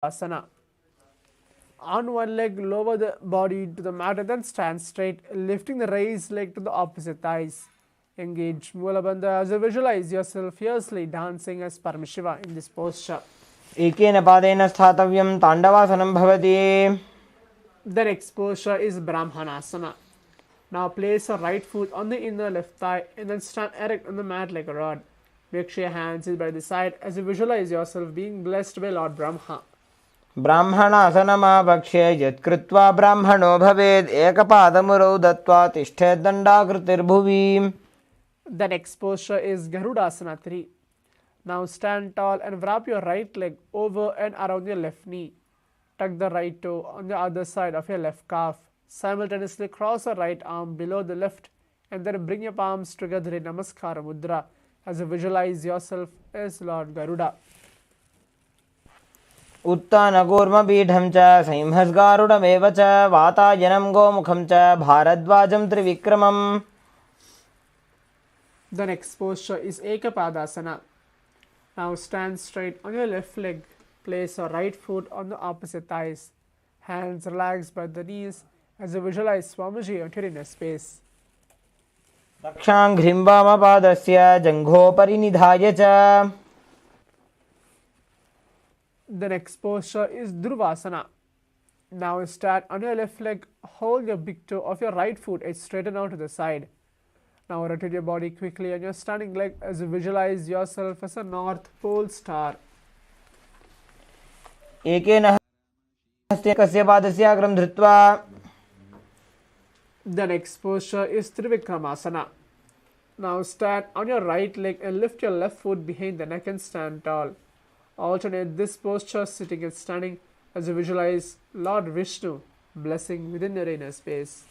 Asana. On one leg, lower the body to the mat and then stand straight, lifting the raised leg to the opposite thighs. Engage Mula Bandha as you visualize yourself fiercely dancing as Paramashiva in this posture. एकेन पादेन स्थातव्यं ताण्डवासनं भवति. The next posture is Brahmanasana. Now place your right foot on the inner left thigh and then stand erect on the mat like a rod. Make sure your hands is by the side as you visualize yourself being blessed by Lord Brahma. ब्राह्मणासनमाभक्ष्य यत्कृत्वा ब्राह्मणो भवेत् एकपादमुरौ दत्त्वा तिष्ठेत् दण्डाकृतिर्भुवि. The next posture is Garudasana 3. Now stand tall and wrap your right leg over and around your left knee. Tuck the right toe on the other side of your left calf. Simultaneously cross your right arm below the left and then bring your palms together in Namaskara Mudra as you visualize yourself as Lord Garuda. उत्तानकूर्मपीठं च संहस्गारुडमेव च वातायनं गोमुखं च भारद्वाजं त्रिविक्रमम्. The next posture is Ekapadasana. Now stand straight on your left leg. Place your right foot on the opposite thighs. Hands relaxed by the knees as you visualize Swamiji entering a space. रक्षाङ्घ्रिं वामपादस्य जङ्घोपरि निधाय च. The next posture is Dhruvasana. Now stand on your left leg. Hold your big toe of your right foot and straighten out to the side. Now rotate your body quickly on your standing leg as you visualize yourself as a North Pole star. एकेन हस्तेन कस्य पादस्य अग्रं धृत्वा. The next posture is Trivikramasana. Now stand on your right leg and lift your left foot behind the neck and stand tall. Alternate this posture sitting and standing as you visualize Lord Vishnu blessing within your inner space.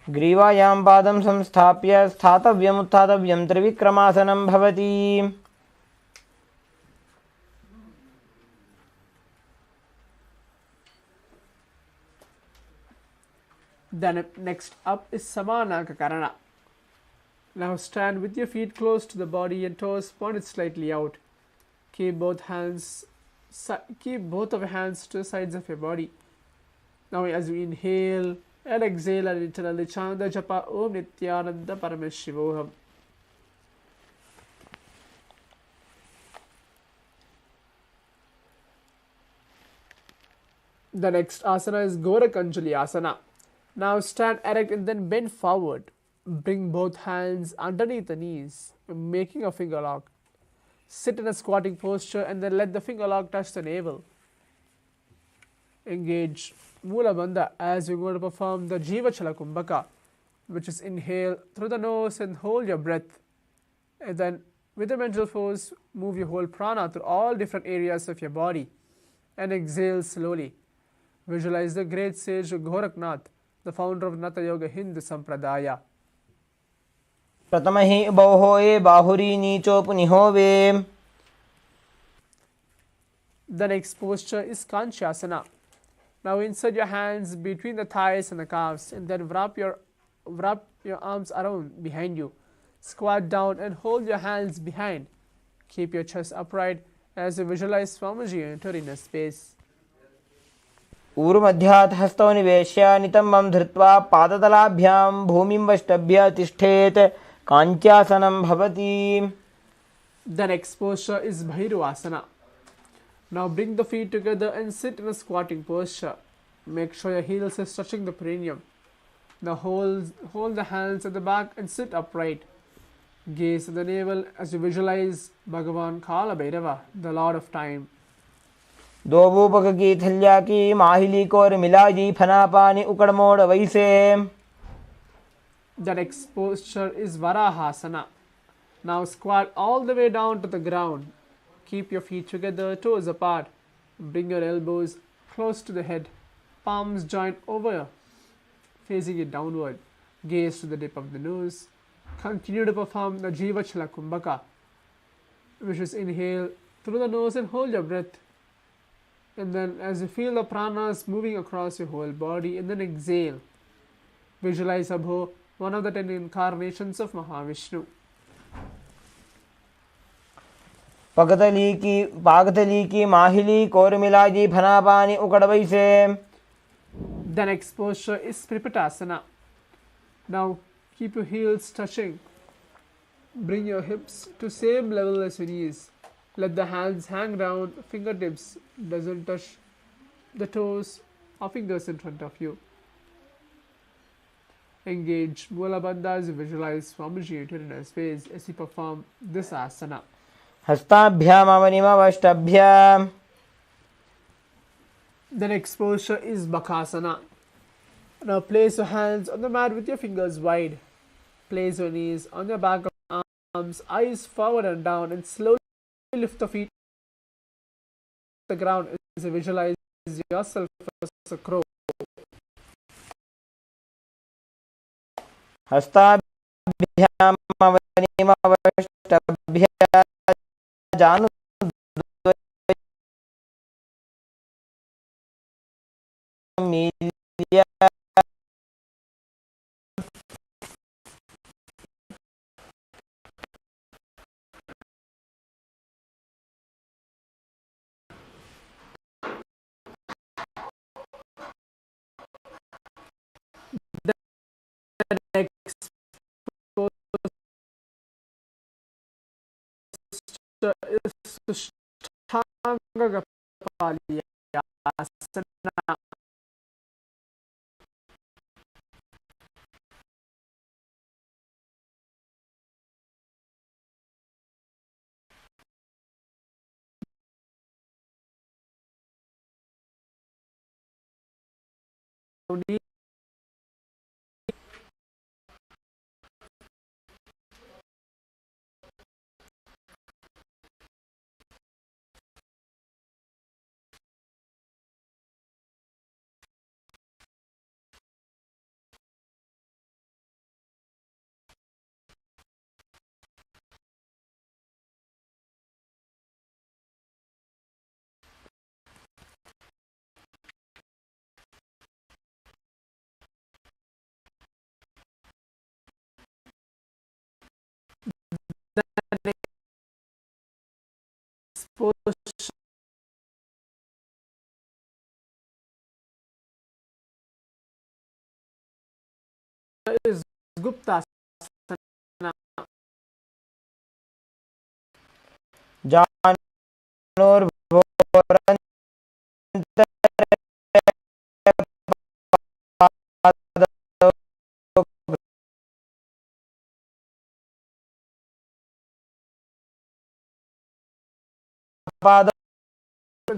ग्रीवायां पादं संस्थाप्य स्थातव्यम् उत्थातव्यं त्रिविक्रमासनं भवति. Then next up is Samanakakarana. Now stand with your feet close to the body and toes pointed slightly out. Keep both of your hands to the sides of your body. Now as you inhale and exhale and internally chant the japa Om Nithyananda Paramashivam. The next asana is Gorakanjali asana. Now stand erect and then bend forward. Bring both hands underneath the knees, making a finger lock. Sit in a squatting posture and then let the finger lock touch the navel. Engage Mula Bandha as you're going to perform the Jiva Chala Kumbhaka, which is inhale through the nose and hold your breath. And then with the mental force, move your whole prana through all different areas of your body. And exhale slowly. Visualize the great sage Goraknath, the founder of Natha Yoga Hindu Sampradaya. प्रथमहि बौहोये बाहुरी नीचोपनिहोवे. The next posture is Kanchasana. Now insert your hands between the thighs and the calves and then wrap your arms around behind you. Squat down and hold your hands behind. Keep your chest upright as you visualize Swamiji entering a space. ऊर्मध्यात् हस्तौ निवेश्य नितम्बं धृत्वा पादतलाभ्यां भूमिं वष्टभ्य तिष्ठेत् काञ्च्यासनं भवति. The next posture is Bhairuvasana. Now bring the feet together and sit in a squatting posture. Make sure your heels is touching the perineum. Now hold the hands at the back and sit upright. Gaze at the navel as you visualize Bhagavan Kala Bhairava, the Lord of Time. दोबूपक की थल्या की माहिली core मिलाजी फनापानी उकड़मोड़ वैसे. The next posture is Varahasana. Now squat all the way down to the ground. Keep your feet together, toes apart. Bring your elbows close to the head. Palms joined over, facing it downward. Gaze to the tip of the nose. Continue to perform the Jiva Chala Kumbhaka, which is inhale through the nose and hold your breath. And then as you feel the pranas moving across your whole body, and then exhale. Visualize Abho, one of the 10 incarnations of Mahavishnu. पागतली की माहिली कोरमिलाजी फनापानी उकड़ वैसे. The next posture is Tripitasana. Now keep your heels touching. Bring your hips to same level as your knees. Let the hands hang down, fingertips doesn't touch the toes or fingers in front of you. Engage Mula Bandha as you visualize Swamiji at your inner space as you perform this asana. हस्ताभ्याम अवनिमवष्टभ्याम. The next posture is Bakasana. Now place your hands on the mat with your fingers wide. Place your knees on your back of arms, eyes forward and down, and slowly lift the feet off the ground as you visualize yourself as a crow. हस्ताभ्याम अवनिमवष्टभ्याम. जानु मिल्या. The next posture is Sushtanga Asana. Posture is Guptasana.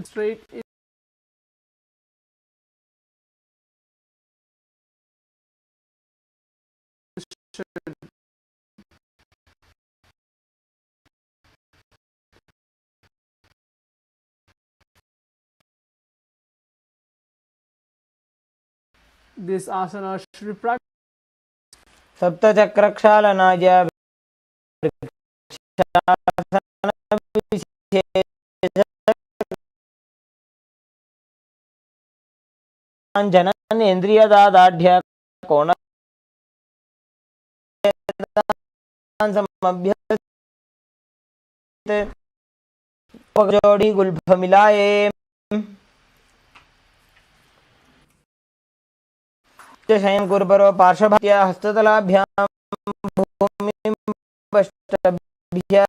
Straight in this asana should be practiced. सप्तचक्रक्षालनाय जननेन्द्रियदादाढ्य कोण जोड़ी Gulf मिलाए. शयन गुरुपरो पार्श्वभात्या हस्ततलाभ्याम भूमिं वष्टभ्यां.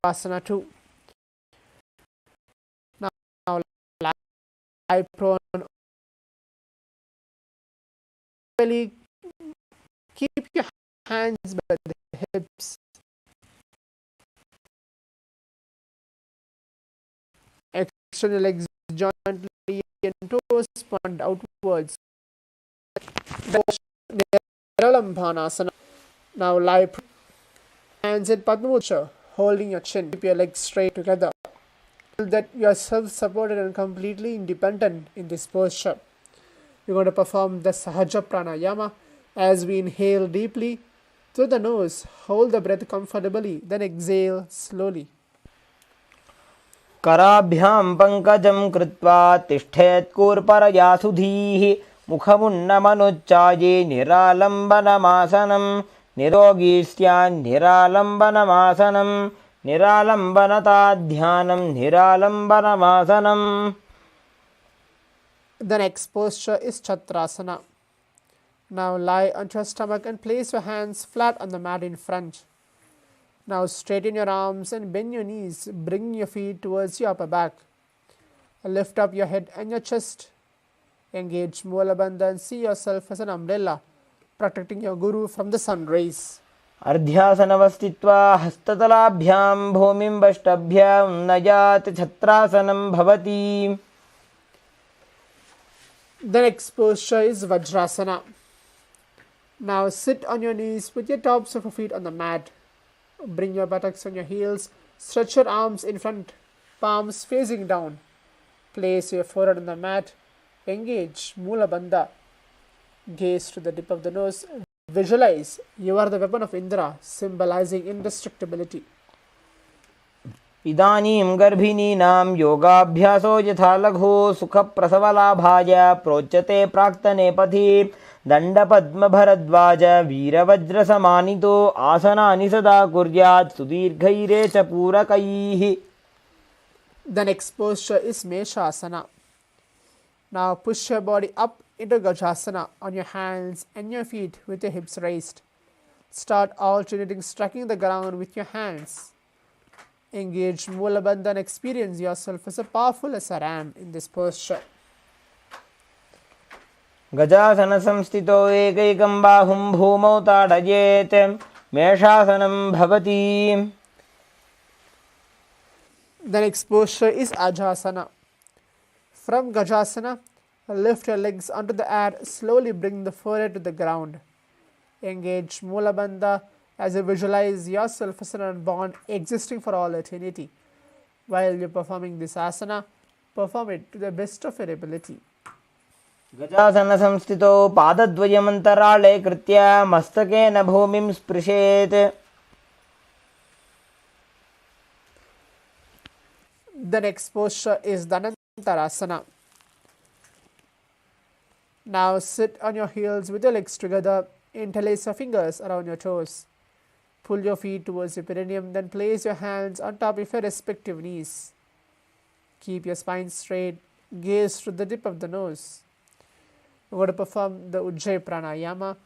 Asana 2. Now lie prone. Really keep your hands by the hips. Extend your legs jointly and toes point outwards. Niralambhanasana. Now lie prone. Hands in Padma, holding your chin. Keep your legs straight together. Feel that you are self-supported and completely independent in this posture. You're going to perform the Sahaja Pranayama as we inhale deeply through the nose. Hold the breath comfortably, then exhale slowly. कराभ्यां पङ्कजं कृत्वा तिष्ठेत्कूर्परया सुधीः मुखमुन्नमनुच्चाये निरालम्बनमासनं निरोगी स्यान्निरालम्बनमासनं निरालम्बनताध्यानं निरालम्बनमासनम्. The next posture is Chatrasana. Now lie onto your stomach and place your hands flat on the mat in front. Now straighten your arms and bend your knees, bring your feet towards your upper back. Lift up your head and your chest. Engage Moola Bandha and see yourself as an umbrella, protecting your Guru from the sun rays. अर्ध्यासनवस्थित्वा हस्ततलाभ्यां भूमिं वष्टभ्य उन्नयात् छत्रासनं भवति. The next posture is Vajrasana. Now sit on your knees with your tops of your feet on the mat. Bring your buttocks on your heels. Stretch your arms in front, palms facing down. Place your forehead on the mat. Engage Moola Bandha. Gaze to the tip of the nose. Visualize you are the weapon of Indra, symbolizing indestructibility. इदानीं गर्भिणीनां योगाभ्यासो यथा लघु सुखप्रसवलाभाय प्रोच्यते प्राक्तने पथि दण्डपद्मभरद्वाज वीरवज्रसमानितो आसनानि सदा कुर्यात् सुदीर्घैरे च पूरकैः. The next posture is Meshasana. Now push your body up into Gajasana on your hands and your feet with your hips raised. Start alternating striking the ground with your hands. Engage Moola Bandha and experience yourself as powerful as a ram in this posture. गजासन संस्थितो एकैकं बाहुं भूमौ ताडयेत् मेषासनं भवति. The next posture is Ajasana. From Gajasana, lift your legs onto the air, slowly bring the forehead to the ground. Engage Moola Bandha as you visualize yourself as an unborn existing for all eternity. While you're performing this asana, perform it to the best of your ability. गजासन संस्थितो पादद्वयमन्तराळे कृत्य मस्तकेन भूमिं स्पृशेत्. The next posture is Dhanantarasana. Now sit on your heels with your legs together. Interlace your fingers around your toes. Pull your feet towards your perineum, then place your hands on top of your respective knees. Keep your spine straight. Gaze to the tip of the nose. We're going to perform the Ujjayi Pranayama,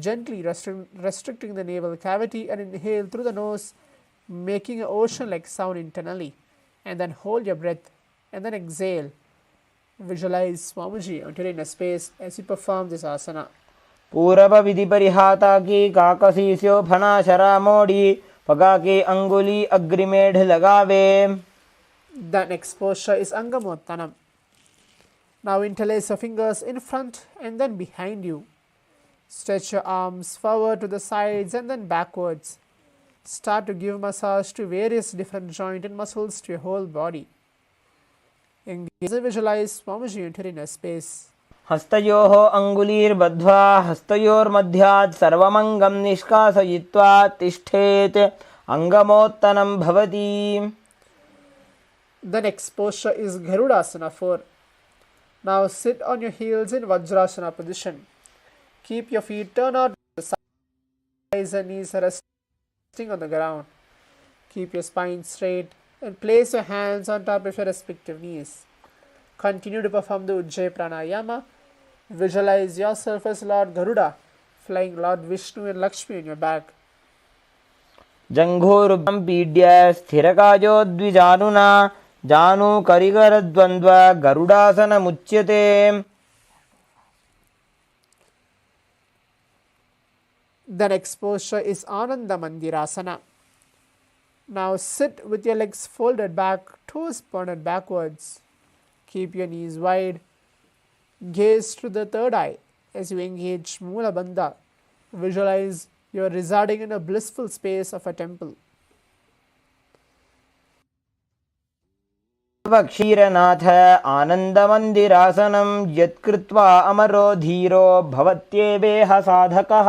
gently restricting the navel cavity and inhale through the nose, making an ocean-like sound internally. And then hold your breath and then exhale. Visualize Swamiji entering inner space as you perform this asana. पूरव विधि परिहाता की काकसीस्यो फना शरा मोड़ी पगा के अंगुली अग्रिमेढ़ लगावे. The next posture is Angamottanam. Now interlace your fingers in front and then behind you. Stretch your arms forward to the sides and then backwards. Start to give massage to various different joints and muscles to your whole body. Engage and visualize Swamiji entering inner space. हस्तयोः अङ्गुलीर्बद्ध्वा हस्तयोर्मध्यात् सर्वमङ्गं निष्कासयित्वा तिष्ठेत् अङ्गमोत्तनं भवति. The next posture is Garudasana 4. Now sit on your heels in Vajrasana position. Keep your feet turned out to the sides and knees resting on the ground. Keep your spine straight and place your hands on top of your respective knees. Continue to perform the Ujjayi Pranayama. Visualize yourself as Lord Garuda, flying Lord Vishnu and Lakshmi on your back. जंघोरुभं पीड्य स्थिरकायो द्विजानुना जानु करिकरद्वन्द्व गरुडासनमुच्यते. The next posture is Ananda Mandirasana. Now sit with your legs folded back, toes pointed backwards. Keep your knees wide. Gaze to the third eye as you engage Moola Bandha. Visualize you are residing in a blissful space of a temple. क्षीरनाथ आनन्दमन्दिरासनं यत्कृत्वा अमरो धीरो भवत्येवेह साधकः.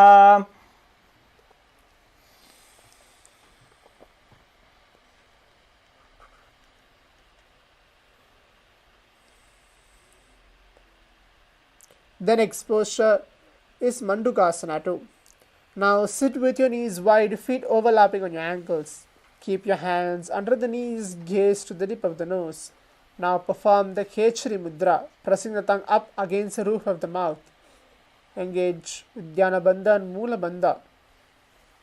The next posture is Mandukasana too. Now sit with your knees wide, feet overlapping on your ankles. Keep your hands under the knees, gaze to the tip of the nose. Now perform the Khechari Mudra, pressing the tongue up against the roof of the mouth. Engage Dhyana Bandha and Mula Bandha.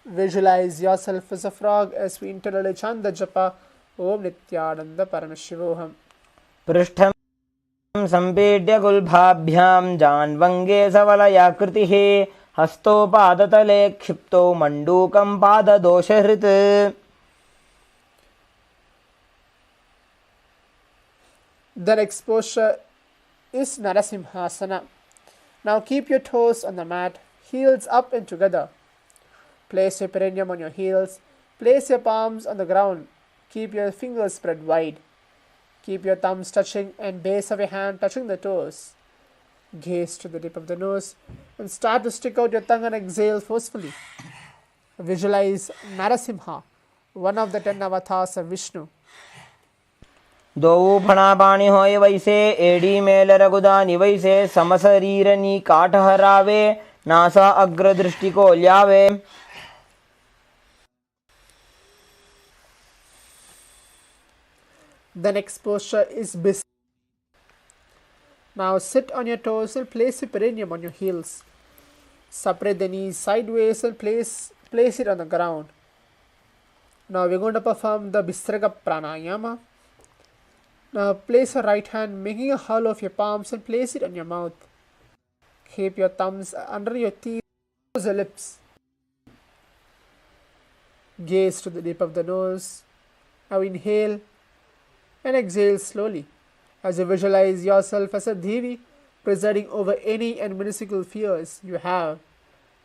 Visualize yourself as a frog as we internally chant the japa Om Nithyananda Paramashivam. पृष्ठं सम्पीड्य गुल्भाभ्यां जान्वङ्गे सवलयाकृतिः हस्तोपादतले क्षिप्तो मण्डूकं पाददोषहृत्. The next posture is Narasimhasana. Now keep your toes on the mat, heels up and together. Place your perineum on your heels. Place your palms on the ground. Keep your fingers spread wide. Keep your thumbs touching and base of your hand touching the toes. Gaze to the tip of the nose and start to stick out your tongue and exhale forcefully. Visualize Narasimha, one of the 10 avatars of Vishnu. दो फणापाणि होय वैसे AD mail रघुदानि वैसे समशरीरनी काठ हरावे NASA अग्रदृष्टि को ल्यावे. The next posture is Bis. Now sit on your toes and place your perineum on your heels. Separate the knees sideways and place it on the ground. Now we're going to perform the Bisraga Pranayama. Now place your right hand making a hollow of your palms and place it on your mouth. Keep your thumbs under your teeth, close your lips. Gaze to the tip of the nose. Now inhale and exhale slowly as you visualize yourself as a Devi presiding over any and minuscule fears you have.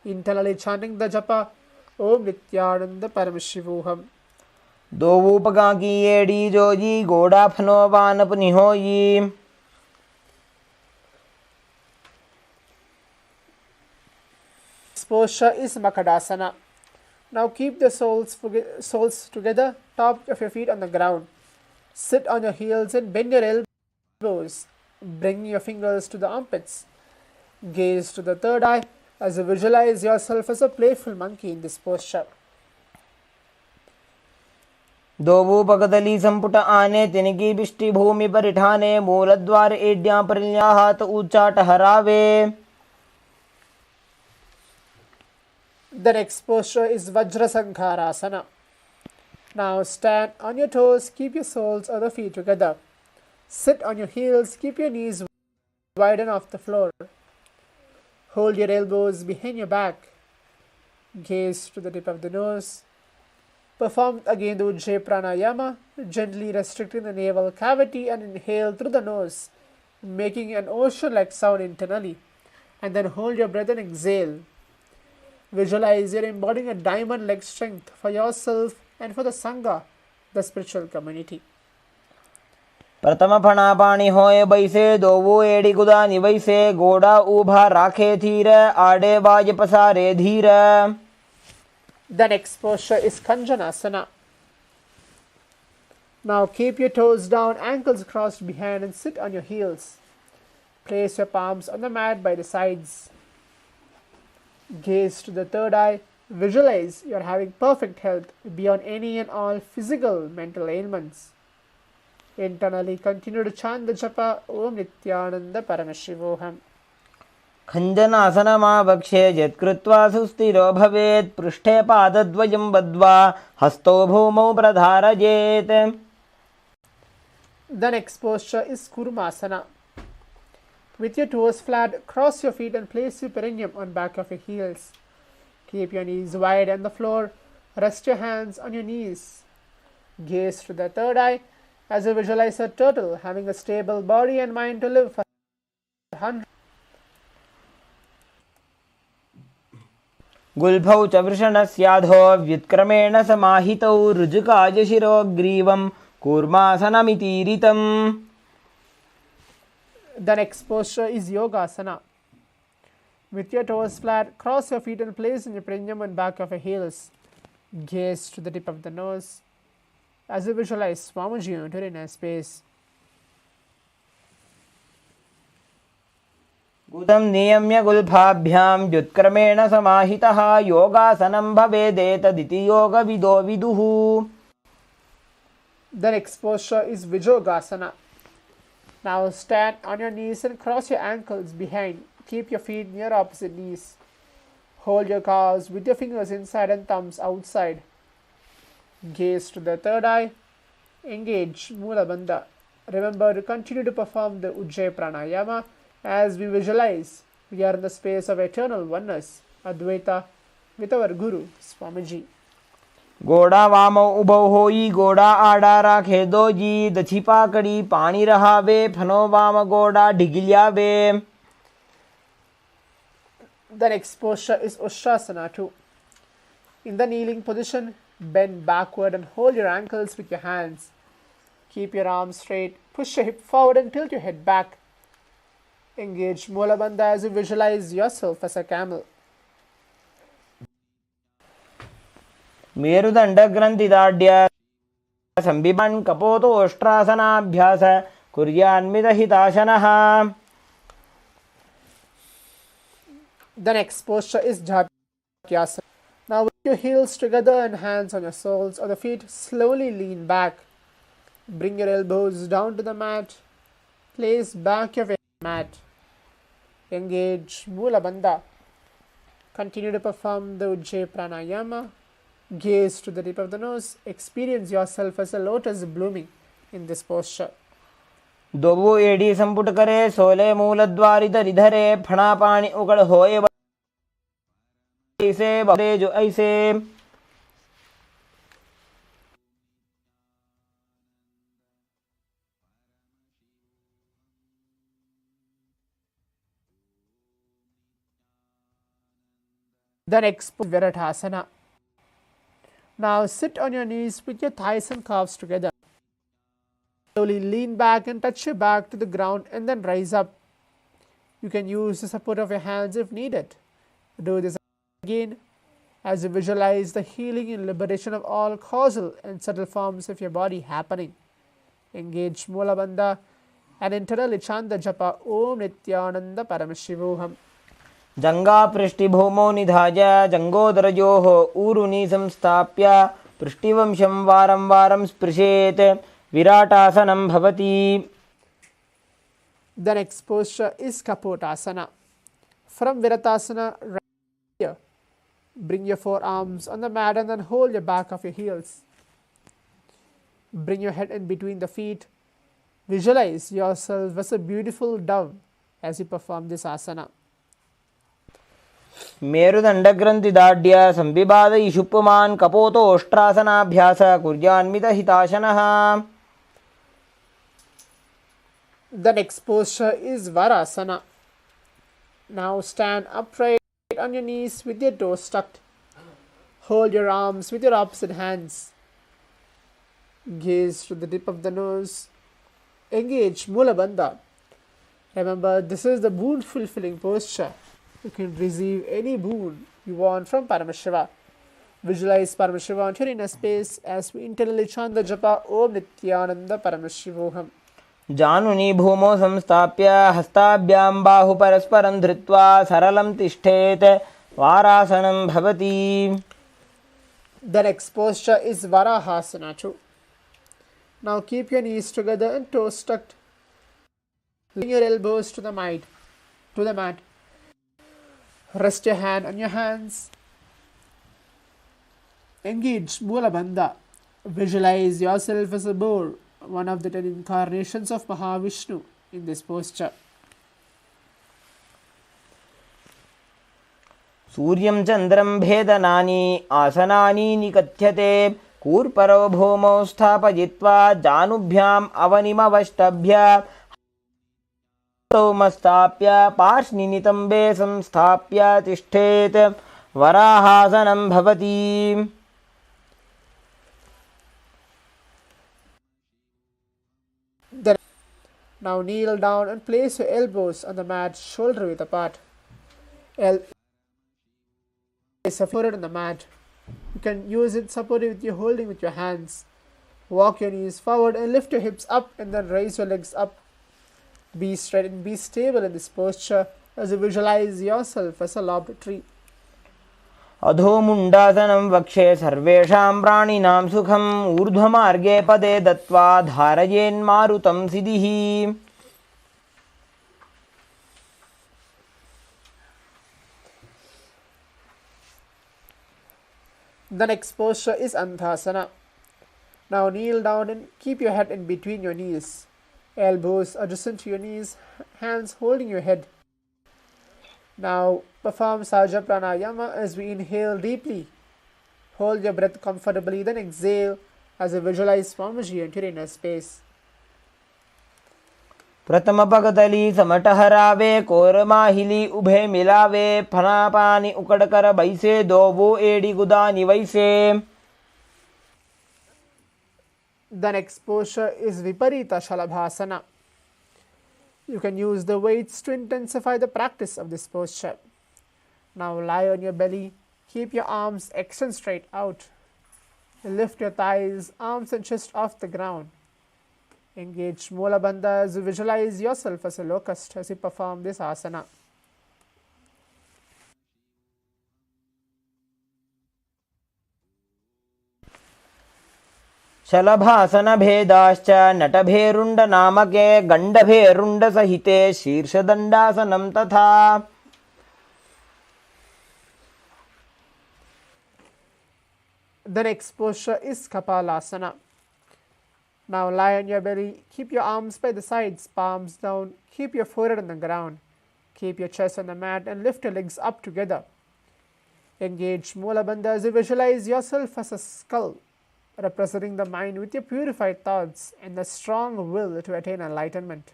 Internally chanting the japa Om Nithyananda Paramashivam. दो उपका की AD Joji गोड़ा फनो वान अपनी होई. This posture is Makadasana. Now keep the soles together, top of your feet on the ground. Sit on your heels and bend your elbows. Bring your fingers to the armpits. Gaze to the third eye as you visualize yourself as a playful monkey in this posture. दोवूपकदली संपुट आने तिनकी बिष्टि भूमि परिठाने मूलद्वार एड्यां परिल्याहात उच्चाट हरावे. The next posture is Vajrasankharasana. Now stand on your toes, keep your soles of the feet together. Sit on your heels, keep your knees wide and off the floor. Hold your elbows behind your back. Gaze to the tip of the nose. Perform again the Ujjayi Pranayama, gently restricting the navel cavity and inhale through the nose, making an ocean-like sound internally. And then hold your breath and exhale. Visualize you're embodying a diamond-like strength for yourself and for the Sangha, the spiritual community. प्रथम फणापाणि होय बैसे दोवो AD गुदानि वैसे गोड़ा ऊभा राखे धीर आडे बाज पसारे धीर. The next posture is Kanjanasana. Now keep your toes down, ankles crossed behind and sit on your heels. Place your palms on the mat by the sides. Gaze to the third eye. Visualize you are having perfect health beyond any and all physical, mental ailments. Internally continue to chant the japa Om Nithyananda Paramashivam. खञ्जनासनमावक्ष्ये यत्कृत्वा सुस्थिरो भवेत् पृष्ठे पादद्वयं बद्ध्वा हस्तो भूमौ प्रधारयेत्. The next posture is Kurmasana. With your toes flat, cross your feet and place your perineum on back of your heels. Keep your knees wide on the floor. Rest your hands on your knees. Gaze to the third eye as you visualize a turtle having a stable body and mind to live for 100. गुल्भौ च वृषणस्याधो व्युत्क्रमेण समाहितौ ऋजुकाय शिरोग्रीवं कूर्मासनमितीरितम्. The next posture is Yogasana. With your toes flat, cross your feet and place in your perineum and back of your heels. Gaze to the tip of the nose as you visualize Swamiji entering a space. गुदं नियम्य गुल्फाभ्यां व्युत्क्रमेण समाहितः योगासनं भवेदेतदिति योगविदो विदुः. The next posture is Vijogasana. Now stand on your knees and cross your ankles behind. Keep your feet near opposite knees. Hold your calves with your fingers inside and thumbs outside. Gaze to the third eye. Engage Mula Bandha. Remember to continue to perform the Ujjayi Pranayama as we visualize we are in the space of eternal oneness, Advaita, with our Guru, Swamiji. गोड़ा वाम उभो होई गोड़ा आड़ा राखे दो जी दछी पाकड़ी पानी रहावे फनो वाम गोड़ा ढिगिल्यावे. The next posture is Ushasana too. In the kneeling position, bend backward and hold your ankles with your hands. Keep your arms straight, push your hip forward and tilt your head back. Engage Mula Bandha as you visualize yourself as a camel. मेरुदंड ग्रंथिदाढ्य संबिबान कपोतोष्ट्रासनाभ्यास कुर्यान्मितहिताशनः. The next posture is Jhatyasana. Now with your heels together and hands on your soles of the feet, slowly lean back. Bring your elbows down to the mat. Place back your weight on the mat. Engage Mula Bandha. Continue to perform the Ujjayi Pranayama. Gaze to the tip of the nose. Experience yourself as a lotus blooming in this posture. दोवो एडी संपुट करे सोले मूल द्वारि धरे फणा पानी उगड़ होए ऐसे बड़े जो ऐसे. The next is Viratasana. Now sit on your knees with your thighs and calves together. Slowly lean back and touch your back to the ground and then rise up. You can use the support of your hands if needed. Do this again as you visualize the healing and liberation of all causal and subtle forms of your body happening. Engage Mula Bandha and internally chant the japa Om Nithyananda Paramashivam. जंगा पृष्ठिभूमो निधाय जंगोदरयोः ऊरुनि संस्थाप्य पृष्ठिवंशं वारं वारं स्पृशेत् विराटासनं भवति. The next posture is Kapotasana. From Viratasana, right here, bring your forearms on the mat and then hold your back of your heels. Bring your head in between the feet. Visualize yourself as a beautiful dove as you perform this asana. मेरुदंड ग्रंथिदाढ्य संविबाद इषुप्पुमान् कपोतोष्ट्रासनाभ्यास कुर्यान्मितहिताशनः. The next posture is Varasana. Now stand upright on your knees with your toes tucked. Hold your arms with your opposite hands. Gaze to the tip of the nose. Engage Mula Bandha. Remember, this is the boon fulfilling posture. You can receive any boon you want from Paramashiva. Visualize Paramashiva on your inner space as we internally chant the japa Om Nithyananda Paramashivoham. जानुनि भूमौ संस्थाप्य हस्ताभ्यां बाहु परस्परं धृत्वा सरलं तिष्ठेत् वारासनं भवति. The next posture is Varahasana too. Now keep your knees together and toes tucked. Bring your elbows to the mat. Rest your hand on your hands. Engage Mula Bandha. Visualize yourself as a boar, one of the 10 incarnations of Mahavishnu in this posture. सूर्यं चन्द्रं भेदनानि आसनानि निकथ्यते कूर्परो भूमौ स्थापयित्वा जानुभ्याम् अवनिमवष्टभ्य मस्ताप्य पार्श्वनितम्बे संस्थाप्य तिष्ठेत् वराहासनं भवति. Now kneel down and place your elbows on the mat, shoulder width apart. Place a forehead on the mat. You can use it supported with your holding with your hands. Walk your knees forward and lift your hips up and then raise your legs up. Be straight and be stable in this posture as you visualize yourself as a lobbed tree. अधोमुण्डासनं वक्षे सर्वेषां प्राणिनां सुखम् ऊर्ध्वमार्गे पदे दत्त्वा धारयेन्मारुतं सिद्धिः. The next posture is Anthasana. Now kneel down and keep your head in between your knees. Elbows adjacent to your knees, hands holding your head. Now perform Sahaja Pranayama as we inhale deeply. Hold your breath comfortably, then exhale as you visualize Swamiji enter inner space. प्रथम पगतली समटहरावे कोरमाहिली उभे मिलावे फनापानी उकड़कर बैसे दो वो एड़ी गुदानी वैसे. The next posture is Viparita Shalabhasana. You can use the weights to intensify the practice of this posture. Now lie on your belly, keep your arms extend straight out. Lift your thighs, arms and chest off the ground. Engage Mula Bandha as you visualize yourself as a locust as you perform this asana. शलभासन भेदाश्च नटभेरुण्ड नामके गण्डभेरुण्ड सहिते शीर्षदण्डासनं तथा. The next posture is Kapalasana. Now lie on your belly, keep your arms by the sides, palms down, keep your forehead on the ground, keep your chest on the mat and lift your legs up together. Engage Mula Bandha as you visualize yourself as a skull, representing the mind with your purified thoughts and the strong will to attain enlightenment.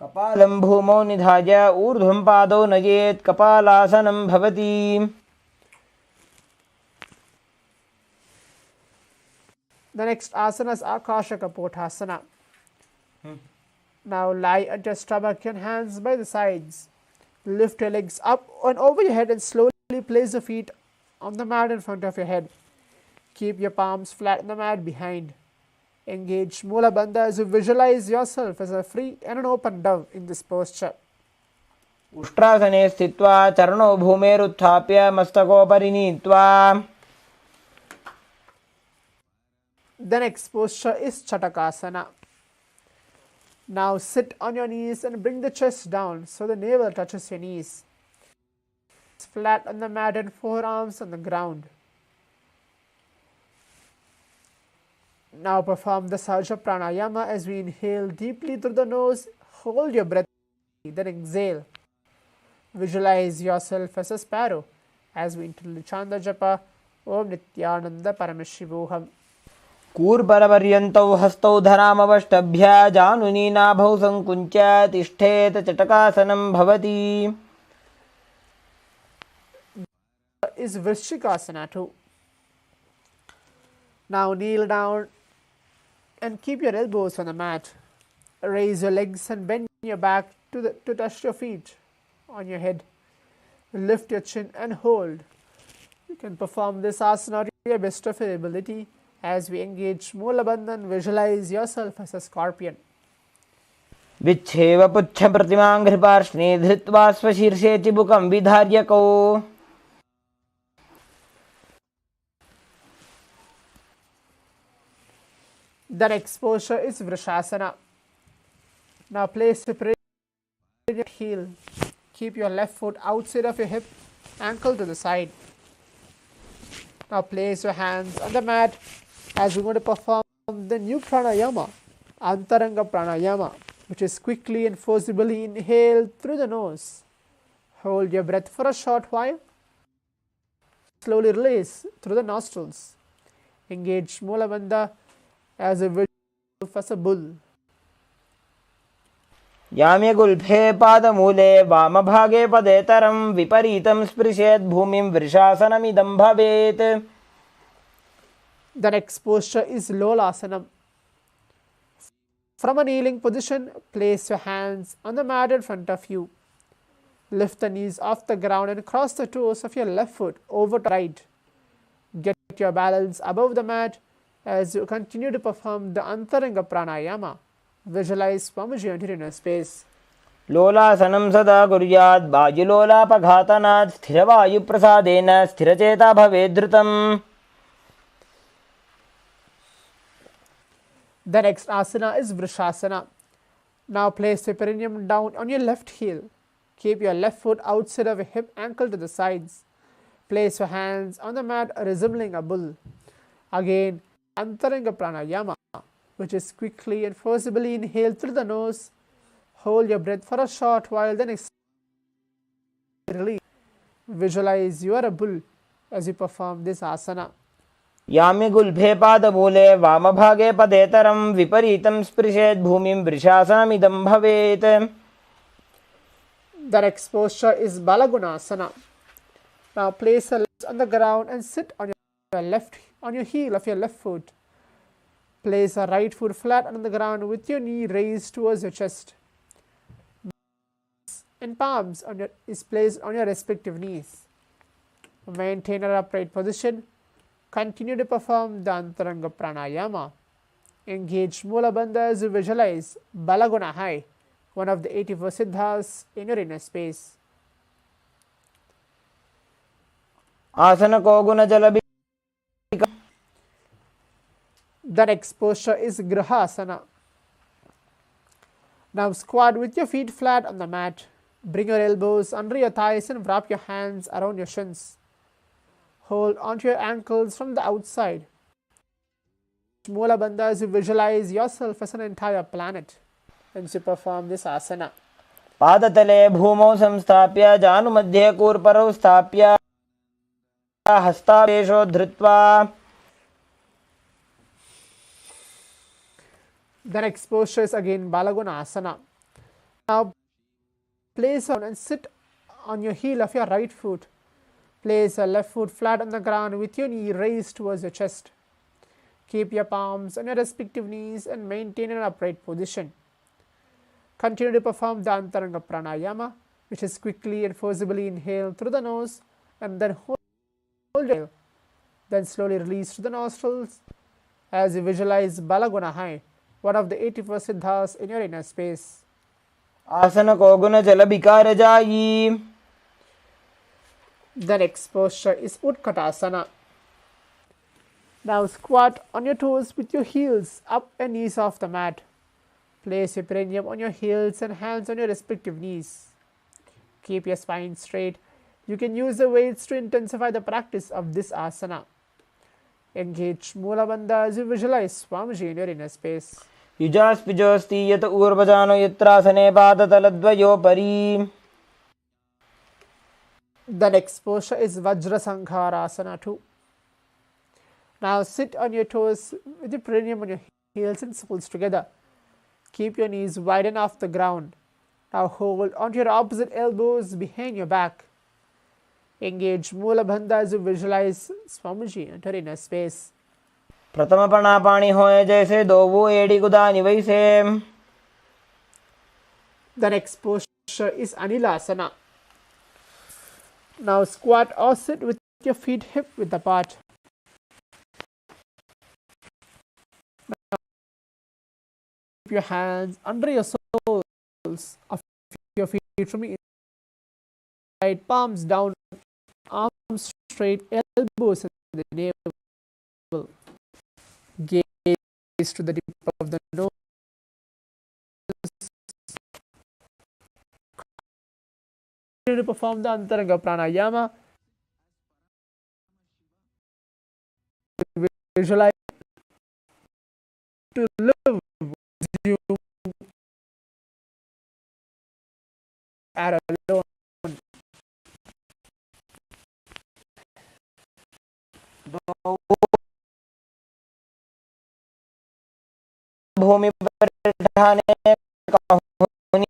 कपालं भूमौ निधाय ऊर्ध्वं पादौ नयेत् कपालासनं भवति. The next asana is Akasha Kapothasana. Now lie at your stomach and hands by the sides. Lift your legs up and over your head and slowly place your feet on the mat in front of your head. Keep your palms flat on the mat behind. Engage Mula Bandha as you visualize yourself as a free and an open dove in this posture. उष्ट्रासने स्थित्वा चरणौ भूमेरुत्थाप्य मस्तकोपरि नीत्वा. The next posture is Chatakasana. Now sit on your knees and bring the chest down so the navel touches your knees. Flat on the mat and forearms on the ground. Now perform the Sahaja Pranayama as we inhale deeply through the nose, hold your breath, then exhale. Visualize yourself as a sparrow as we enter the Chanda Japa Om Nithyananda Paramashivam. कूर्परपर्यन्तौ हस्तौ धरामवष्टभ्य जानुनी नाभौ संकुञ्च्य तिष्ठेत चटकासनं भवति. Is Vrishikasana too. Now kneel down and keep your elbows on the mat. Raise your legs and bend your back to touch your feet on your head. Lift your chin and hold. You can perform this asana to your best of your ability. As we engage Mula Bandha, visualize yourself as a scorpion. विच्छेव पुच्छ प्रतिमां घृपार्ष्णे धृत्वा स्वशीर्षे चिबुकं विधार्यकौ. The next posture is Vrishasana. Now place your right heel. Keep your left foot outside of your hip, ankle to the side. Now place your hands on the mat as we're going to perform the new pranayama, Antaranga Pranayama, which is quickly and forcibly inhale through the nose. Hold your breath for a short while. Slowly release through the nostrils. Engage Mula Bandha as a visual as a bull. याम्यगुल्फे पादमूले वामभागे पदेतरं विपरीतं स्पृशेत् भूमिं वृषासनमिदं भवेत्. The next posture is Lolasana. From a kneeling position, place your hands on the mat in front of you. Lift the knees off the ground and cross the toes of your left foot over to right. Get your balance above the mat as you continue to perform the Antaranga Pranayama. Visualize Swamiji entering inner space. लोलासनं सदा कुर्यात् वायुलोलापघातनात् स्थिरवायुप्रसादेन स्थिरचेता भवेद्धृतम्. The next asana is Vrishasana. Now place your perineum down on your left heel. Keep your left foot outside of your hip, ankle to the sides. Place your hands on the mat resembling a bull. Again, Antaranga Pranayama, which is quickly and forcibly inhale through the nose. Hold your breath for a short while, then release. Visualize you are a bull as you perform this asana. यामि गुल्फे पादमूले वामभागे पदेतरं विपरीतं स्पृशेत् भूमिं वृषासनमिदं भवेत्. The next posture is Balagunasana. Now place your legs on the ground and sit on your heel of your left foot. Place your right foot flat on the ground with your knee raised towards your chest. And palms is placed on your respective knees. Maintain an upright position. Continue to perform the Antaranga Pranayama. Engage Mula Bandha as you visualize Balaguna High, one of the 84 Siddhas in your inner space. आसन को गुण जल. The next posture is Grihasana. Now squat with your feet flat on the mat. Bring your elbows under your thighs and wrap your hands around your shins. Hold onto your ankles from the outside. Mula Bandha as you visualize yourself as an entire planet and you perform this asana. पादतले भूमौ संस्थाप्य जानुमध्ये कूर्परौ स्थाप्य हस्तापेशो धृत्वा. The next posture is again Balaguna Asana. Now place on and sit on your heel of your right foot. Place your left foot flat on the ground with your knee raised towards your chest. Keep your palms on your respective knees and maintain an upright position. Continue to perform the Antaranga Pranayama, which is quickly and forcibly inhale through the nose and then hold it. Then slowly release through the nostrils as you visualize Balaguna High, one of the 84 Siddhas in your inner space. आसन को गुण जल विकार जायी. The next posture is Utkatasana. Now squat on your toes with your heels up and knees off the mat. Place your perineum on your heels and hands on your respective knees. Keep your spine straight. You can use the weights to intensify the practice of this asana. Engage Mula Bandha as you visualize Swamiji in your inner space. युजास्पिजोस्ति यत ऊर्वजानो यत्रासने पादतलद्वयोपरि. The next posture is Vajrasankharasana 2. Now sit on your toes with your perineum on your heels and soles together. Keep your knees wide and off the ground. Now hold onto your opposite elbows behind your back. Engage Mula Bandha as you visualize Swamiji enter inner space. प्रथम प्रणापाणी होए जैसे दो वो एड़ी गुदानी वैसे. The next posture is Anilasana. Now squat or sit with your feet hip width apart. Now keep your hands under your soles of your feet from the inside, palms down, arms straight, elbows in the navel. Gaze to the tip of the nose. To perform the Antaranga Pranayama. Visualize to live with you are alone. भूमि पर ठाने कहूनी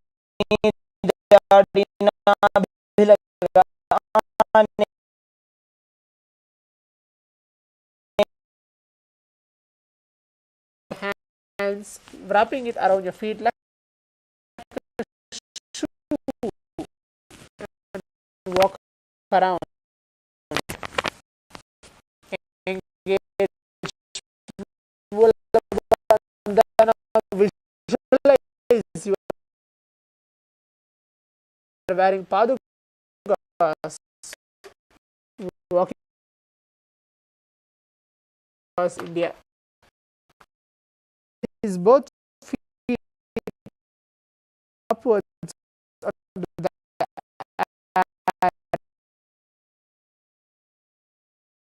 जाड़ीना भिलगाने. Hands wrapping it around your feet like a shoe and walk around. Engage. Visualize you wearing padukas, walking across India. His both feet upwards onto the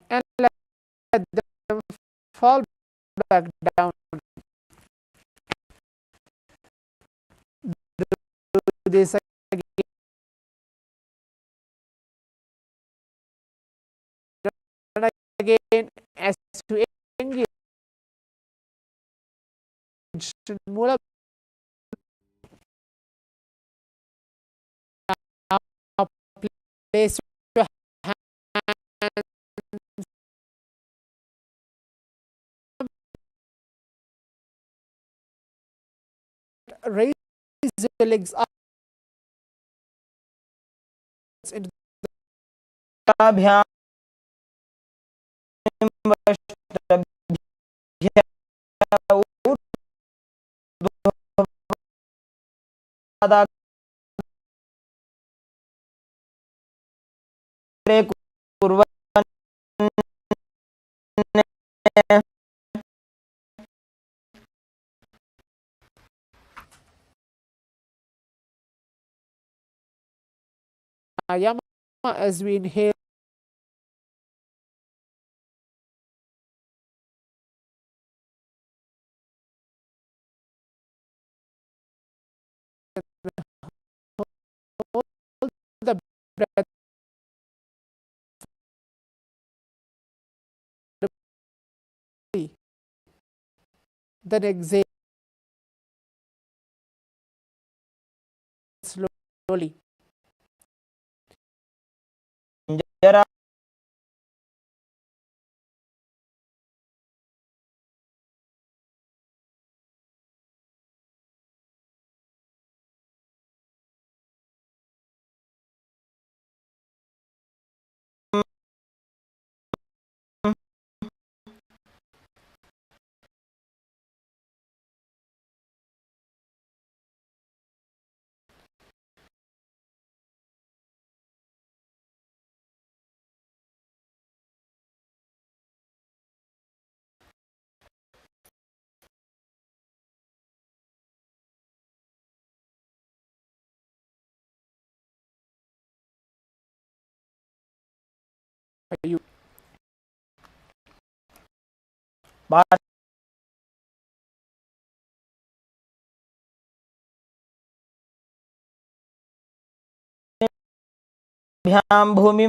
and let them fall back down. Do this again and again as to engage in Mula. Now place your hands raise your legs up into भ्यां Yama as we inhale. Hold the breath. Then exhale slowly. जरा You भ्यां Bhumi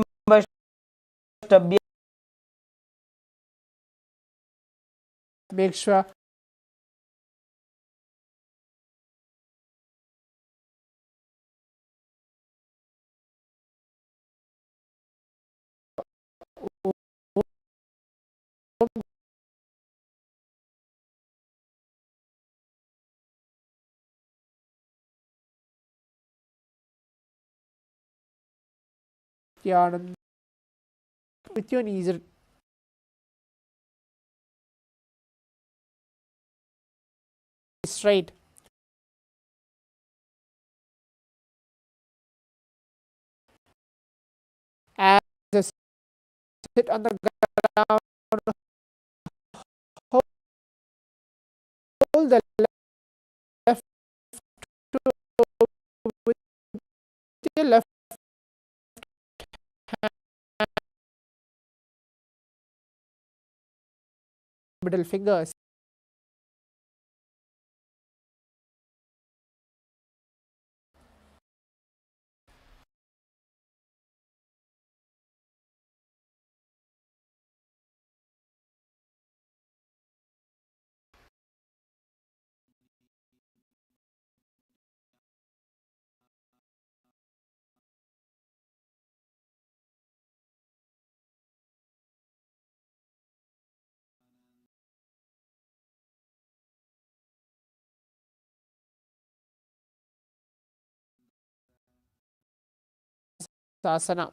make sure Nithyananda with your knees straight. As you sit on the ground, hold the left toe with your left middle fingers. Sasana.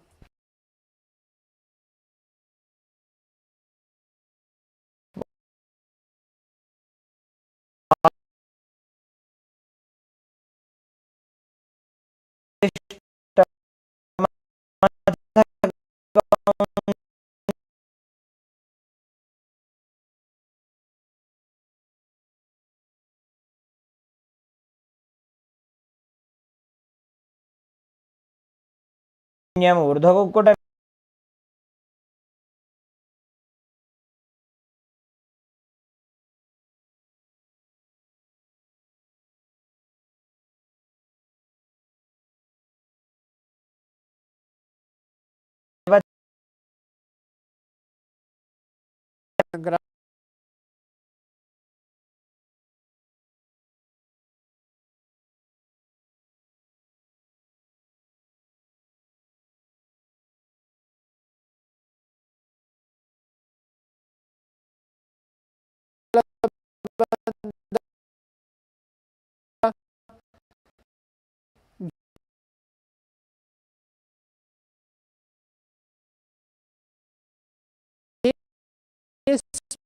ऊर्ध्वकुक्कुट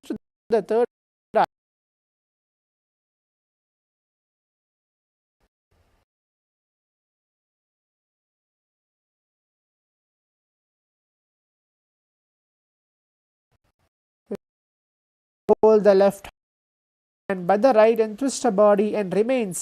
to the third eye. Hold the left hand by the right and twist the body and remain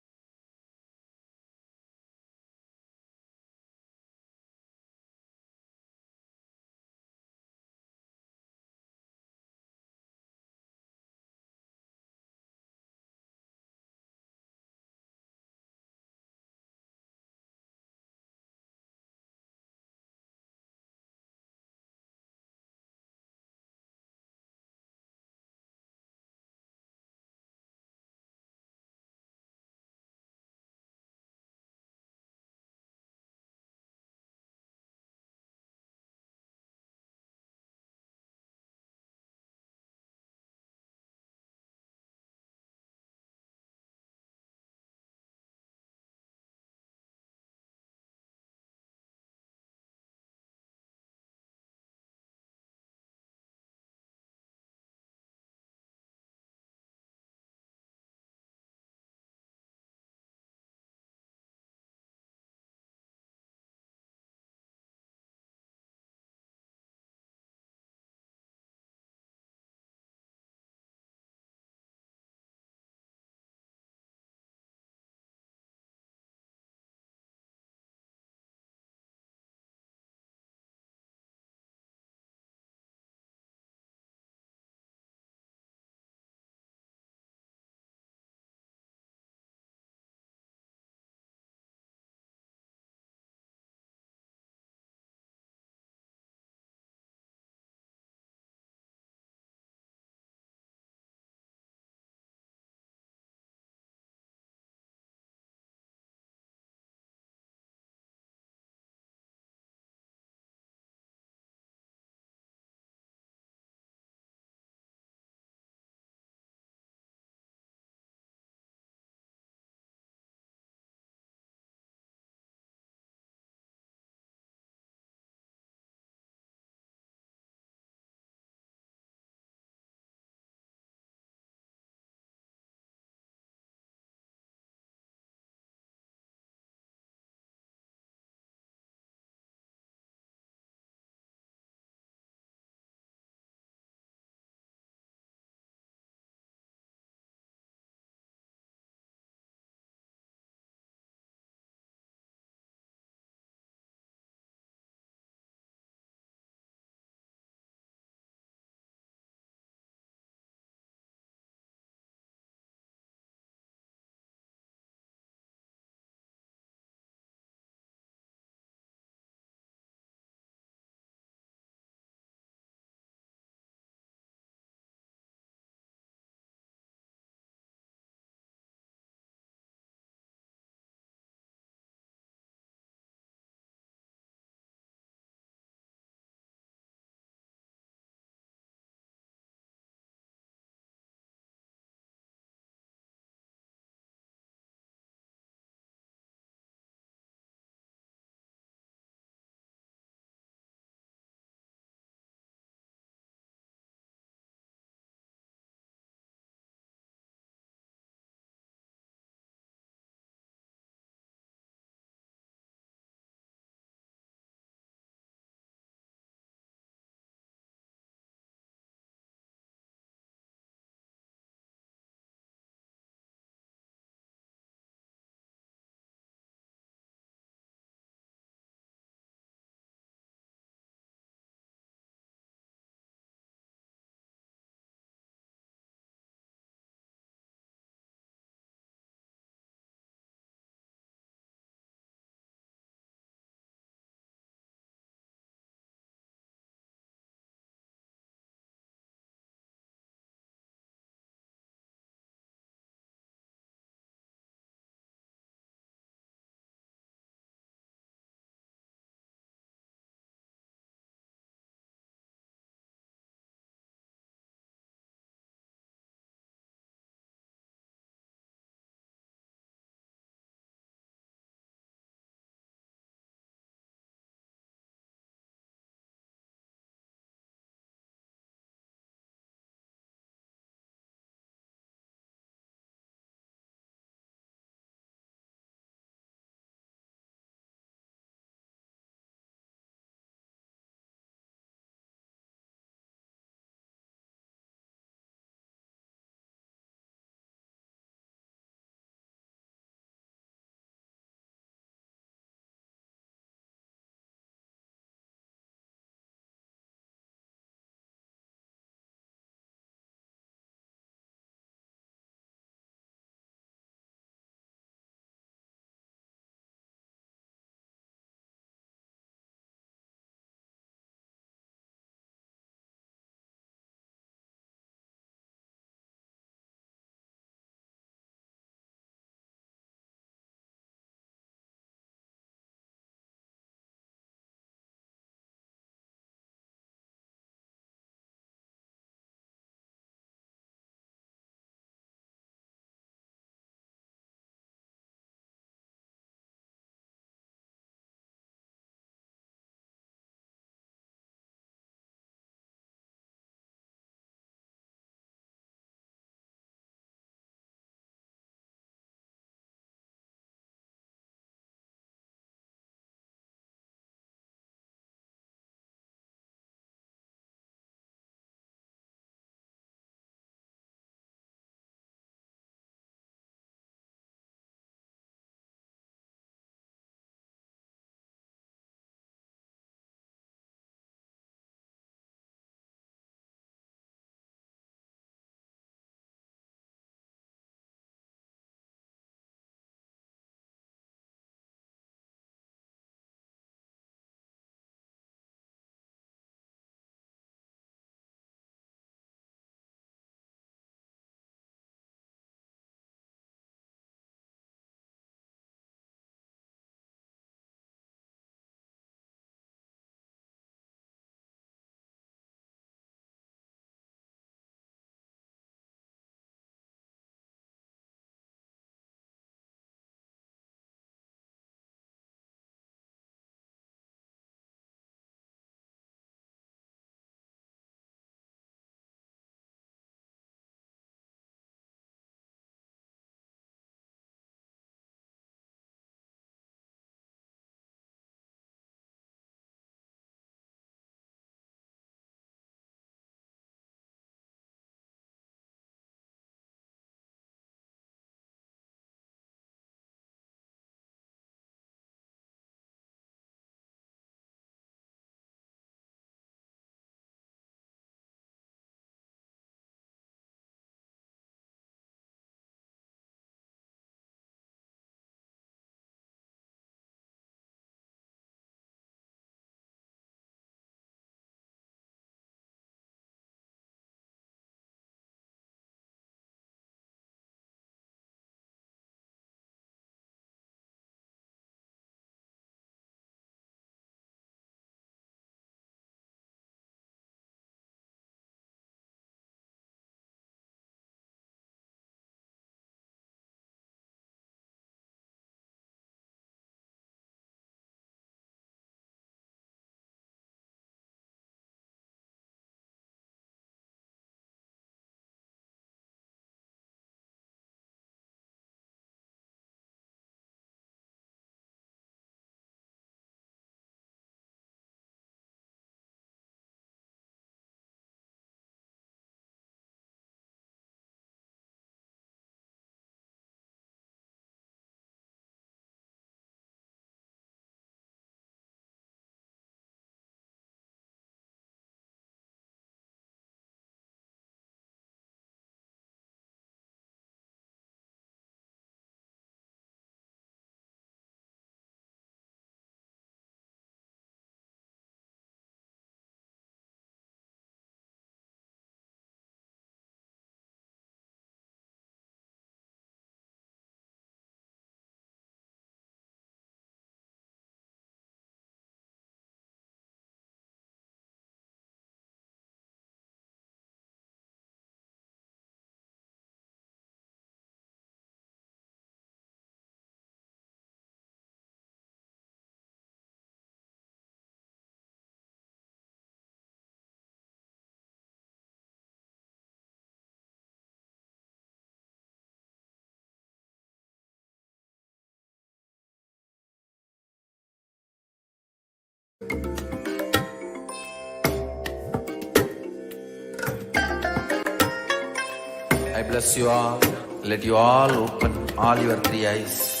I bless you all. Let you all open all your three eyes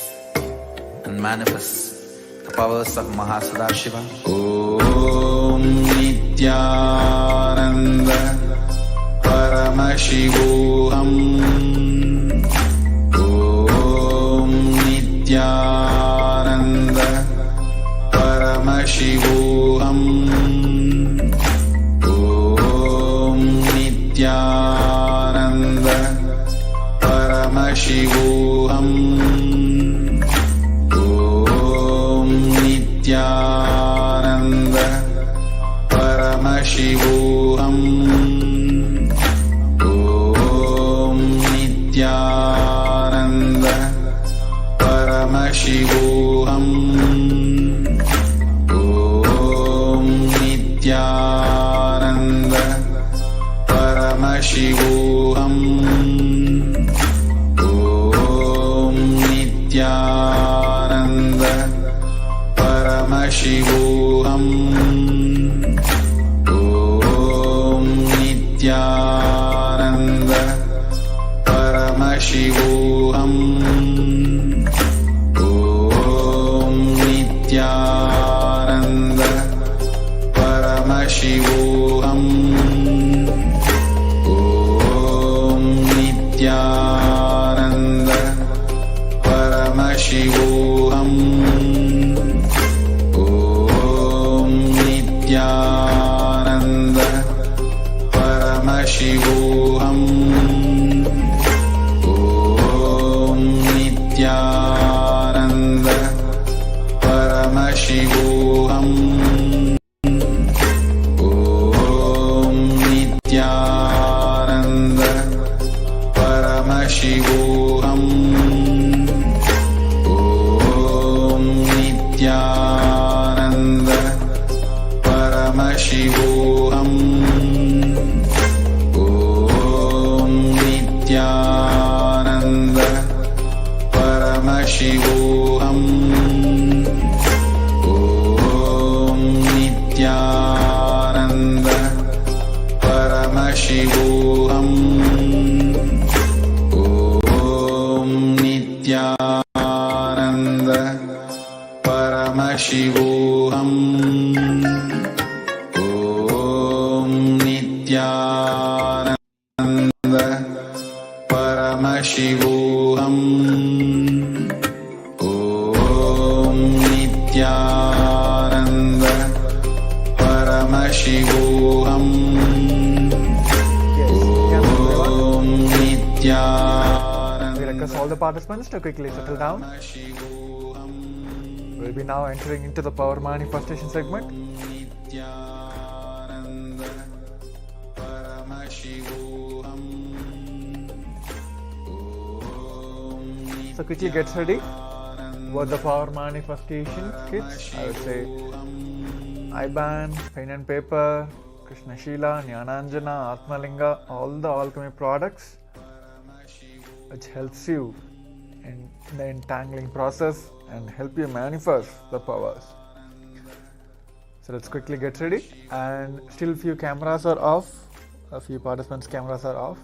and manifest the powers of Mahasadashiva. Om Nithyananda Paramashivam. Om Nithyananda Paramashivam. Om Nithyananda Paramashivam. Om Nithyananda Paramashivam. Om Nithyananda Paramashivam. Om Nithyananda Paramashivam. Om Nithyananda Paramashivam. Om Nithyananda Paramashivam. Om Nithyananda Paramashivam. Om Nithyananda Paramashivam. Om Nithyananda Paramashivam. Om Nithyananda Paramashivam. Om Nithyananda Paramashivam. Om Nithyananda Paramashivam. Om Nithyananda Paramashivam. Om Nithyananda Paramashivam. Om Nithyananda Paramashivam. Om Nithyananda Paramashivam. Om Nithyananda Paramashivam. Om Nithyananda. We request all the participants to quickly settle down. We'll be now entering into the power manifestation segment. So quickly get ready. What the power manifestation kits? I would say IBAN, pen and paper, Krishna Shila, Jnananjana, Atmalinga, all the alchemy products which helps you in the entangling process and help you manifest the powers. So let's quickly get ready, and still few cameras are off, a few participants' cameras are off.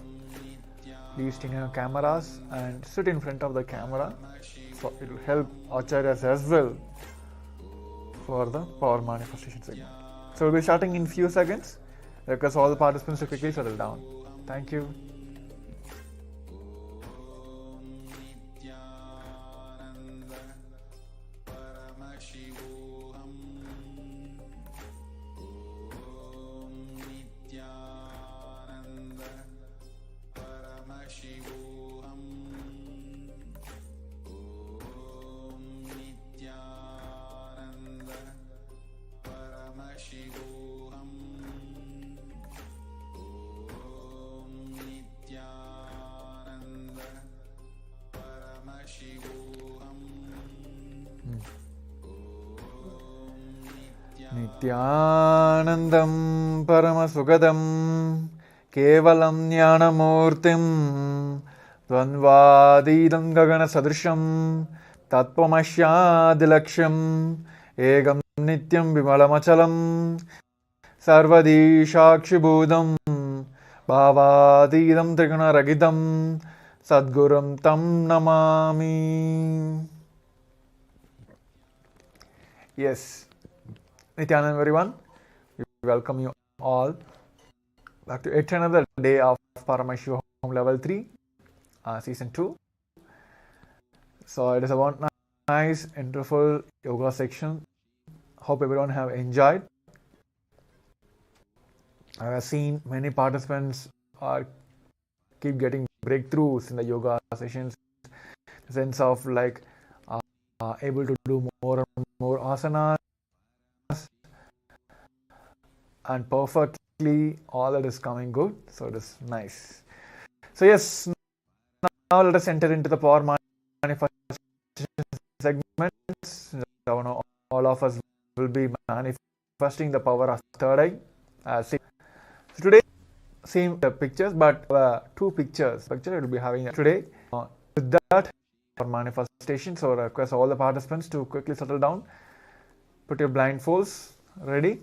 Please turn your cameras and sit in front of the camera, so it will help acharyas as well for the power manifestation segment. So we'll be starting in few seconds. Request all the participants to quickly settle down. Thank you. Nithyanandam Paramasukadam Kevalam Jnanamurtim Dvandvadidam Gagana Sadrisham Tatpamashyadilaksham Egam Nityam Vimalamachalam Sarvadi Shakshibhudam Bhavadidam Trigunaragidam Sadgurum Tam Namami. Yes, Nithyananda everyone, we welcome you all back to yet another day of Paramashiva Level 3, Season 2. So it is about nice, wonderful yoga section. Hope everyone have enjoyed. I have seen many participants keep getting breakthroughs in the yoga sessions, the sense of like able to do more and more asanas and perfectly. All that is coming good, so it is nice. So yes, now let us enter into the power manifestation segments. All of us will be manifesting the power of third eye. So today, same pictures, but two pictures. Picture will be having today. With that, for manifestation. So I request all the participants to quickly settle down. Put your blindfolds ready.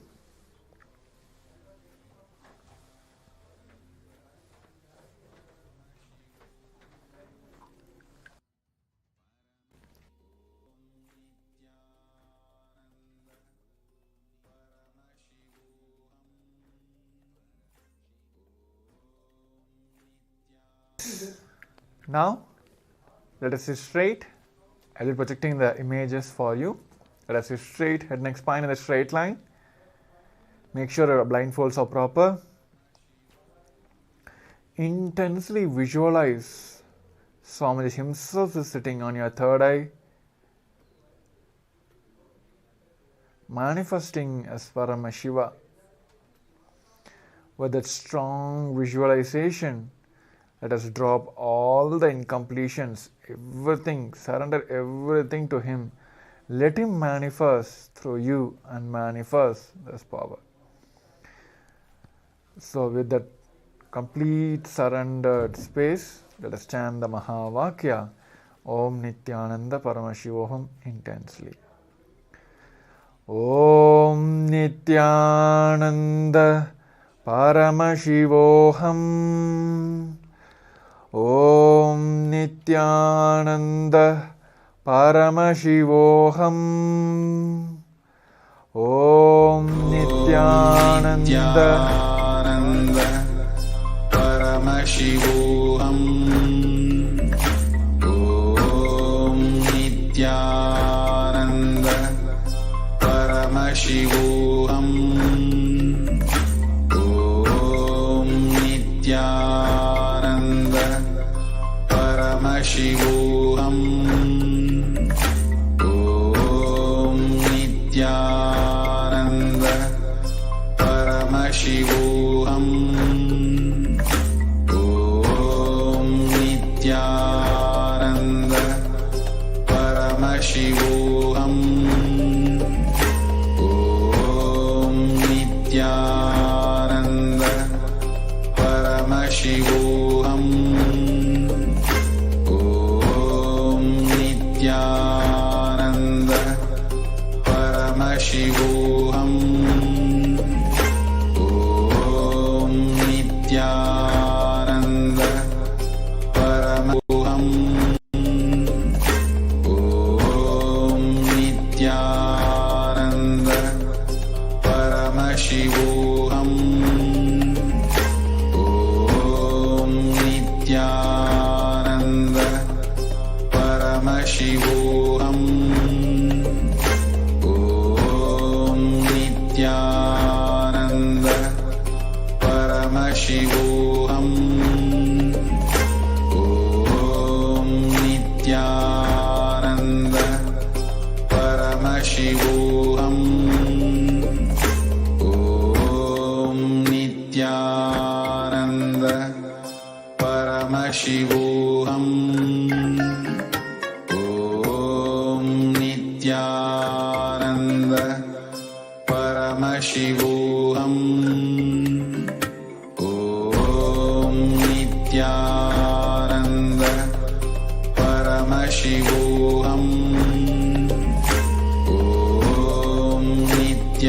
Now, let us sit straight. I will be projecting the images for you. Let us sit straight, head, neck, spine in a straight line. Make sure your blindfolds are proper. Intensely visualize Swamiji himself is sitting on your third eye, manifesting as Paramashiva. With that strong visualization, let us drop all the incompletions, everything, surrender everything to Him. Let Him manifest through you and manifest this power. So with that complete surrendered space, let us chant the Mahavakya, Om Nithyananda Paramashivam intensely. Om Nithyananda Paramashivoham. Om Nithyananda Paramashivoham. Om Nithyananda Paramashivoham. Om Nithyananda Paramashivoham. Om Nithyananda Paramashivoham. Om Nithyananda Paramashivoham. Om Nithyananda Paramashivoham. Om Nithyananda Paramashivoham. Om Nithyananda Paramashivoham. Om Nithyananda Paramashivoham. Om Nithyananda Paramashivoham. Om Nithyananda Paramashivoham. Om Nithyananda Paramashivoham. Om Nithyananda Paramashivoham. Om Nithyananda Paramashivoham. Om Nithyananda Paramashivoham. Om Nithyananda Paramashivoham. Om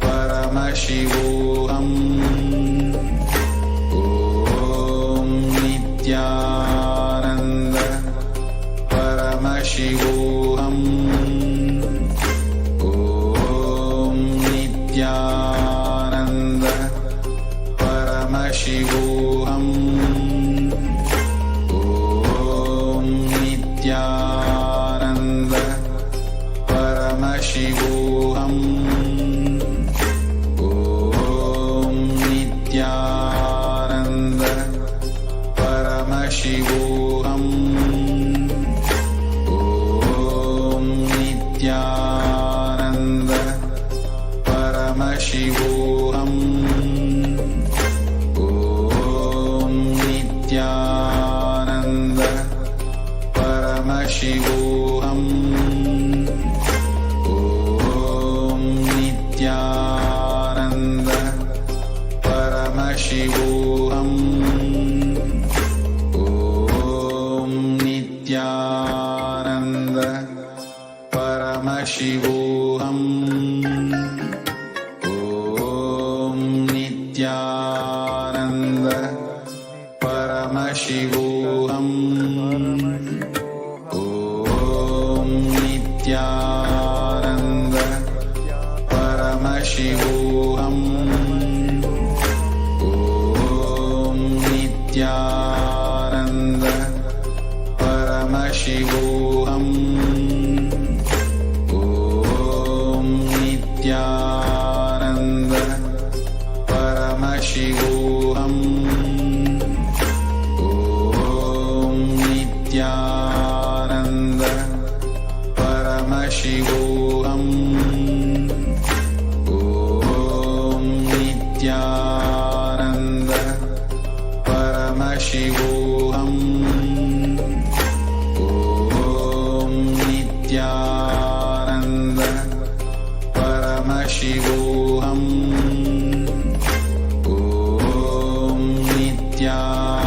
Paramashivoham. Om Nithyananda Paramashivoham. Om Nithyananda Paramashivoham. Om Nithyananda Paramashivoham. Om Nithyananda Paramashivoham. Om Nithyananda Paramashivoham. Om Nithyananda Paramashivoham. Om Nithyananda Paramashivoham. Om Nithyananda Paramashivoham. Om Nithyananda Paramashivoham. Om Nithyananda Paramashivoham. Om Nithyananda Paramashivoham. Om Nithyananda Paramashivoham. Om Nithyananda Paramashivoham. Om Nithyananda Paramashivoham. Om Nithyananda Paramashivoham. Om Nithyananda Paramashivoham. Om Nithyananda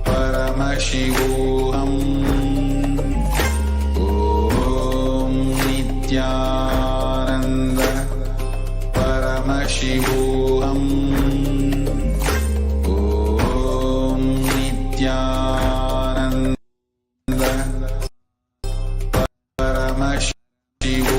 Paramashivoham. Om Nithyananda Paramashivoham. Om Nithyananda Paramashivoham.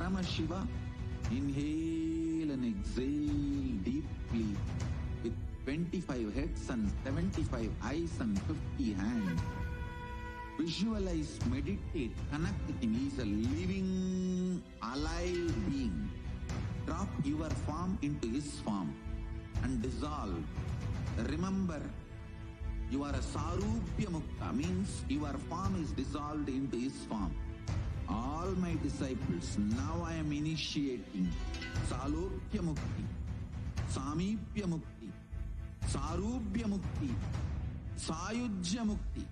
Paramashiva. Inhale and exhale deeply with 25 heads and 75 eyes and 50 hands. Visualize, meditate, connect with him. He is a living, alive being. Drop your form into his form and dissolve. Remember, you are a Sarupya Mukta, means your form is dissolved into his form. All my disciples, now I am initiating Salokya Mukti, Sameepya Mukti, Sarupya Mukti, Sayujya Mukti.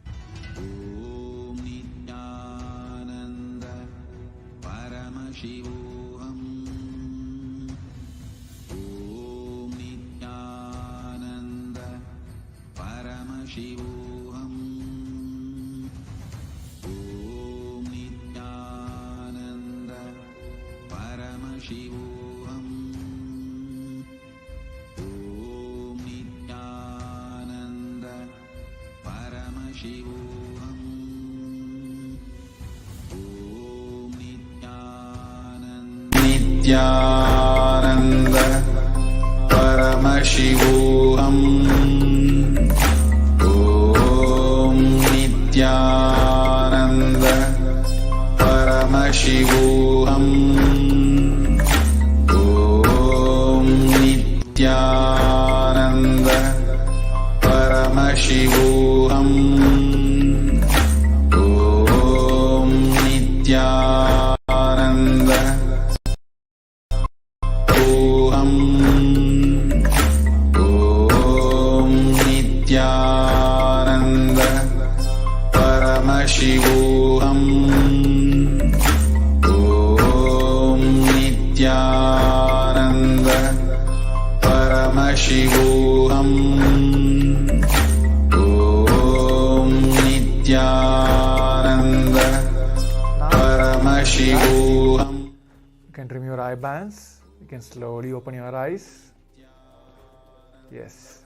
Om Nithyananda Paramashivam. Om Nithyananda Paramashivam. Om Nithyananda Paramashivam. Om Nithyananda Paramashivam. Om Nithyananda Paramashivam. Om Nithyananda Paramashivam. Om Nithyananda Paramashivam. Om Nithyananda Om Nithyananda Paramashivam. Om Nithyananda Paramashivam. Om Nithyananda Paramashivam. You can trim your eye bands. You can slowly open your eyes. Yes.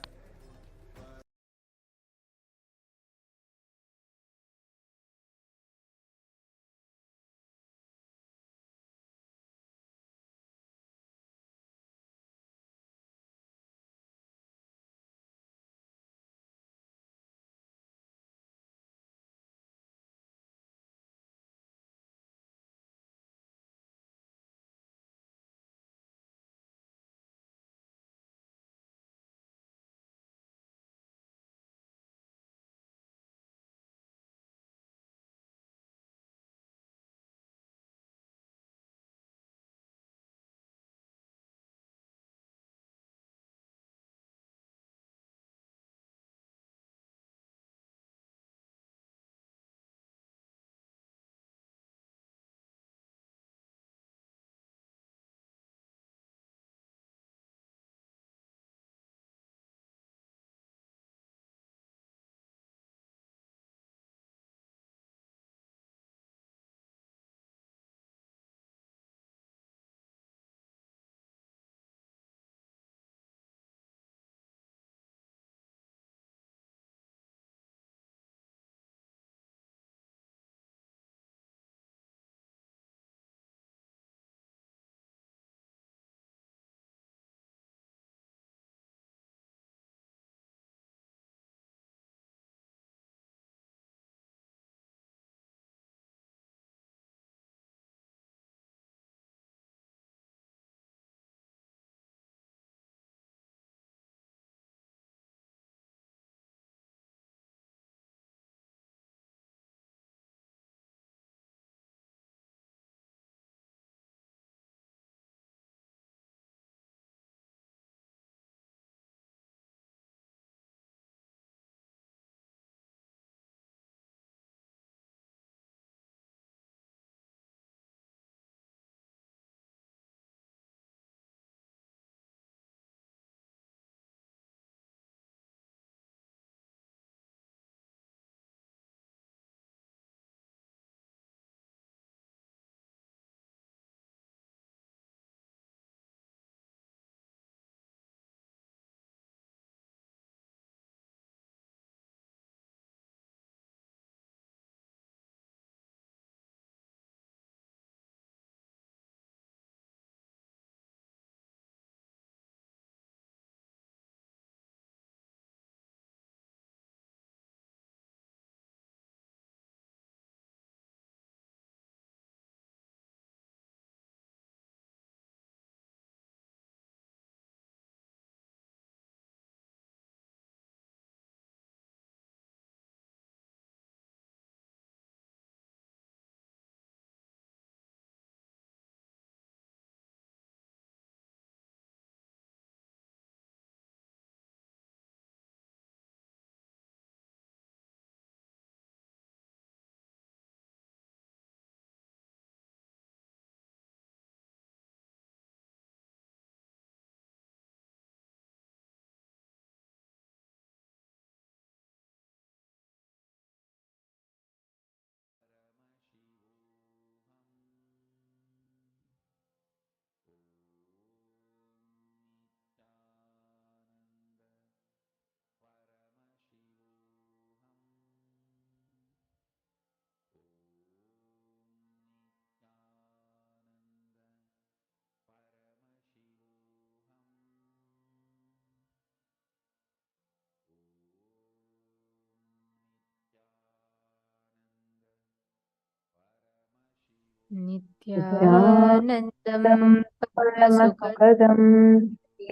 Nithyanandam Paramasukadam Paramasukadam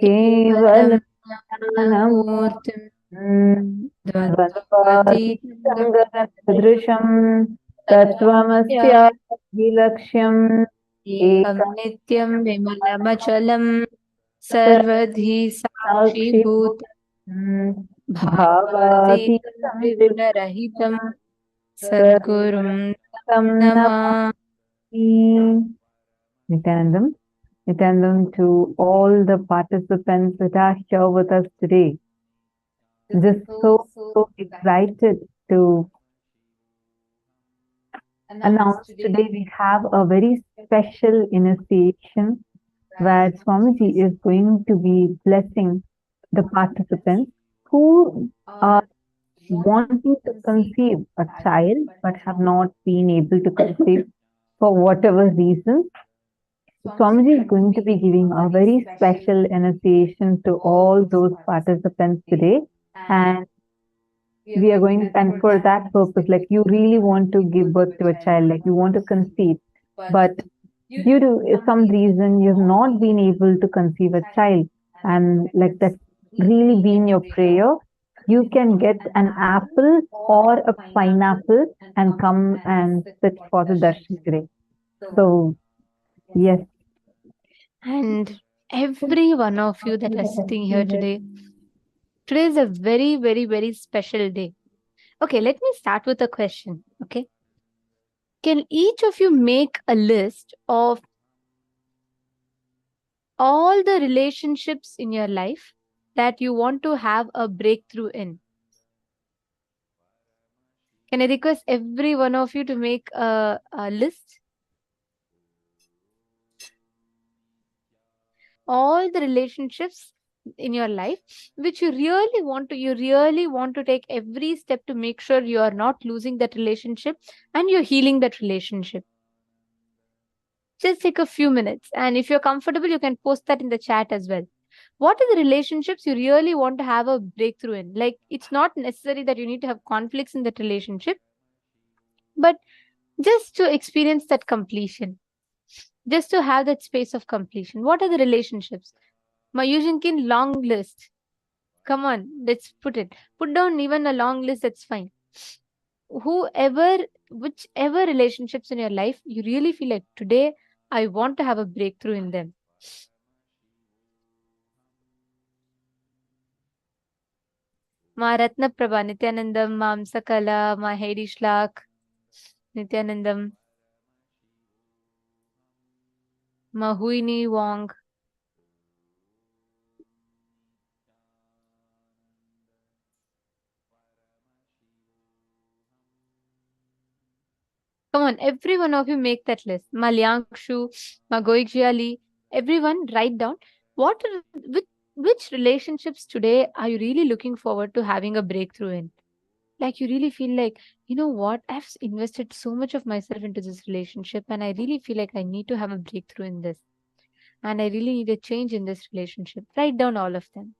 Kevalam Kevalam Jnanamurtim Dvandvatitam Dvandvatitangadadrisham Tattvamasya Ekam Ekam Nityam Vimalamachalam Sarvadhi Sakshi Sakshibhut Bhavaतीtam Bhavatītam Vigunarahitam Sadgurum Sadgurum Nama. Nityanandam. Nityanandam to all the participants that are here with us today. Just so excited to announce today we have a very special initiation where Swamiji is going to be blessing the participants who are wanting to conceive a child but have not been able to conceive for whatever reasons. Swamiji is going to be giving a very special initiation to all those participants today, and we are going, and for that purpose, like you really want to give birth to a child, like you want to conceive, but due to some reason you've not been able to conceive a child, and like that's really been your prayer, you can get an apple or a pineapple and come and sit for the darshan today. So yes. And every one of you that are sitting here today, today is a very, very, very special day. Okay, let me start with a question. Okay. Can each of you make a list of all the relationships in your life that you want to have a breakthrough in? Can I request every one of you to make a list? All the relationships in your life which you really want to take every step to make sure you are not losing that relationship and you're healing that relationship. Just take a few minutes, and if you're comfortable you can post that in the chat as well. What are the relationships you really want to have a breakthrough in? Like, it's not necessary that you need to have conflicts in that relationship, but just to experience that completion, just to have that space of completion. What are the relationships? Mayujinkin long list. Come on, let's put it. Put down even a long list, that's fine. Whichever relationships in your life, you really feel like today, I want to have a breakthrough in them. Ma Ratna Prabha, Nithyanandam, Ma Sakala, Ma Heidi Shlak, Nithyanandam, Ma Huini Wong. Come on, every one of you make that list. Ma Liangshu, Ma Goikjiali, everyone write down which relationships today are you really looking forward to having a breakthrough in? Like, you really feel like, you know what, I've invested so much of myself into this relationship and I really feel like I need to have a breakthrough in this. And I really need a change in this relationship. Write down all of them.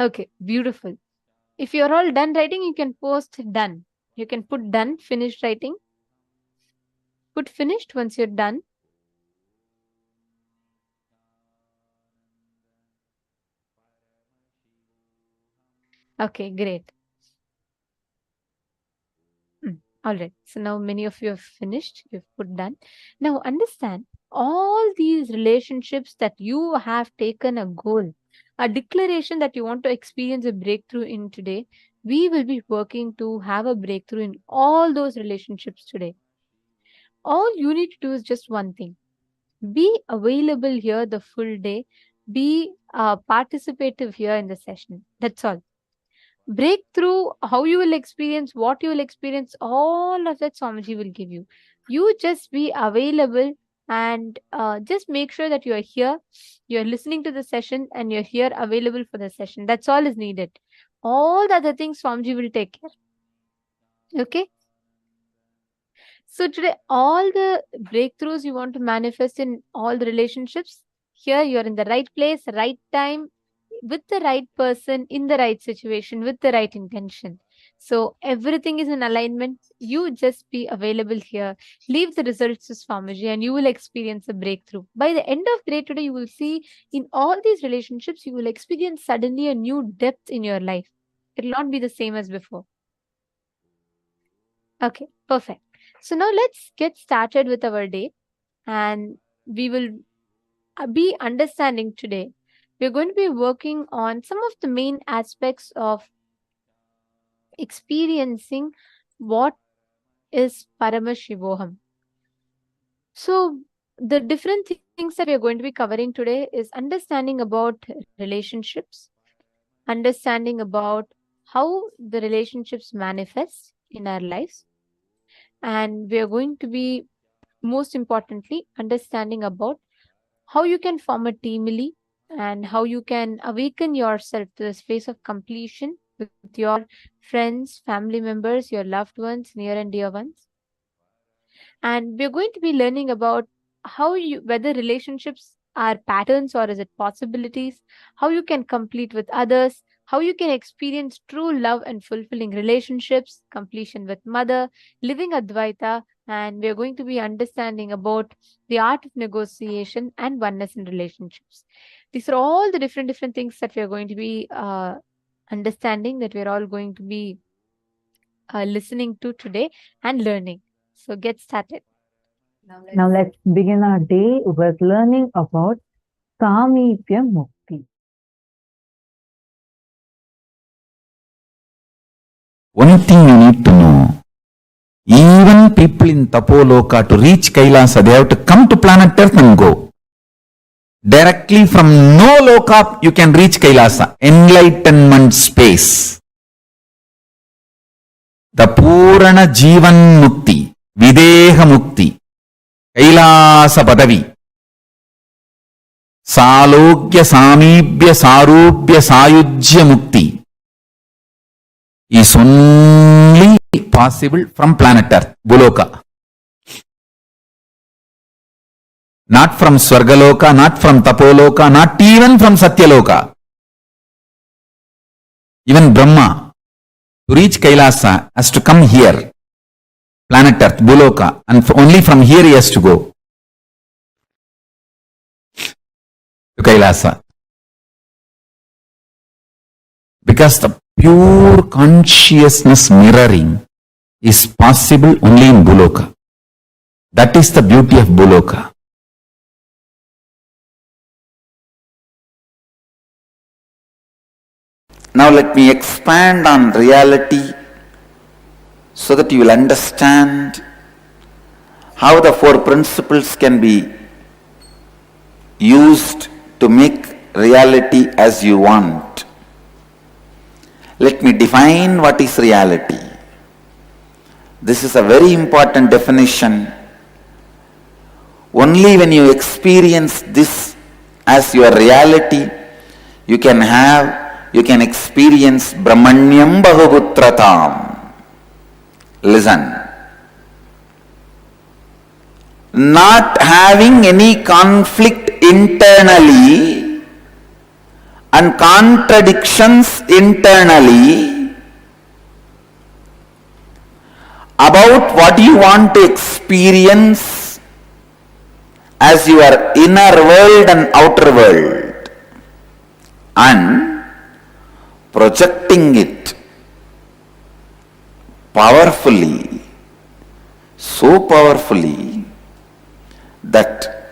Okay, beautiful. If you're all done writing, you can post done. You can put done, finished writing. Put finished once you're done. Okay, great. All right. So now many of you have finished. You've put done. Now understand, all these relationships that you have taken a goal, a declaration that you want to experience a breakthrough in today, we will be working to have a breakthrough in all those relationships today. All you need to do is just one thing. Be available here the full day. Be participative here in the session. That's all. Breakthrough, how you will experience, what you will experience, all of that Swamiji will give you. You just be available and just make sure that you are here, you're listening to the session and you're here available for the session. That's all is needed. all the other things Swamiji will take care. Okay. So today, all the breakthroughs you want to manifest in all the relationships, here you're in the right place, right time, with the right person, in the right situation, with the right intention. So everything is in alignment. You just be available here. Leave the results to Swamiji and you will experience a breakthrough. By the end of the day today, you will see in all these relationships, you will experience suddenly a new depth in your life. It will not be the same as before. Okay, perfect. So now let's get started with our day, and we will be understanding today. We're going to be working on some of the main aspects of experiencing what is Paramashivoham. So the different things that we are going to be covering today is understanding about relationships, understanding about how the relationships manifest in our lives, and we are going to be most importantly understanding about how you can form a teamily and how you can awaken yourself to the space of completion with your friends, family members, your loved ones, near and dear ones. And we're going to be learning about how you, whether relationships are patterns or is it possibilities, how you can complete with others, how you can experience true love and fulfilling relationships, completion with mother, living Advaita, and we're going to be understanding about the art of negotiation and oneness in relationships. These are all the different things that we are going to be understanding, that we're all going to be listening to today and learning. So get started. Now let's begin our day with learning about Sameepya Mukti. One thing you need to know, even people in Tapoloka, to reach Kailasa, they have to come to planet Earth and go. Directly from no loka, you can reach Kailasa, enlightenment space. The Purana Jivan Mukti, Videha Mukti, Kailasa Padavi, Salogya Sameepya Sarupya Sayujya Mukti is only possible from planet Earth, Buloka. Not from Swargaloka, not from Tapoloka, not even from Satyaloka. Even Brahma, to reach Kailasa, has to come here, planet Earth, Buloka, and only from here he has to go to Kailasa. Because the pure consciousness mirroring is possible only in Buloka. That is the beauty of Buloka. Now let me expand on reality so that you will understand how the four principles can be used to make reality as you want. Let me define what is reality. This is a very important definition. Only when you experience this as your reality, you can experience Brahmanyam Bahuputratam. Listen. Not having any conflict internally and contradictions internally about what you want to experience as your inner world and outer world, and projecting it powerfully, so powerfully that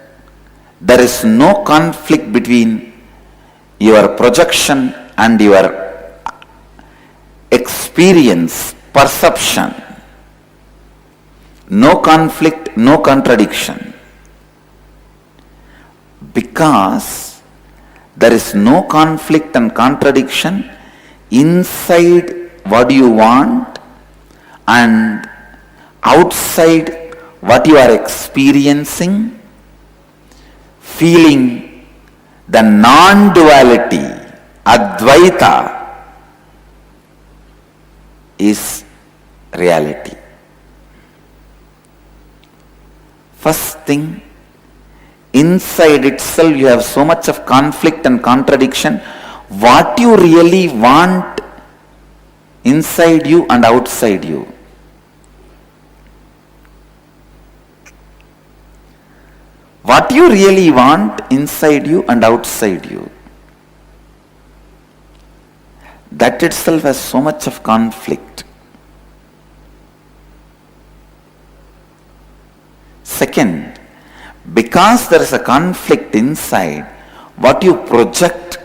there is no conflict between your projection and your experience, perception. No conflict, no contradiction. Because there is no conflict and contradiction inside what you want and outside what you are experiencing, feeling the non-duality, Advaita, is reality. First thing, inside itself you have so much of conflict and contradiction. What you really want inside you and outside you. What you really want inside you and outside you. That itself has so much of conflict. Second, because there is a conflict inside, what you project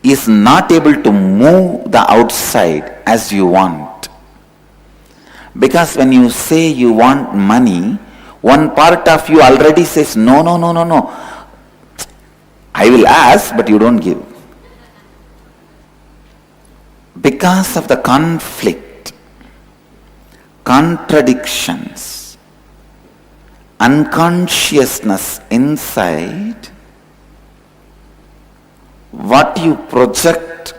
is not able to move the outside as you want. Because when you say you want money, one part of you already says, no. I will ask, but you don't give. Because of the conflict, contradictions, unconsciousness inside, what you project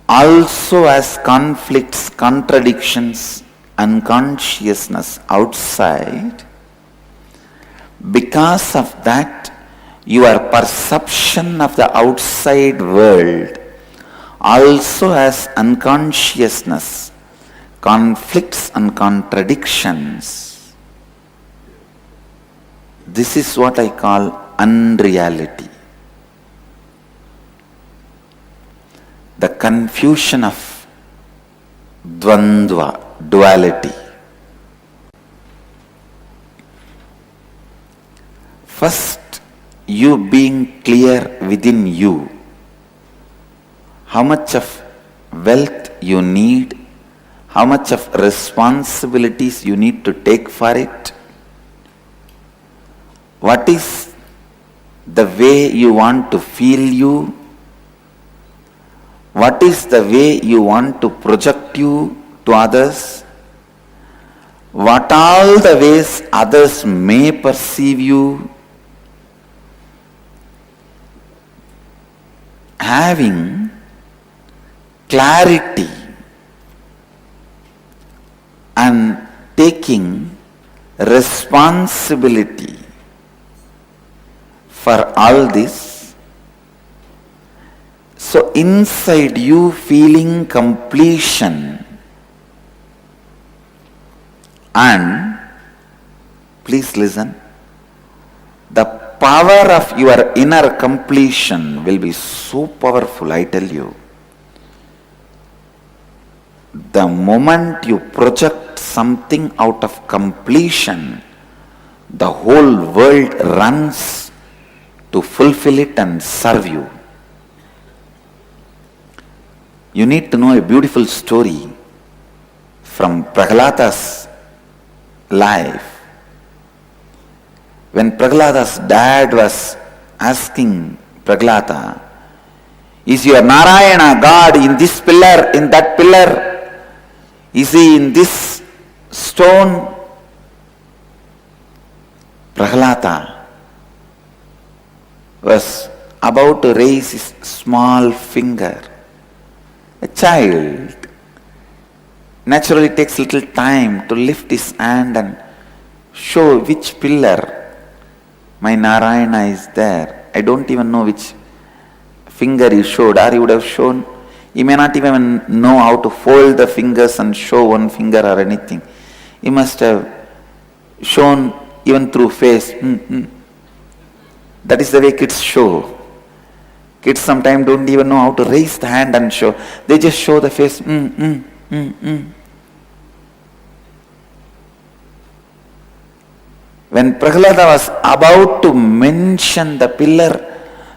also has conflicts, contradictions, unconsciousness outside. Because of that, your perception of the outside world also has unconsciousness, conflicts and contradictions. This is what I call unreality. The confusion of dvandva, duality. First, you being clear within you how much of wealth you need, how much of responsibilities you need to take for it, what is the way you want to feel you, what is the way you want to project you to others, what all the ways others may perceive you. Having clarity and taking responsibility for all this. So inside you feeling completion, and please listen, the power of your inner completion will be so powerful, I tell you. The moment you project something out of completion, the whole world runs to fulfill it and serve you. You need to know a beautiful story from Prahlada's life. When Prahlada's dad was asking Prahlada, is your Narayana God in this pillar, in that pillar? Is he in this stone? Prahlada was about to raise his small finger. A child naturally takes little time to lift his hand and show which pillar my Narayana is there. I don't even know which finger he showed, or he would have shown. He may not even know how to fold the fingers and show one finger or anything. He must have shown even through face. That is the way kids show. Kids sometimes don't even know how to raise the hand and show. They just show the face. When Prahlada was about to mention the pillar,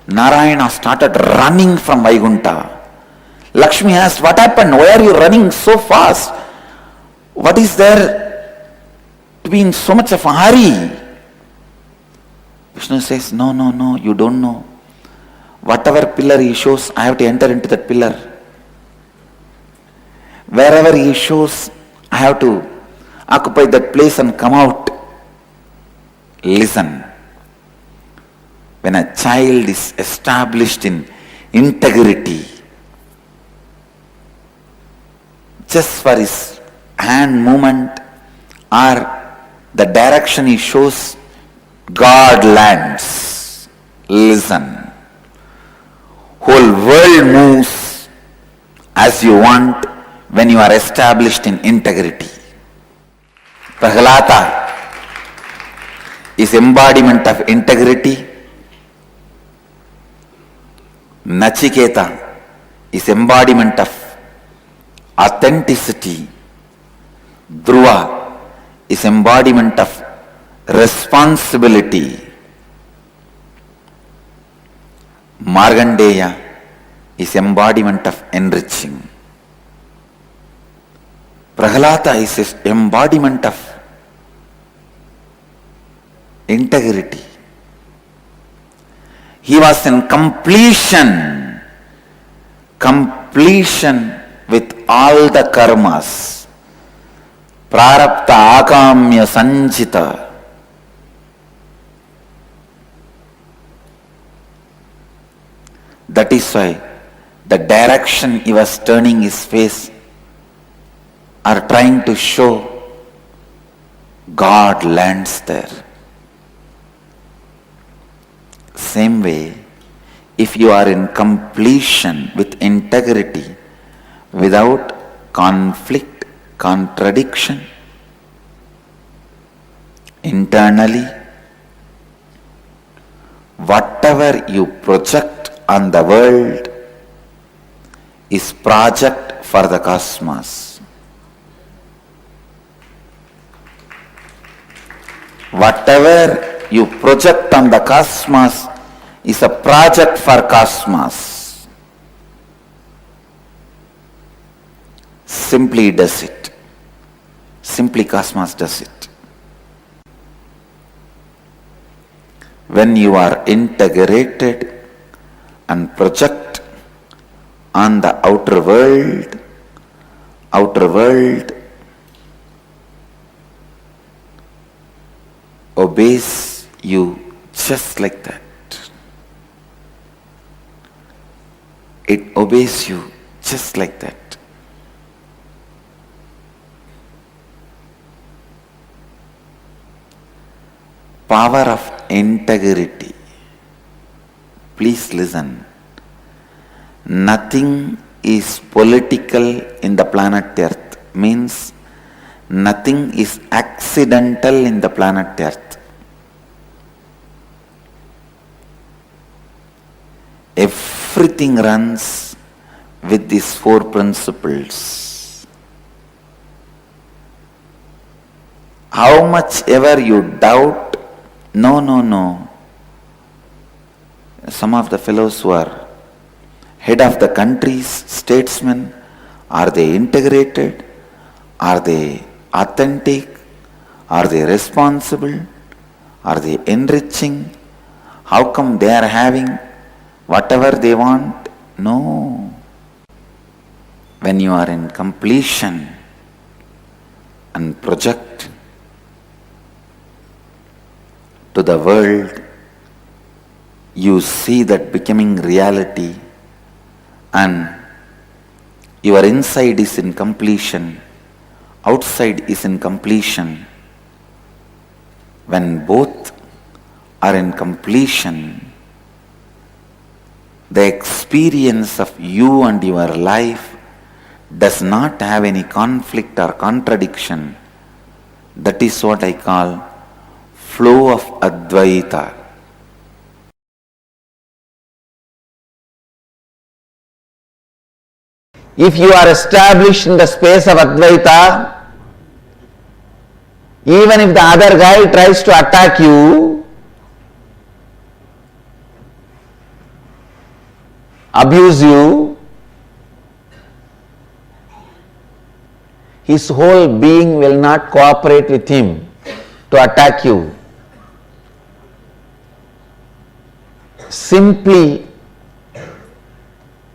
Narayana started running from Vaikuntha. Lakshmi asked, what happened? Why are you running so fast? What is there to be in so much of a hurry? Vishnu says, no, you don't know. Whatever pillar he shows, I have to enter into that pillar. Wherever he shows, I have to occupy that place and come out. Listen. When a child is established in integrity, just for his hand movement or the direction he shows, God lands. Listen. Whole world moves as you want when you are established in integrity. Prahlada is embodiment of integrity. Nachiketa is embodiment of authenticity. Dhruva is embodiment of responsibility. Markandeya is embodiment of enriching. Prahlada is embodiment of integrity. He was in completion with all the karmas. Prarabdha akamya sanchita. That is why the direction he was turning his face are trying to show God lands there. Same way, if you are in completion with integrity, without conflict, contradiction, internally, whatever you project on the world is project for the cosmos. Whatever you project on the cosmos is a project for cosmos. Simply does it. Simply cosmos does it. When you are integrated and project on the outer world obeys you just like that. It obeys you just like that. Power of integrity. Please listen. Nothing is political in the planet Earth. Means nothing is accidental in the planet Earth. Everything runs with these four principles. How much ever you doubt, no. Some of the fellows who are head of the countries, statesmen, are they integrated? Are they authentic? Are they responsible? Are they enriching? How come they are having whatever they want? No. When you are in completion and project to the world, you see that becoming reality, and your inside is in completion, outside is in completion. When both are in completion, the experience of you and your life does not have any conflict or contradiction. That is what I call flow of Advaita. If you are established in the space of Advaita, even if the other guy tries to attack you, abuse you, his whole being will not cooperate with him to attack you. Simply,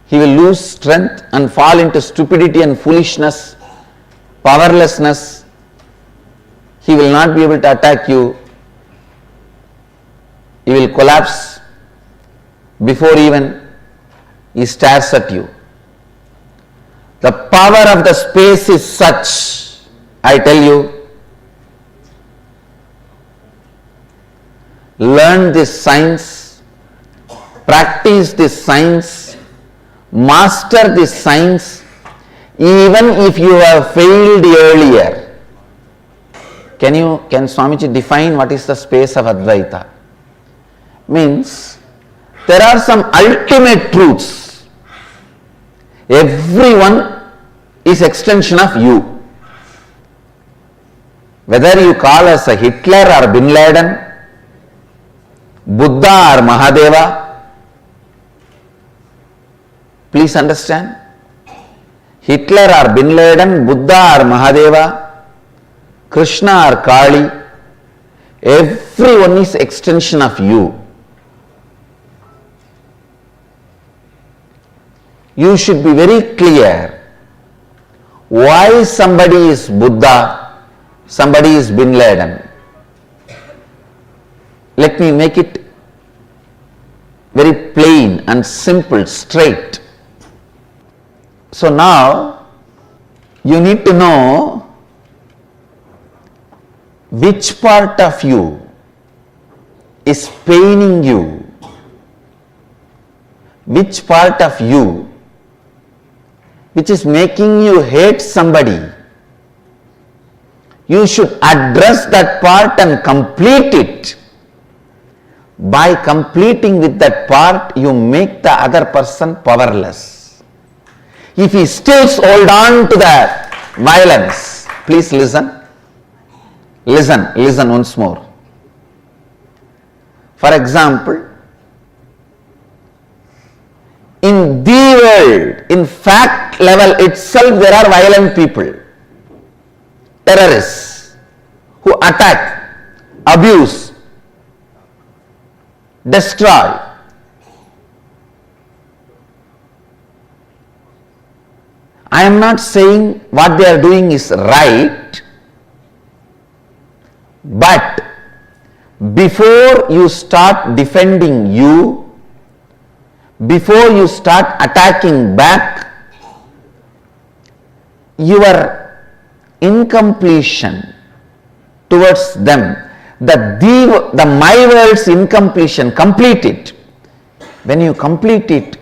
he will lose strength and fall into stupidity and foolishness, powerlessness. He will not be able to attack you. He will collapse before even he stares at you. The power of the space is such, I tell you, learn this science, practice this science, master this science, even if you have failed earlier. Can Swamiji define what is the space of Advaita? Means there are some ultimate truths. Everyone is extension of you. Whether you call us a Hitler or Bin Laden, Buddha or Mahadeva, please understand. Hitler or Bin Laden, Buddha or Mahadeva, Krishna or Kali, everyone is extension of you. You should be very clear why somebody is Buddha, somebody is Bin Laden. Let me make it very plain and simple, straight. So now you need to know which part of you is paining you, which part of you which is making you hate somebody. You should address that part and complete it. By completing with that part, you make the other person powerless. If he still holds on to the violence, please listen. Listen once more. For example, in the world, in fact level itself, there are violent people, terrorists who attack, abuse, destroy. I am not saying what they are doing is right, but before you start defending you, before you start attacking back, your incompletion towards them, the my world's incompletion, complete it. When you complete it,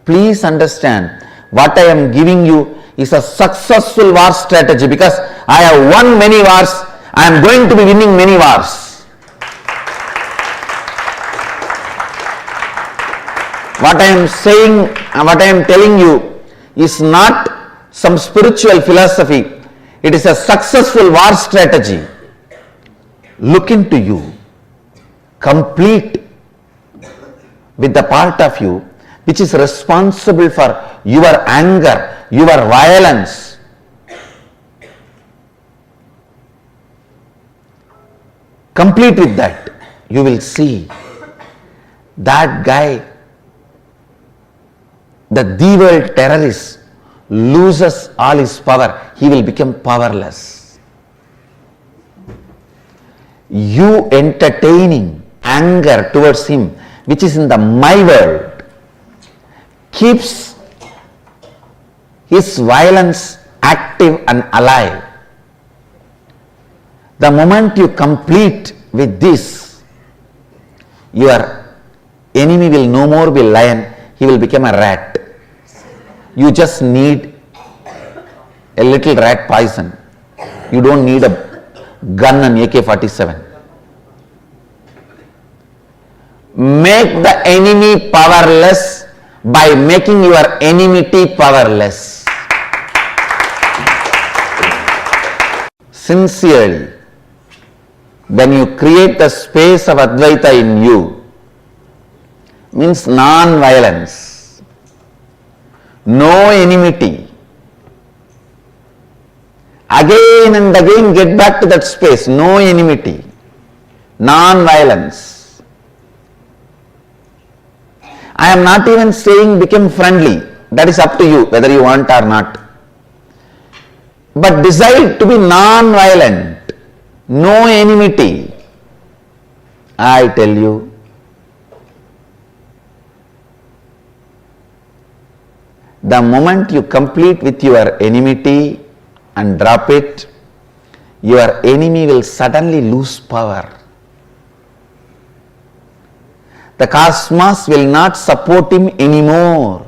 please understand what I am giving you is a successful war strategy, because I have won many wars, I am going to be winning many wars. What I am saying, what I am telling you is not some spiritual philosophy. It is a successful war strategy. Look into you. Complete with the part of you which is responsible for your anger, your violence. Complete with that. You will see that guy, the world terrorist, loses all his power. He will become powerless. You entertaining anger towards him, which is in the my world, keeps his violence active and alive. The moment you complete with this, your enemy will no more be lion, he will become a rat. You just need a little rat poison. You don't need a gun and AK-47. Make the enemy powerless by making your enmity powerless. Sincerely, when you create the space of Advaita in you, means non-violence, no enmity. Again and again get back to that space, no enmity, non-violence. I am not even saying become friendly, that is up to you whether you want or not. But decide to be non-violent, no enmity. I tell you, The moment you complete with your enmity and drop it, your enemy will suddenly lose power. The cosmos will not support him anymore.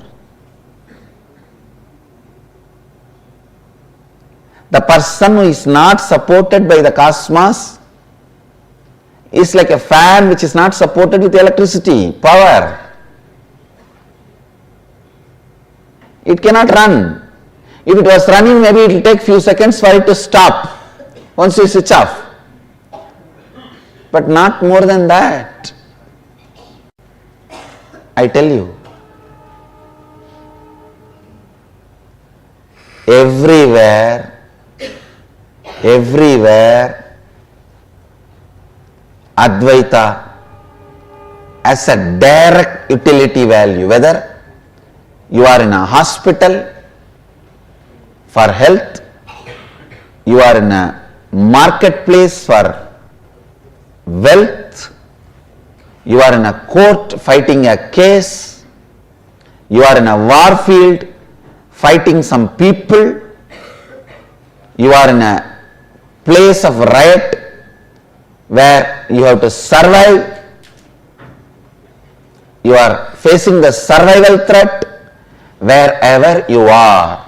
The person who is not supported by the cosmos is like a fan which is not supported with electricity, power. It cannot run. If it was running, maybe it will take few seconds for it to stop once you switch off. But not more than that. I tell you, everywhere, Advaita has a direct utility value. Whether you are in a hospital for health, you are in a marketplace for wealth, you are in a court fighting a case, you are in a war field fighting some people, you are in a place of riot where you have to survive, you are facing the survival threat. Wherever you are,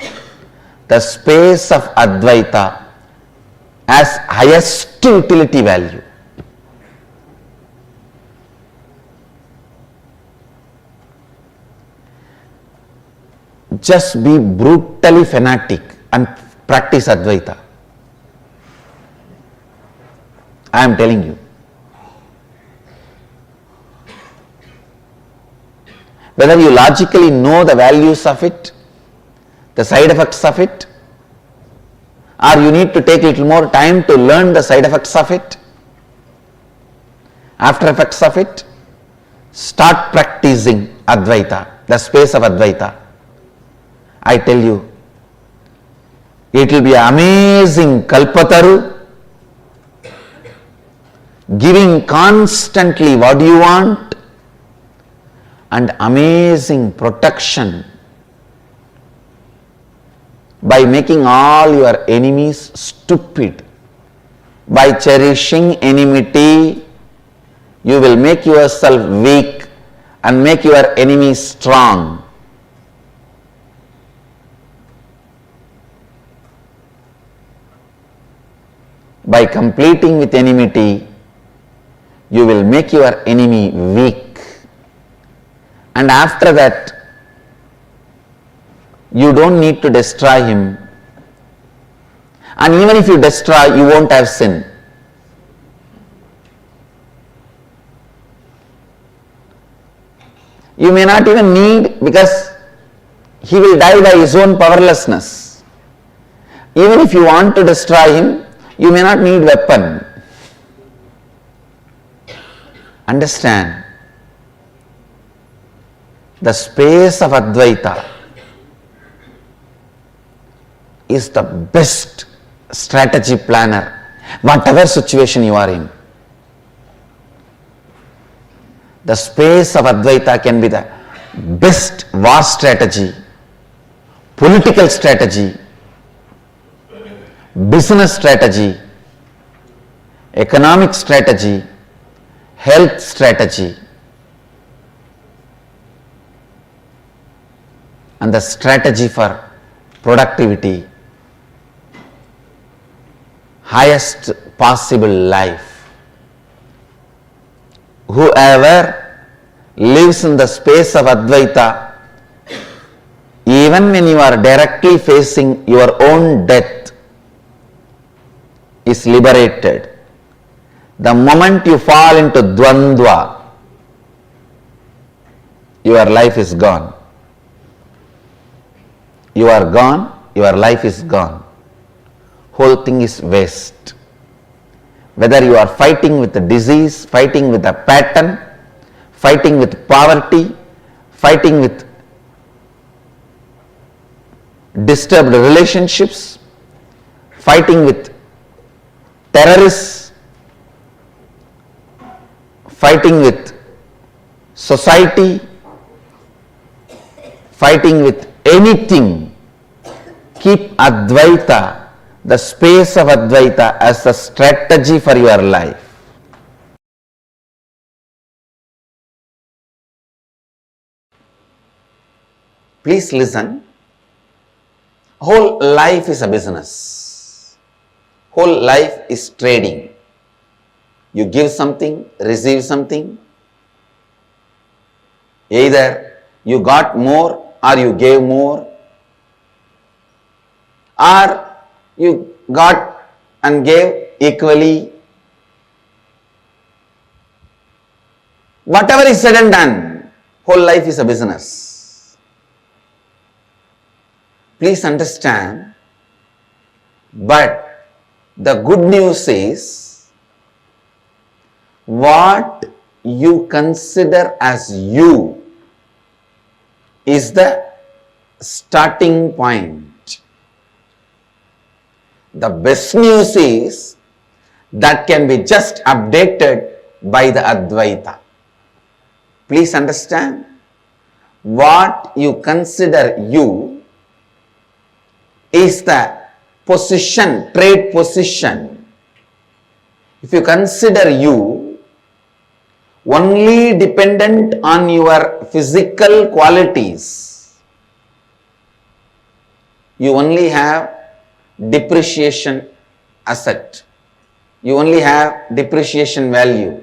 the space of Advaita has highest utility value. Just be brutally fanatic and practice Advaita. I am telling you. Whether you logically know the values of it, the side effects of it, or you need to take a little more time to learn the side effects of it, after effects of it, start practicing Advaita, the space of Advaita. I tell you, it will be amazing Kalpataru, giving constantly what you want, and amazing protection by making all your enemies stupid. By cherishing enmity, you will make yourself weak and make your enemies strong. By completing with enmity, you will make your enemy weak. And after that, you don't need to destroy him. And even if you destroy, you won't have sin. You may not even need, because he will die by his own powerlessness. Even if you want to destroy him, you may not need weapon. Understand? The space of Advaita is the best strategy planner, whatever situation you are in. The space of Advaita can be the best war strategy, political strategy, business strategy, economic strategy, health strategy, and the strategy for productivity, highest possible life. Whoever lives in the space of Advaita, even when you are directly facing your own death, is liberated. The moment you fall into Dvandva, your life is gone. You are gone, your life is gone. Whole thing is waste. Whether you are fighting with a disease, fighting with a pattern, fighting with poverty, fighting with disturbed relationships, fighting with terrorists, fighting with society, fighting with anything, keep Advaita, the space of Advaita, as a strategy for your life. Please listen. Whole life is a business. Whole life is trading. You give something, receive something. Either you got more or you gave more, or you got and gave equally. Whatever is said and done, whole life is a business. Please understand, but the good news is, what you consider as you is the starting point. The best news is that can be just updated by the Advaita. Please understand, what you consider you is the position, trade position. If you consider you only dependent on your physical qualities, you only have depreciation asset. You only have depreciation value.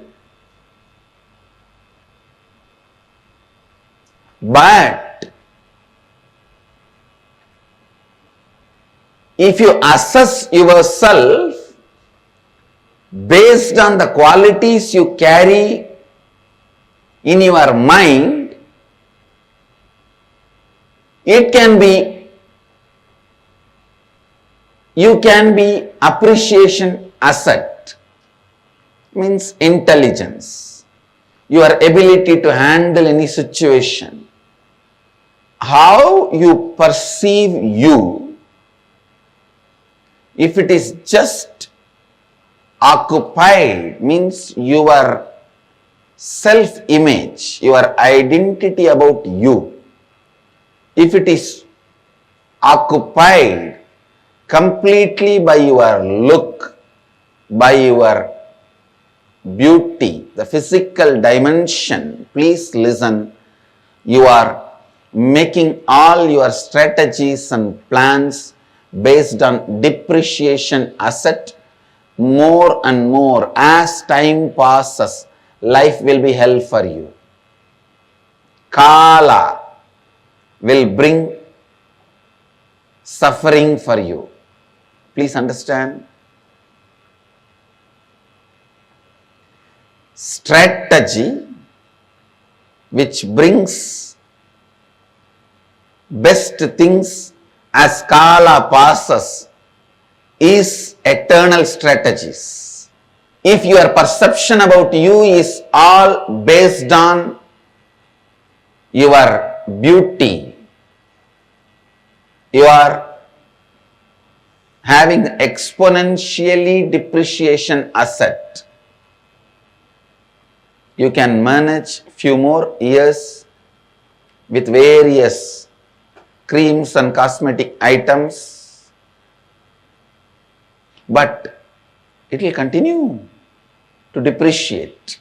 But if you assess yourself based on the qualities you carry in your mind, it can be, you can be appreciation asset, means intelligence, your ability to handle any situation. How you perceive you, if it is just occupied, means your self-image, your identity about you, if it is occupied completely by your look, by your beauty, the physical dimension, please listen, you are making all your strategies and plans based on depreciation asset. More and more, as time passes, life will be hell for you. Kala will bring suffering for you. Please understand. Strategy which brings best things as Kala passes is eternal strategies. If your perception about you is all based on your beauty, you are having exponentially depreciation asset. You can manage few more years with various creams and cosmetic items, but it will continue to depreciate.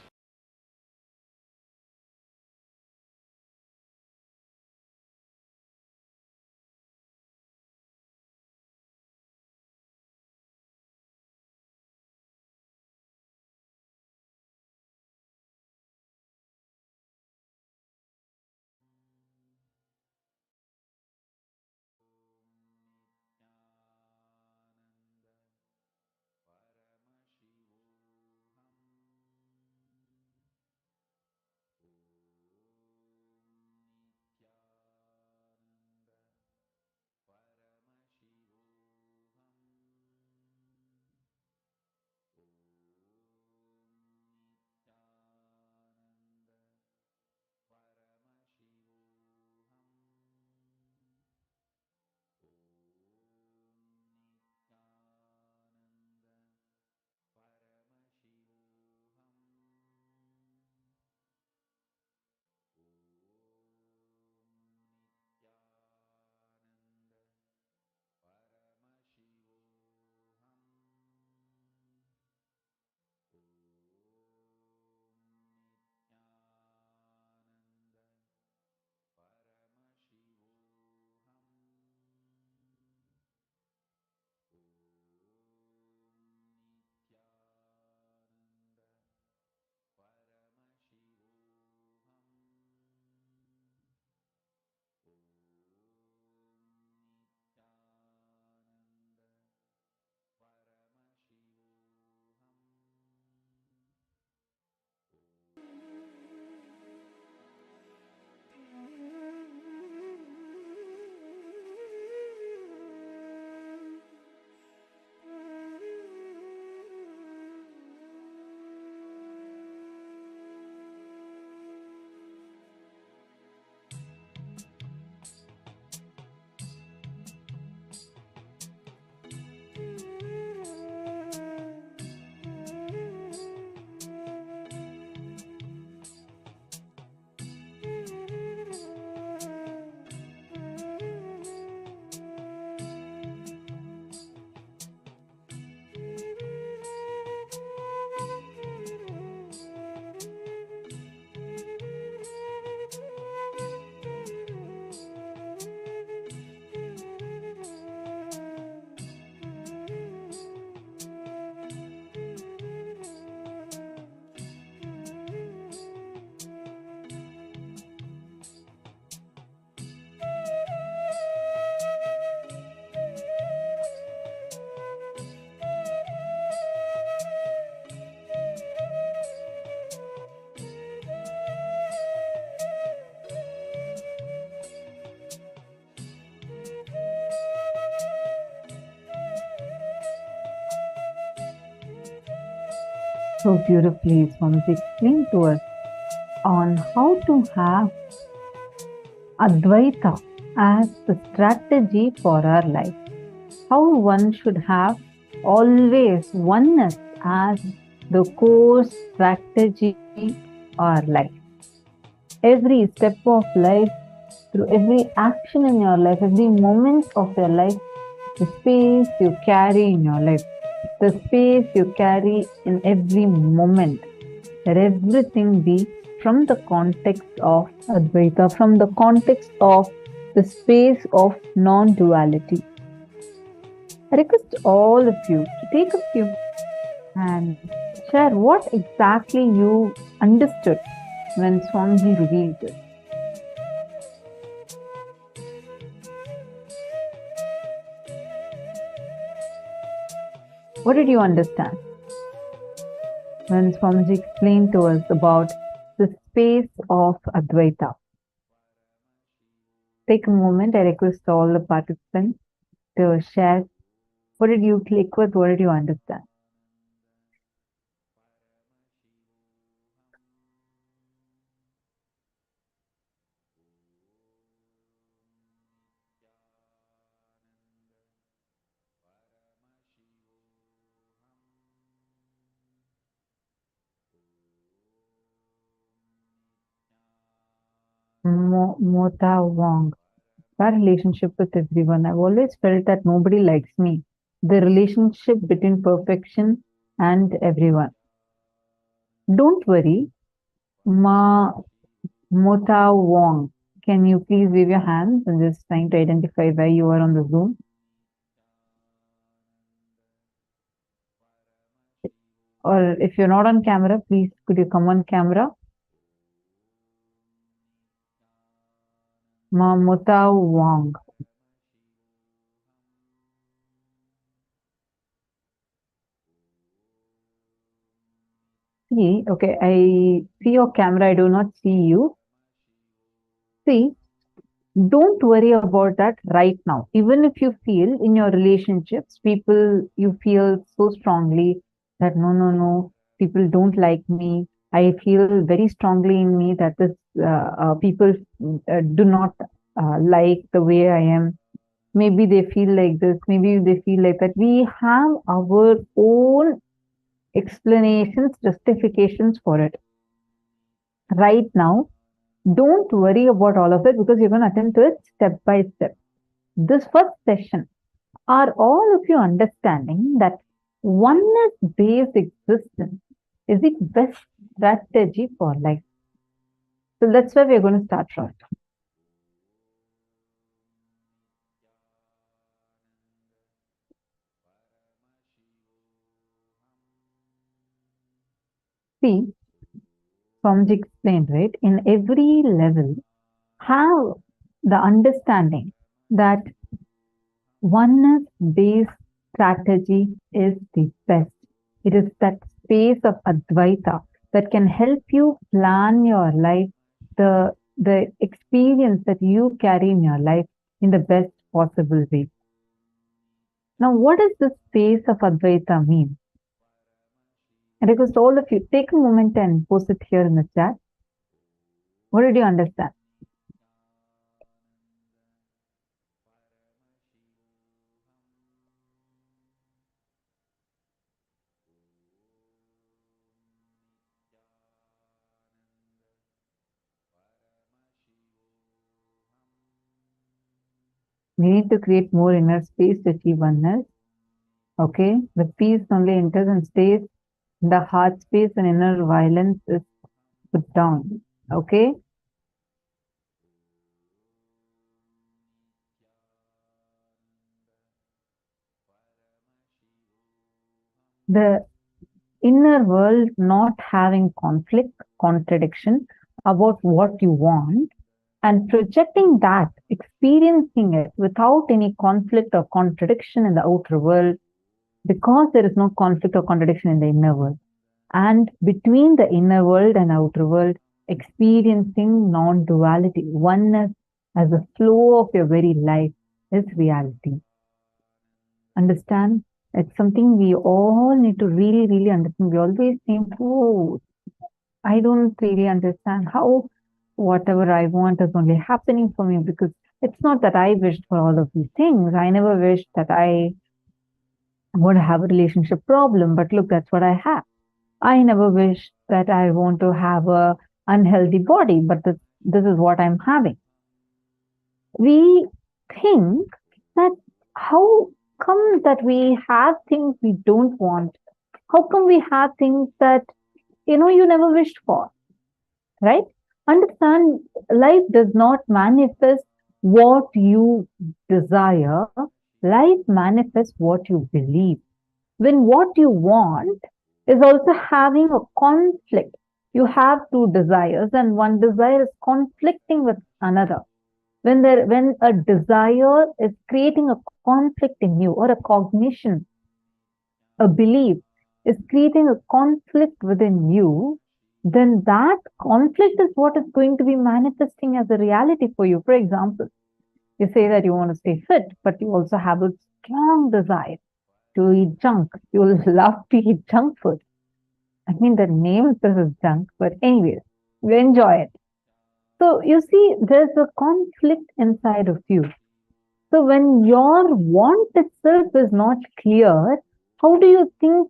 So beautifully, Swamiji explained to us on how to have Advaita as the strategy for our life. How one should have always oneness as the core strategy of our life. Every step of life, through every action in your life, every moment of your life, the space you carry in your life, the space you carry in every moment, let everything be from the context of Advaita, from the context of the space of non-duality. I request all of you to take a few and share what exactly you understood when Swamiji revealed it. What did you understand when Swamiji explained to us about the space of Advaita? Take a moment. I request all the participants to share. What did you click with? What did you understand? Mota Wong. That relationship with everyone. I've always felt that nobody likes me. The relationship between perfection and everyone. Don't worry. Mota Wong. Can you please wave your hands? I'm just trying to identify where you are on the Zoom. Or if you're not on camera, please could you come on camera? Mota Wong. See, okay, I see your camera, I do not see you. See, don't worry about that right now. Even if you feel in your relationships, people, you feel so strongly that no, people don't like me. I feel very strongly in me that this people do not like the way I am. Maybe they feel like this, maybe they feel like that. We have our own explanations, justifications for it. Right now, don't worry about all of it because you're going to attend to it step by step. This first session, are all of you understanding that oneness-based existence is the best strategy for life? So that's where we're going to start from. See, Swamiji explained, right? In every level, have the understanding that oneness-based strategy is the best. It is that space of Advaita that can help you plan your life, the experience that you carry in your life in the best possible way. Now, what does the space of Advaita mean? I request all of you, take a moment and post it here in the chat. What did you understand? We need to create more inner space to achieve oneness. Okay, the peace only enters and stays in the heart space, and inner violence is put down. Okay. The inner world not having conflict, contradiction about what you want, and projecting that, experiencing it without any conflict or contradiction in the outer world, because there is no conflict or contradiction in the inner world. And between the inner world and outer world, experiencing non-duality, oneness as the flow of your very life is reality. Understand? It's something we all need to really, really understand. We always think, oh, I don't really understand how whatever I want is only happening for me, because it's not that I wished for all of these things. I never wished that I would have a relationship problem, but look, that's what I have. I never wished that I want to have a unhealthy body, but this is what I'm having. We think that how come that we have things we don't want? How come we have things that you never wished for, right? Understand, life does not manifest what you desire. Life manifests what you believe. When what you want is also having a conflict, you have two desires and one desire is conflicting with another. When a desire is creating a conflict in you, or a cognition, a belief is creating a conflict within you, then that conflict is what is going to be manifesting as a reality for you. For example, you say that you want to stay fit, but you also have a strong desire to eat junk. You will love to eat junk food. I mean, the name itself is junk, but anyways, you enjoy it. So you see, there's a conflict inside of you. So when your want itself is not clear, how do you think,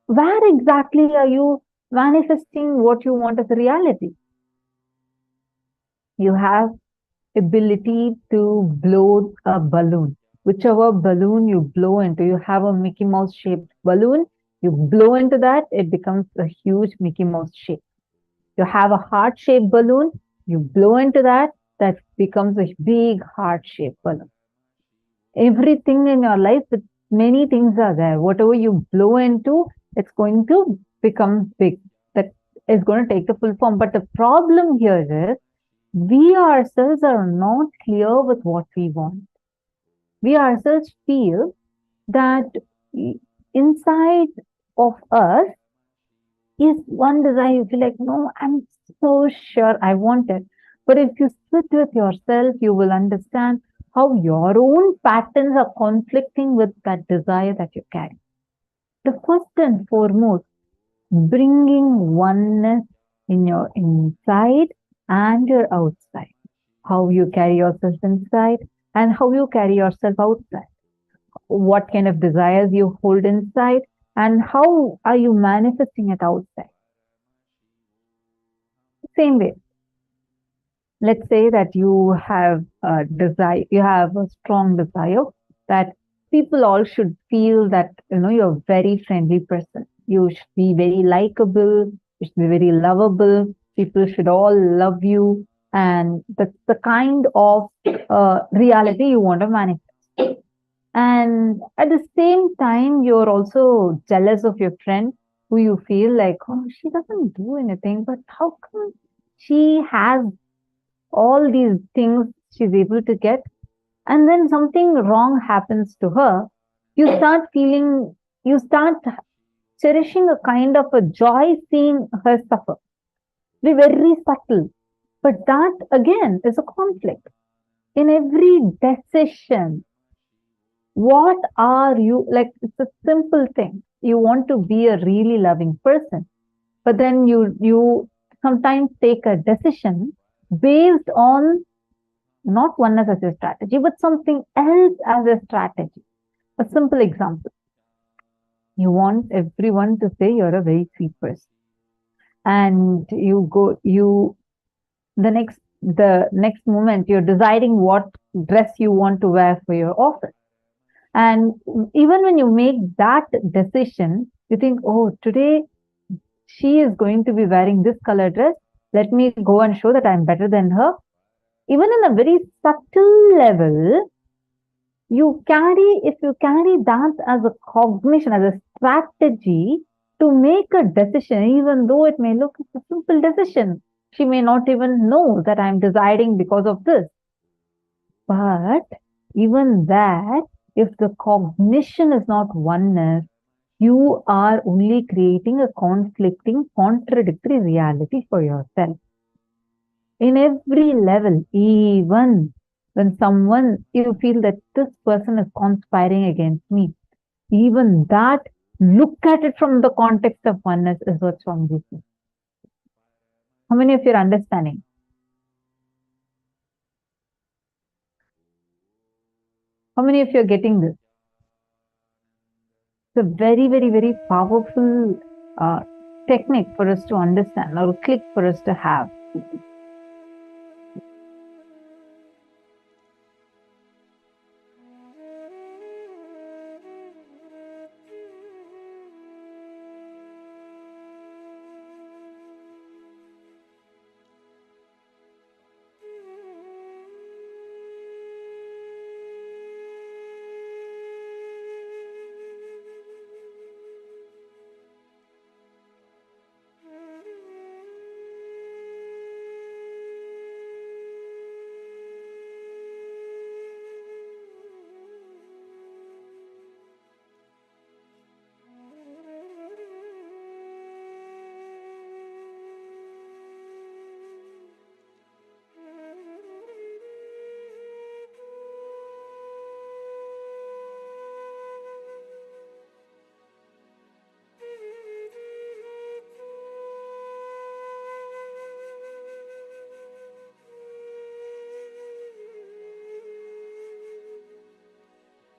where exactly are you manifesting what you want as a reality? You have ability to blow a balloon. Whichever balloon you blow into, you have a Mickey Mouse shaped balloon, you blow into that, it becomes a huge Mickey Mouse shape. You have a heart shaped balloon, you blow into that, that becomes a big heart shaped balloon. Everything in your life, many things are there. Whatever you blow into, it's going to become big. That is going to take the full form. But the problem here is, we ourselves are not clear with what we want. We ourselves feel that inside of us is one desire. You feel like, no, I'm so sure I want it. But if you sit with yourself, you will understand how your own patterns are conflicting with that desire that you carry. The first and foremost, bringing oneness in your inside and your outside. How you carry yourself inside and how you carry yourself outside. What kind of desires you hold inside and how are you manifesting it outside. Same way. Let's say that you have a desire, you have a strong desire that people all should feel that you're a very friendly person. You should be very likable, you should be very lovable, people should all love you, and that's the kind of reality you want to manifest. And at the same time, you're also jealous of your friend who you feel like, oh, she doesn't do anything, but how come she has all these things she's able to get, and then something wrong happens to her, you start cherishing a kind of a joy seeing her suffer. Be very subtle, but that again is a conflict. In every decision, what are you, like, it's a simple thing. You want to be a really loving person, but then you sometimes take a decision based on not oneness as a strategy, but something else as a strategy. A simple example. You want everyone to say you're a very sweet person. And the next moment, you're deciding what dress you want to wear for your office. And even when you make that decision, you think, oh, today she is going to be wearing this color dress. Let me go and show that I'm better than her. Even in a very subtle level, if you carry that as a cognition, as a strategy to make a decision, even though it may look like a simple decision, she may not even know that I'm deciding because of this. But even that, if the cognition is not oneness, you are only creating a conflicting, contradictory reality for yourself. In every level, even when you feel that this person is conspiring against me, Even that, look at it from the context of oneness is what Swamiji says. How many of you are understanding? How many of you are getting this? It's a very, very, very powerful technique for us to understand, or a click for us to have.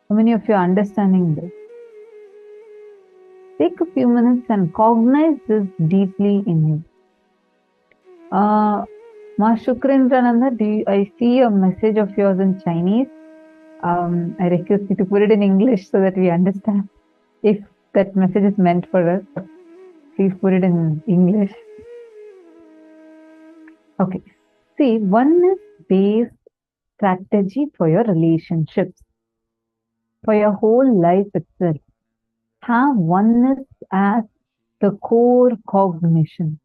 How many of you are understanding this? Take a few minutes and cognize this deeply in you. Ma Shukrendrananda, I see a message of yours in Chinese. I request you to put it in English so that we understand. If that message is meant for us, please put it in English. Okay. See, oneness-based strategy for your relationships, for your whole life itself. Have oneness as the core cognition.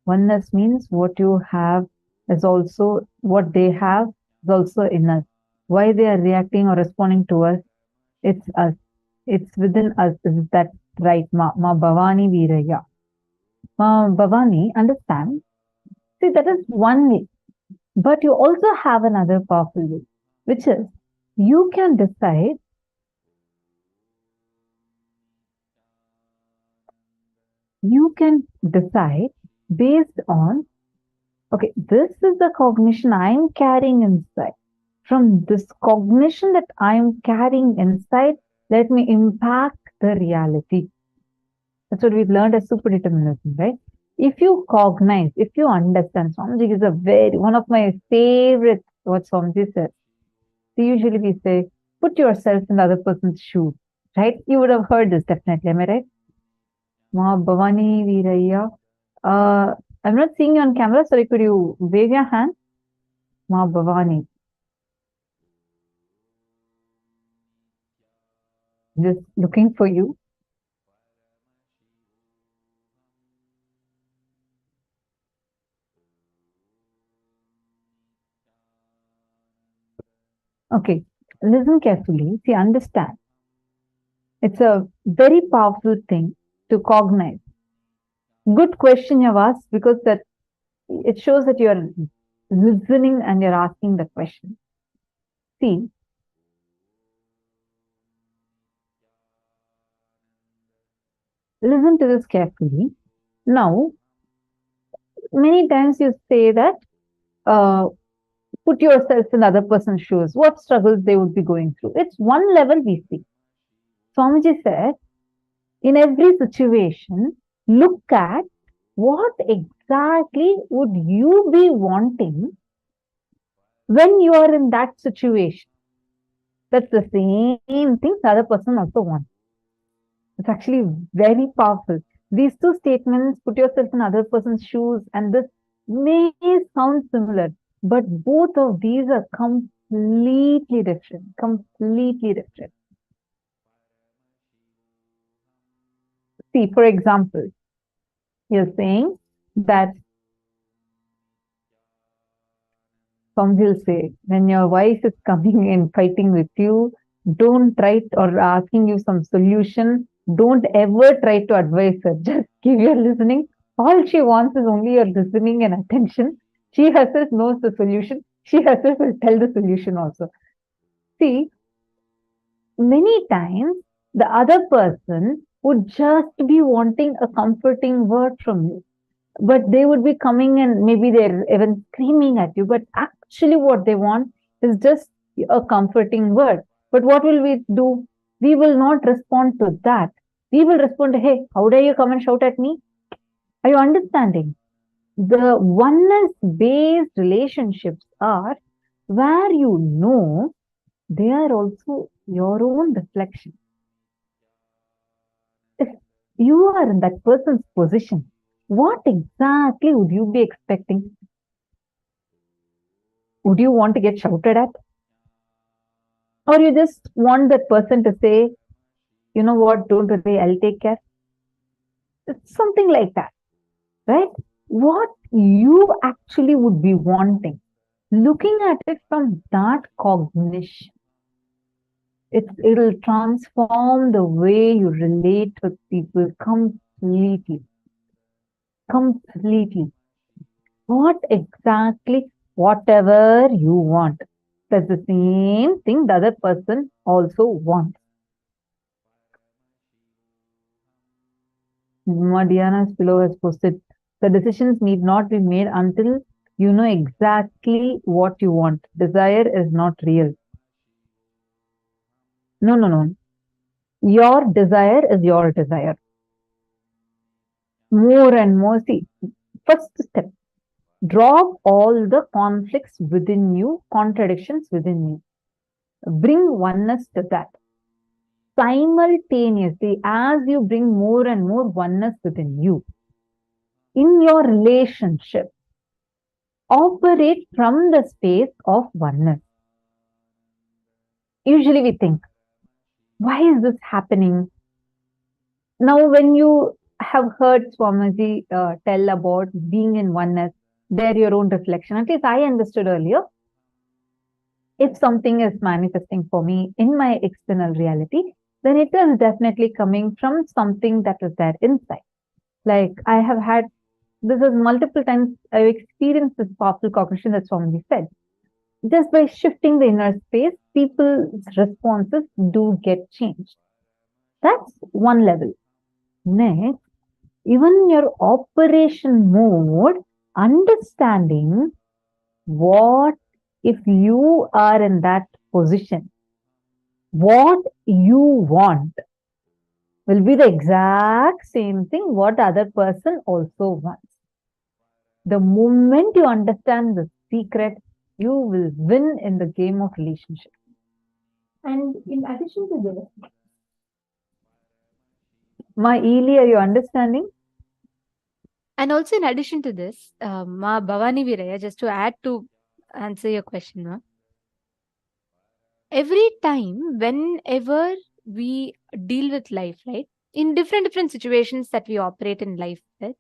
Oneness means what you have is also what they have is also in us. Why they are reacting or responding to us, it's us. It's within us. Is that right? Ma Bhavani Viraya. Ma Bhavani, understand? See, that is one way. But you also have another powerful way, which is you can decide based on, okay, this is the cognition I'm carrying inside. From this cognition that I'm carrying inside, let me impact the reality. That's what we've learned as superdeterminism, right? If you cognize, if you understand, Swamiji is one of my favorite, what Swamiji says. So usually we say, put yourself in the other person's shoes, right? You would have heard this definitely, am I right? Ma Bhavani Viraya. I'm not seeing you on camera. Sorry, could you wave your hand? Ma Bhavani. Just looking for you. Okay, listen carefully. See, understand. It's a very powerful thing to cognize. Good question you've asked, because that it shows that you're listening and you're asking the question. See, listen to this carefully. Now, many times you say that, put yourself in the other person's shoes, what struggles they would be going through. It's one level we see. Swamiji said, in every situation, look at what exactly would you be wanting when you are in that situation. That's the same thing the other person also wants. It's actually very powerful. These two statements, put yourself in other person's shoes, and this may sound similar, but both of these are completely different. Completely different. See, for example, you're saying that, some will say, when your wife is coming and fighting with you, don't try or asking you some solution. Don't ever try to advise her. Just give your listening. All she wants is only your listening and attention. She herself knows the solution. She herself will tell the solution also. See, many times The other person would just be wanting a comforting word from you. But they would be coming and maybe they're even screaming at you. But actually what they want is just a comforting word. But what will we do? We will not respond to that. We will respond to, hey, how dare you come and shout at me? Are you understanding? The oneness-based relationships are where you know they are also your own reflection. If you are in that person's position, what exactly would you be expecting? Would you want to get shouted at? Or you just want that person to say, you know what, don't worry, I'll take care. It's something like that, right? What you actually would be wanting, looking at it from that cognition, it'll transform the way you relate with people completely. Completely. What exactly, whatever you want. That's the same thing the other person also wants. Diana's below has posted, the decisions need not be made until you know exactly what you want. Desire is not real. No. Your desire is your desire. More and more, see, first step, drop all the conflicts within you, contradictions within you. Bring oneness to that. Simultaneously, as you bring more and more oneness within you, in your relationship, operate from the space of oneness. Usually we think, why is this happening? Now, when you have heard Swamiji tell about being in oneness, they're your own reflection. At least I understood earlier. If something is manifesting for me in my external reality, then it is definitely coming from something that is there inside. Like I have had, this is multiple times I've experienced this powerful cognition that Swamiji said. Just by shifting the inner space, people's responses do get changed. That's one level. Next, even your operation mode, understanding what if you are in that position, what you want will be the exact same thing what the other person also wants. The moment you understand the secret, you will win in the game of relationship. And in addition to this, Ma Eli, are you understanding? And also in addition to this, Ma Bhavani Viraya, just to add to answer your question, Ma, every time whenever we deal with life, right, in different situations that we operate in life, right,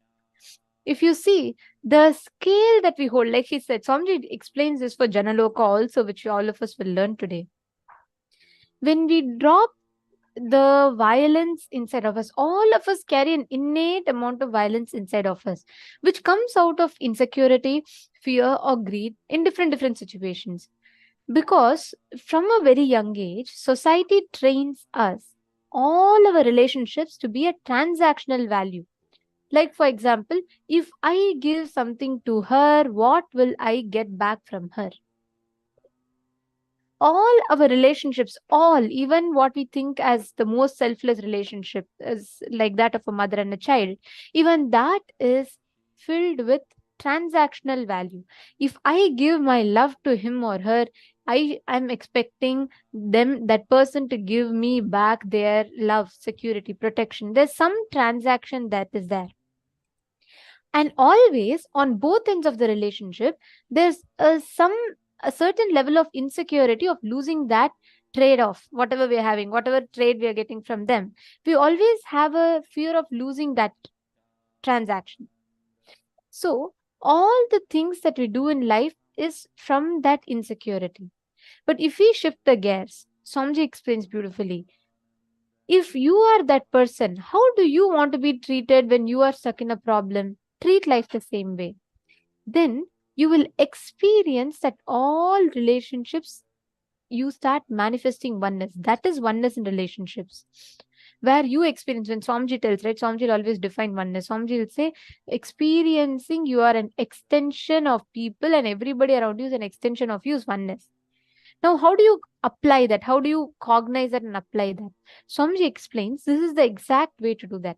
if you see the scale that we hold, like he said, Swamiji explains this for Jana loka also, which all of us will learn today. When we drop the violence inside of us, all of us carry an innate amount of violence inside of us, which comes out of insecurity, fear, or greed in different situations. Because from a very young age, society trains us, all our relationships, to be a transactional value. Like, for example, if I give something to her, what will I get back from her? All our relationships, even what we think as the most selfless relationship is like that of a mother and a child, even that is filled with transactional value. If I give my love to him or her, I'm expecting that person to give me back their love, security, protection. There's some transaction that is there. And always on both ends of the relationship, there's a certain level of insecurity of losing that trade-off, whatever we're having, whatever trade we are getting from them. We always have a fear of losing that transaction. So all the things that we do in life is from that insecurity. But if we shift the gears, Swamiji explains beautifully, if you are that person, how do you want to be treated when you are stuck in a problem? Treat life the same way. Then you will experience that all relationships you start manifesting oneness. That is oneness in relationships. Where you experience, when Swamiji tells, right? Swamiji will always define oneness. Swamiji will say, experiencing you are an extension of people and everybody around you is an extension of you is oneness. Now, how do you apply that? How do you cognize that and apply that? Swamiji explains this is the exact way to do that.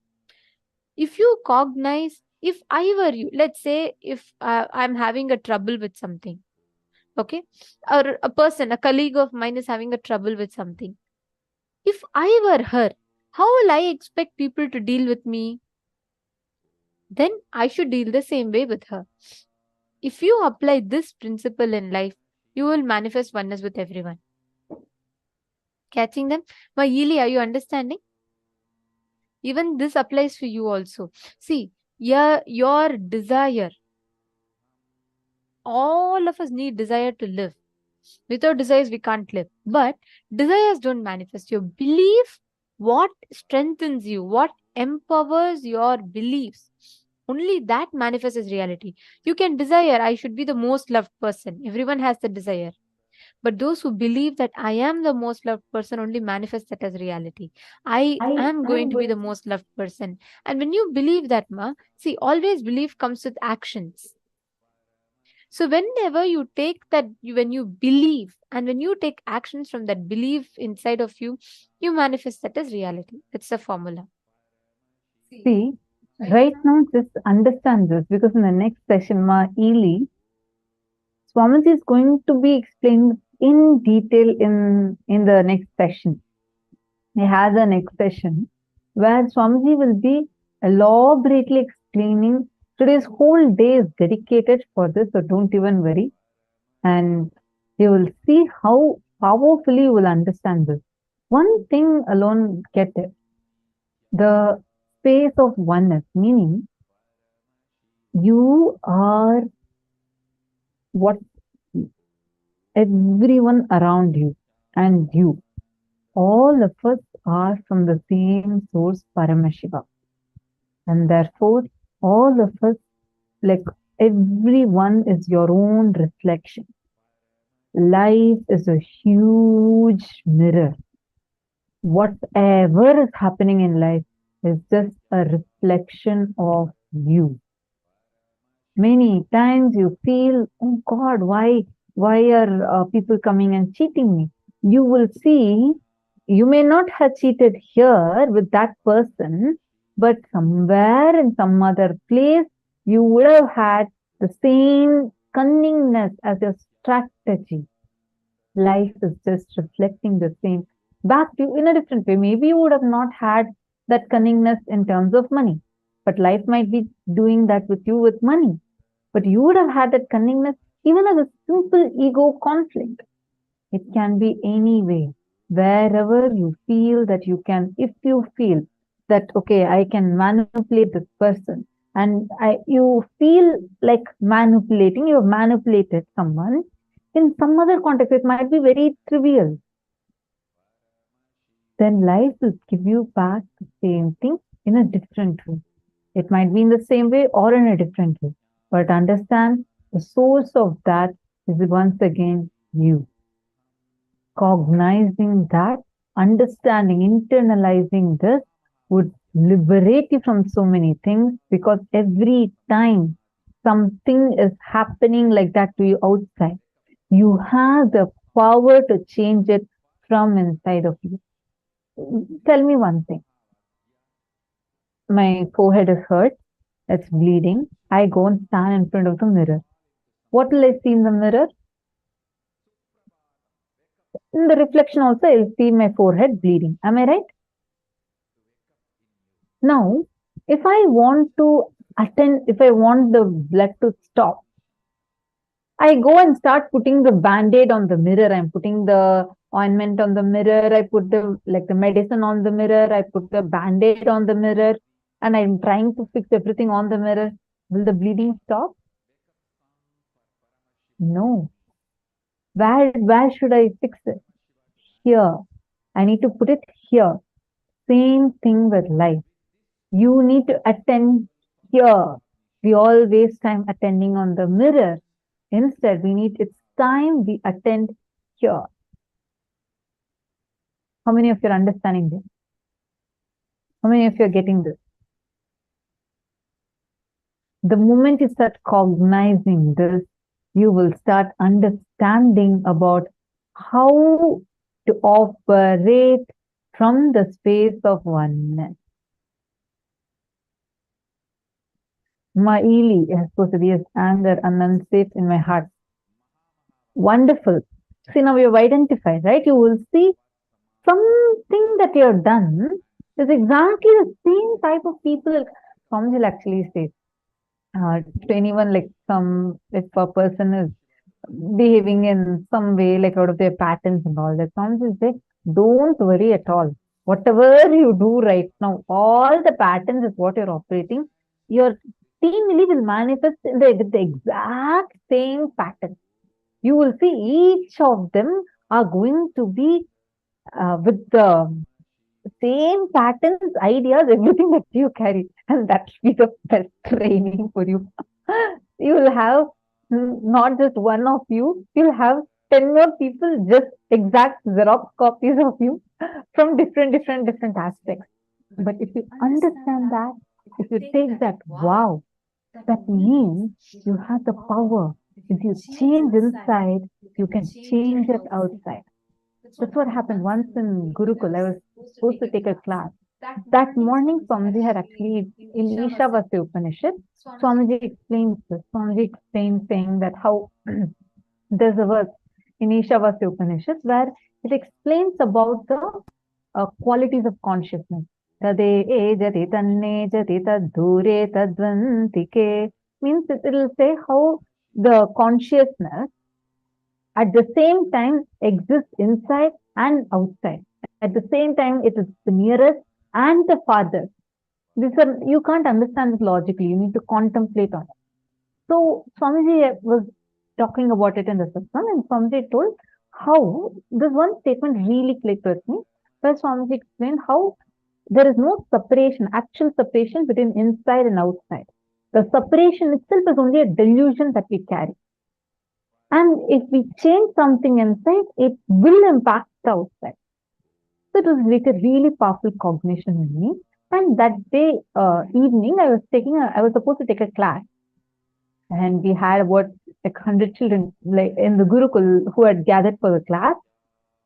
If you cognize, if I were you, let's say if I'm having a trouble with something, okay, or a person, a colleague of mine is having a trouble with something. If I were her, how will I expect people to deal with me? Then I should deal the same way with her. If you apply this principle in life, you will manifest oneness with everyone. Catching them? My Yili, are you understanding? Even this applies for you also. See, your desire. All of us need desire to live. Without desires, we can't live. But desires don't manifest. Your belief, what strengthens you, what empowers your beliefs, only that manifests as reality. You can desire, I should be the most loved person. Everyone has the desire. But those who believe that I am the most loved person only manifest that as reality. I am going to be the most loved person. And when you believe that, see, always belief comes with actions. So whenever you take that, when you believe and when you take actions from that belief inside of you, you manifest that as reality. That's the formula. See, right now just understand this, because in the next session, Eli, Swamiji is going to be explained in detail in the next session. He has a next session where Swamiji will be elaborately explaining. Today's whole day is dedicated for this, so don't even worry. And you will see how powerfully you will understand this. One thing alone, get it. The space of oneness, meaning you are what everyone around you and you. All of us are from the same source, Paramashiva. And therefore, all of us, like everyone, is your own reflection. Life is a huge mirror. Whatever is happening in life is just a reflection of you. Many times you feel, oh God, why are people coming and cheating me? You will see, you may not have cheated here with that person, but somewhere in some other place, you would have had the same cunningness as your strategy. Life is just reflecting the same back to you in a different way. Maybe you would have not had that cunningness in terms of money, but life might be doing that with you with money. But you would have had that cunningness even as a simple ego conflict. It can be any way. Wherever you feel that you can, if you feel that, okay, I can manipulate this person, and you feel like manipulating, you have manipulated someone, in some other context, it might be very trivial. Then life will give you back the same thing in a different way. It might be in the same way or in a different way. But understand, the source of that is once again you. Cognizing that, understanding, internalizing this would liberate you from so many things, because every time something is happening like that to you outside, you have the power to change it from inside of you. Tell me one thing. My forehead is hurt. It's bleeding. I go and stand in front of the mirror. What will I see in the mirror? In the reflection also, I'll see my forehead bleeding. Am I right? Now, if I want to attend, if I want the blood to stop, I go and start putting the band-aid on the mirror. I'm putting the ointment on the mirror. I put the medicine on the mirror. I put the band-aid on the mirror, and I'm trying to fix everything on the mirror. Will the bleeding stop? No. Where should I fix it? Here. I need to put it here. Same thing with life. You need to attend here. We all waste time attending on the mirror. Instead, it's time we attend here. How many of you are understanding this? How many of you are getting this? The moment you start cognizing this, you will start understanding about how to operate from the space of oneness. Maili is supposed to be as anger and unsafe in my heart. Wonderful. See, now you've identified, right? You will see something that you have done is exactly the same type of people. Swamiji will actually say to anyone, like if a person is behaving in some way, like out of their patterns and all that, Swamiji will say, don't worry at all. Whatever you do right now, all the patterns is what you're operating. Your team will manifest with the exact same pattern. You will see each of them are going to be with the same patterns, ideas, everything that you carry. And that will be the best training for you. You will have not just one of you, you'll have 10 more people, just exact Xerox copies of you from different aspects. But if you understand that, if you take that, wow, that means you have the power. If you change inside, you can change it outside. That's what happened once in Gurukul. I was supposed to take a class. That morning, Swamiji had actually, in Ishavasya Upanishad, Swamiji explains this. Swamiji explains saying that how there's a verse in Ishavasya Upanishad where it explains about the qualities of consciousness. Tade jati tanne jati tadhure tadvantike, means it will say how the consciousness at the same time exists inside and outside. At the same time, it is the nearest and the farthest. You can't understand this logically. You need to contemplate on it. So Swamiji was talking about it in the satsang, and Swamiji told how this one statement really clicked with me, where Swamiji explained how there is no separation, actual separation between inside and outside. The separation itself is only a delusion that we carry. And if we change something inside, it will impact the outside. So it was like a really powerful cognition in me. And that day evening, I was supposed to take a class. And we had about 100 children like in the Gurukul who had gathered for the class.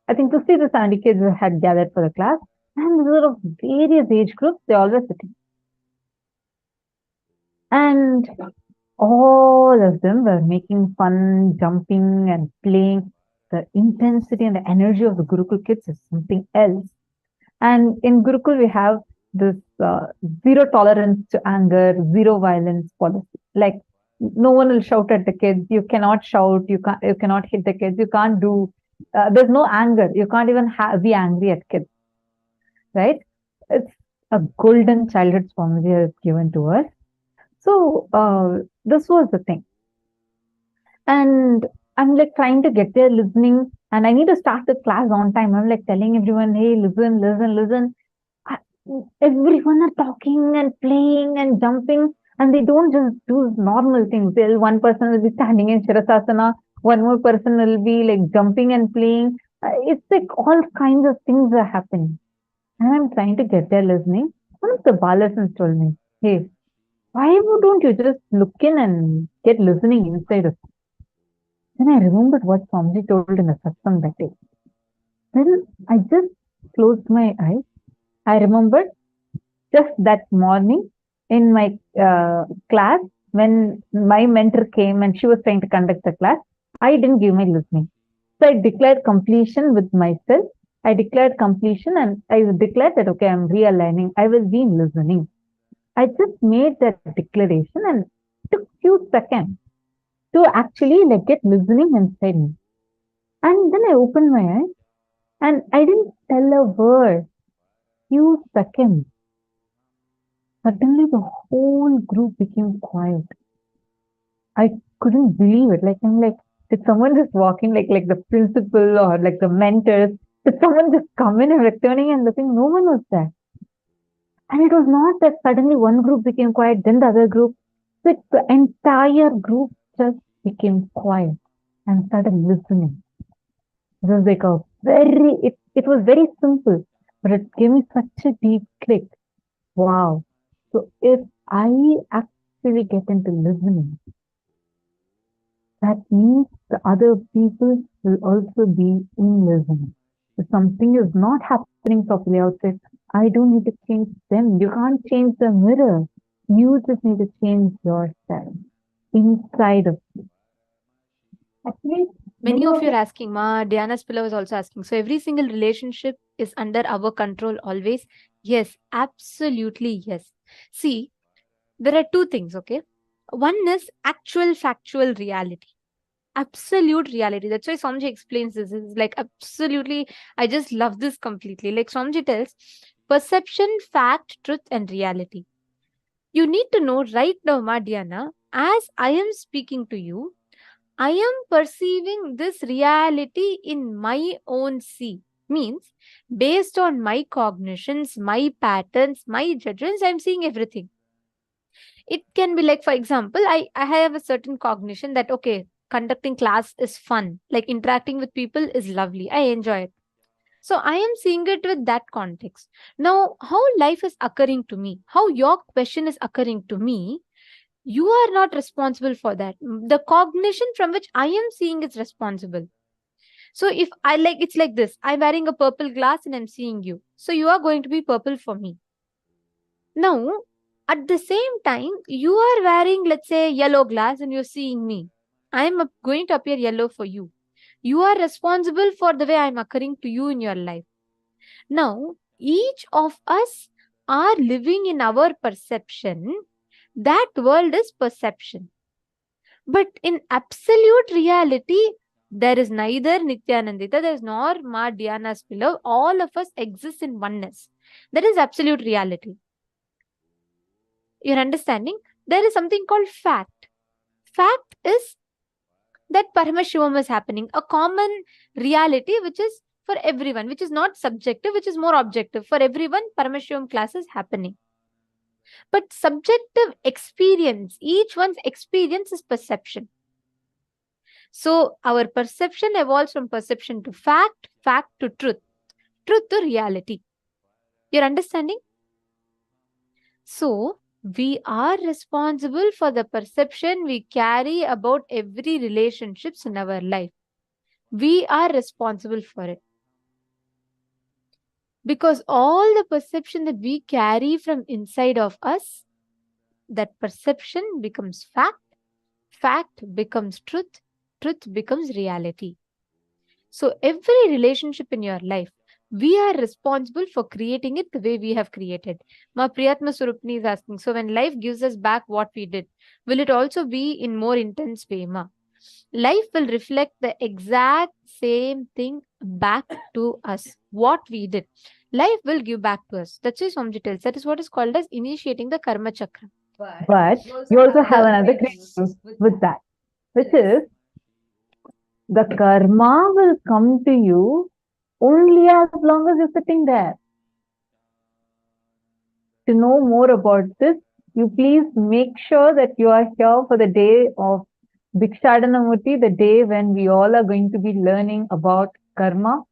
I think 50 to 70 kids had gathered for the class. And there were of various age groups, they all were sitting. And all of them were making fun, jumping and playing. The intensity and the energy of the Gurukul kids is something else. And in Gurukul, we have this zero tolerance to anger, zero violence policy. Like, no one will shout at the kids. You cannot shout. You cannot hit the kids. You can't do. There's no anger. You can't even be angry at kids. Right? It's a golden childhood Swamiji has given to us. So this was the thing. And I'm like trying to get there, listening, and I need to start the class on time. I'm like telling everyone, hey, listen. Everyone are talking and playing and jumping, and they don't just do normal things. One person will be standing in Shirasasana, one more person will be like jumping and playing. It's like all kinds of things are happening. And I'm trying to get there listening. One of the Balasans told me, hey, why don't you just look in and get listening inside of you? Then I remembered what Swamiji told in the satsang that day. Then I just closed my eyes. I remembered just that morning in my class when my mentor came and she was trying to conduct the class, I didn't give my listening. So I declared completion with myself. I declared completion and I declared that, okay, I'm realigning. I will be listening. I just made that declaration and it took few seconds to actually get listening inside me. And then I opened my eyes and I didn't tell a word. Few seconds. Suddenly the whole group became quiet. I couldn't believe it. Did someone just walk in, like the principal or like the mentors? Did someone just come in and returning and looking? No one was there. And it was not that suddenly one group became quiet, then the other group. The entire group just became quiet and started listening. It was like It was very simple, but it gave me such a deep click. Wow. So if I actually get into listening, that means the other people will also be in listening. If something is not happening properly outside, I don't need to change them. You can't change the mirror. You just need to change yourself inside of you. Actually, Many of you are asking, Ma, Diana Spiller was also asking. So every single relationship is under our control always? Yes, absolutely yes. See, there are two things, okay? One is actual factual reality. Absolute reality. That's why Somji explains this. It's like absolutely, I just love this completely. Like Somji tells, perception, fact, truth, and reality. You need to know right now, Ma Diana, as I am speaking to you, I am perceiving this reality in my own see. Means, based on my cognitions, my patterns, my judgments, I'm seeing everything. It can be like, for example, I have a certain cognition that, okay, conducting class is fun. Like interacting with people is lovely. I enjoy it. So I am seeing it with that context. Now, how life is occurring to me, how your question is occurring to me, you are not responsible for that. The cognition from which I am seeing is responsible. So if I like, it's like this, I'm wearing a purple glass and I'm seeing you. So you are going to be purple for me. Now, at the same time, you are wearing, let's say, yellow glass and you're seeing me. I'm going to appear yellow for you. You are responsible for the way I'm occurring to you in your life. Now, each of us are living in our perception. That world is perception. But in absolute reality, there is neither Nithyanandita, there is nor Ma Diana's below. All of us exist in oneness. That is absolute reality. You're understanding? There is something called fact. Fact is that Paramashivam is happening, a common reality which is for everyone, which is not subjective, which is more objective. For everyone, Paramashivam class is happening. But subjective experience, each one's experience is perception. So our perception evolves from perception to fact, fact to truth, truth to reality. You're understanding? So we are responsible for the perception we carry about every relationships in our life. We are responsible for it. Because all the perception that we carry from inside of us, that perception becomes fact, fact becomes truth, truth becomes reality. So every relationship in your life, we are responsible for creating it the way we have created. Ma Priyatma Surupni is asking, so when life gives us back what we did, will it also be in more intense way, Ma? Life will reflect the exact same thing back to us, what we did. Life will give back to us. That's why Swamiji tells. That is what is called as initiating the karma chakra. But you also have another great news with that, which is the karma will come to you only as long as you're sitting there. To know more about this, you please make sure that you are here for the day of Bhikshadanamurti, the day when we all are going to be learning about karma.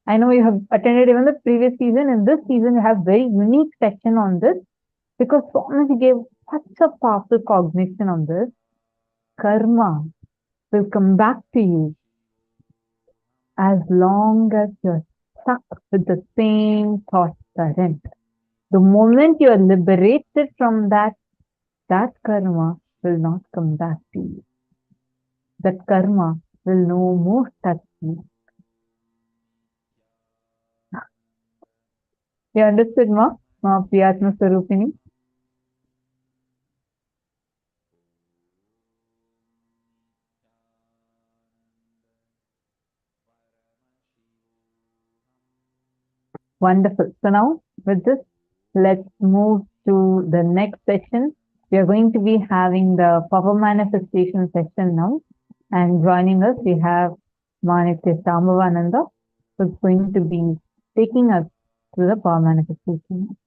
I know you have attended even the previous season. In this season, you have very unique section on this because Swamiji gave such a powerful cognition on this. Karma will come back to you as long as you're stuck with the same thought current. The moment you are liberated from that karma will not come back to you. That karma will no more touch you. You understood, Ma? Ma Priyatma Sarupini? Wonderful. So now, with this, let's move to the next session. We are going to be having the power manifestation session now. And joining us, we have Manitya Sambhavananda, who's going to be taking us through the power manifestation.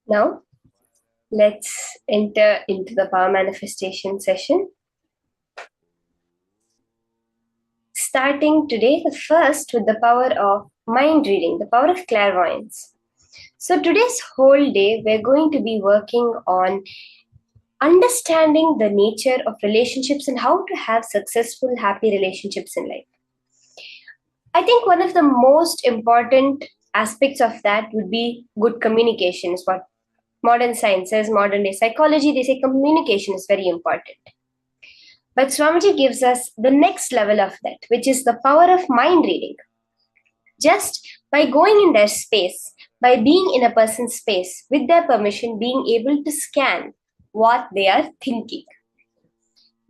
Now, let's enter into the power manifestation session. Starting today, first with the power of mind reading, the power of clairvoyance. So today's whole day, we're going to be working on understanding the nature of relationships and how to have successful, happy relationships in life. I think one of the most important aspects of that would be good communication, is what modern science says, modern day psychology, they say communication is very important. But Swamiji gives us the next level of that, which is the power of mind reading. Just by going in their space, by being in a person's space, with their permission, being able to scan what they are thinking.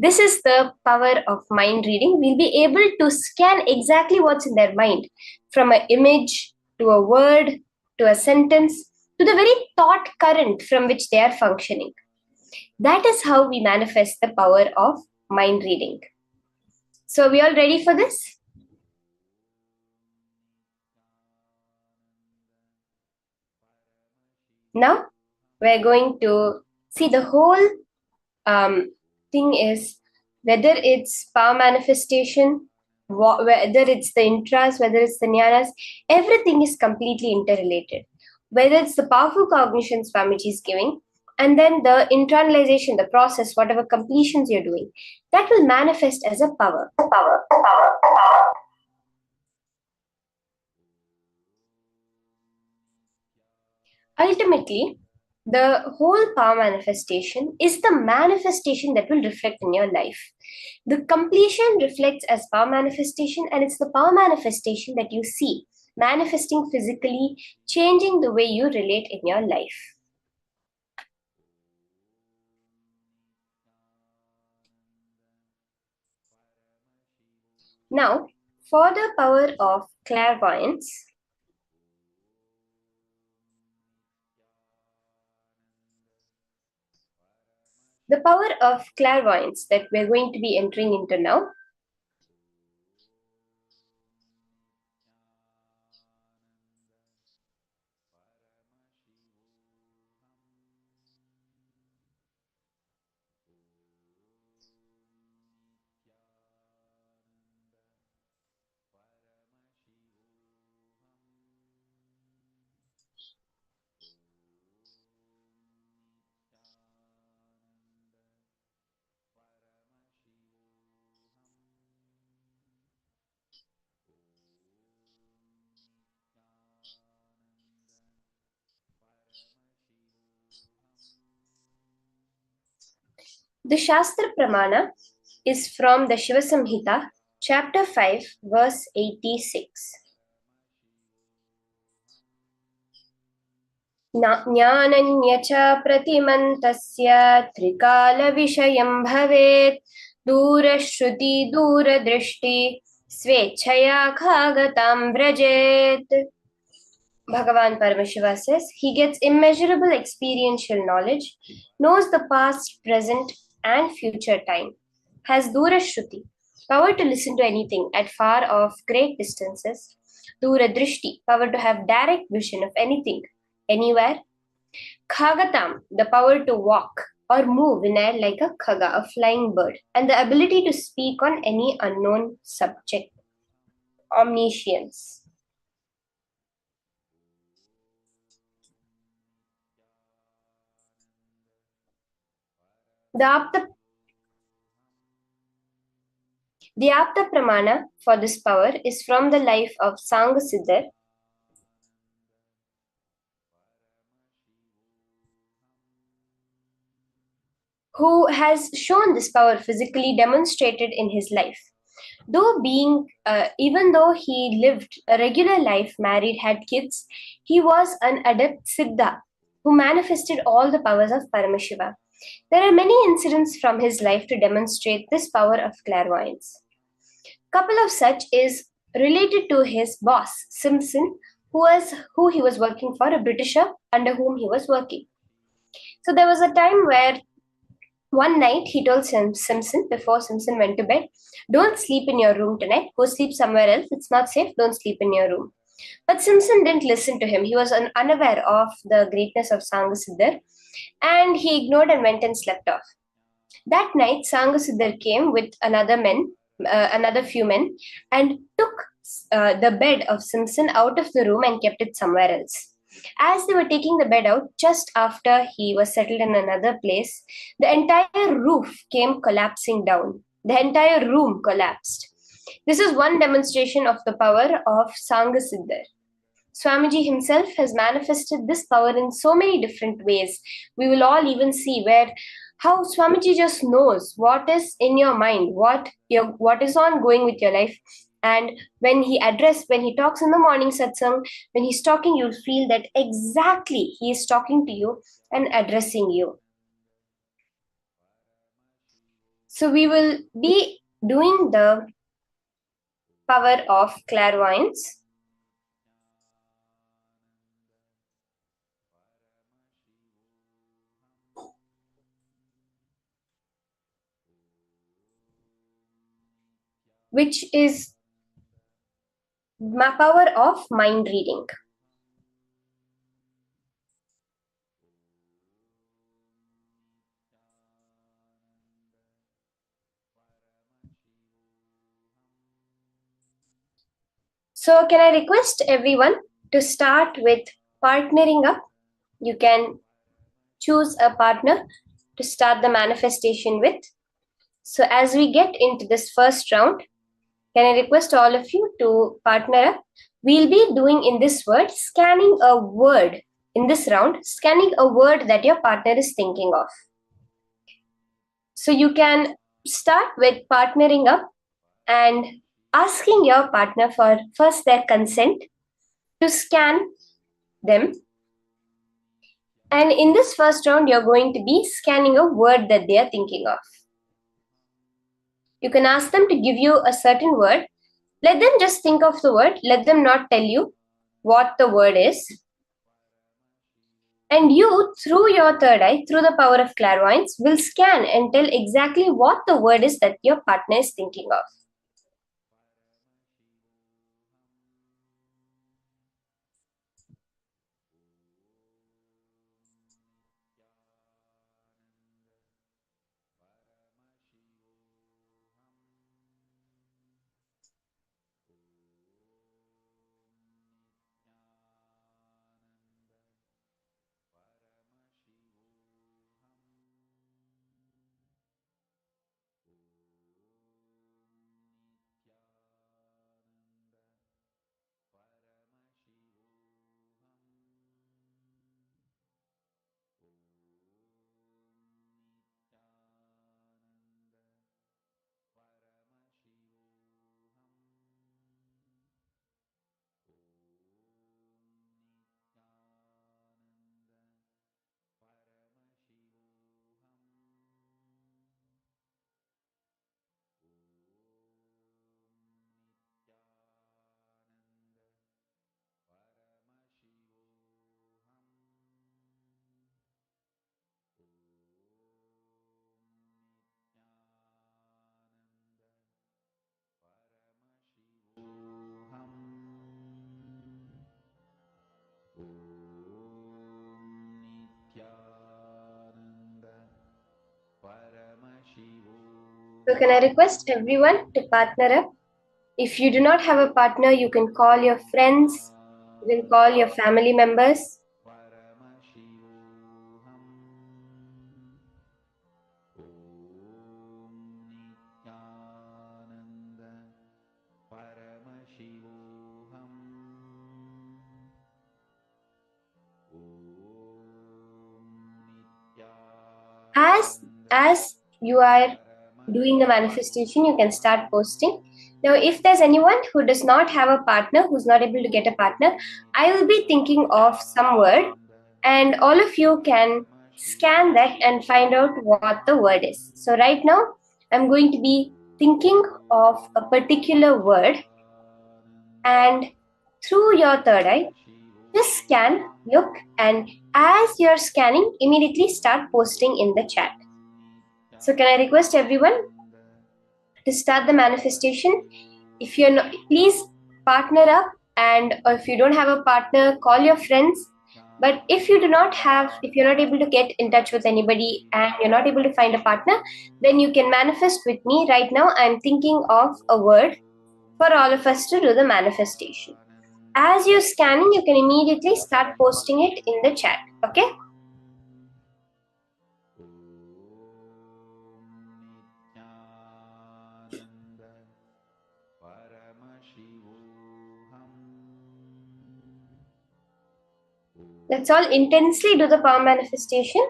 This is the power of mind reading. We'll be able to scan exactly what's in their mind, from an image to a word to a sentence to the very thought current from which they are functioning. That is how we manifest the power of mind reading. So, are we all ready for this? Now, we're going to see the whole thing is whether it's power manifestation, whether it's the intras, whether it's the jnanas, everything is completely interrelated. Whether it's the powerful cognition Swamiji is giving, and then the internalization, the process, whatever completions you're doing, that will manifest as a power. Ultimately, the whole power manifestation is the manifestation that will reflect in your life. The completion reflects as power manifestation, and it's the power manifestation that you see manifesting physically, changing the way you relate in your life. Now, for the power of clairvoyance, the power of clairvoyance that we're going to be entering into now the Shastra Pramana is from the Shiva Samhita, chapter 5, verse 86. ज्ञानन्य च प्रतिमन्तस्य त्रिकालविषयं भवेत् दूरश्रुति दूरदृष्टि स्वेच्छया खागतां व्रजेत्. Bhagavan Paramashiva says, he gets immeasurable experiential knowledge, knows the past, present, and future time, has Durashruti, power to listen to anything at far off great distances, Duradrishti, power to have direct vision of anything, anywhere, Khagatam, the power to walk or move in air like a khaga, a flying bird, and the ability to speak on any unknown subject, omniscience. The Apta Pramana for this power is from the life of Sangasiddhar, who has shown this power physically demonstrated in his life. Even though he lived a regular life, married, had kids, he was an adept Siddha who manifested all the powers of Paramashiva. There are many incidents from his life to demonstrate this power of clairvoyance. Couple of such is related to his boss, Simpson, who he was working for, a Britisher under whom he was working. So there was a time where one night he told Simpson, before Simpson went to bed, don't sleep in your room tonight, go sleep somewhere else, it's not safe, don't sleep in your room. But Simpson didn't listen to him. He was unaware of the greatness of Sangasiddhar, and he ignored and went and slept off. That night, Sangasiddhar came with another few men, and took the bed of Simpson out of the room and kept it somewhere else. As they were taking the bed out, just after he was settled in another place, the entire roof came collapsing down. The entire room collapsed. This is one demonstration of the power of Sangasiddhar. Swamiji himself has manifested this power in so many different ways. We will all even see how Swamiji just knows what is in your mind, what is ongoing with your life. And when he talks in the morning satsang, when he's talking, you'll feel that exactly he is talking to you and addressing you. So we will be doing the power of clairvoyance. Which is my power of mind reading. So can I request everyone to start with partnering up? You can choose a partner to start the manifestation with. So as we get into this first round, can I request all of you to partner up? We'll be doing in this word, scanning a word in this round, scanning a word that your partner is thinking of. So you can start with partnering up and asking your partner for first their consent to scan them. And in this first round, you're going to be scanning a word that they are thinking of. You can ask them to give you a certain word. Let them just think of the word. Let them not tell you what the word is. And you, through your third eye, through the power of clairvoyance, will scan and tell exactly what the word is that your partner is thinking of. So can I request everyone to partner up? If you do not have a partner, you can call your friends, you can call your family members. As you are doing the manifestation, you can start posting. Now, if there's anyone who does not have a partner, who's not able to get a partner, I will be thinking of some word, and all of you can scan that and find out what the word is. So right now, I'm going to be thinking of a particular word, and through your third eye, just scan, look, and as you're scanning, immediately start posting in the chat. So can I request everyone to start the manifestation? If you're not, please partner up and if you don't have a partner, call your friends. But if you're not able to get in touch with anybody and you're not able to find a partner, then you can manifest with me. Right now, I'm thinking of a word for all of us to do the manifestation. As you're scanning, you can immediately start posting it in the chat. Okay? Let's all intensely do the power manifestation.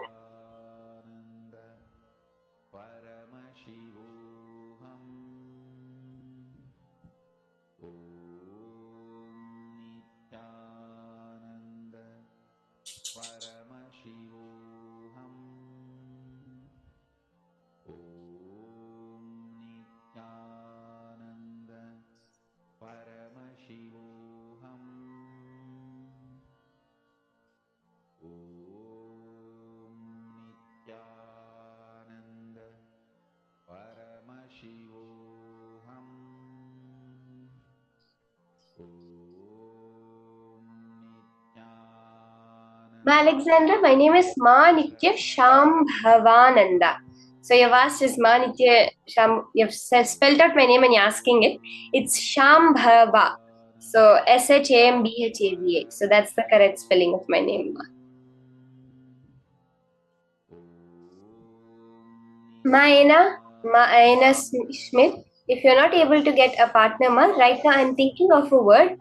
Ma Alexandra, my name is Ma Nitya Shambhavananda. So you've asked is Ma Nitya Sham, you've spelled out my name and you're asking it. It's Shambhava. So Shambhava. So that's the correct spelling of my name. Maena Smith. If you're not able to get a partner, Ma, right now I'm thinking of a word.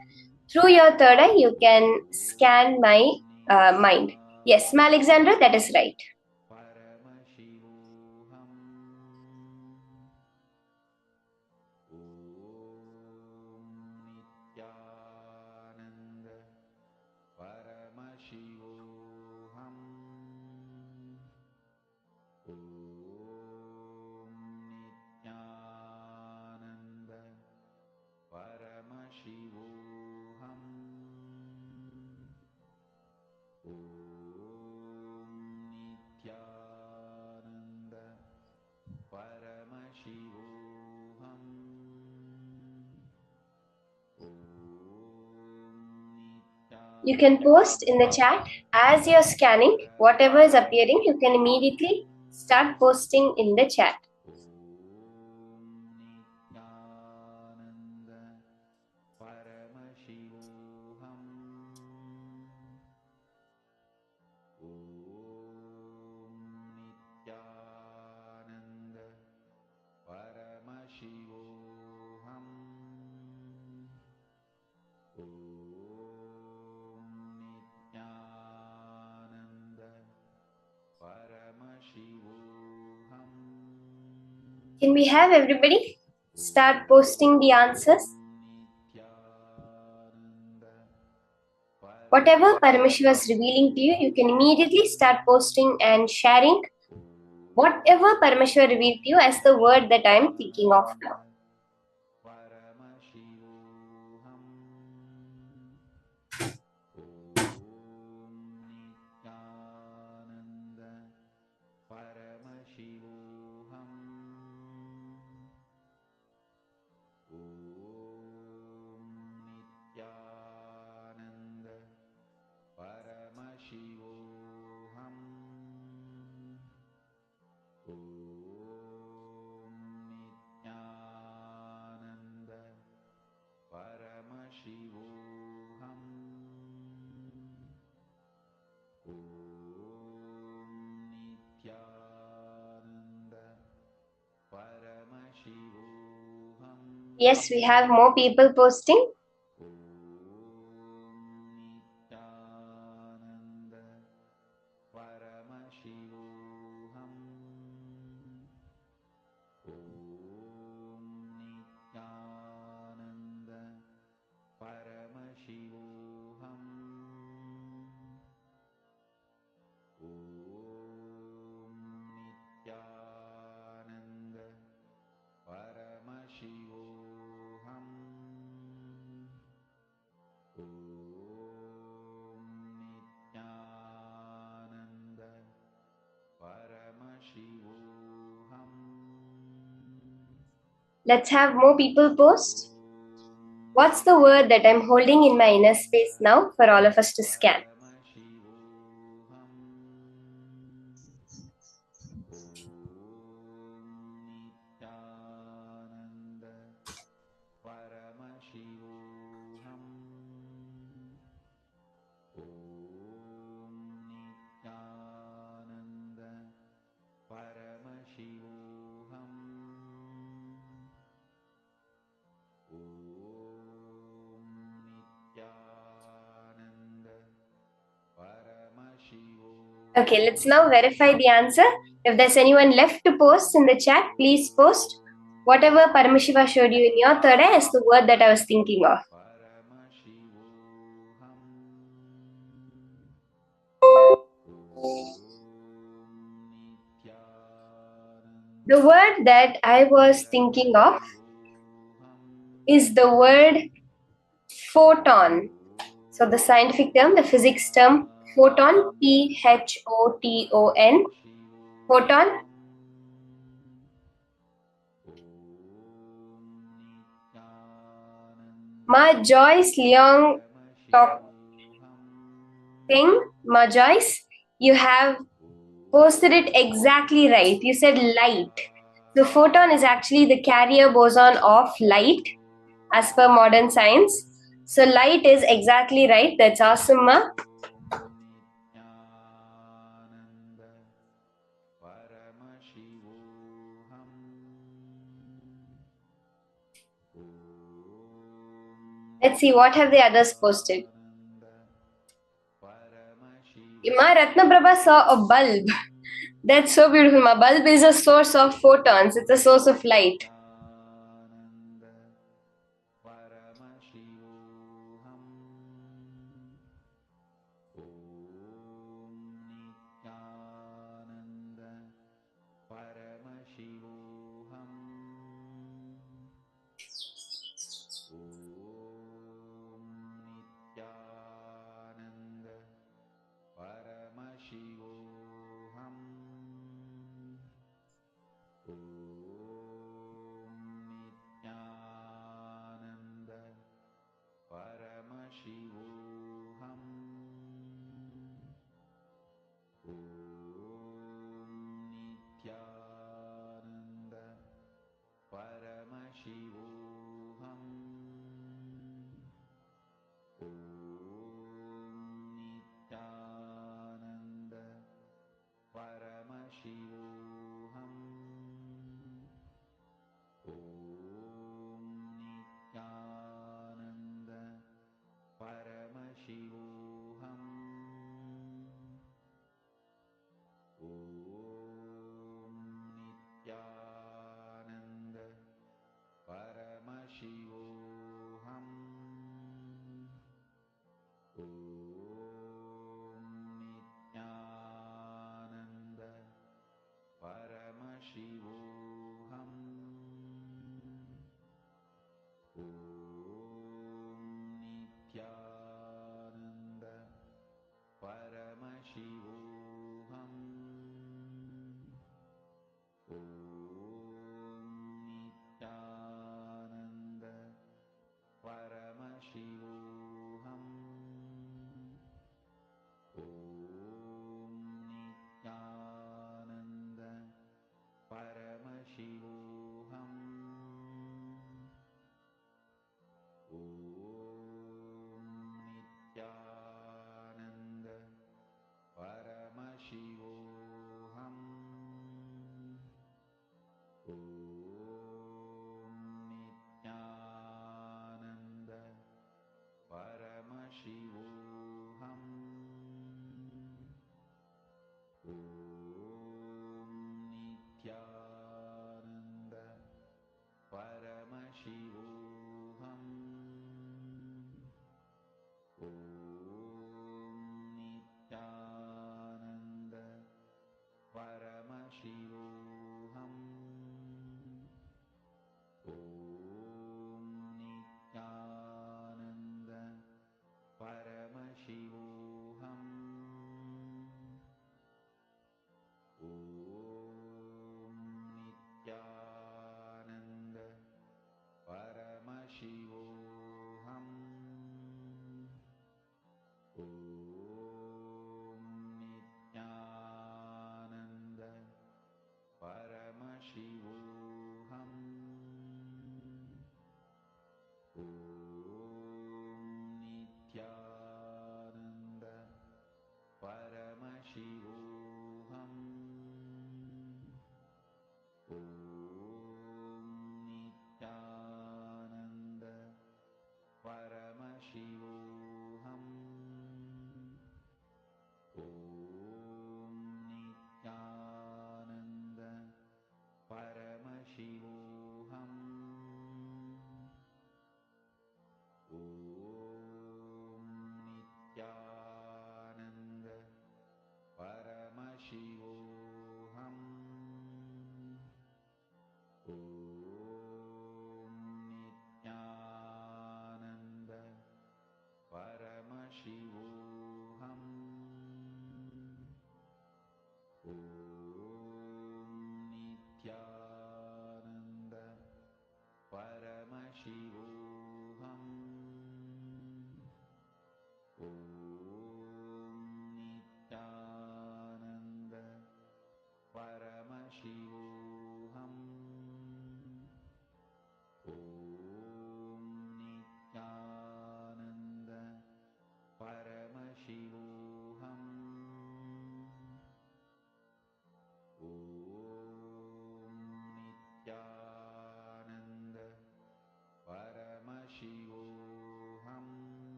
Through your third eye, you can scan my mind. Yes, Ma Alexandra, that is right. You can post in the chat as you're scanning. Whatever is appearing, you can immediately start posting in the chat. Can we have everybody start posting the answers? Whatever Paramashiva is revealing to you, you can immediately start posting and sharing whatever Paramashiva revealed to you as the word that I am thinking of now. Yes, we have more people posting. Let's have more people post. What's the word that I'm holding in my inner space now for all of us to scan? Okay, let's now verify the answer. If there's anyone left to post in the chat, please post. Whatever Paramashiva showed you in your third eye is the word that I was thinking of. The word that I was thinking of is the word photon. So the scientific term, the physics term, photon, P-H-O-T-O-N, photon. Ma Joyce Leong Tok Ting, Ma Joyce, you have posted it exactly right. You said light. The photon is actually the carrier boson of light as per modern science. So light is exactly right. That's awesome, Ma. Let's see, what have the others posted? Ma Ratnaprabha saw a bulb. That's so beautiful. Ma bulb is a source of photons. It's a source of light.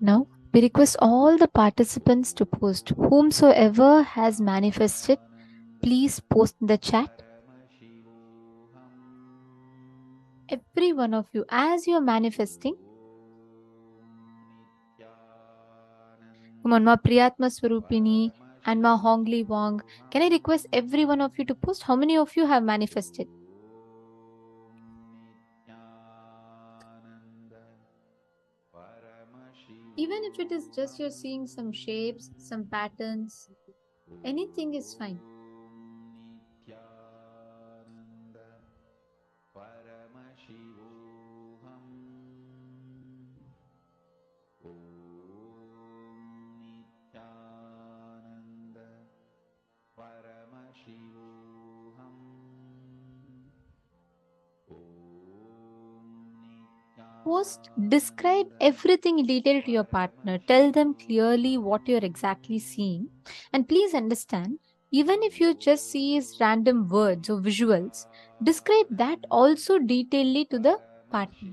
Now, we request all the participants to post. Whomsoever has manifested, please post in the chat. Every one of you, as you are manifesting, come on, Ma Priyatma Swarupini and Ma Hongli Wong. Can I request every one of you to post? How many of you have manifested? Even if it is just you're seeing some shapes, some patterns, anything is fine. Post, describe everything in detail to your partner. Tell them clearly what you're exactly seeing. And please understand, even if you just see random words or visuals, describe that also detailedly to the partner.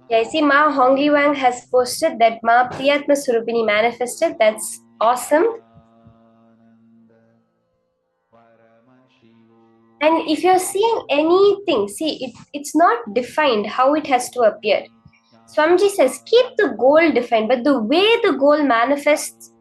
Yeah, I see Ma Hongli Wang has posted that Ma Priyatma Surupini manifested. That's awesome. And if you're seeing anything, see, it's not defined how it has to appear. Swamiji says, keep the goal defined, but the way the goal manifests,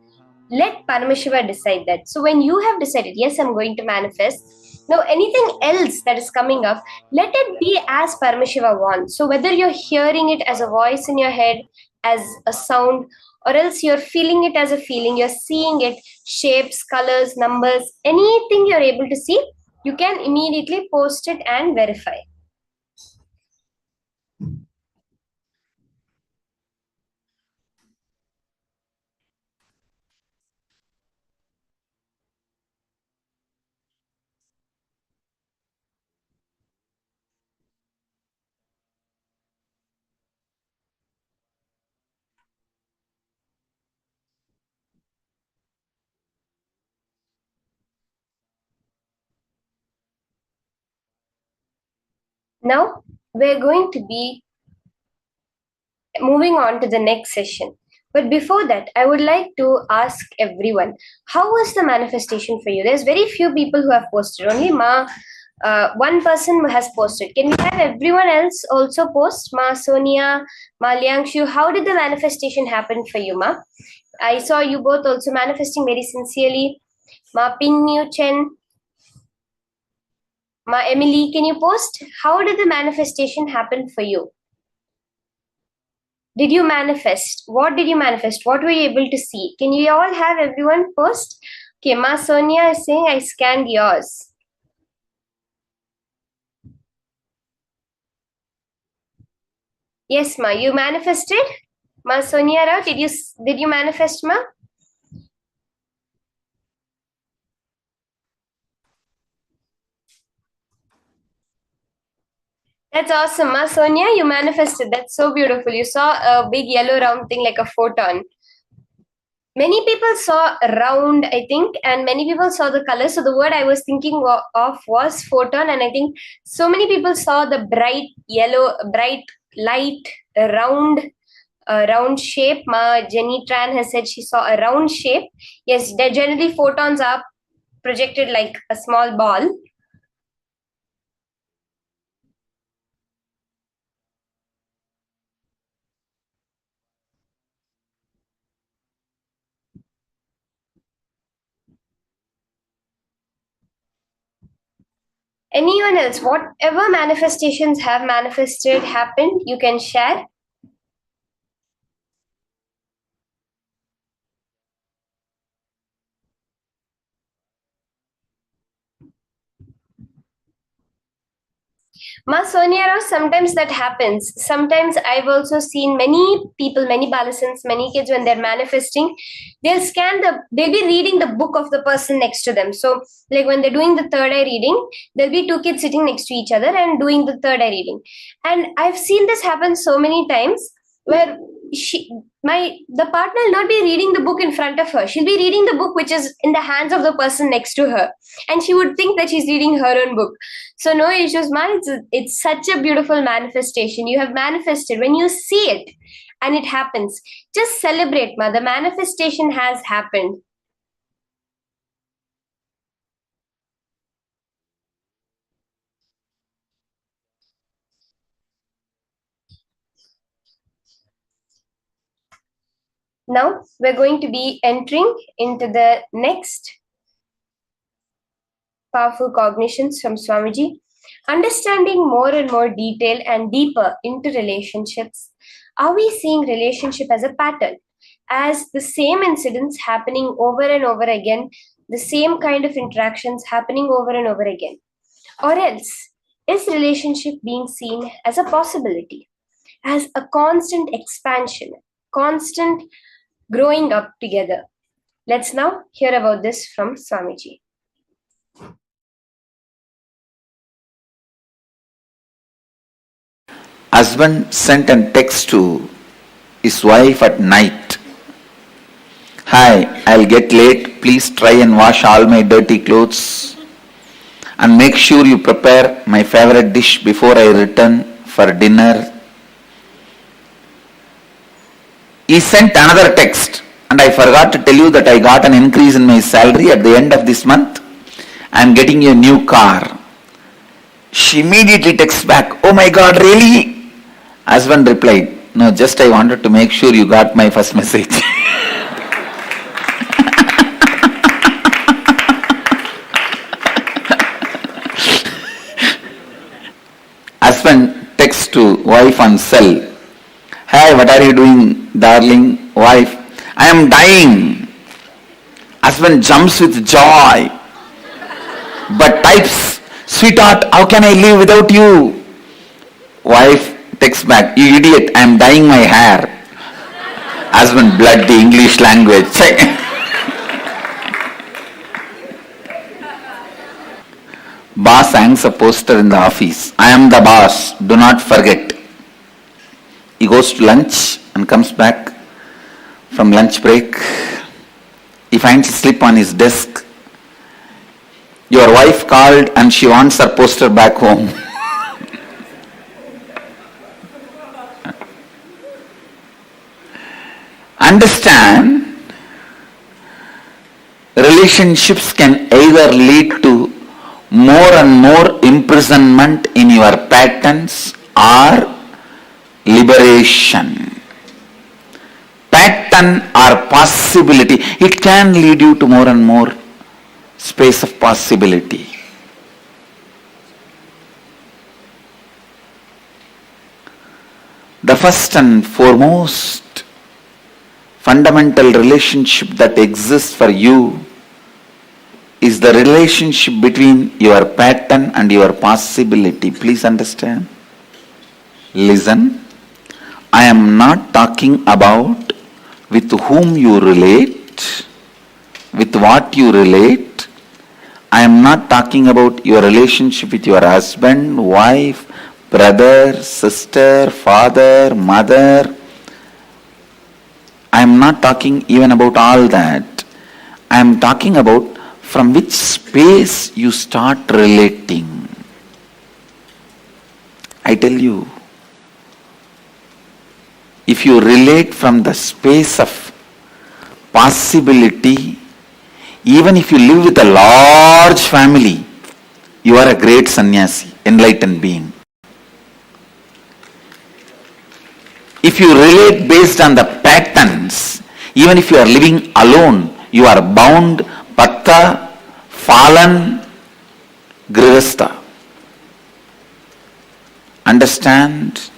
let Paramashiva decide that. So when you have decided, yes, I'm going to manifest, now anything else that is coming up, let it be as Paramashiva wants. So whether you're hearing it as a voice in your head, as a sound, or else you're feeling it as a feeling, you're seeing it, shapes, colors, numbers, anything you're able to see, you can immediately post it and verify. Now we're going to be moving on to the next session. But before that, I would like to ask everyone, how was the manifestation for you? There's very few people who have posted. Only one person has posted. Can we have everyone else also post? Ma Sonia, Ma Liangshu, how did the manifestation happen for you, Ma? I saw you both also manifesting very sincerely. Ma Ping Niu Chen, Ma Emily, can you post? How did the manifestation happen for you? Did you manifest? What did you manifest? What were you able to see? Can you all have everyone post? Okay, Ma Sonia is saying I scanned yours. Yes, Ma, you manifested? Ma Sonia Rao, did you manifest, Ma? That's awesome, Ma Sonia. You manifested. That's so beautiful. You saw a big yellow round thing like a photon. Many people saw round, I think, and many people saw the color. So the word I was thinking of was photon, and I think so many people saw the bright yellow, bright light, round shape. Ma Jenny Tran has said she saw a round shape. Yes, generally photons are projected like a small ball. Anyone else, whatever manifestations have manifested, happened, you can share. Ma Sonia Rao, sometimes that happens. Sometimes I've also seen many people, many Balasans, many kids, when they're manifesting, they'll be reading the book of the person next to them. So like when they're doing the third eye reading, there'll be two kids sitting next to each other and doing the third eye reading. And I've seen this happen so many times where the partner will not be reading the book in front of her. She'll be reading the book which is in the hands of the person next to her, and she would think that she's reading her own book. So no issues, man. It's such a beautiful manifestation. You have manifested. When you see it and it happens, just celebrate, ma. The manifestation has happened. Now we're going to be entering into the next powerful cognitions from Swamiji. Understanding more and more detail and deeper into relationships, are we seeing relationship as a pattern, as the same incidents happening over and over again, the same kind of interactions happening over and over again? Or else, is relationship being seen as a possibility, as a constant expansion, constant growing up together? Let's now hear about this from Swamiji. Husband sent a text to his wife at night. Hi, I'll get late. Please try and wash all my dirty clothes. And make sure you prepare my favorite dish before I return for dinner. He sent another text, and I forgot to tell you that I got an increase in my salary at the end of this month. I'm getting a new car. She immediately texts back, oh my God, really? Husband replied, no, just I wanted to make sure you got my first message. Husband texts to wife on cell. Hey, what are you doing, darling? Wife, I am dying. Husband jumps with joy, but types, sweetheart, how can I live without you? Wife texts back, you idiot, I am dyeing my hair. Husband, blood the English language. Boss hangs a poster in the office. I am the boss, do not forget. He goes to lunch and comes back from lunch break. He finds a slip on his desk. Your wife called and she wants her poster back home. understand, relationships can either lead to more and more imprisonment in your patterns or liberation. Pattern or possibility, it can lead you to more and more space of possibility. The first and foremost fundamental relationship that exists for you is the relationship between your pattern and your possibility. Please understand. Listen, I am not talking about with whom you relate, with what you relate. I am not talking about your relationship with your husband, wife, brother, sister, father, mother. I am not talking even about all that. I am talking about from which space you start relating. I tell you, if you relate from the space of possibility, even if you live with a large family, you are a great sannyasi, enlightened being. If you relate based on the patterns, even if you are living alone, you are bound, patta, fallen, grihastha. Understand?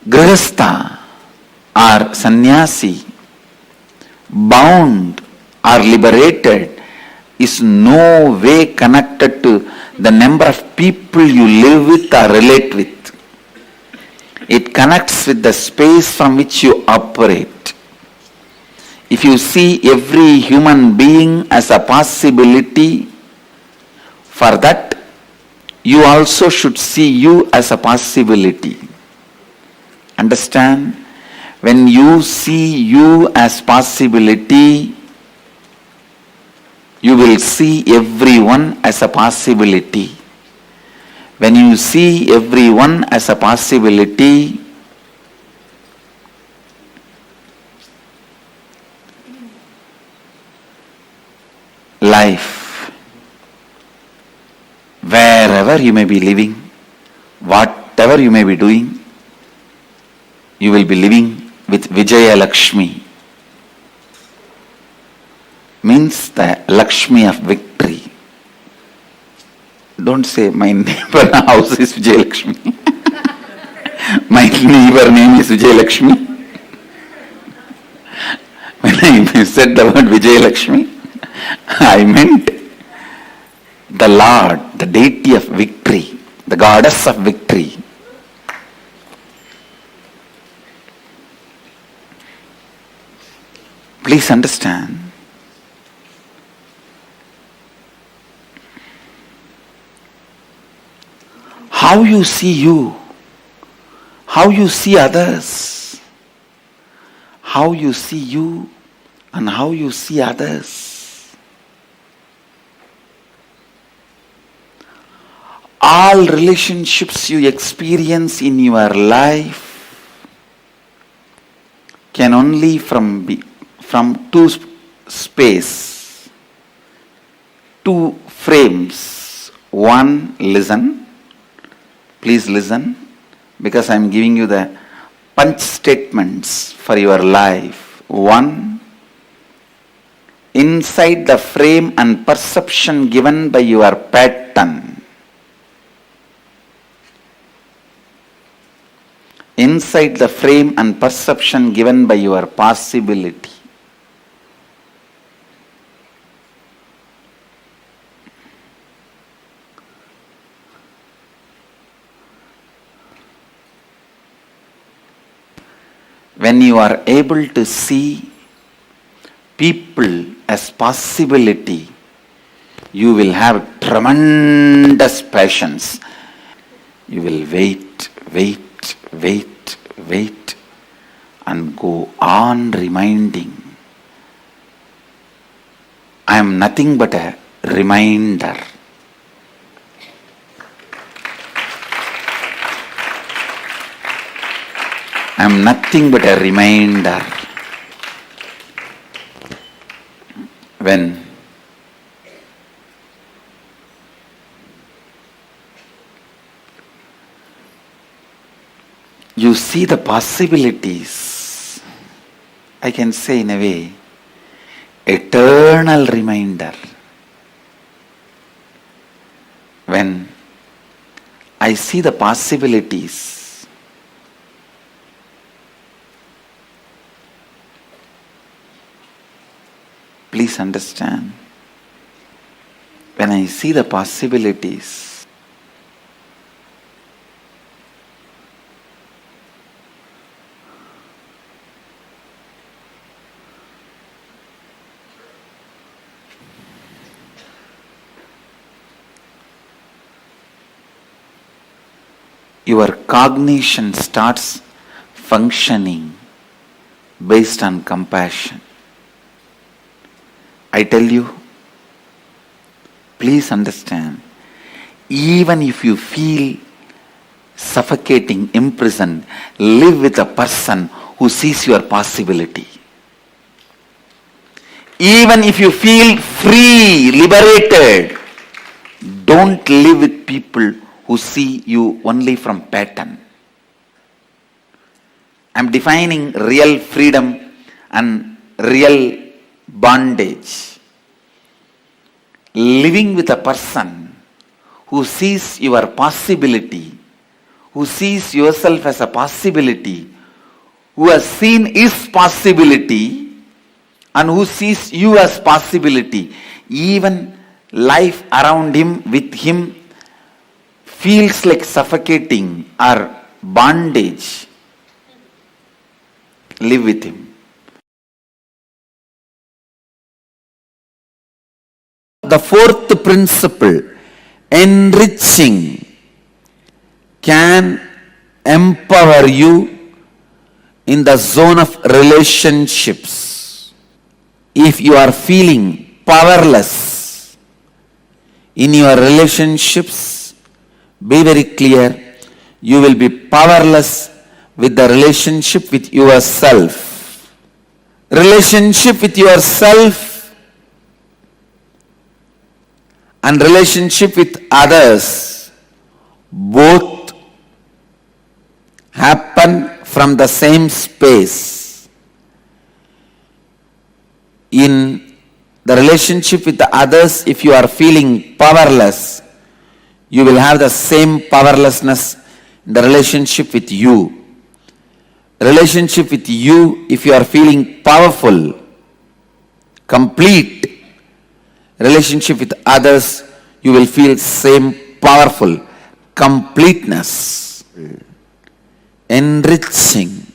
Grihastha or sannyasi, bound or liberated, is no way connected to the number of people you live with or relate with. It connects with the space from which you operate. If you see every human being as a possibility, for that you also should see you as a possibility. Understand? When you see you as possibility, you will see everyone as a possibility. When you see everyone as a possibility, life, wherever you may be living, whatever you may be doing, you will be living with Vijaya Lakshmi. Means the Lakshmi of victory. Don't say my neighbor house is Vijay Lakshmi. My neighbor name is Vijay Lakshmi. When I said the word Vijay Lakshmi, I meant the Lord, the deity of victory, the goddess of victory. Please understand. How you see you, how you see others, how you see you and how you see others. All relationships you experience in your life can only from two space, two frames. One, listen. Please listen, because I am giving you the punch statements for your life. One, inside the frame and perception given by your pattern. Inside the frame and perception given by your possibility. When you are able to see people as possibility, you will have tremendous patience. You will wait, and go on reminding. I am nothing but a reminder. I am nothing but a reminder. When you see the possibilities, I can say in a way, eternal reminder. When I see the possibilities, please understand, when I see the possibilities, your cognition starts functioning based on compassion. I tell you, please understand, even if you feel suffocating, imprisoned, live with a person who sees your possibility. Even if you feel free, liberated, don't live with people who see you only from pattern. I'm defining real freedom and real bondage. Living with a person who sees your possibility, who sees yourself as a possibility, who has seen his possibility and who sees you as possibility. Even life around him, with him, feels like suffocating or bondage. Live with him. The fourth principle, enriching, can empower you in the zone of relationships. If you are feeling powerless in your relationships, be very clear, you will be powerless with the relationship with yourself. Relationship with yourself and relationship with others both happen from the same space. In the relationship with the others, if you are feeling powerless, you will have the same powerlessness in the relationship with you. Relationship with you, if you are feeling powerful, complete. Relationship with others, you will feel same powerful, completeness. Enriching.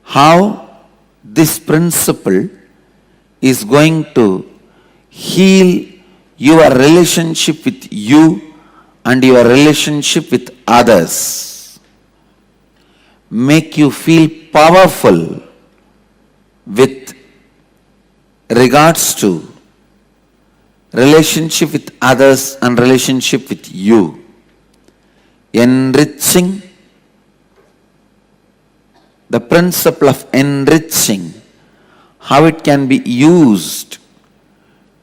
How this principle is going to heal your relationship with you and your relationship with others. Make you feel powerful with regards to relationship with others and relationship with you. Enriching. The principle of enriching, how it can be used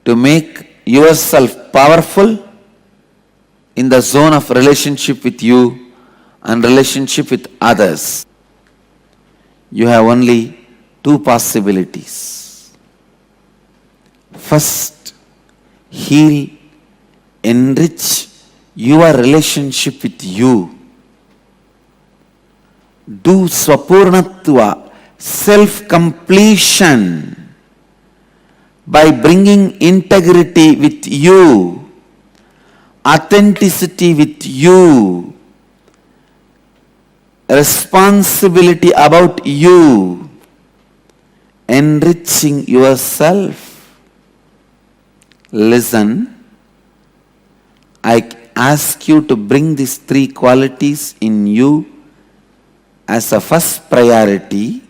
to make yourself powerful in the zone of relationship with you and relationship with others. You have only two possibilities. First, heal, enrich your relationship with you. Do swapurnatva, self-completion, by bringing integrity with you, authenticity with you, responsibility about you, enriching yourself. Listen, I ask you to bring these three qualities in you as a first priority.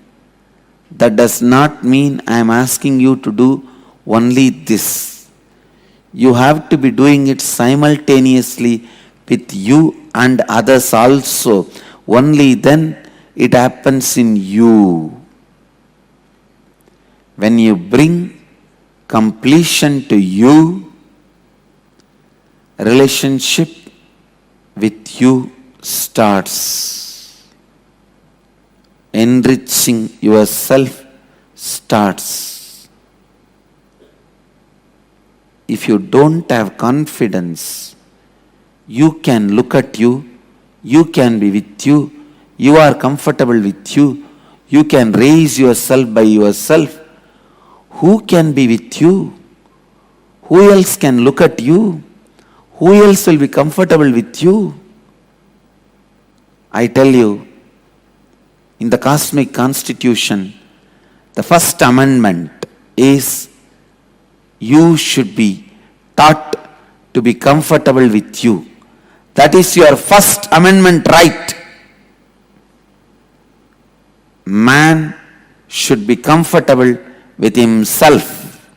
That does not mean I am asking you to do only this. You have to be doing it simultaneously with you and others also. only then it happens in you. When you bring completion to you, relationship with you starts. Enriching yourself starts. If you don't have confidence, you can look at you, you can be with you, you are comfortable with you, you can raise yourself by yourself. Who can be with you? Who else can look at you? Who else will be comfortable with you? I tell you, in the cosmic constitution, the first amendment is you should be taught to be comfortable with you. That is your first amendment right. Man should be comfortable with himself.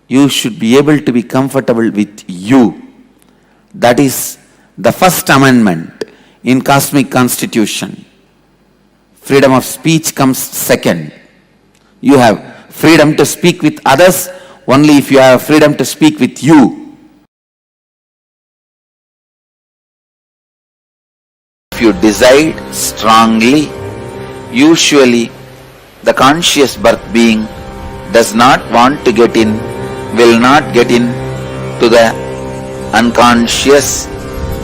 You should be able to be comfortable with you. That is the first amendment in cosmic constitution. Freedom of speech comes second. You have freedom to speak with others only if you have freedom to speak with you. If you decide strongly, usually the conscious birth being does not want to get in, will not get in to the unconscious,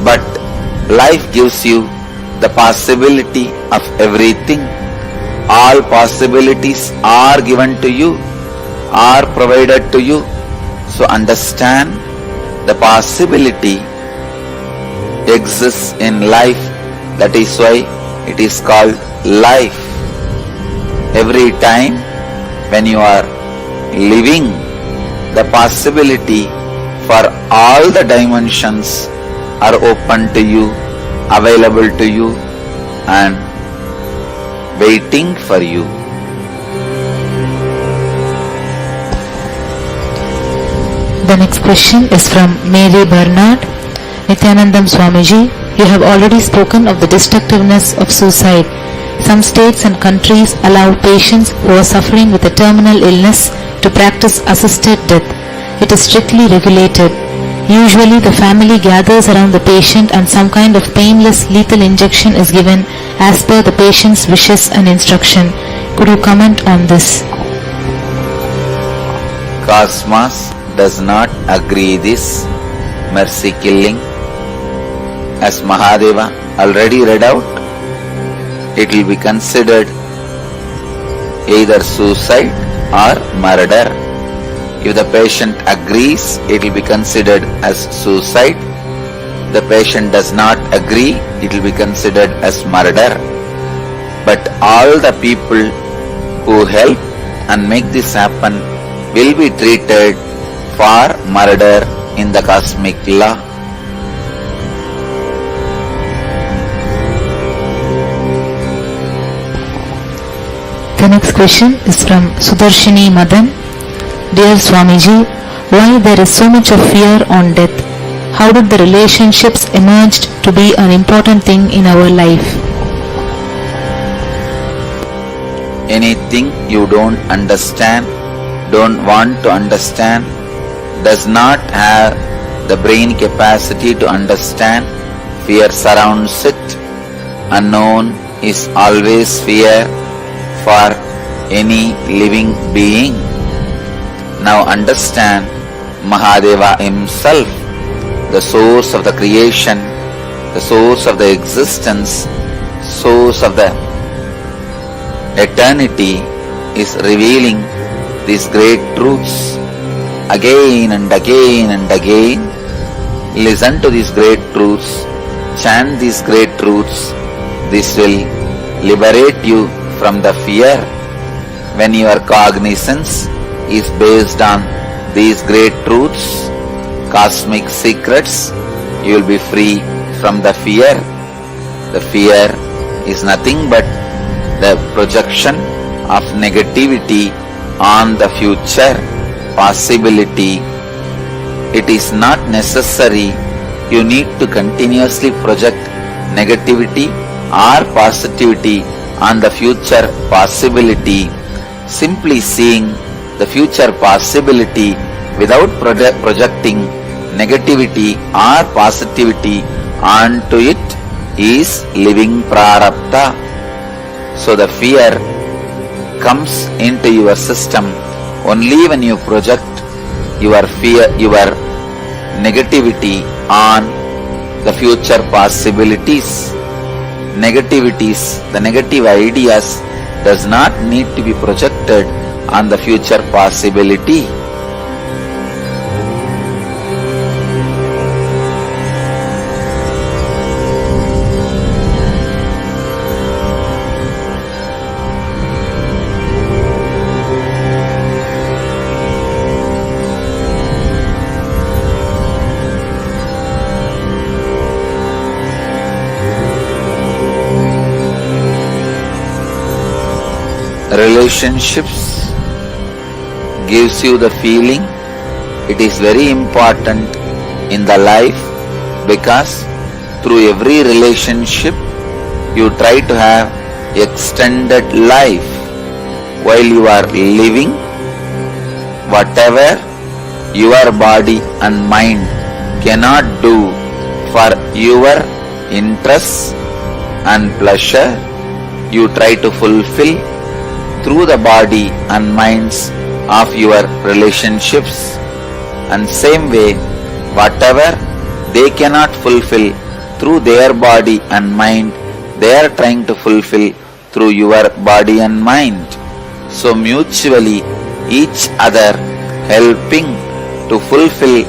but life gives you the possibility of everything. All possibilities are given to you, are provided to you. So understand the possibility exists in life. That is why it is called life. Every time when you are living, the possibility for all the dimensions are open to you, available to you, and waiting for you. The next question is from Mary Bernard. Nithyanandam Swamiji, you have already spoken of the destructiveness of suicide. Some states and countries allow patients who are suffering with a terminal illness to practice assisted death. It is strictly regulated. Usually the family gathers around the patient and some kind of painless lethal injection is given as per the patient's wishes and instruction. Could you comment on this? Cosmos does not agree this mercy killing. As Mahadeva already read out, it will be considered either suicide or murder. If the patient agrees, it will be considered as suicide. The patient does not agree, it will be considered as murder. But all the people who help and make this happen will be treated for murder in the cosmic law. The next question is from Sudarshini Madan. Dear Swamiji, why there is so much of fear on death? How did the relationships emerged to be an important thing in our life? Anything you don't understand, don't want to understand, does not have the brain capacity to understand, fear surrounds it. Unknown is always fear for any living being. Now understand Mahadeva himself, the source of the creation, the source of the existence, source of the eternity, is revealing these great truths again and again and again. Listen to these great truths, chant these great truths. This will liberate you from the fear. When your cognizance is based on these great truths, cosmic secrets, you will be free from the fear. The fear is nothing but the projection of negativity on the future possibility. It is not necessary you need to continuously project negativity or positivity on the future possibility. Simply seeing the future possibility without projecting negativity or positivity onto it is living prarabdha. So the fear comes into your system only when you project your fear, your negativity on the future possibilities. Negativities, the negative ideas does not need to be projected on the future possibility. Relationships gives you the feeling it is very important in the life, because through every relationship you try to have extended life. While you are living, whatever your body and mind cannot do for your interests and pleasure, you try to fulfill through the body and minds of your relationships. And same way, whatever they cannot fulfill through their body and mind, they are trying to fulfill through your body and mind. So mutually each other helping to fulfill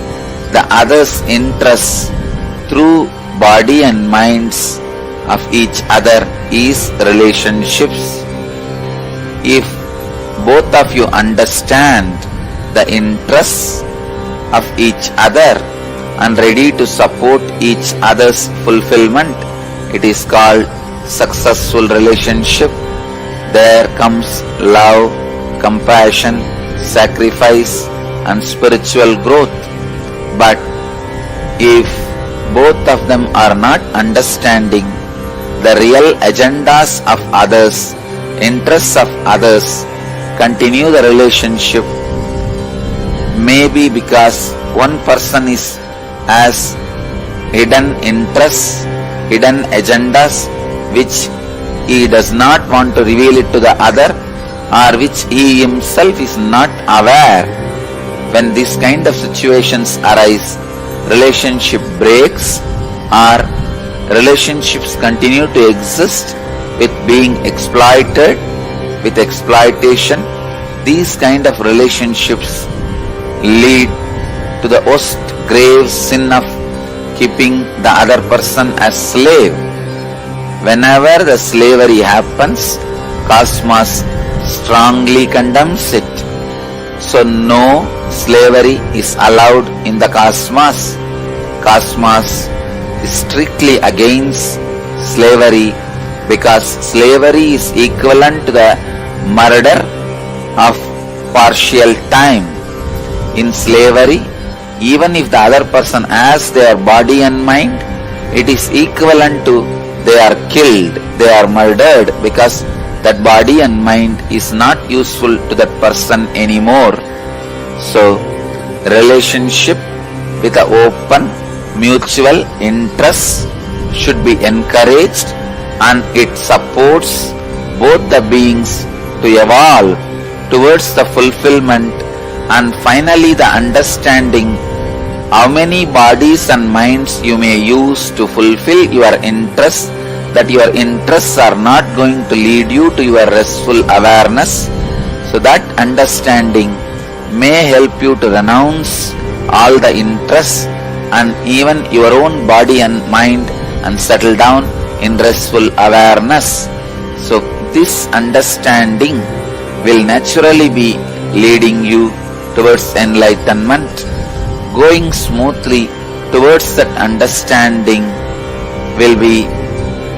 the other's interests through body and minds of each other is relationships. If both of you understand the interests of each other and ready to support each other's fulfillment, it is called successful relationship. There comes love, compassion, sacrifice and spiritual growth. But if both of them are not understanding the real agendas of others, interests of others, continue the relationship, maybe because one person has hidden interests, hidden agendas which he does not want to reveal it to the other, or which he himself is not aware. When this kind of situations arise, relationship breaks or relationships continue to exist with being exploited, with exploitation. These kind of relationships lead to the worst grave sin of keeping the other person as slave. Whenever the slavery happens, cosmos strongly condemns it. So no slavery is allowed in the cosmos. Cosmos is strictly against slavery, because slavery is equivalent to the murder of partial time. In slavery, even if the other person has their body and mind, it is equivalent to they are killed, they are murdered, because that body and mind is not useful to that person anymore. So, relationship with an open, mutual interest should be encouraged, and it supports both the beings to evolve towards the fulfillment and finally the understanding how many bodies and minds you may use to fulfill your interests, that your interests are not going to lead you to your restful awareness. So that understanding may help you to renounce all the interests and even your own body and mind and settle down in restful awareness. So this understanding will naturally be leading you towards enlightenment. Going smoothly towards that understanding will be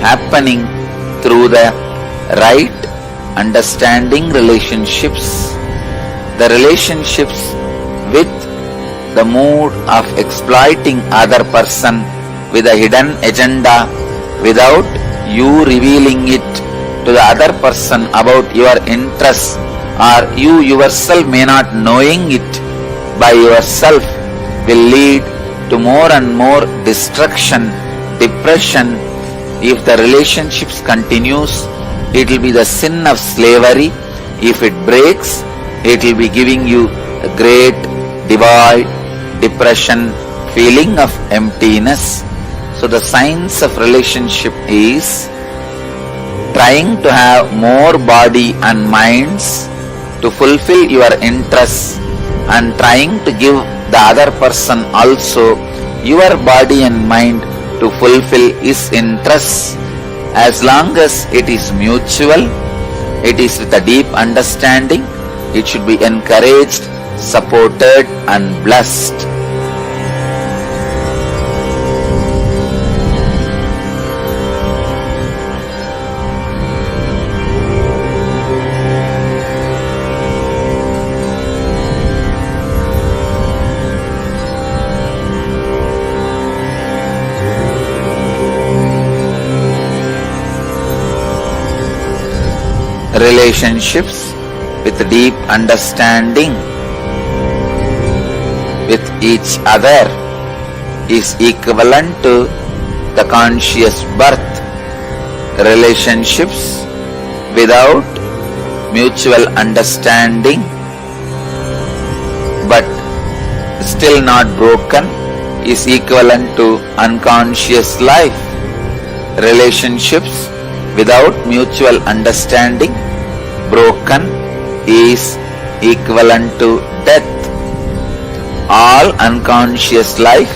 happening through the right understanding relationships. The relationships with the mood of exploiting other person with a hidden agenda without you revealing it to the other person about your interests, or you yourself may not knowing it by yourself, will lead to more and more destruction, depression. If the relationships continues, it will be the sin of slavery. If it breaks, it will be giving you a great divide, depression, feeling of emptiness. So the science of relationship is trying to have more body and minds to fulfill your interests, and trying to give the other person also your body and mind to fulfill his interests. As long as it is mutual, it is with a deep understanding, it should be encouraged, supported and blessed. Relationships with deep understanding with each other is equivalent to the conscious birth. Relationships without mutual understanding but still not broken is equivalent to unconscious life. Relationships without mutual understanding broken is equivalent to death. All unconscious life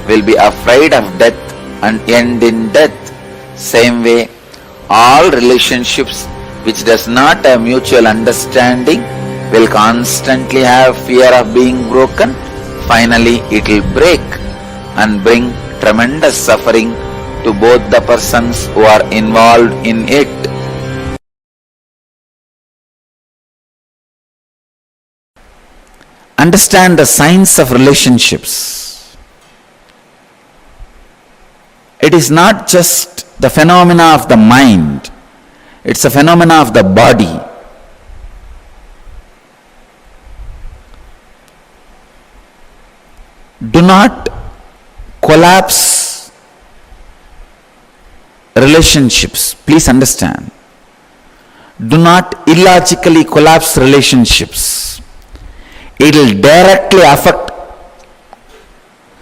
will be afraid of death and end in death. Same way, all relationships which does not have mutual understanding will constantly have fear of being broken. Finally, it will break and bring tremendous suffering to both the persons who are involved in it. Understand the science of relationships. It is not just the phenomena of the mind, it's a phenomena of the body. Do not collapse relationships. Please understand. Do not illogically collapse relationships. It will directly affect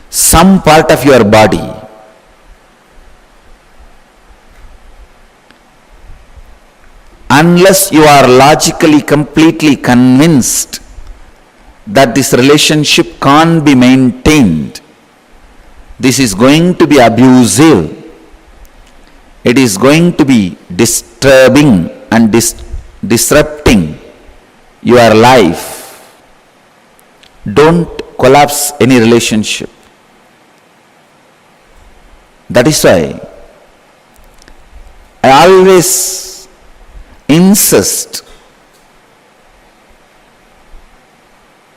some part of your body. Unless you are logically completely convinced that this relationship can't be maintained, this is going to be abusive, it is going to be disturbing and disrupting your life, don't collapse any relationship. That is why I always insist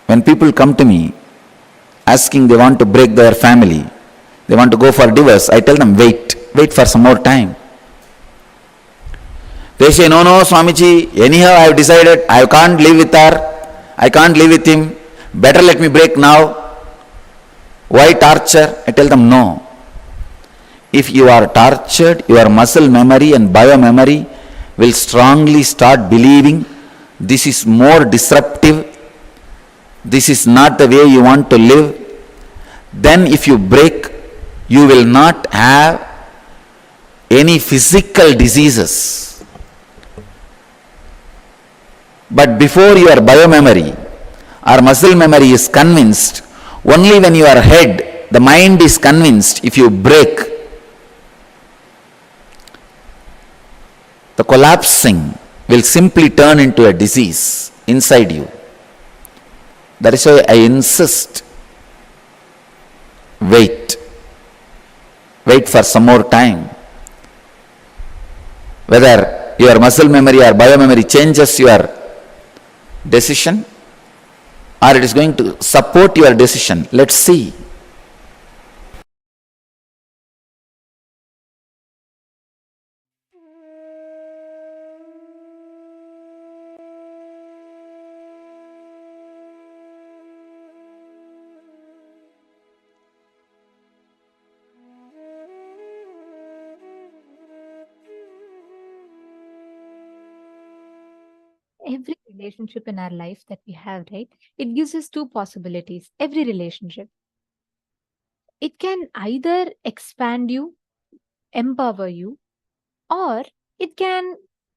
when people come to me asking they want to break their family, they want to go for divorce, I tell them wait for some more time. They say, no, Swamiji, anyhow I have decided I can't live with her, I can't live with him, better let me break now. Why torture? I tell them no. If you are tortured, your muscle memory and biomemory will strongly start believing this is more disruptive, this is not the way you want to live. Then if you break, you will not have any physical diseases. But before your biomemory or muscle memory is convinced, only when your head, the mind is convinced, if you break, the collapsing will simply turn into a disease inside you. That is why I insist, wait for some more time. Whether your muscle memory or biomemory changes your decision or it is going to support your decision, let's see. relationship in our life that we have, right? It gives us two possibilities. Every relationship. It can either expand you, empower you, or it can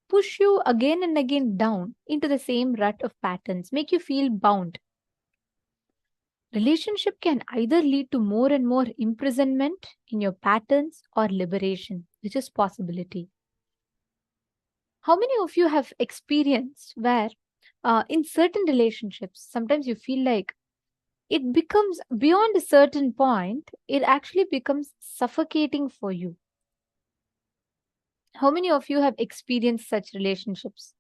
push you again and again down into the same rut of patterns, make you feel bound. Relationship can either lead to more and more imprisonment in your patterns or liberation, which is possibility. How many of you have experienced where in certain relationships, sometimes you feel like it becomes beyond a certain point, it actually becomes suffocating for you? How many of you have experienced such relationships?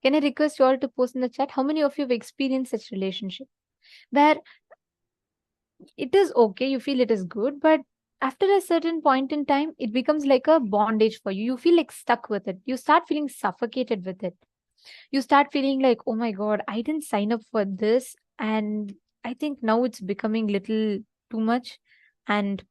Can I request you all to post in the chat? How many of you have experienced such relationship where it is okay, you feel it is good, but after a certain point in time, it becomes like a bondage for you. You feel like stuck with it. You start feeling suffocated with it. You start feeling like, oh my God, I didn't sign up for this. And I think now it's becoming little too much. And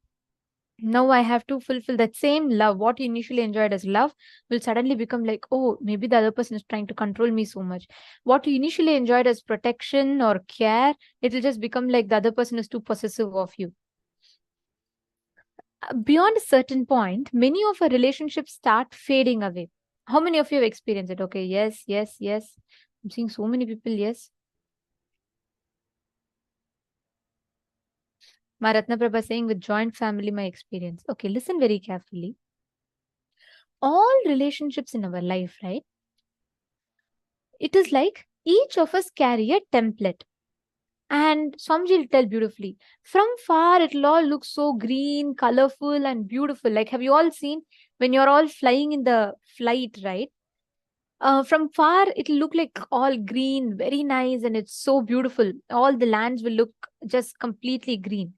now I have to fulfill that same love. What you initially enjoyed as love will suddenly become like, oh, maybe the other person is trying to control me so much. What you initially enjoyed as protection or care, it will just become like the other person is too possessive of you. Beyond a certain point, many of our relationships start fading away. How many of you have experienced it? Okay, yes, yes, yes. I'm seeing so many people, yes. Maratna Prabha saying with joint family, my experience. Okay, listen very carefully. All relationships in our life, right? It is like each of us carry a template. And Swamiji will tell beautifully. From far, it'll all look so green, colorful, and beautiful. Like, have you all seen when you're all flying in the flight, right? From far, it'll look like all green, very nice, and it's so beautiful. All the lands will look just completely green.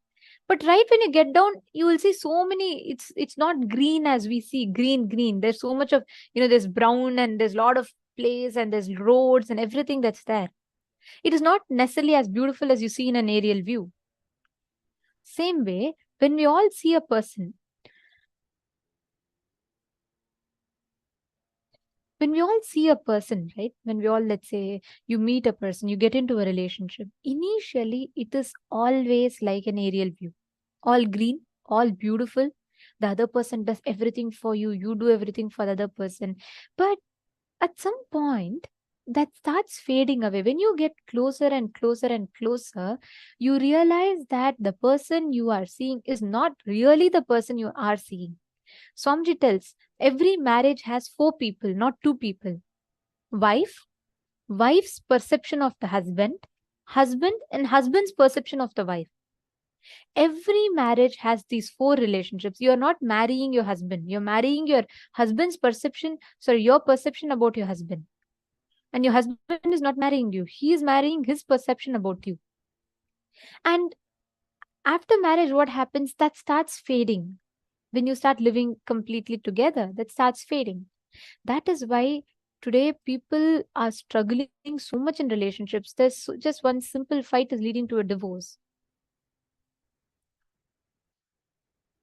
But right when you get down, you will see so many. It's not green as we see green. There's so much of there's brown and there's a lot of place and there's roads and everything that's there. It is not necessarily as beautiful as you see in an aerial view. Same way, when we all see a person, right? When we all, let's say, you meet a person, you get into a relationship. Initially, it is always like an aerial view. All green, all beautiful. The other person does everything for you. You do everything for the other person. But at some point, that starts fading away. When you get closer and closer and closer, you realize that the person you are seeing is not really the person you are seeing. Swamiji tells, every marriage has 4 people, not 2 people. Wife, wife's perception of the husband, husband and husband's perception of the wife. Every marriage has these 4 relationships. You are not marrying your husband. You're marrying your husband's perception, your perception about your husband. And your husband is not marrying you. He is marrying his perception about you. And after marriage, what happens? That starts fading. When you start living completely together, that starts fading. That is why today people are struggling so much in relationships. There's just one simple fight is leading to a divorce.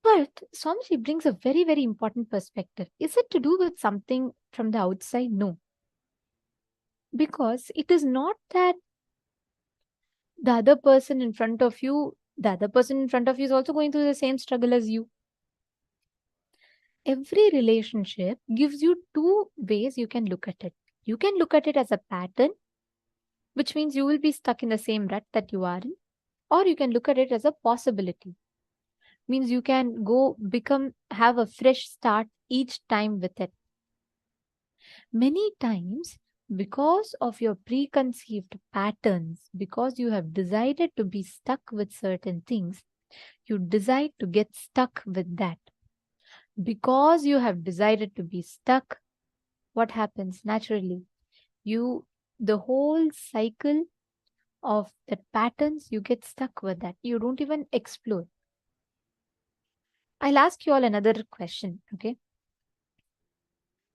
But Swamiji brings a very, very important perspective. Is it to do with something from the outside? No. Because it is not that the other person in front of you is also going through the same struggle as you. Every relationship gives you 2 ways you can look at it. You can look at it as a pattern, which means you will be stuck in the same rut that you are in. Or you can look at it as a possibility. Means you can have a fresh start each time with it. Many times, because of your preconceived patterns, because you have decided to be stuck with certain things, you decide to get stuck with that. Because you have decided to be stuck, what happens naturally? The whole cycle of the patterns, you get stuck with that. You don't even explore. I'll ask you all another question, okay?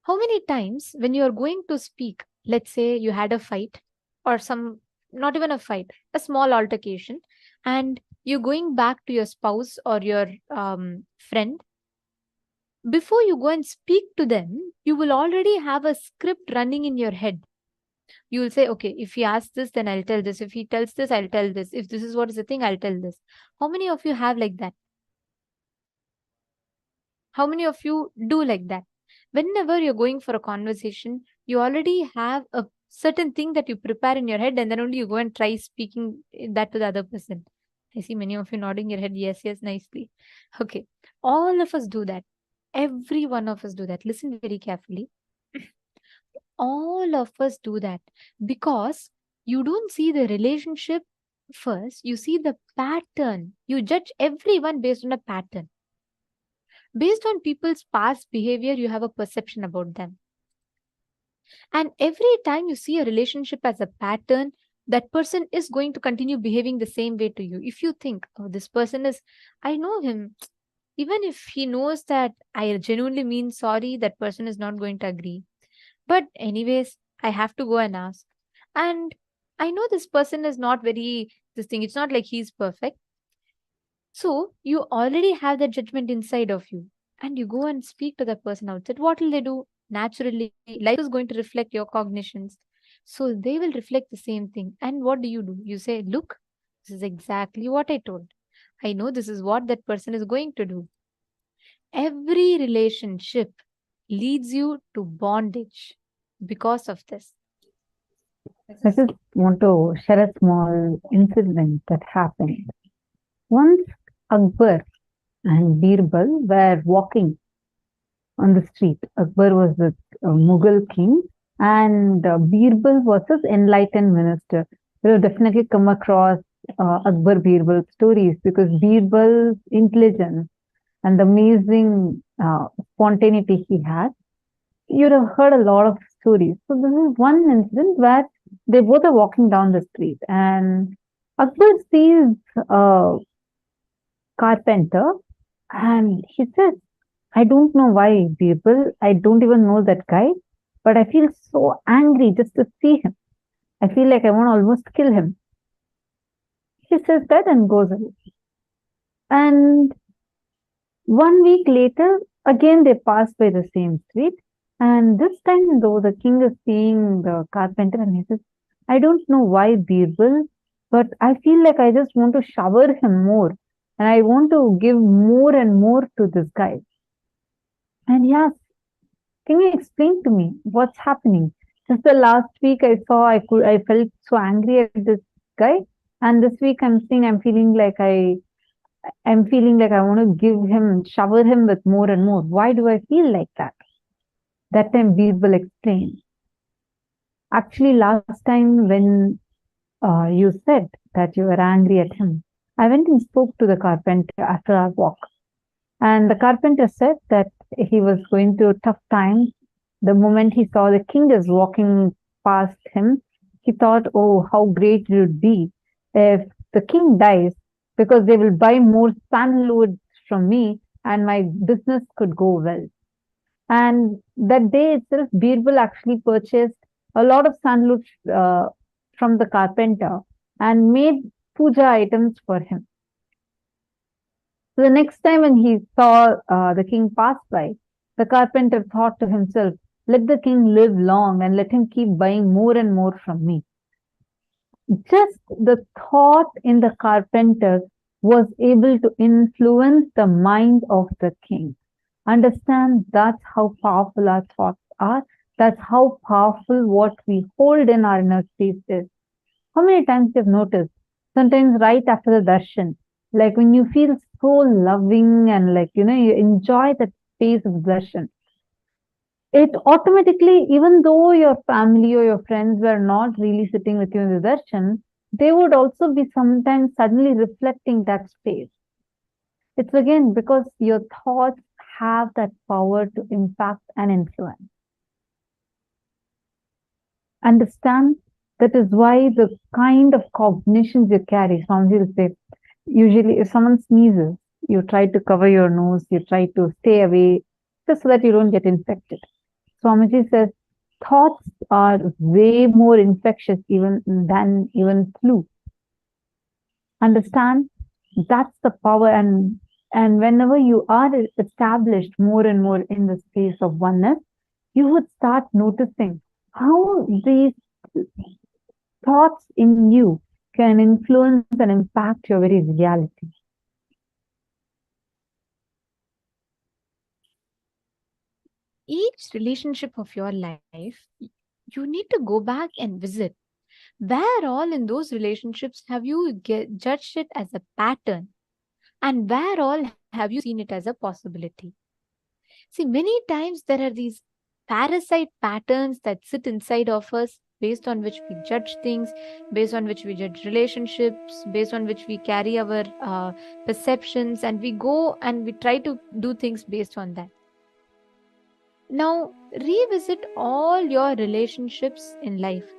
How many times when you are going to speak, let's say you had a fight or not even a fight, a small altercation, and you're going back to your spouse or your friend, before you go and speak to them, you will already have a script running in your head. You will say, okay, if he asks this, then I'll tell this. If he tells this, I'll tell this. If this is what is the thing, I'll tell this. How many of you have like that? How many of you do like that? Whenever you're going for a conversation, you already have a certain thing that you prepare in your head, and then only you go and try speaking that to the other person. I see many of you nodding your head, yes, yes, nicely. Okay. All of us do that. Every one of us do that. Listen very carefully. All of us do that because you don't see the relationship first, you see the pattern. You judge everyone based on a pattern. Based on people's past behavior, you have a perception about them. And every time you see a relationship as a pattern, that person is going to continue behaving the same way to you. If you think, oh, this person is, I know him. Even if he knows that I genuinely mean sorry, that person is not going to agree. But anyways, I have to go and ask. And I know this person is not very, this thing, it's not like he's perfect. So you already have that judgment inside of you. And you go and speak to that person outside. What will they do? Naturally, life is going to reflect your cognitions. So they will reflect the same thing. And what do? You say, look, this is exactly what I told. I know this is what that person is going to do. Every relationship leads you to bondage because of this. I just want to share a small incident that happened. Once Akbar and Birbal were walking on the street. Akbar was the Mughal king and Birbal was his enlightened minister. You have definitely come across Akbar Birbal stories because Birbal's intelligence and the amazing spontaneity he had, you'd have heard a lot of stories. So this is one incident where they both are walking down the street and Akbar sees a carpenter and he says, I don't know why, Birbal, I don't even know that guy, but I feel so angry just to see him. I feel like I want to almost kill him. He says that and goes away. And 1 week later, again they pass by the same street. And this time, though, the king is seeing the carpenter and he says, I don't know why, Birbal, but I feel like I just want to shower him more. And I want to give more and more to this guy. And he asks, can you explain to me what's happening? Just the last week I felt so angry at this guy. And this week I'm feeling like I want to give him, shower him with more and more. Why do I feel like that? That time Birbal explained. Actually, last time when you said that you were angry at him, I went and spoke to the carpenter after our walk. And the carpenter said that he was going through a tough time. The moment he saw the king is walking past him, he thought, oh, how great it would be if the king dies, because they will buy more sandalwood from me and my business could go well. And that day itself, Birbal actually purchased a lot of sandalwood from the carpenter and made puja items for him. So the next time when he saw the king pass by, the carpenter thought to himself, let the king live long and let him keep buying more and more from me. Just the thought in the carpenter was able to influence the mind of the king. Understand, that's how powerful our thoughts are. That's how powerful what we hold in our inner space is. How many times you've noticed, sometimes right after the darshan, like when you feel so loving and like, you enjoy that space of darshan, it automatically, even though your family or your friends were not really sitting with you in the darshan, they would also be sometimes suddenly reflecting that space. It's again because your thoughts have that power to impact and influence. Understand, that is why the kind of cognitions you carry, Swamiji will say, usually if someone sneezes, you try to cover your nose, you try to stay away, just so that you don't get infected. Swamiji says, thoughts are way more infectious than even flu. Understand, That's the power. And whenever you are established more and more in the space of oneness, you would start noticing how these thoughts in you can influence and impact your very reality. Each relationship of your life, you need to go back and visit. Where all in those relationships have you judged it as a pattern? And where all have you seen it as a possibility? See, many times there are these parasite patterns that sit inside of us, based on which we judge things, based on which we judge relationships, based on which we carry our perceptions, and we go and we try to do things based on that. Now, revisit all your relationships in life.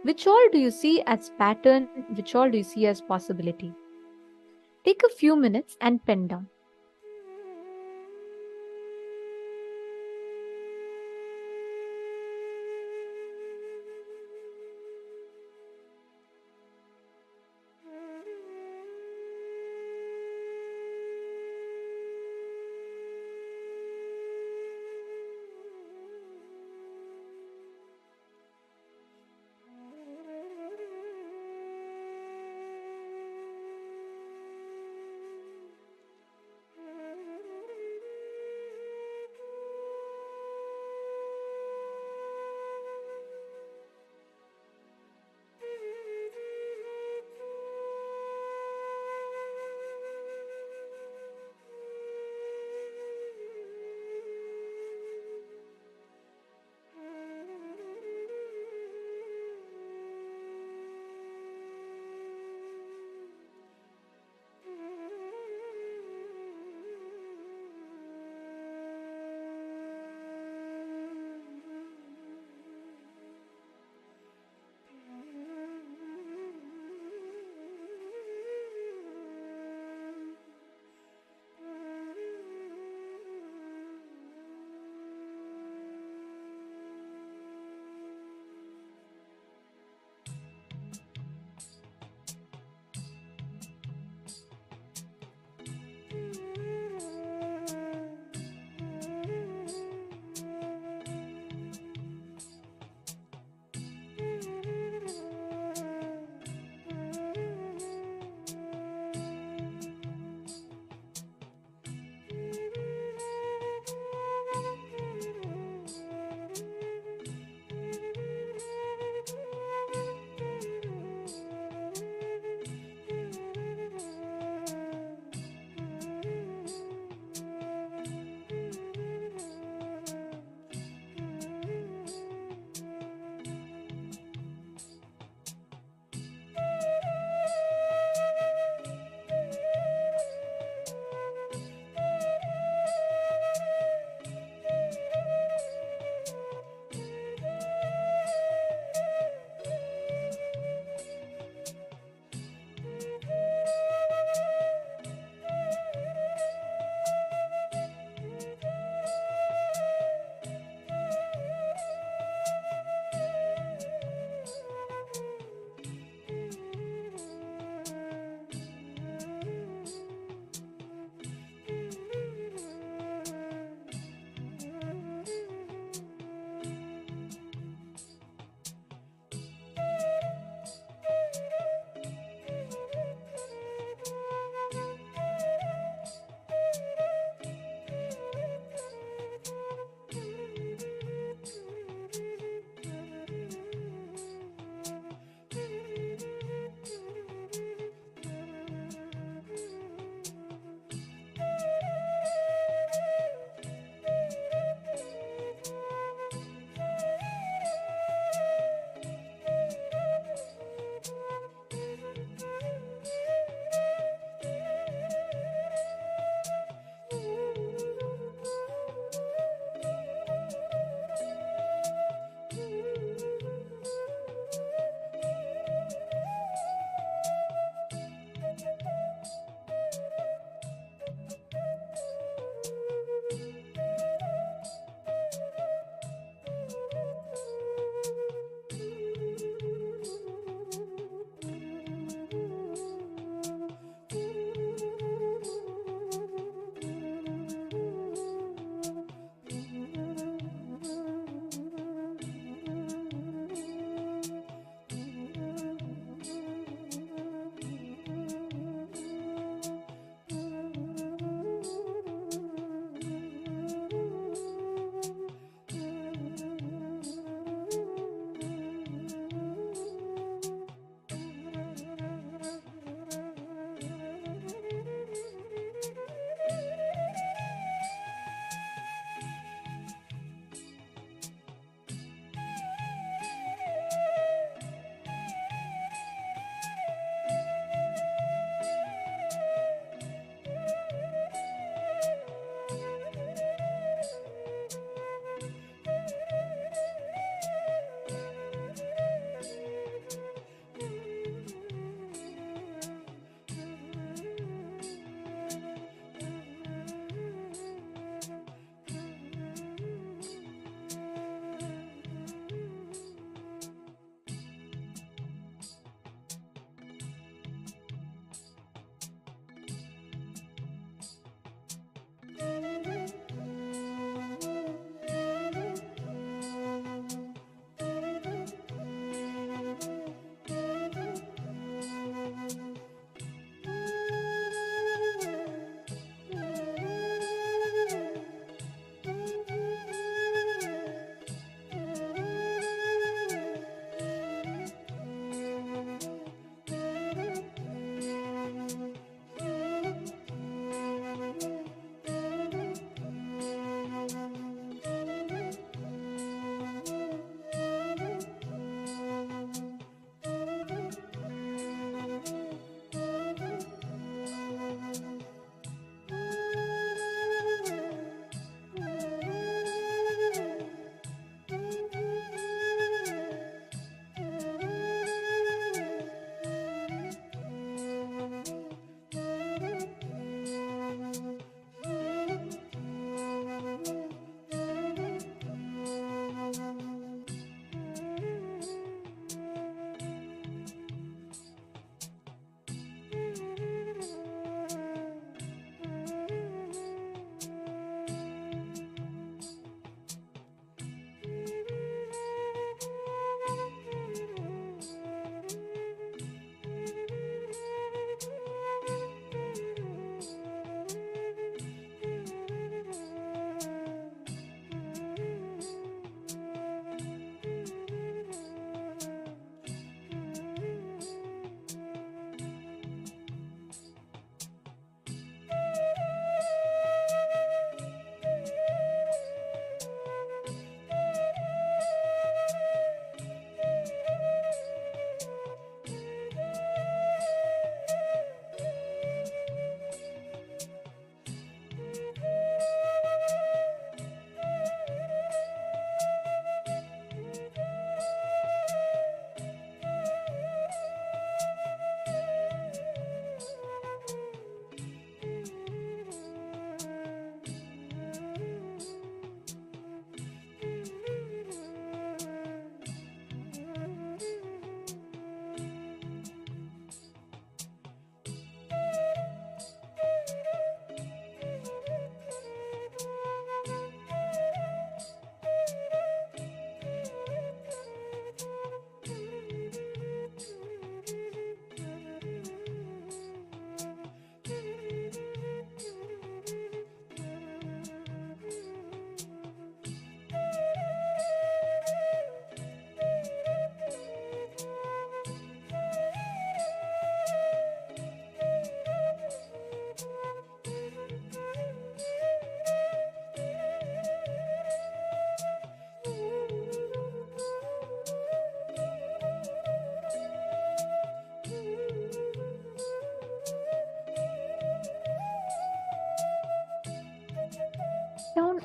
Which all do you see as pattern? Which all do you see as possibility? Take a few minutes and pen down.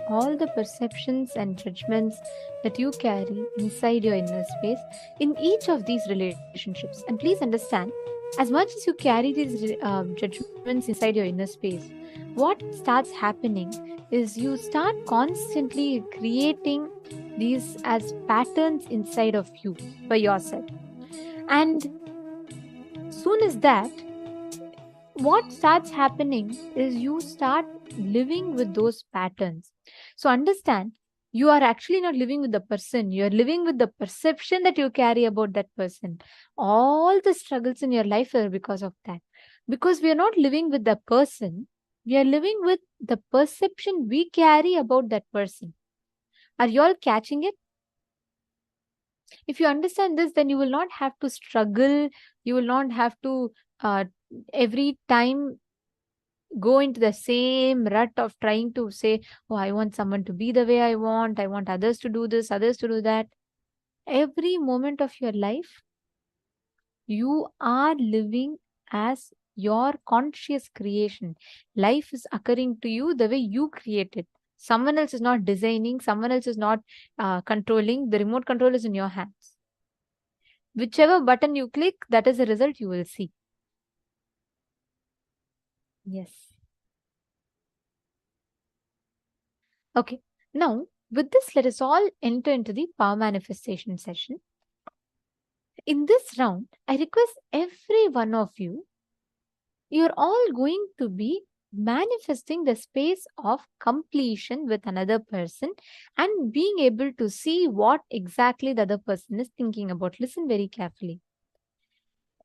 all the perceptions and judgments that you carry inside your inner space in each of these relationships. And please understand, as much as you carry these judgments inside your inner space, what starts happening is you start constantly creating these as patterns inside of you by yourself. And soon as that, what starts happening is you start living with those patterns. So understand, you are actually not living with the person, you are living with the perception that you carry about that person. All the struggles in your life are because of that. Because we are not living with the person, we are living with the perception we carry about that person. Are you all catching it? If you understand this, then you will not have to struggle, you will not have to every time go into the same rut of trying to say, oh, I want someone to be the way I want others to do this, others to do that. Every moment of your life, you are living as your conscious creation. Life is occurring to you the way you create it. Someone else is not designing, someone else is not controlling. The remote control is in your hands. Whichever button you click, that is the result you will see. Yes. Okay. Now, with this, let us all enter into the power manifestation session. In this round, I request every one of you, you're all going to be manifesting the space of completion with another person and being able to see what exactly the other person is thinking about. Listen very carefully.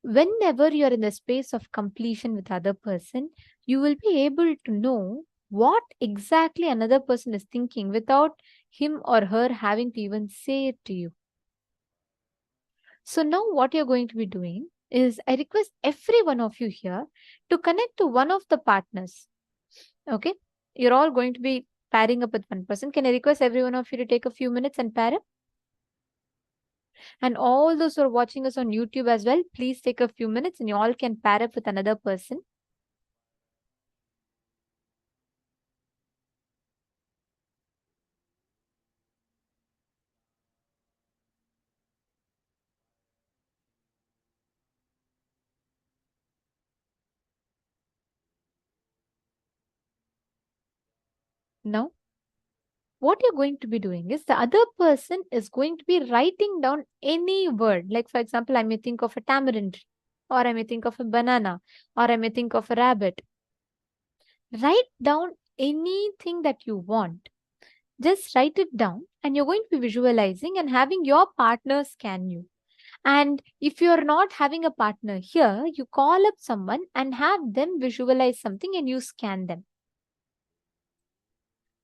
Whenever you're in the space of completion with other person, you will be able to know what exactly another person is thinking without him or her having to even say it to you. So now what you're going to be doing is, I request every one of you here to connect to one of the partners. Okay? You're all going to be pairing up with one person. Can I request every one of you to take a few minutes and pair up? And all those who are watching us on YouTube as well, please take a few minutes and you all can pair up with another person. Now, what you're going to be doing is, the other person is going to be writing down any word. Like, for example, I may think of a tamarind, or I may think of a banana, or I may think of a rabbit. Write down anything that you want. Just write it down, and you're going to be visualizing and having your partner scan you. And if you're not having a partner here, you call up someone and have them visualize something and you scan them.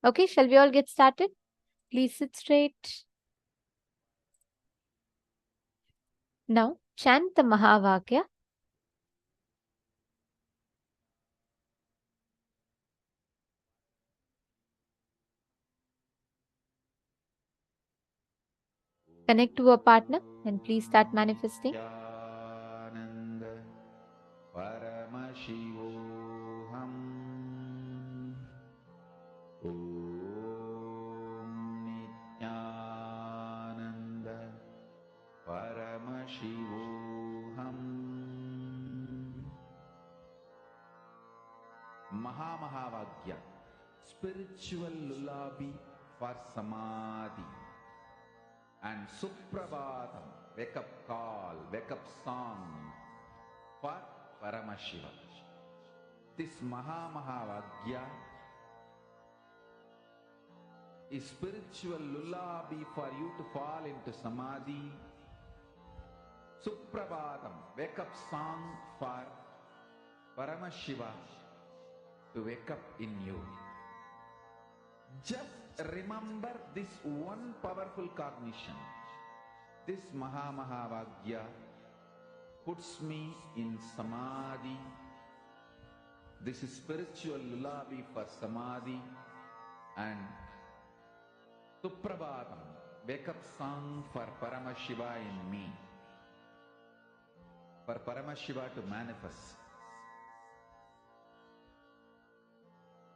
Okay, shall we all get started? Please sit straight. Now, chant the Mahavakya. Connect to a partner and please start manifesting. Paramashivoham. Om Nithyananda Paramashivoham. Mahavagya, spiritual lullaby for Samadhi. And Suprabhatam, wake up call, wake up song for Paramashiva. This Mahavagya is spiritual lullaby for you to fall into Samadhi. Suprabhatam, wake up song for Paramashiva to wake up in you. Just remember this one powerful cognition. This Mahavagya puts me in Samadhi. This is spiritual lullaby for Samadhi. And Suprabhatam, wake up song for Paramashiva in me. For Paramashiva to manifest.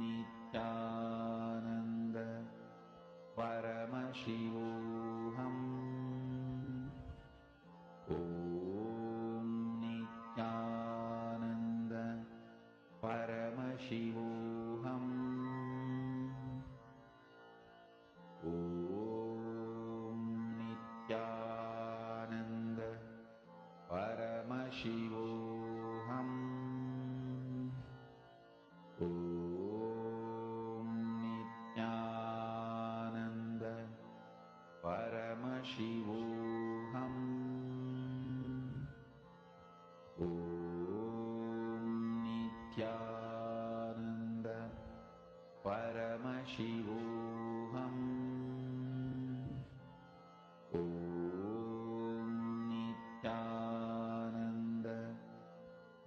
Nithyananda Paramashivam. Om Nithyananda Paramashivam. Om Nithyananda Paramashivam. Om Nithyananda Paramashivam. Om Nithyananda Paramashivam. Om Nithyananda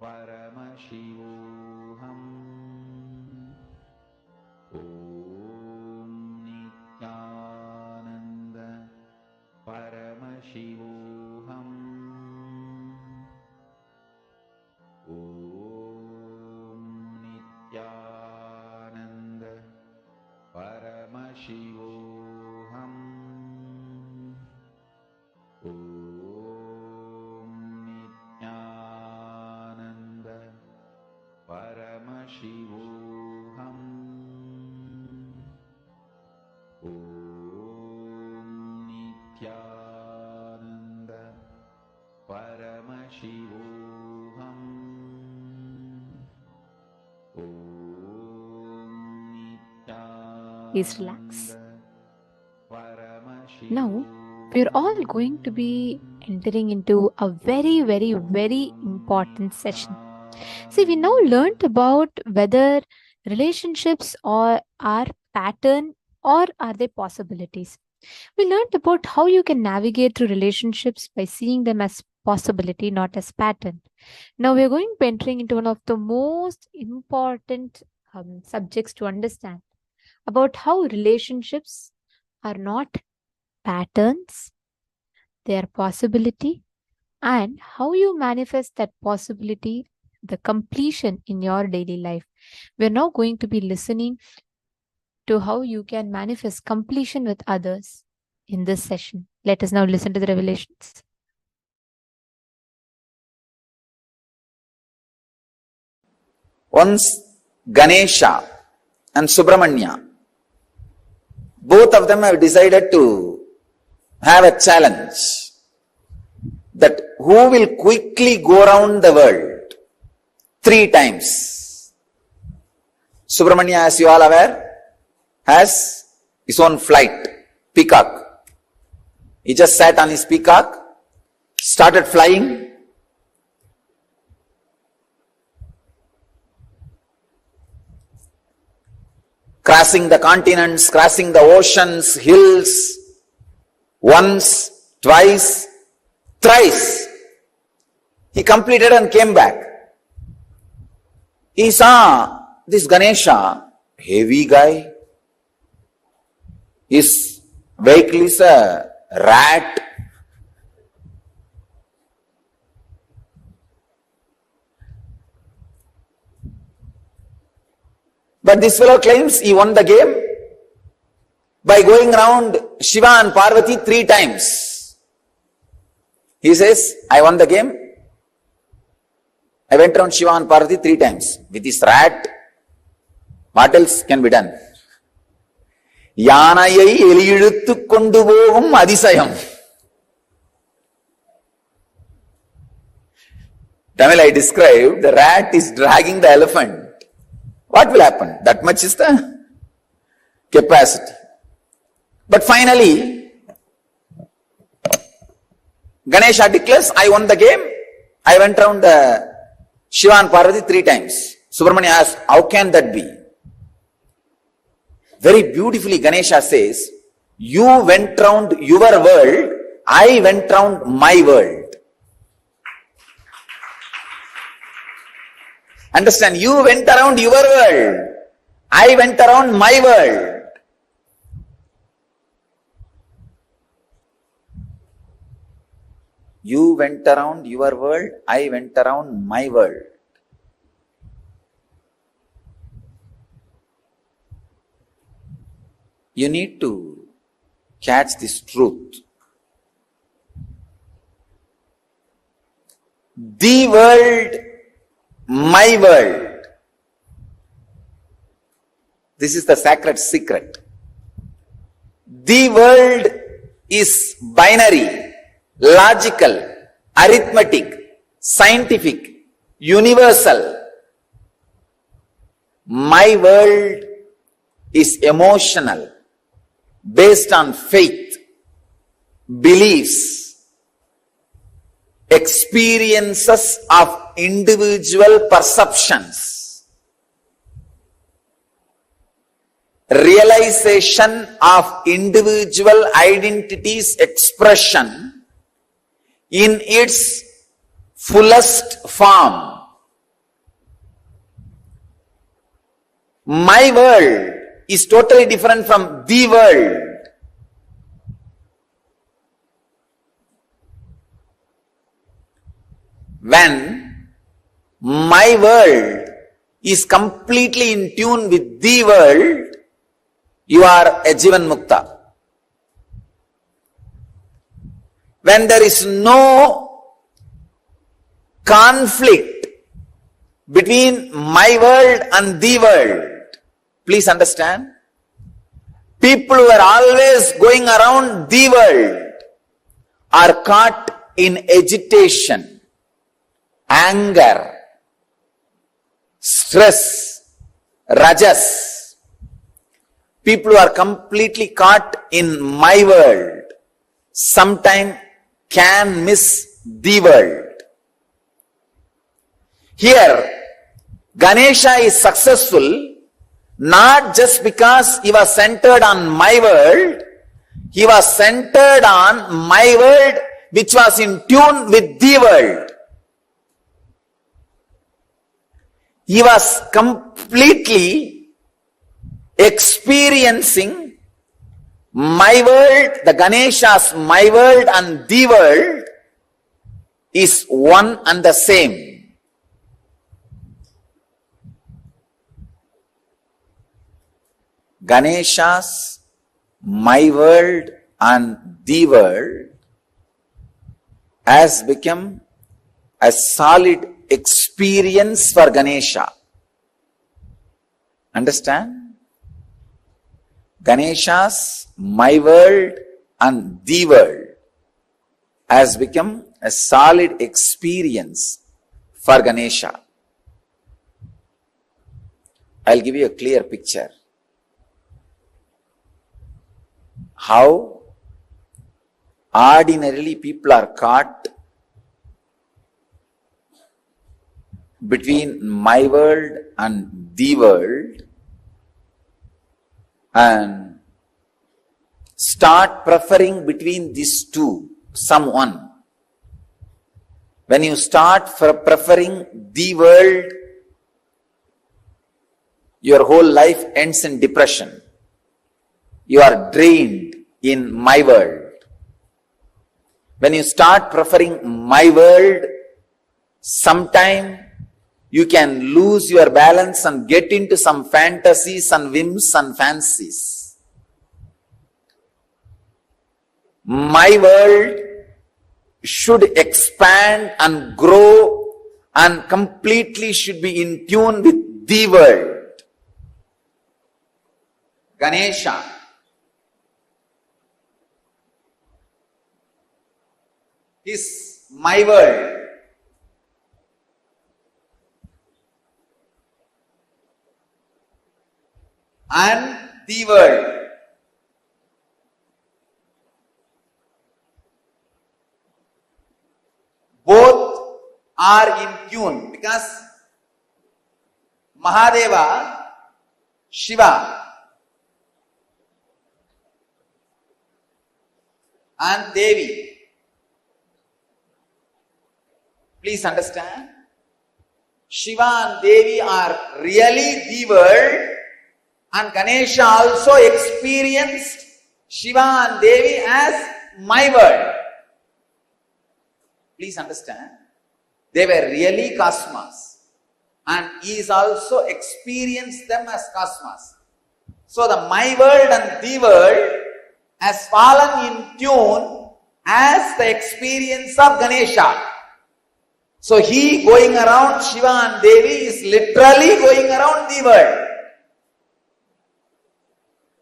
Paramashivam. Om Nithyananda Paramashivam. Om Nithyananda Paramashivam. Om Nithyananda Paramashivam. Om Nithyananda Paramashivam. Please relax. Now, we're all going to be entering into a very, very, very important session. See, we now learned about whether relationships are pattern or are they possibilities. We learned about how you can navigate through relationships by seeing them as possibility, not as pattern. Now we're going to be entering into one of the most important subjects to understand about how relationships are not patterns, they are possibility, and how you manifest that possibility, the completion in your daily life. We're now going to be listening to how you can manifest completion with others in this session. Let us now listen to the revelations. Once Ganesha and Subramanya, both of them have decided to have a challenge that who will quickly go around the world 3 times. Subramanya, as you all aware, has his own flight, peacock. He just sat on his peacock, started flying, crossing the continents, crossing the oceans, hills, once, twice, thrice. He completed and came back. He saw this Ganesha, heavy guy. His vehicle is a rat. But this fellow claims he won the game by going around Shiva and Parvati 3 times. He says, I won the game. I went around Shiva and Parvati 3 times. With this rat, what else can be done? யானையை எலியிழுத்து கொண்டு போகும் அதிசயம். Tamil I described, the rat is dragging the elephant. What will happen? That much is the capacity. But finally, Ganesha declares, I won the game. I went around the Shiva and Parvati 3 times. Subramanya asks, how can that be? Very beautifully Ganesha says, you went round your world, I went round my world. Understand, you went around your world, I went around my world. You went around your world, I went around my world. You need to catch this truth. The world, my world. This is the sacred secret. The world is binary, logical, arithmetic, scientific, universal. My world is emotional, based on faith, beliefs, experiences of individual perceptions, realization of individual identity's expression in its fullest form. My world is totally different from the world. When my world is completely in tune with the world, you are a Jivan Mukta. When there is no conflict between my world and the world, please understand, people who are always going around the world are caught in agitation, anger, stress, rajas. People who are completely caught in my world sometimes can miss the world. Here, Ganesha is successful not just because he was centered on my world, he was centered on my world which was in tune with the world. He was completely experiencing my world, the Ganesha's my world and the world is one and the same. Ganesha's my world and the world has become a solid experience for Ganesha. Understand? Ganesha's my world and the world has become a solid experience for Ganesha. I'll give you a clear picture. How ordinarily people are caught between my world and the world and start preferring between these two, someone. When you start preferring the world, your whole life ends in depression. You are drained in my world. When you start preferring my world, sometime you can lose your balance and get into some fantasies and whims and fancies. My world should expand and grow and completely should be in tune with the world. Ganesha is my world. And the world. Both are in tune because Mahadeva, Shiva and Devi. Please understand, Shiva and Devi are really the world, and Ganesha also experienced Shiva and Devi as my world. Please understand, they were really cosmos, and he is also experienced them as cosmos. So the my world and the world has fallen in tune as the experience of Ganesha. So he going around Shiva and Devi is literally going around the world.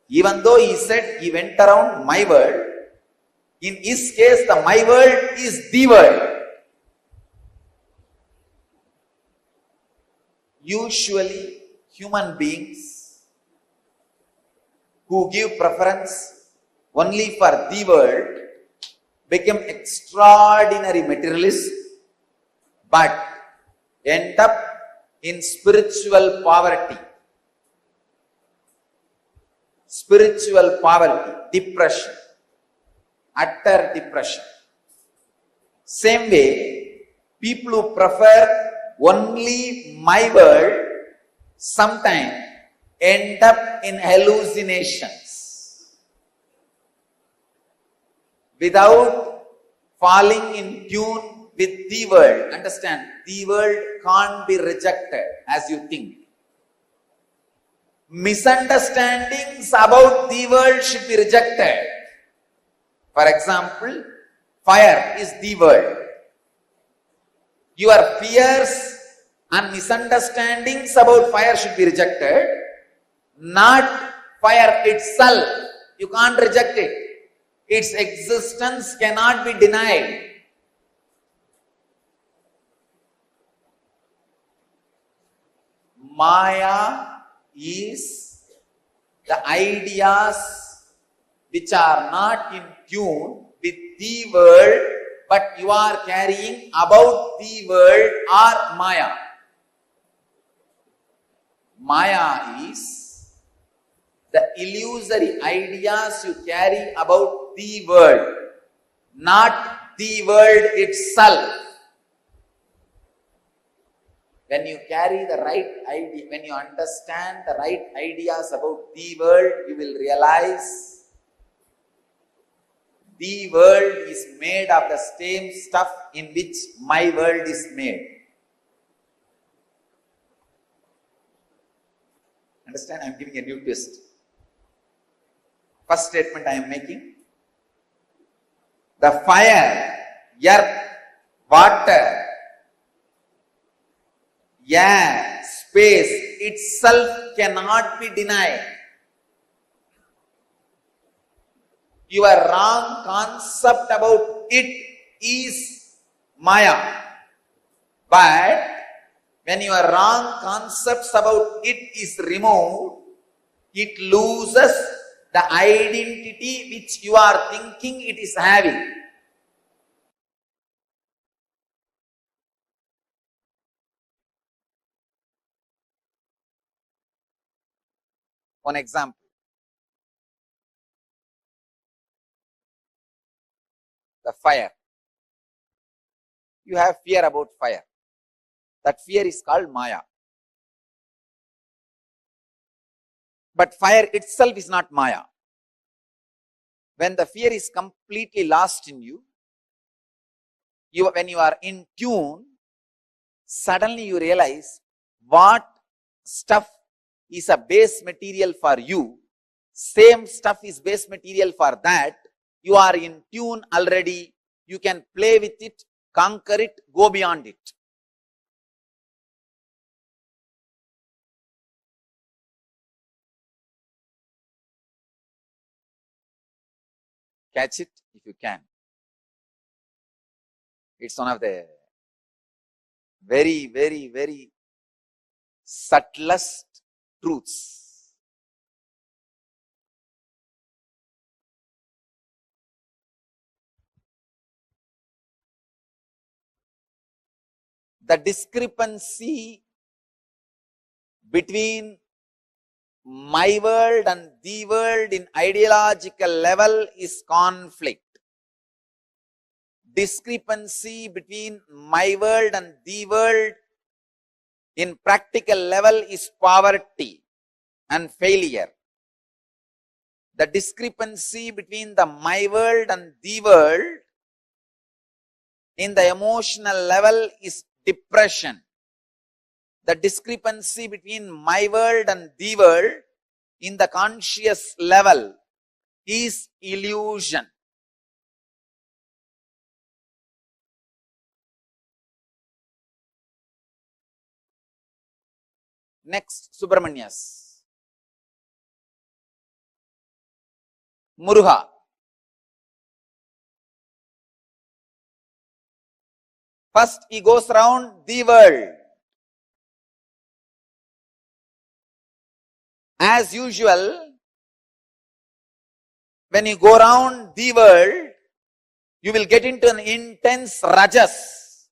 Even though he said he went around my world, in his case the my world is the world. Usually human beings who give preference only for the world become extraordinary materialists but end up in spiritual poverty. Spiritual poverty, depression, utter depression. Same way, people who prefer only my world sometimes end up in hallucinations without falling in tune with the world. Understand, the world can't be rejected as you think. Misunderstandings about the world should be rejected. For example, fire is the world. Your fears and misunderstandings about fire should be rejected, not fire itself. You can't reject it. Its existence cannot be denied. Maya is the ideas which are not in tune with the world, but you are carrying about the world or Maya. Maya is the illusory ideas you carry about the world, not the world itself. When you carry the right idea, when you understand the right ideas about the world, you will realize the world is made of the same stuff in which my world is made. Understand? I am giving a new twist. First statement I am making: the fire, earth, water, air, space itself cannot be denied. Your wrong concept about it is Maya. But when your wrong concepts about it is removed, it loses the identity which you are thinking it is having. One example. The fire. You have fear about fire. That fear is called Maya. But fire itself is not Maya. When the fear is completely lost in you, when you are in tune, suddenly you realize what stuff is a base material for you, same stuff is base material for that. You are in tune already. You can play with it, conquer it, go beyond it. Catch it if you can. It's one of the very, very, very subtlest truths. The discrepancy between my world and the world in ideological level is conflict. Discrepancy between my world and the world in practical level is poverty and failure. The discrepancy between the my world and the world in the emotional level is depression. The discrepancy between my world and the world in the conscious level is illusion. Next, Subramanyas. Muruga. First, he goes around the world. As usual, when you go around the world, you will get into an intense rajas.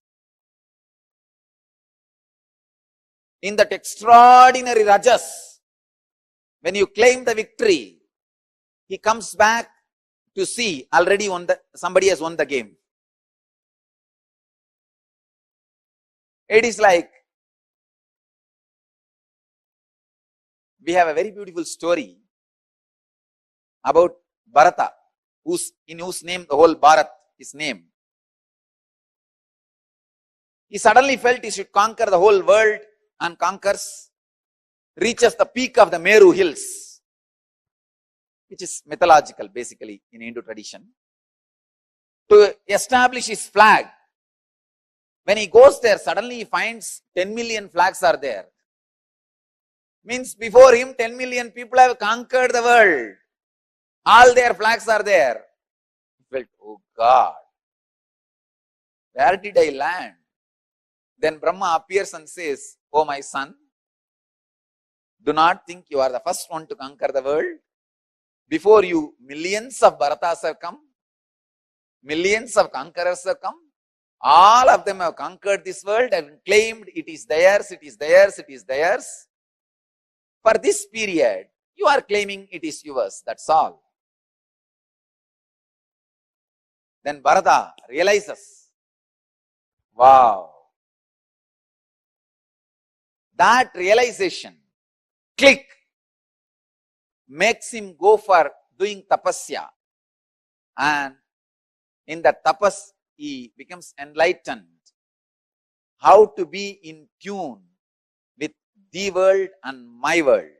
In that extraordinary rajas, when you claim the victory, he comes back to see already somebody has won the game. It is like, we have a very beautiful story about Bharata, in whose name the whole Bharat is named. He suddenly felt he should conquer the whole world and conquers, reaches the peak of the Meru hills, which is mythological basically in Hindu tradition, to establish his flag. When he goes there, suddenly he finds 10 million flags are there. Means before him 10 million people have conquered the world. All their flags are there. He felt, oh God, where did I land? Then Brahma appears and says, oh my son, do not think you are the first one to conquer the world. Before you, millions of Bharatas have come. Millions of conquerors have come. All of them have conquered this world and claimed it is theirs, it is theirs, it is theirs. For this period, you are claiming it is yours, that's all. Then Bharata realizes, wow, that realization, click, makes him go for doing tapasya. And in that tapas, he becomes enlightened. How to be in tune with the world and my world.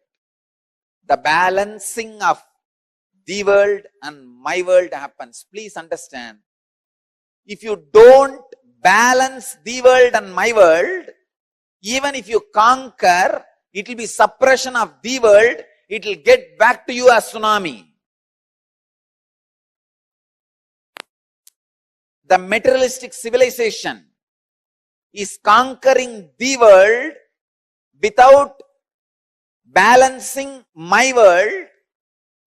The balancing of the world and my world happens. Please understand, if you don't balance the world and my world, even if you conquer, it will be suppression of the world, it will get back to you as tsunami. The materialistic civilization is conquering the world without balancing my world,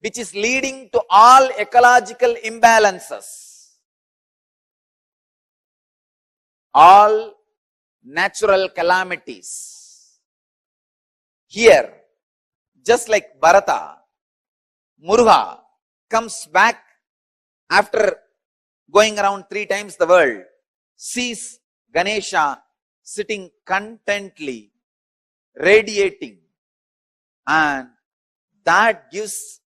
which is leading to all ecological imbalances, all natural calamities. Here, just like Bharata, Muruga comes back after going around 3 times the world, sees Ganesha sitting contently, radiating, and that gives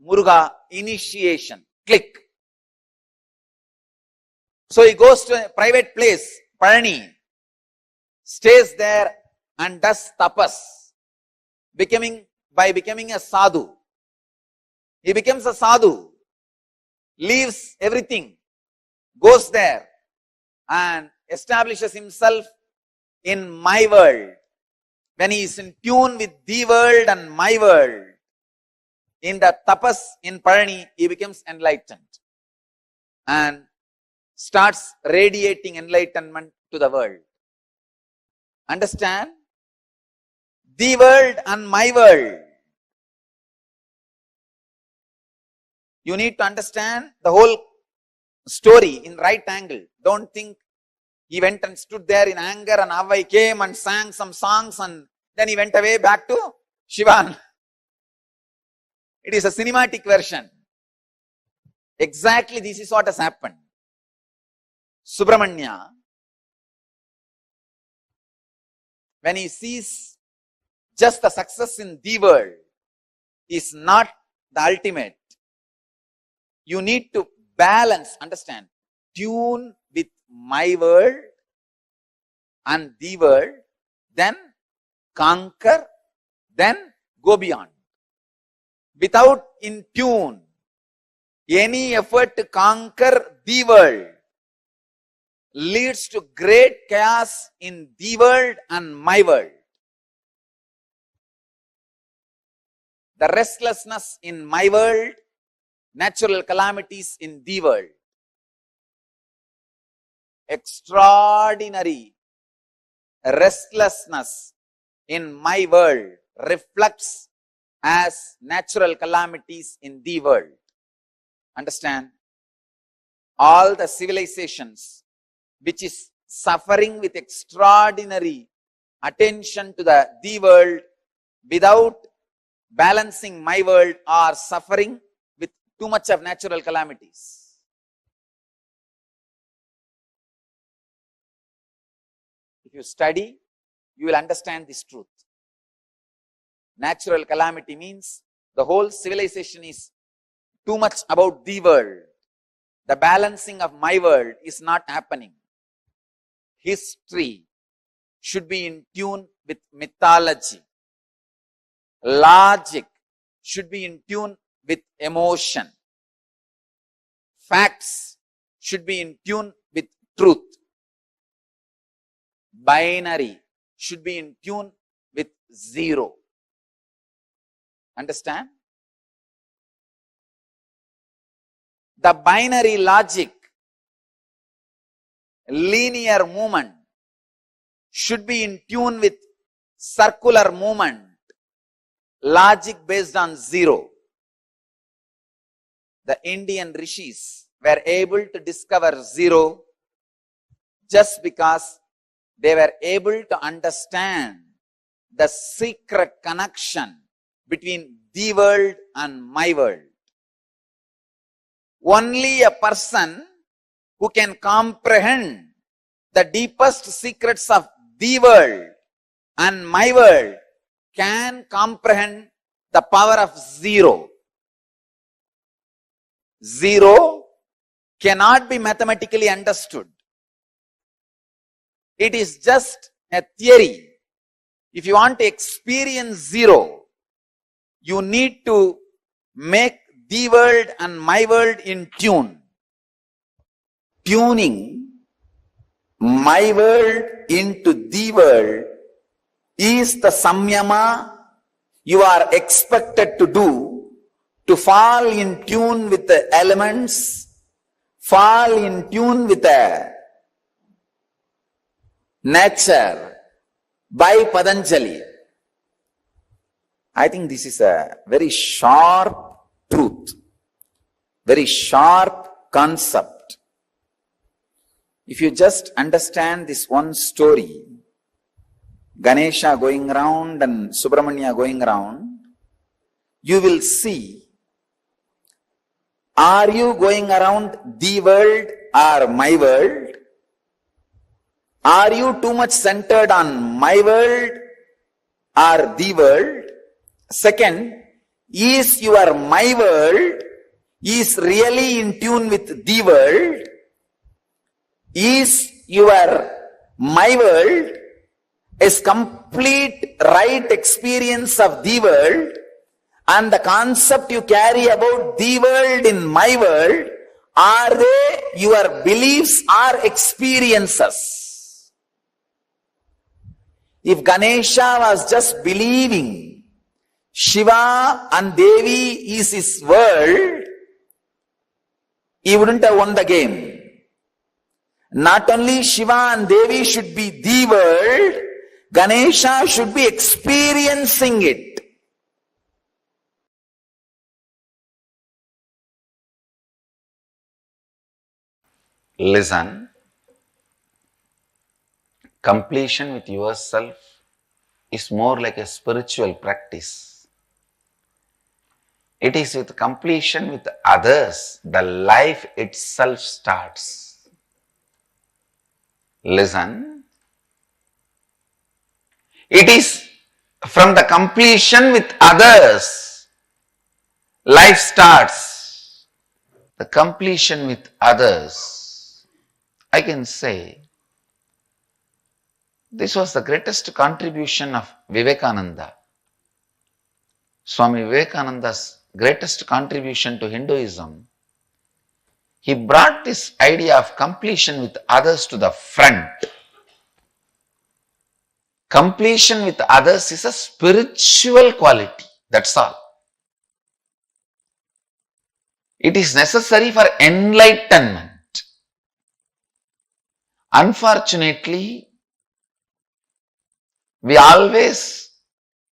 Muruga initiation. Click. So he goes to a private place, Palani, stays there and does tapas, by becoming a sadhu. He becomes a sadhu, leaves everything, goes there and establishes himself in my world. When he is in tune with the world and my world, in the tapas in Palani, he becomes enlightened and starts radiating enlightenment to the world. Understand? The world and my world. You need to understand the whole story in right angle. Don't think he went and stood there in anger and Avai came and sang some songs and then he went away back to Shivan. It is a cinematic version. Exactly this is what has happened. Subramanya, when he sees just the success in the world is not the ultimate, you need to balance, understand, tune with my world and the world, then conquer, then go beyond. without in tune, any effort to conquer the world leads to great chaos in the world and my world. The restlessness in my world, natural calamities in the world. Extraordinary restlessness in my world reflects as natural calamities in the world. Understand? All the civilizations which is suffering with extraordinary attention to the world without balancing my world are suffering with too much of natural calamities. If you study, you will understand this truth. Natural calamity means the whole civilization is too much about the world. The balancing of my world is not happening. History should be in tune with mythology. Logic should be in tune with emotion. Facts should be in tune with truth. Binary should be in tune with zero. Understand? The binary logic, linear movement should be in tune with circular movement, logic based on zero. The Indian rishis were able to discover zero just because they were able to understand the secret connection between the world and my world. Only a person who can comprehend the deepest secrets of the world and my world can comprehend the power of zero. Zero cannot be mathematically understood. It is just a theory. If you want to experience zero, you need to make the world and my world in tune. Tuning my world into the world is the samyama you are expected to do to fall in tune with the elements, fall in tune with the nature by Patanjali. I think this is a very sharp truth, very sharp concept. If you just understand this one story, Ganesha going around and Subramanya going around, you will see, are you going around the world or my world? Are you too much centered on my world or the world? Second, is your my world is really in tune with the world? Is your my world is complete right experience of the world, and the concept you carry about the world in my world, are they your beliefs or experiences? If Ganesha was just believing Shiva and Devi is his world, he wouldn't have won the game. Not only Shiva and Devi should be the world, Ganesha should be experiencing it. Listen. Completion with yourself is more like a spiritual practice. It is with completion with others, the life itself starts. Listen. It is from the completion with others, life starts. The completion with others, I can say, this was the greatest contribution of Vivekananda. Swami Vivekananda's greatest contribution to Hinduism, he brought this idea of completion with others to the front. Completion with others is a spiritual quality, that's all. It is necessary for enlightenment. Unfortunately, we always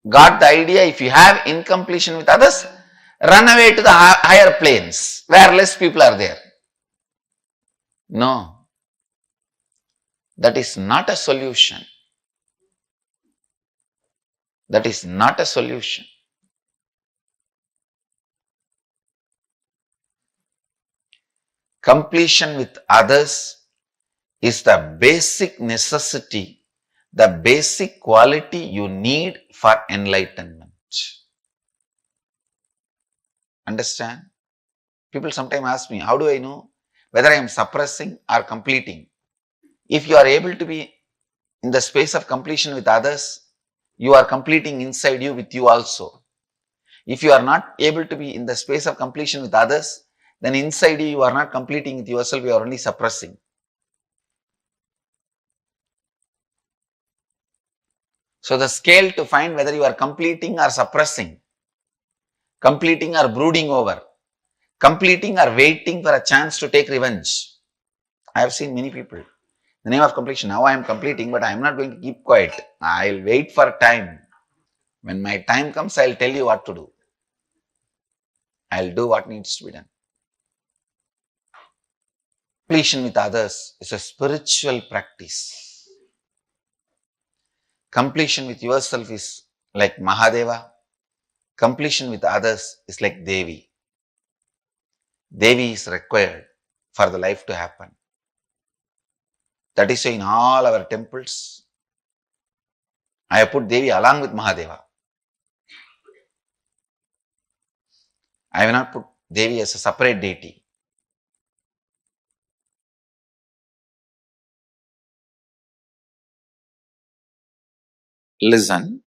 got the idea if you have incompletion with others, run away to the higher planes where less people are there. No, that is not a solution. That is not a solution. Completion with others is the basic necessity, the basic quality you need for enlightenment. Understand? People sometimes ask me, how do I know whether I am suppressing or completing? If you are able to be in the space of completion with others, you are completing inside you with you also. If you are not able to be in the space of completion with others, then inside you are not completing with yourself, you are only suppressing. So the scale to find whether you are completing or suppressing, completing or brooding over, completing or waiting for a chance to take revenge. I have seen many people. The name of completion, now I am completing, but I am not going to keep quiet. I will wait for time. When my time comes, I will tell you what to do. I will do what needs to be done. Completion with others is a spiritual practice. Completion with yourself is like Mahadeva. Completion with others is like Devi. Devi is required for the life to happen. That is why in all our temples, I have put Devi along with Mahadeva. I have not put Devi as a separate deity. Listen.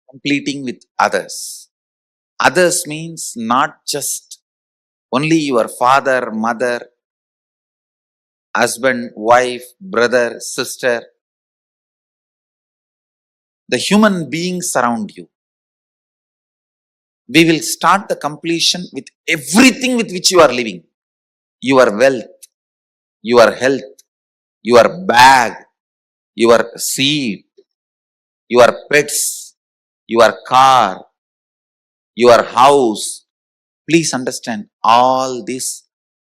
Completing with others. Others means not just only your father, mother, husband, wife, brother, sister. The human beings around you. We will start the completion with everything with which you are living. Your wealth, your health, your bag, your seed, your pets, your car, your house. Please understand, all these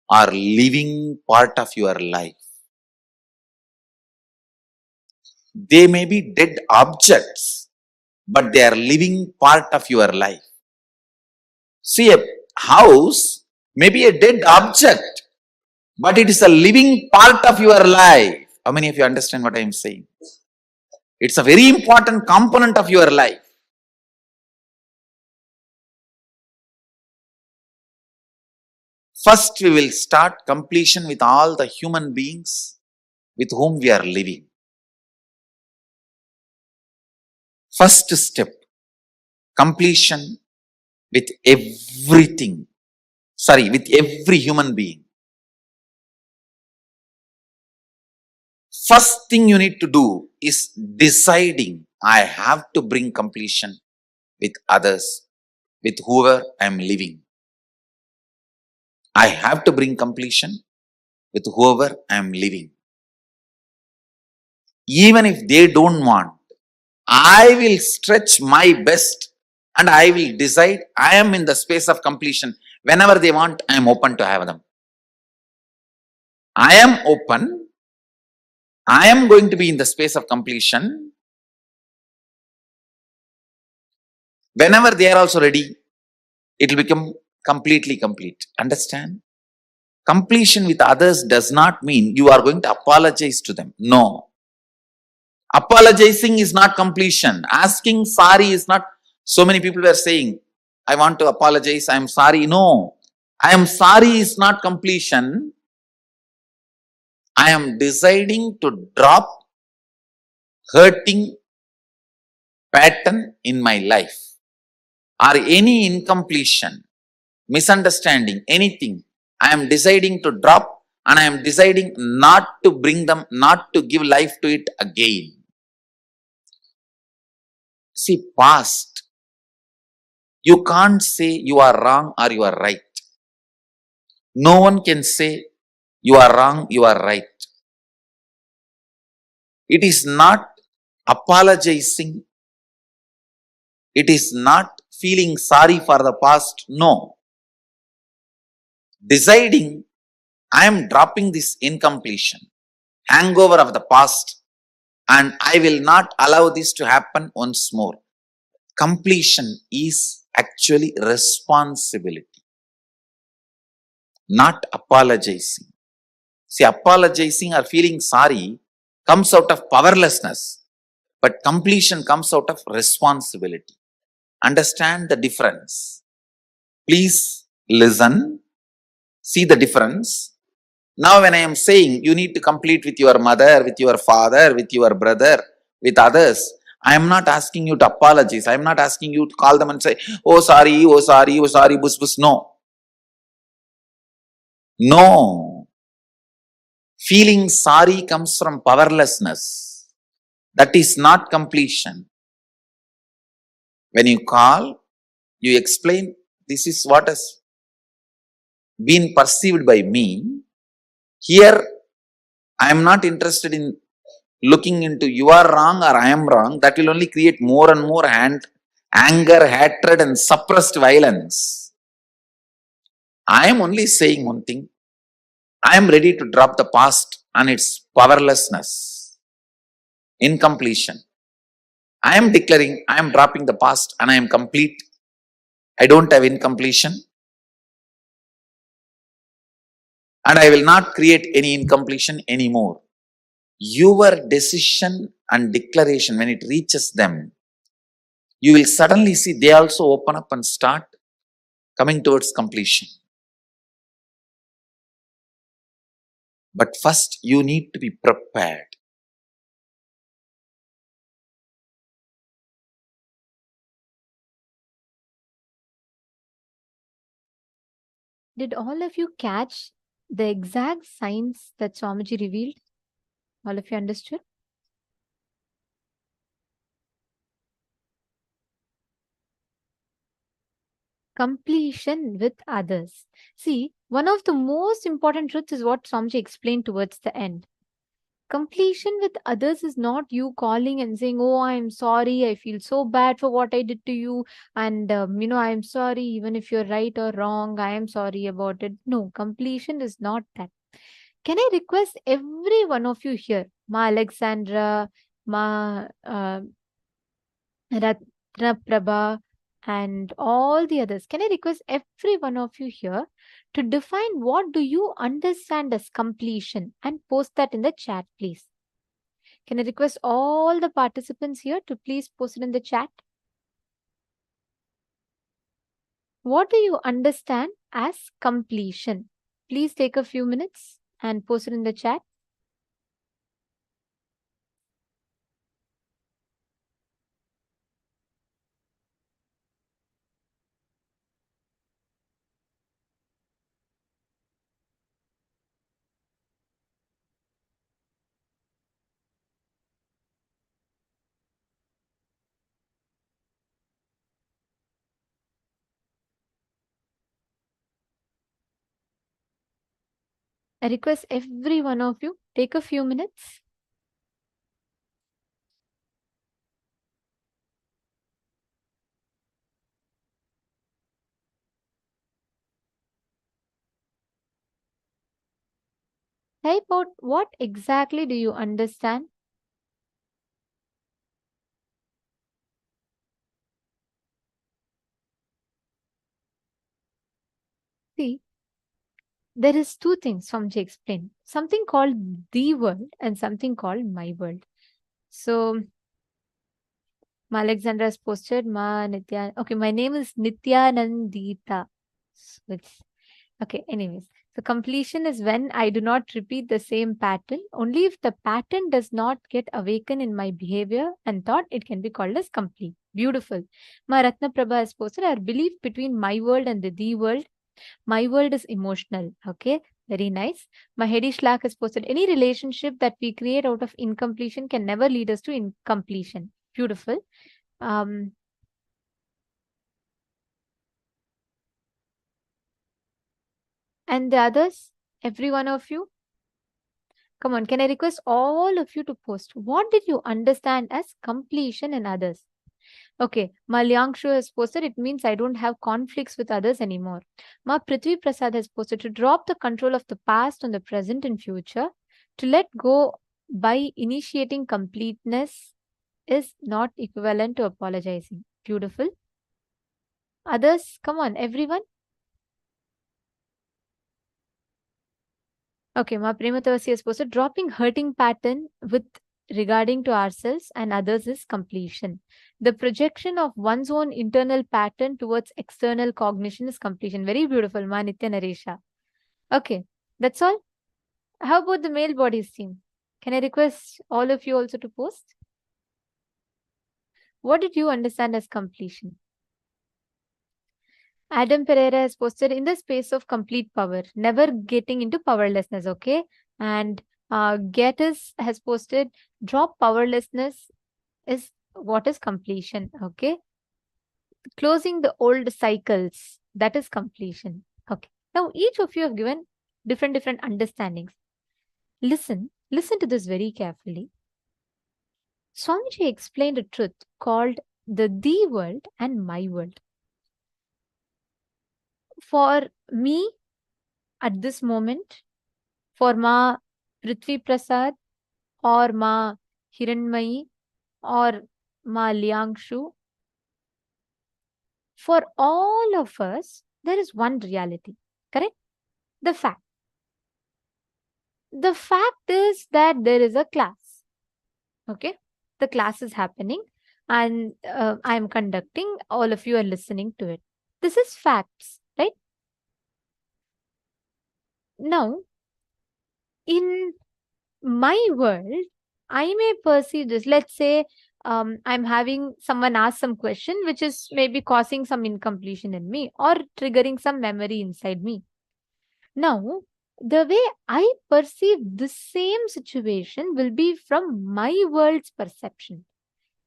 are living part of your life. They may be dead objects, but they are living part of your life. See, a house may be a dead object, but it is a living part of your life. How many of you understand what I am saying? It's a very important component of your life. First, we will start completion with all the human beings with whom we are living. First step, completion with everything. With every human being. First thing you need to do is deciding, I have to bring completion with others, with whoever I am living. I have to bring completion with whoever I am living. Even if they don't want, I will stretch my best and I will decide I am in the space of completion. Whenever they want, I am open to have them. I am open. I am going to be in the space of completion. Whenever they are also ready, it will become completely complete. Understand? Completion with others does not mean you are going to apologize to them. No. Apologizing is not completion. Asking sorry is not. So many people were saying, I want to apologize, I am sorry. No. I am sorry is not completion. I am deciding to drop hurting pattern in my life. or any incompletion, misunderstanding, anything, I am deciding to drop and I am deciding not to bring them, not to give life to it again. See, past, you can't say you are wrong or you are right. No one can say you are wrong, you are right. It is not apologizing. It is not feeling sorry for the past. No. Deciding, I am dropping this incompletion, hangover of the past, and I will not allow this to happen once more. Completion is actually responsibility, not apologizing. See, apologizing or feeling sorry comes out of powerlessness, but completion comes out of responsibility. Understand the difference. Please listen, see the difference. Now when I am saying you need to complete with your mother, with your father, with your brother, with others, I am not asking you to apologize. I am not asking you to call them and say, oh sorry, oh sorry, oh sorry, bus bus. No. No. Feeling sorry comes from powerlessness. That is not completion. When you call, you explain, this is what has been perceived by me. Here, I am not interested in looking into you are wrong or I am wrong. That will only create more and more anger, hatred and suppressed violence. I am only saying one thing. I am ready to drop the past and its powerlessness, incompletion. I am declaring, I am dropping the past and I am complete. I don't have incompletion. And I will not create any incompletion anymore. Your decision and declaration, when it reaches them, you will suddenly see they also open up and start coming towards completion. But first, you need to be prepared. Did all of you catch the exact signs that Swamiji revealed? All of you understood? Completion with others. See, one of the most important truths is what Swamiji explained towards the end. Completion with others is not you calling and saying, oh, I'm sorry, I feel so bad for what I did to you. And, I'm sorry, even if you're right or wrong, I am sorry about it. No, completion is not that. Can I request every one of you here, Ma Alexandra, Ma Ratna Prabha, and all the others, can I request every one of you here to define what do you understand as completion and post that in the chat, please. Can I request all the participants here to please post it in the chat? What do you understand as completion? Please take a few minutes and post it in the chat. I request every one of you take a few minutes. Type out what exactly do you understand. See, there is two things Swamiji explained. Something called the world and something called my world. So, Ma Alexandra has posted Ma Nitya. Okay, my name is Nithyanandita. So okay, anyways. So completion is when I do not repeat the same pattern. Only if the pattern does not get awakened in my behavior and thought, it can be called as complete. Beautiful. Ma Ratna Prabha has posted our belief between my world and the world. My world is emotional. Okay. Very nice. Mahedi Shlak has posted any relationship that we create out of incompletion can never lead us to incompletion. Beautiful. And the others, every one of you, come on, can I request all of you to post? What did you understand as completion in others? Okay, Malyangshu has posted, it means I don't have conflicts with others anymore. Ma Prithvi Prasad has posted, to drop the control of the past on the present and future, to let go by initiating completeness is not equivalent to apologizing. Beautiful. Others, come on, everyone. Okay, Ma Prematavasi has posted, dropping hurting pattern with regarding to ourselves and others is completion. The projection of one's own internal pattern towards external cognition is completion. Very beautiful, Ma Nitya Naresha. Okay, that's all. How about the male bodies team? Can I request all of you also to post? What did you understand as completion? Adam Pereira has posted, in the space of complete power, never getting into powerlessness, okay? And Gettys has posted, drop powerlessness is what is completion, okay? Closing the old cycles, that is completion, okay? Now, each of you have given different understandings. Listen to this very carefully. Swamiji explained a truth called the world and my world. For me, at this moment, for Ma Prithvi Prasad, or Ma Hiranmayi, or Ma Liangshu, for all of us, there is one reality, correct? The fact. The fact is that there is a class, okay? The class is happening and I am conducting, all of you are listening to it. This is facts, right? Now, in my world, I may perceive this. Let's say I'm having someone ask some question which is maybe causing some incompletion in me or triggering some memory inside me. Now, the way I perceive the same situation will be from my world's perception.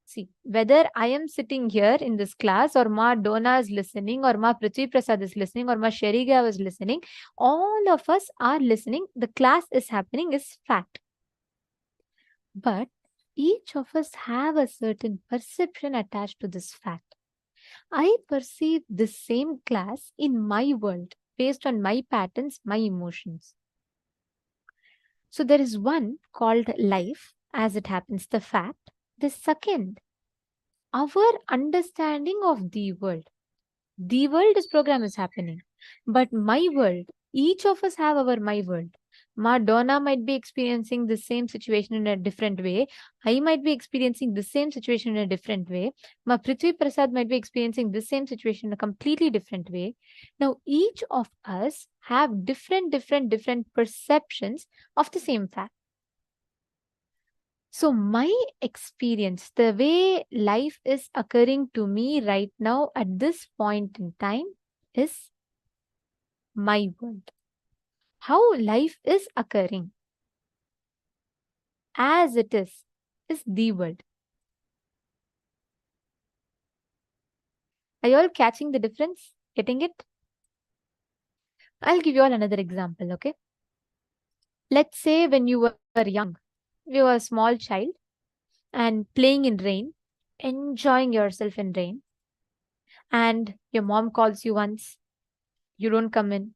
See, whether I am sitting here in this class or Ma Donna is listening or Ma Prithvi Prasad is listening or Ma Sheriga is listening, all of us are listening. The class is happening is fact. But each of us have a certain perception attached to this fact. I perceive the same class in my world based on my patterns, my emotions. So there is one called life, as it happens, the fact. The second, our understanding of the world. The world, this program is happening. But my world, each of us have our my world. Ma Donna might be experiencing the same situation in a different way. I might be experiencing the same situation in a different way. Ma Prithvi Prasad might be experiencing the same situation in a completely different way. Now, each of us have different perceptions of the same fact. So my experience, the way life is occurring to me right now at this point in time is my world. How life is occurring as it is the world. Are you all catching the difference? Getting it? I'll give you all another example, okay? Let's say when you were young, you were a small child and playing in rain, enjoying yourself in rain, and your mom calls you once, you don't come in.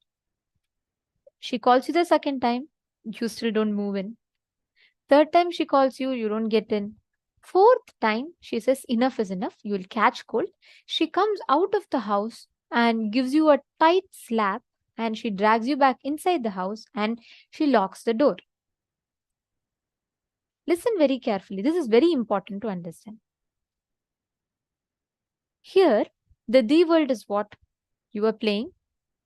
She calls you the second time, you still don't move in. Third time she calls you, you don't get in. Fourth time, she says enough is enough, you will catch cold. She comes out of the house and gives you a tight slap and she drags you back inside the house and she locks the door. Listen very carefully. This is very important to understand. Here, the world is what? You are playing,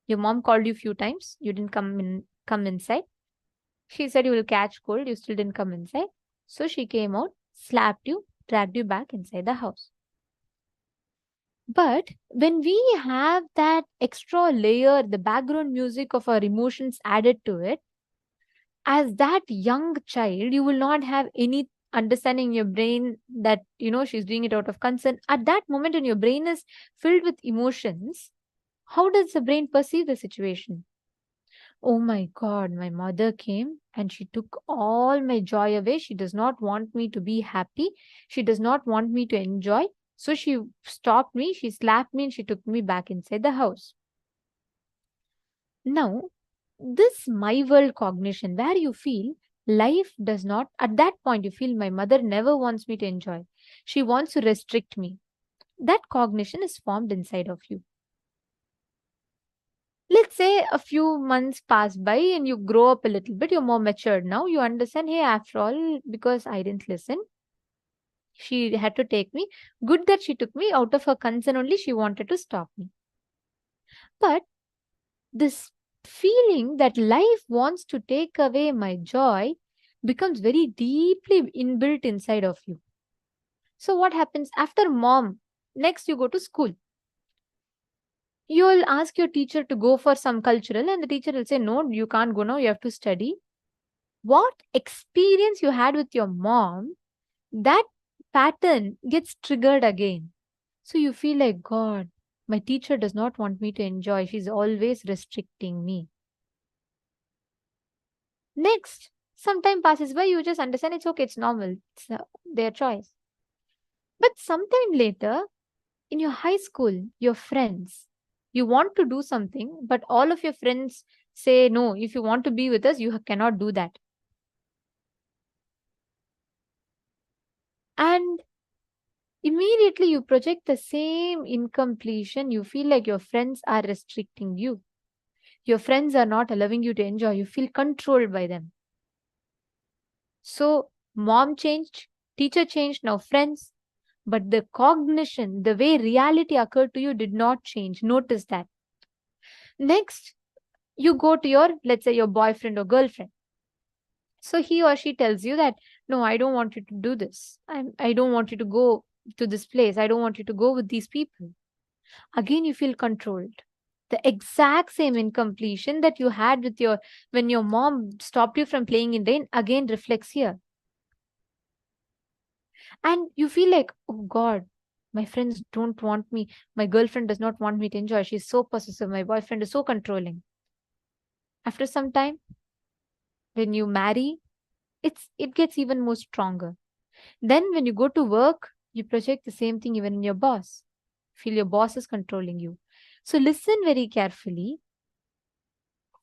Your mom called you a few times. You didn't come inside. She said you will catch cold. You still didn't come inside. So she came out, slapped you, dragged you back inside the house. But when we have that extra layer, the background music of our emotions added to it, as that young child, you will not have any understanding in your brain that, she's doing it out of concern. At that moment, when your brain is filled with emotions, how does the brain perceive the situation? Oh my God, my mother came and she took all my joy away. She does not want me to be happy. She does not want me to enjoy. So she stopped me, she slapped me, and she took me back inside the house. Now, this my world cognition, where you feel life does not, at that point, you feel my mother never wants me to enjoy. She wants to restrict me. That cognition is formed inside of you. Let's say a few months pass by and you grow up a little bit, you're more matured now. You understand, hey, after all, because I didn't listen, she had to take me. Good that she took me. Out of her concern only, she wanted to stop me. But this feeling that life wants to take away my joy becomes very deeply inbuilt inside of you. So what happens after mom? Next, you go to school. You'll ask your teacher to go for some cultural, and the teacher will say, no, you can't go now, you have to study. What experience you had with your mom, that pattern gets triggered again. So you feel like, God, my teacher does not want me to enjoy. She's always restricting me. Next, some time passes by, you just understand it's okay, it's normal, it's their choice. But sometime later, in your high school, your friends, you want to do something, but all of your friends say, no, if you want to be with us, you cannot do that. And immediately you project the same incompletion. You feel like your friends are restricting you. Your friends are not allowing you to enjoy. You feel controlled by them. So mom changed, teacher changed, now friends. But the cognition, the way reality occurred to you did not change. Notice that. Next, you go to your, let's say, your boyfriend or girlfriend. So he or she tells you that, no, I don't want you to do this. I don't want you to go to this place. I don't want you to go with these people. Again, you feel controlled. The exact same incompletion that you had with when your mom stopped you from playing in rain again reflects here. And you feel like, oh God, my friends don't want me. My girlfriend does not want me to enjoy. She's so possessive. My boyfriend is so controlling. After some time, when you marry, it gets even more stronger. Then when you go to work, you project the same thing even in your boss. Feel your boss is controlling you. So listen very carefully.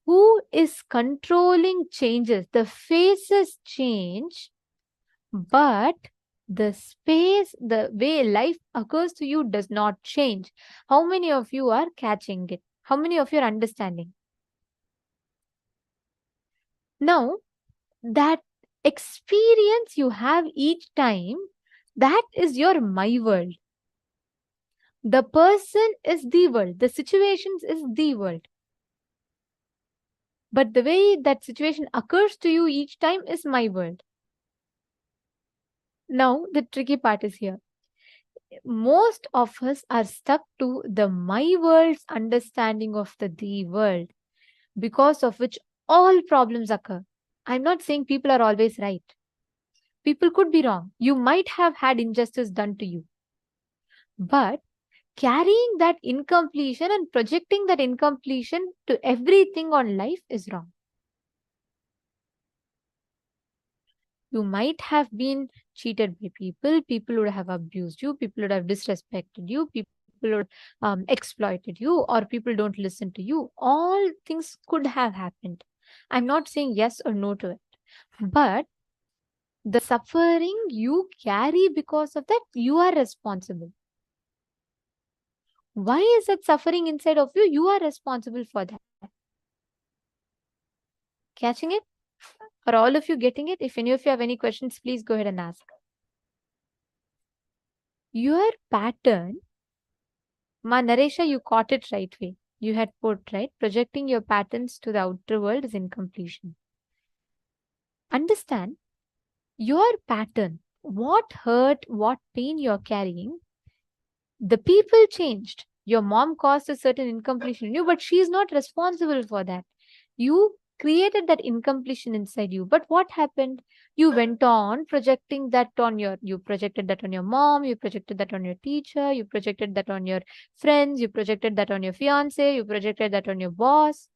Who is controlling changes? The faces change, but the space, the way life occurs to you does not change. How many of you are catching it? How many of you are understanding? Now, that experience you have each time, that is your my world. The person is the world. The situations is the world. But the way that situation occurs to you each time is my world. Now, the tricky part is here. Most of us are stuck to the my world's understanding of the world, because of which all problems occur. I'm not saying people are always right. People could be wrong. You might have had injustice done to you. But carrying that incompletion and projecting that incompletion to everything on life is wrong. You might have been cheated by people. People would have abused you. People would have disrespected you. People would exploited you, or people don't listen to you. All things could have happened. I'm not saying yes or no to it. But the suffering you carry because of that, you are responsible. Why is that suffering inside of you? You are responsible for that. Catching it? Are all of you getting it? If any of you have any questions, please go ahead and ask. Your pattern, Ma Naresha, you caught it right way. You had put, right? Projecting your patterns to the outer world is incompletion. Understand your pattern, what hurt, what pain you're carrying. The people changed. Your mom caused a certain incompletion in you, but she is not responsible for that. You created that incompletion inside you. But what happened? You went on projecting that on you projected that on your mom, you projected that on your teacher, you projected that on your friends, you projected that on your fiance, you projected that on your boss.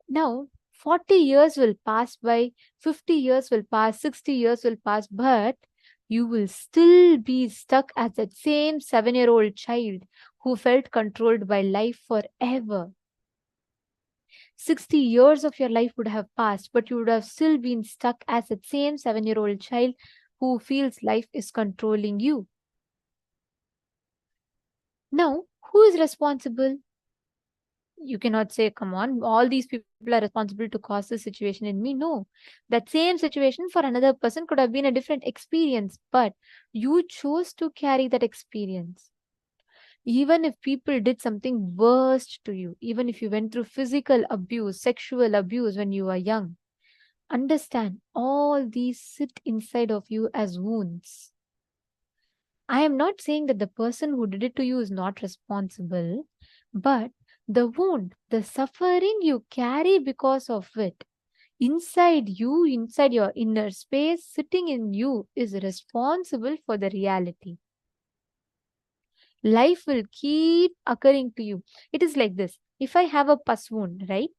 Now, 40 years will pass by, 50 years will pass, 60 years will pass, but you will still be stuck as that same 7-year-old child who felt controlled by life forever. 60 years of your life would have passed, but you would have still been stuck as that same 7-year-old child who feels life is controlling you. Now, who is responsible? You cannot say, come on, all these people are responsible to cause this situation in me. No, that same situation for another person could have been a different experience, but you chose to carry that experience. Even if people did something worst to you, even if you went through physical abuse, sexual abuse when you were young, understand all these sit inside of you as wounds. I am not saying that the person who did it to you is not responsible, but the wound, the suffering you carry because of it, inside you, inside your inner space, sitting in you, is responsible for the reality. Life will keep occurring to you. It is like this. If I have a pus wound, right?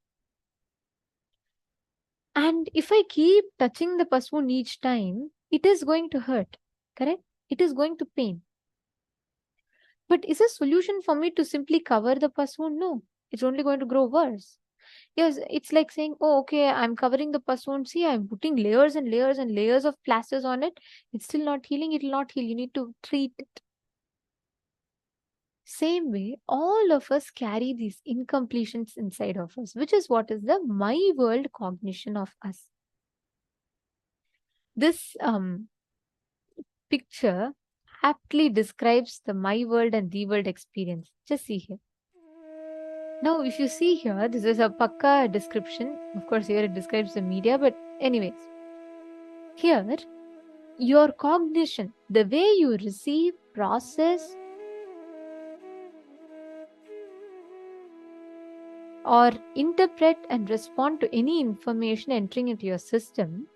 And if I keep touching the pus wound each time, it is going to hurt, correct? It is going to pain. But is a solution for me to simply cover the pus wound? No, it's only going to grow worse. Yes, it's like saying, oh, okay, I'm covering the pus wound. See, I'm putting layers and layers and layers of plasters on it. It's still not healing. It will not heal. You need to treat it. Same way, all of us carry these incompletions inside of us, which is what is the my world cognition of us. This picture aptly describes the my world and the world experience. Just see here. Now, if you see here, this is a pakka description. Of course, here it describes the media, but anyways, here, your cognition, the way you receive, process, or interpret and respond to any information entering into your system,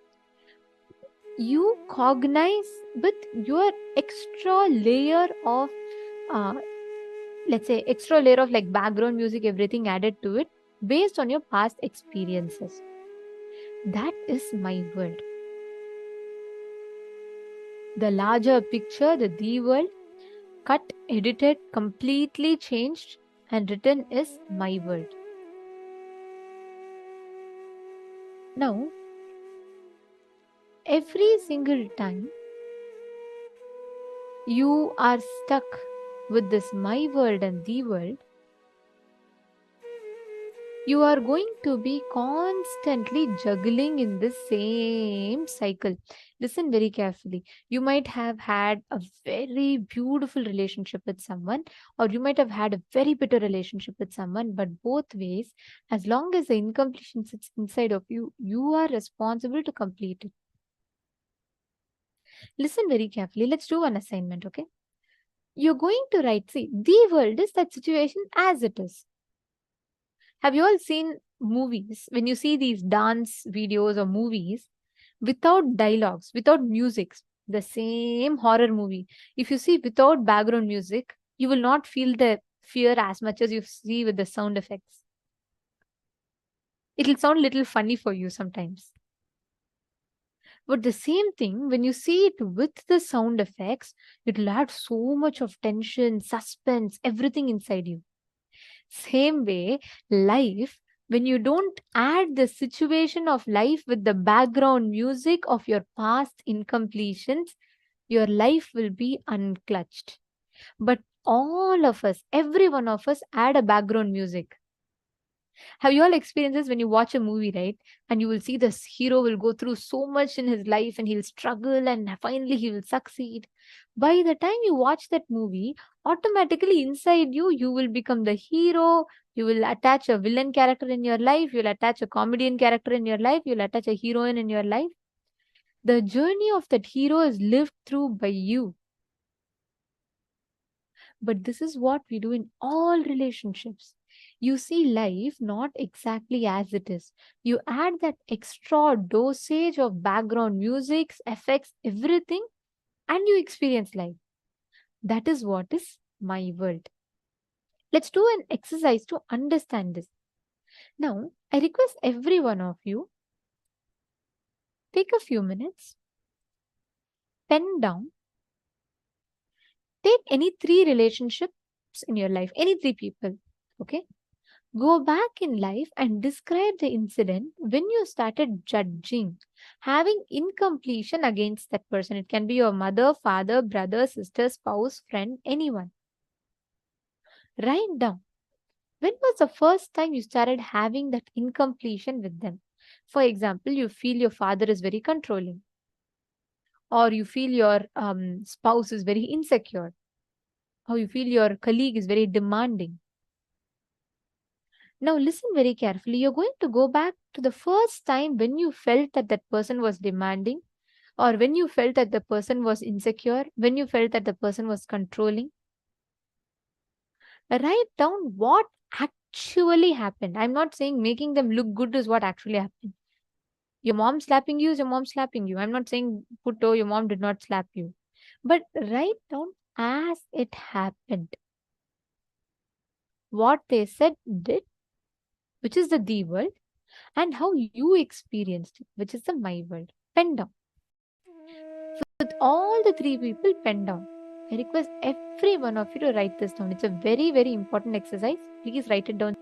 you cognize with your extra layer of let's say extra layer of like background music, everything added to it based on your past experiences. That is my world. The larger picture, the world, cut, edited, completely changed and written is my world. Now, every single time you are stuck with this my world and the world, you are going to be constantly juggling in this same cycle. Listen very carefully. You might have had a very beautiful relationship with someone, or you might have had a very bitter relationship with someone, but both ways, as long as the incompletion sits inside of you, you are responsible to complete it. Listen very carefully. Let's do one assignment, okay? You're going to write, see, the world is that situation as it is. Have you all seen movies? When you see these dance videos or movies without dialogues, without music, the same horror movie, if you see without background music, you will not feel the fear as much as you see with the sound effects. It will sound a little funny for you sometimes. But the same thing, when you see it with the sound effects, it will add so much of tension, suspense, everything inside you. Same way, life, when you don't add the situation of life with the background music of your past incompletions, your life will be unclutched. But all of us, every one of us, add a background music. Have you all experienced this when you watch a movie, right? And you will see this hero will go through so much in his life and he'll struggle and finally he will succeed. By the time you watch that movie, automatically inside you, you will become the hero. You will attach a villain character in your life. You'll attach a comedian character in your life. You'll attach a heroine in your life. The journey of that hero is lived through by you. But this is what we do in all relationships. You see life not exactly as it is. You add that extra dosage of background music, effects, everything, and you experience life. That is what is my world. Let's do an exercise to understand this. Now, I request every one of you, take a few minutes, pen down, take any 3 relationships in your life, any 3 people, okay? Go back in life and describe the incident when you started judging, having incompletion against that person. It can be your mother, father, brother, sister, spouse, friend, anyone. Write down. When was the first time you started having that incompletion with them? For example, you feel your father is very controlling, or you feel your spouse is very insecure, or you feel your colleague is very demanding. Now listen very carefully. You're going to go back to the first time when you felt that that person was demanding, or when you felt that the person was insecure, when you felt that the person was controlling. Write down what actually happened. I'm not saying making them look good is what actually happened. Your mom slapping you is your mom slapping you. I'm not saying, Putto, your mom did not slap you. But write down as it happened. What they said, did, which is the world, and how you experienced it, which is the my world. Pen down. With all the 3 people, pen down. I request every one of you to write this down. It's a very, very important exercise. Please write it down.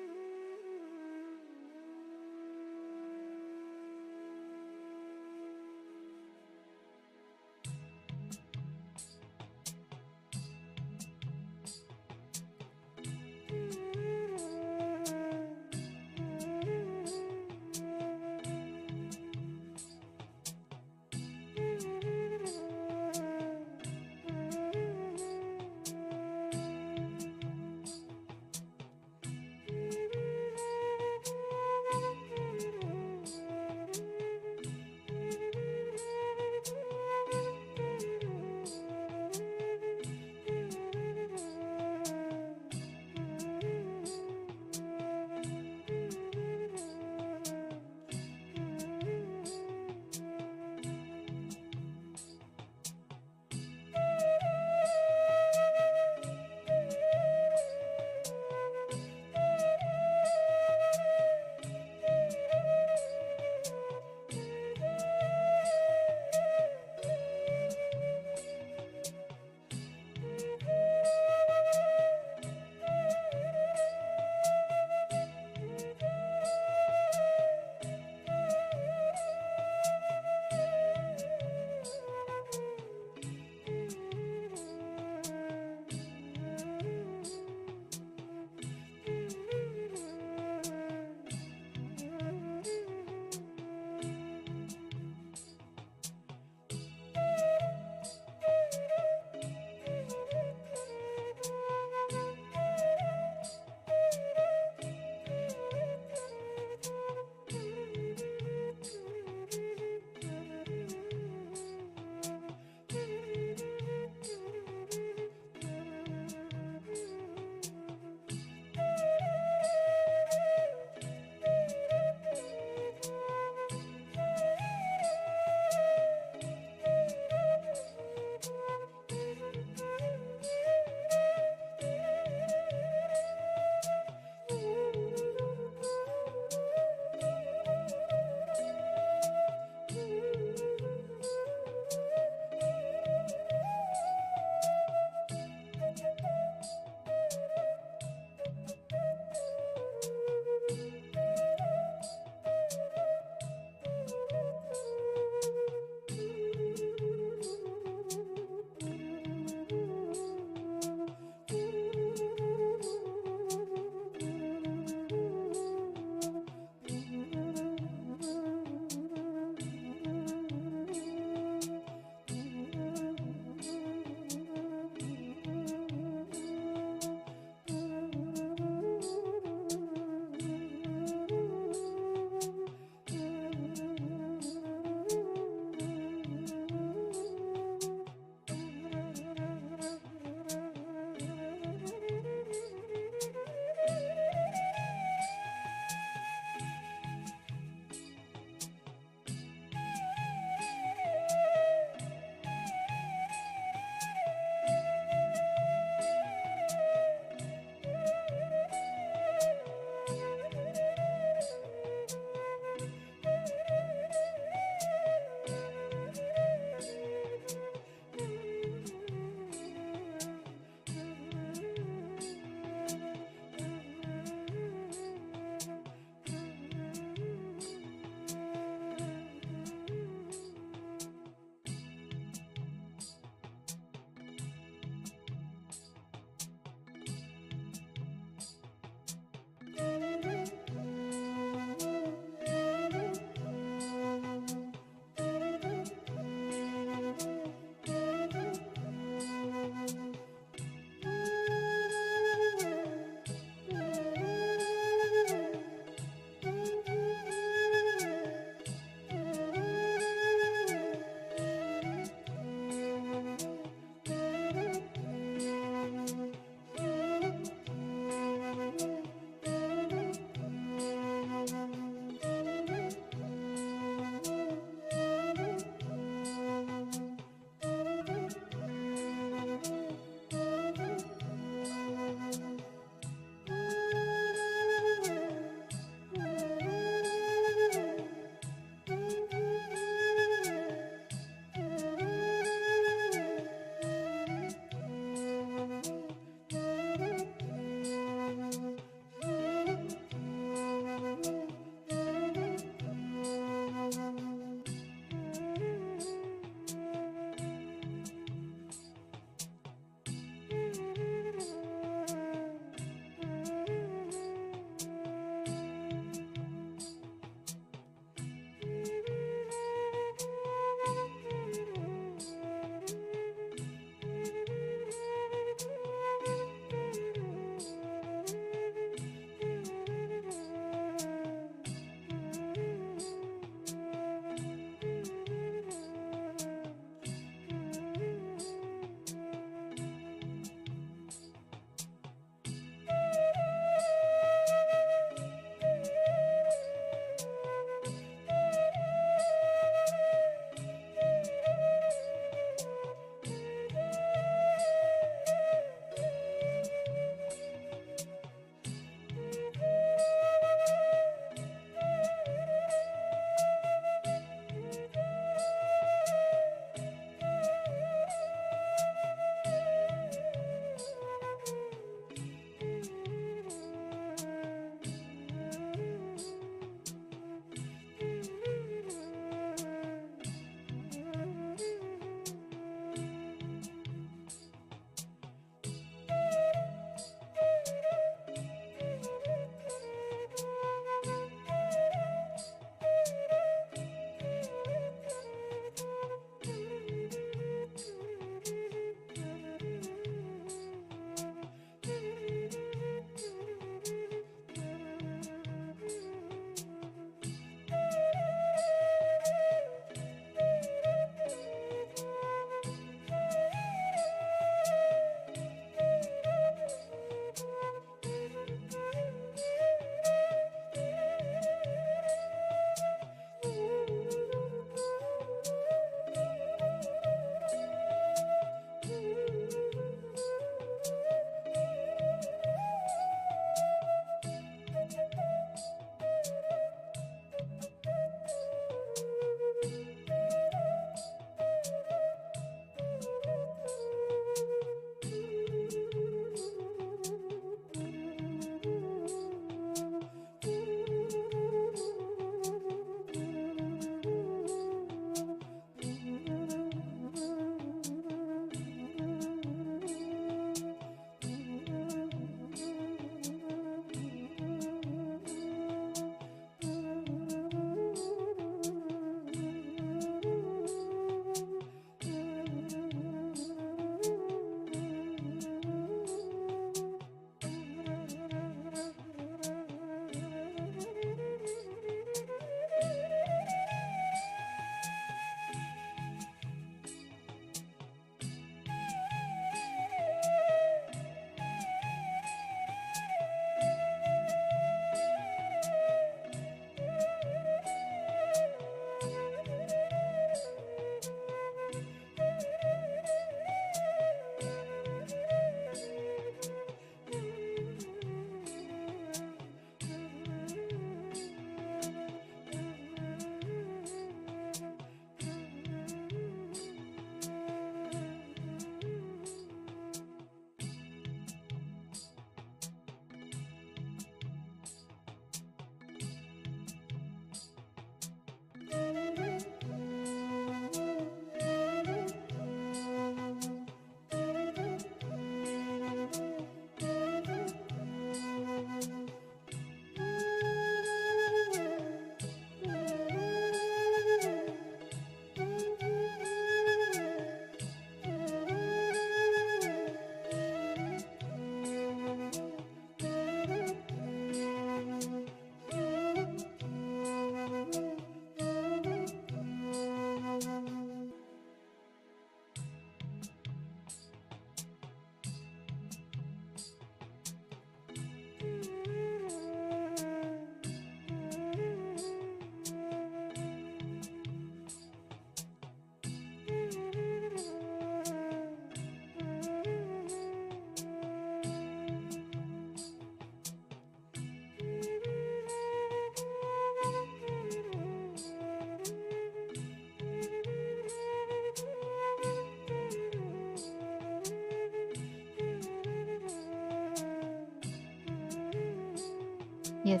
Yes.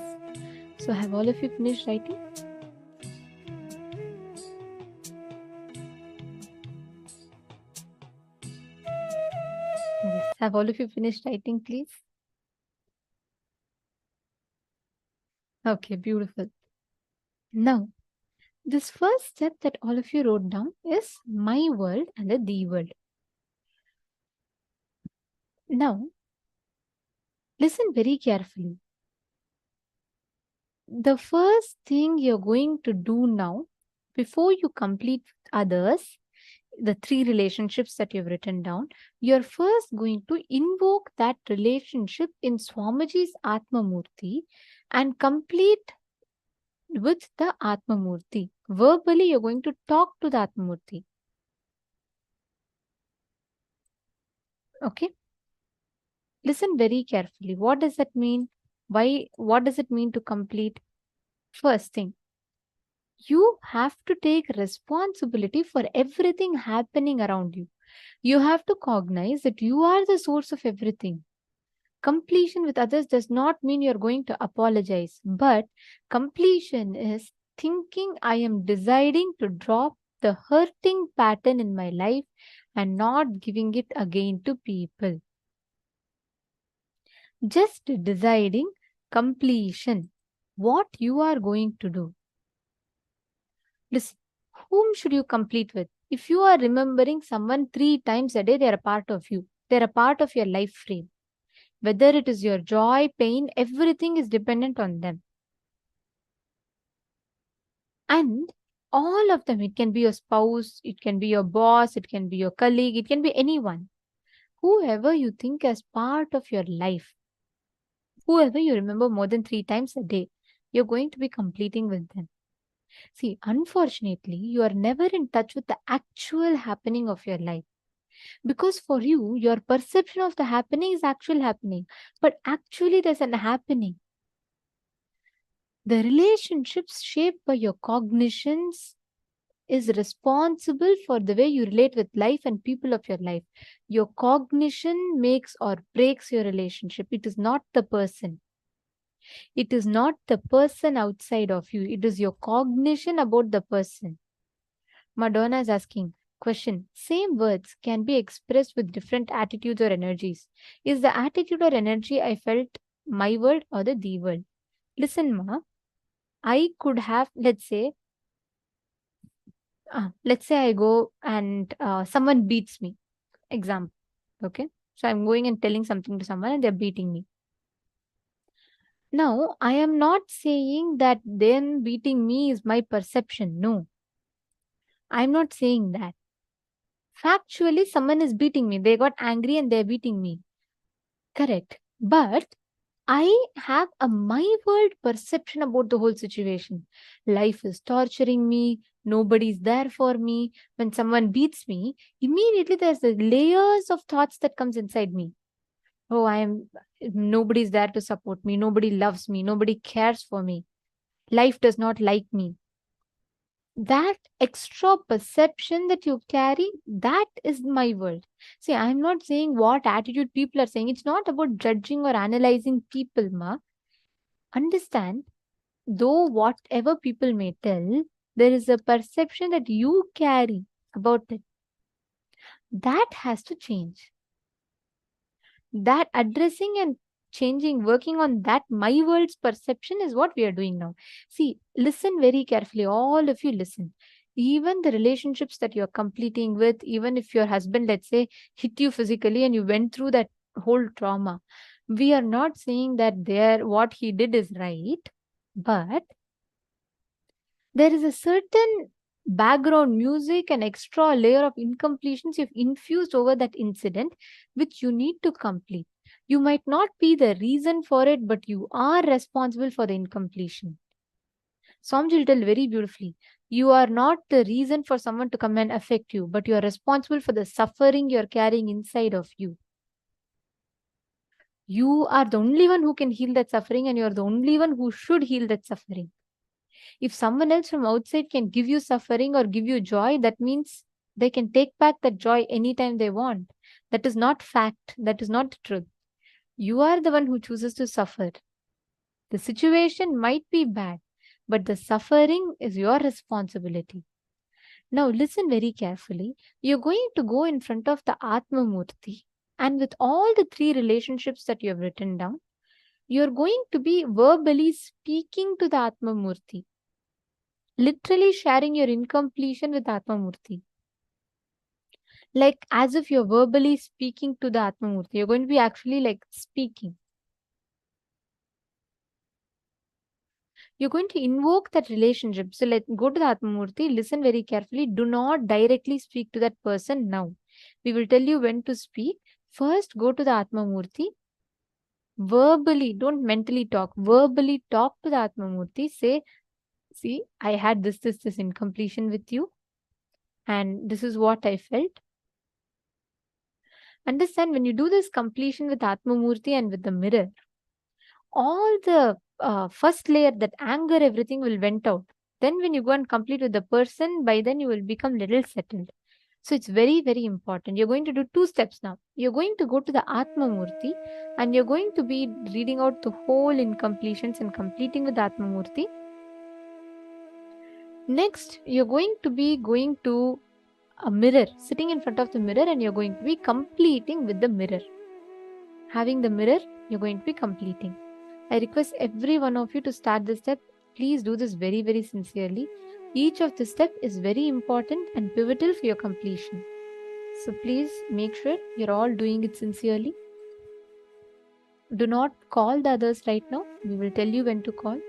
So have all of you finished writing? Yes. Have all of you finished writing, please? Okay, beautiful. Now, this first step that all of you wrote down is my world and the thee world. Now, listen very carefully. The first thing you're going to do now, before you complete others, the 3 relationships that you've written down, you're first going to invoke that relationship in Swamiji's Atma Murti and complete with the Atma Murti. Verbally, you're going to talk to the Atma Murti. Okay? Listen very carefully. What does that mean? What does it mean to complete? First thing, you have to take responsibility for everything happening around you. You have to cognize that you are the source of everything. Completion with others does not mean you're going to apologize, but completion is thinking I am deciding to drop the hurting pattern in my life and not giving it again to people. Just deciding completion, what you are going to do. Listen, whom should you complete with? If you are remembering someone 3 times a day, they are a part of you. They are a part of your life frame. Whether it is your joy, pain, everything is dependent on them. And all of them, it can be your spouse, it can be your boss, it can be your colleague, it can be anyone. Whoever you think as part of your life, whoever you remember more than 3 times a day, you're going to be completing with them. See, unfortunately, you are never in touch with the actual happening of your life. Because for you, your perception of the happening is actual happening. But actually, there's an happening. The relationships shaped by your cognitions is responsible for the way you relate with life and people of your life. Your cognition makes or breaks your relationship. It is not the person. It is not the person outside of you. It is your cognition about the person. Madonna is asking, question, same words can be expressed with different attitudes or energies. Is the attitude or energy I felt my world or the thee world? Listen, Ma, I could have, let's say I go and someone beats me. Example. Okay. So I'm going and telling something to someone and they're beating me. Now, I am not saying that them beating me is my perception. No. I'm not saying that. Factually, someone is beating me. They got angry and they're beating me. Correct. But I have a my world perception about the whole situation. Life is torturing me. Nobody's there for me. When someone beats me, immediately there's the layers of thoughts that comes inside me. Oh, nobody's there to support me. Nobody loves me. Nobody cares for me. Life does not like me. That extra perception that you carry, that is my world. See, I'm not saying what attitude people are saying. It's not about judging or analyzing people, Ma. Understand, though whatever people may tell, there is a perception that you carry about it. That has to change. That addressing and changing, working on that my world's perception is what we are doing now. See, listen very carefully. All of you listen. Even the relationships that you're completing with, even if your husband, let's say, hit you physically and you went through that whole trauma, we are not saying that what he did is right, but there is a certain background music and extra layer of incompletions you've infused over that incident, which you need to complete. You might not be the reason for it, but you are responsible for the incompletion. Swamiji will tell very beautifully, you are not the reason for someone to come and affect you, but you are responsible for the suffering you're carrying inside of you. You are the only one who can heal that suffering, and you're the only one who should heal that suffering. If someone else from outside can give you suffering or give you joy, that means they can take back that joy anytime they want. That is not fact. That is not the truth. You are the one who chooses to suffer. The situation might be bad, but the suffering is your responsibility. Now listen very carefully. You're going to go in front of the Atma Murti, and with all the three relationships that you have written down, you're going to be verbally speaking to the Atma Murti, literally sharing your incompletion with Atma Murti. Like as if you're verbally speaking to the Atma Murti. You're going to be actually like speaking. You're going to invoke that relationship. So go to the Atma Murti, listen very carefully. Do not directly speak to that person now. We will tell you when to speak. First, go to the Atma Murti. Verbally, don't mentally talk. Verbally talk to the Atma Murti. Say, see, I had this incompletion with you. And this is what I felt. Understand, when you do this completion with Atma Murti and with the mirror, all the first layer, that anger, everything will went out. Then when you go and complete with the person, by then you will become little settled. So it's very, very important. You're going to do 2 steps now. You're going to go to the Atma Murti and you're going to be reading out the whole incompletions and completing with Atma Murti. Next, you're going to be going to a mirror, sitting in front of the mirror, and you're going to be completing with the mirror. Having the mirror, you're going to be completing. I request every one of you to start this step. Please do this very, very sincerely. Each of the step is very important and pivotal for your completion. So please make sure you're all doing it sincerely. Do not call the others right now. We will tell you when to call.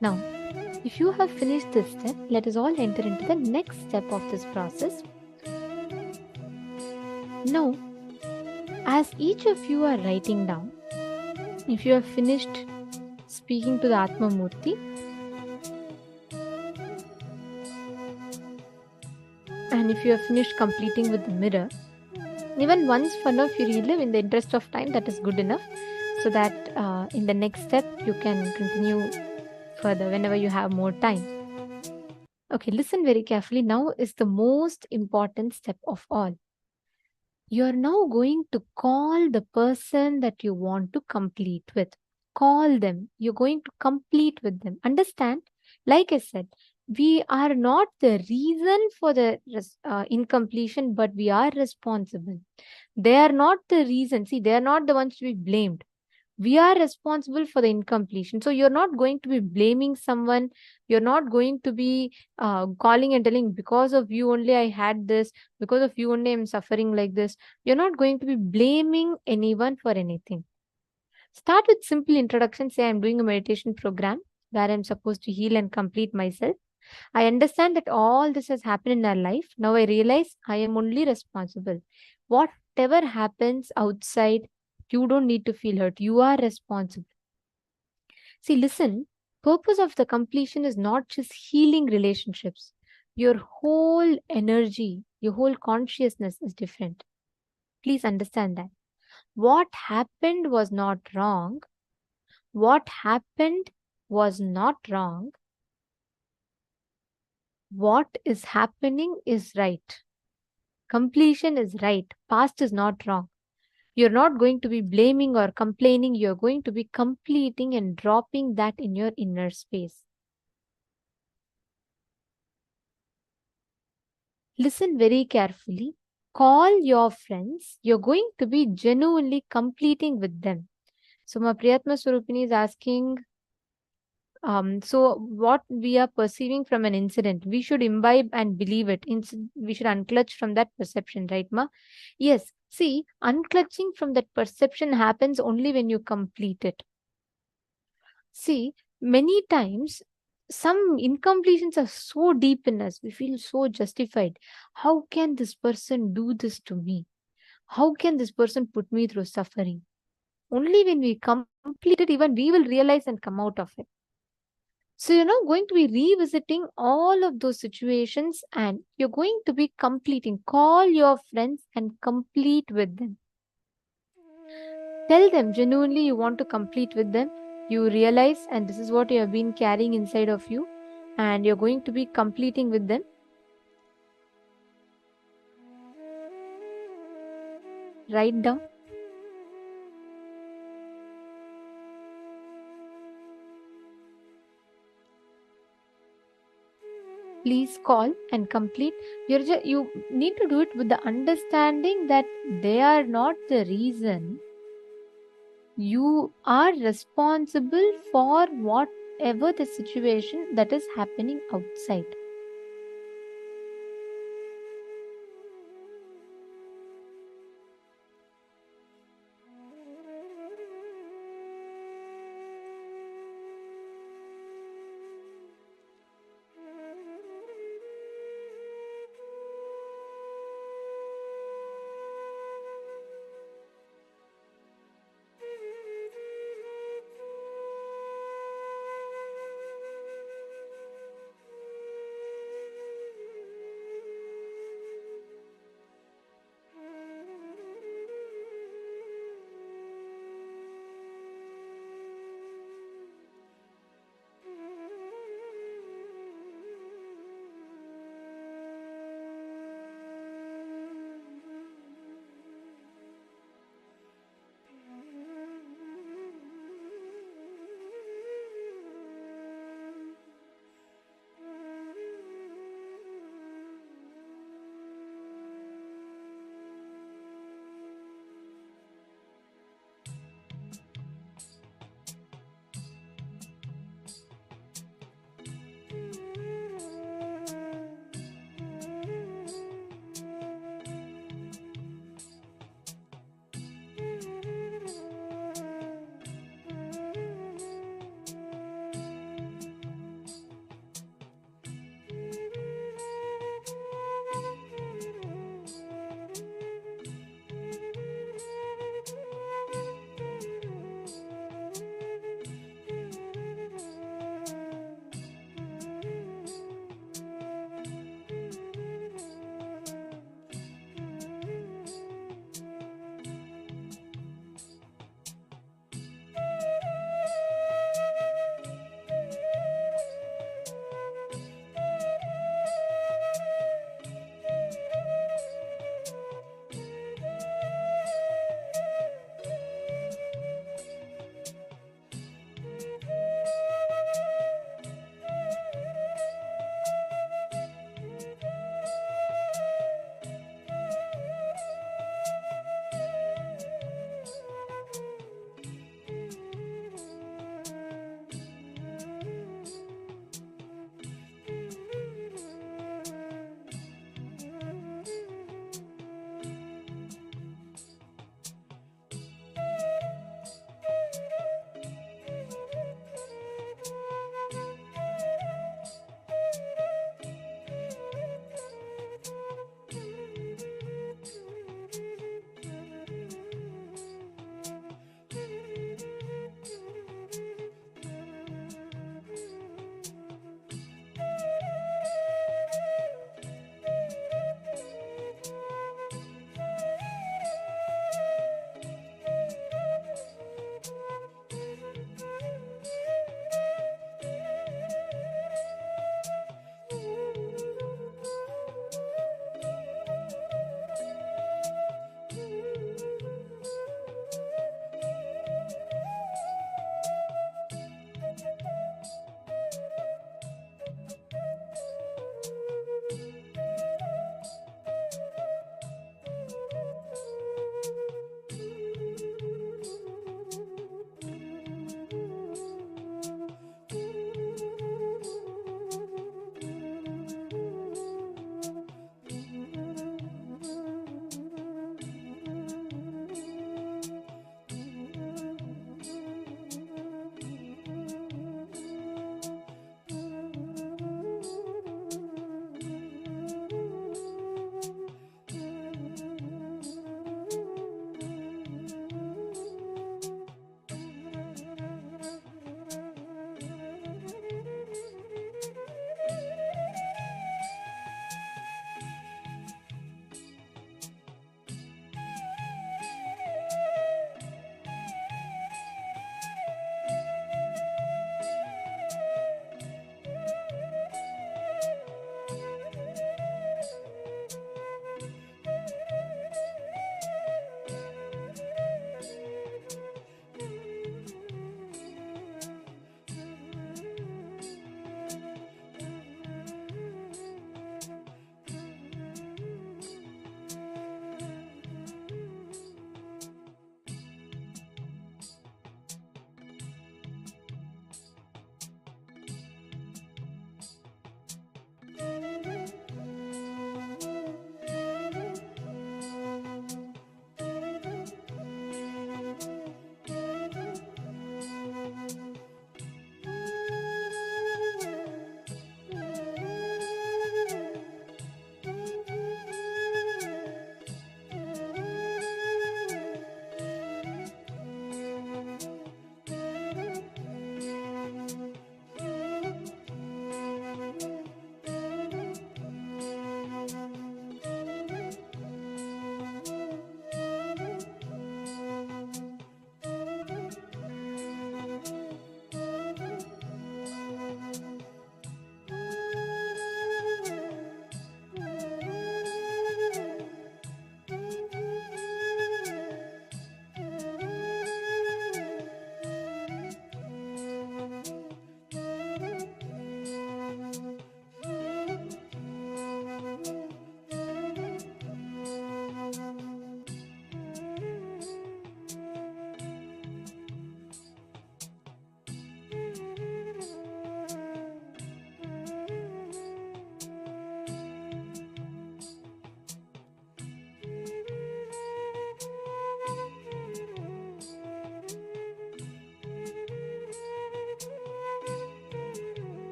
Now, if you have finished this step, let us all enter into the next step of this process. Now, as each of you are writing down, if you have finished speaking to the Atma Murti, and if you have finished completing with the mirror, even once for now, if you relive in the interest of time, that is good enough, so that in the next step you can continue further whenever you have more time. Okay, listen very carefully. Now is the most important step of all. You are now going to call the person that you want to complete with. Call them. You're going to complete with them. Understand? Like I said, we are not the reason for the incompletion, but we are responsible. They are not the reason. See, they are not the ones to be blamed. We are responsible for the incompletion. So you're not going to be blaming someone. You're not going to be calling and telling, because of you only I had this, because of you only I'm suffering like this. You're not going to be blaming anyone for anything. Start with simple introduction. Say, I'm doing a meditation program where I'm supposed to heal and complete myself. I understand that all this has happened in our life. Now I realize I am only responsible. Whatever happens outside, you don't need to feel hurt. You are responsible. See, listen, purpose of the completion is not just healing relationships. Your whole energy, your whole consciousness is different. Please understand that. What happened was not wrong. What happened was not wrong. What is happening is right. Completion is right. Past is not wrong. You're not going to be blaming or complaining. You're going to be completing and dropping that in your inner space. Listen very carefully. Call your friends. You're going to be genuinely completing with them. So my Priyatma Swarupini is asking, so what we are perceiving from an incident, we should imbibe and believe it. We should unclutch from that perception, right, Ma? Yes. See, unclutching from that perception happens only when you complete it. See, many times some incompletions are so deep in us, we feel so justified. How can this person do this to me? How can this person put me through suffering? Only when we complete it, even we will realize and come out of it. So you're now going to be revisiting all of those situations and you're going to be completing. Call your friends and complete with them. Tell them genuinely you want to complete with them. You realize, and this is what you have been carrying inside of you, and you're going to be completing with them. Write down. Please call and complete. You need to do it with the understanding that they are not the reason. You are responsible for whatever the situation that is happening outside.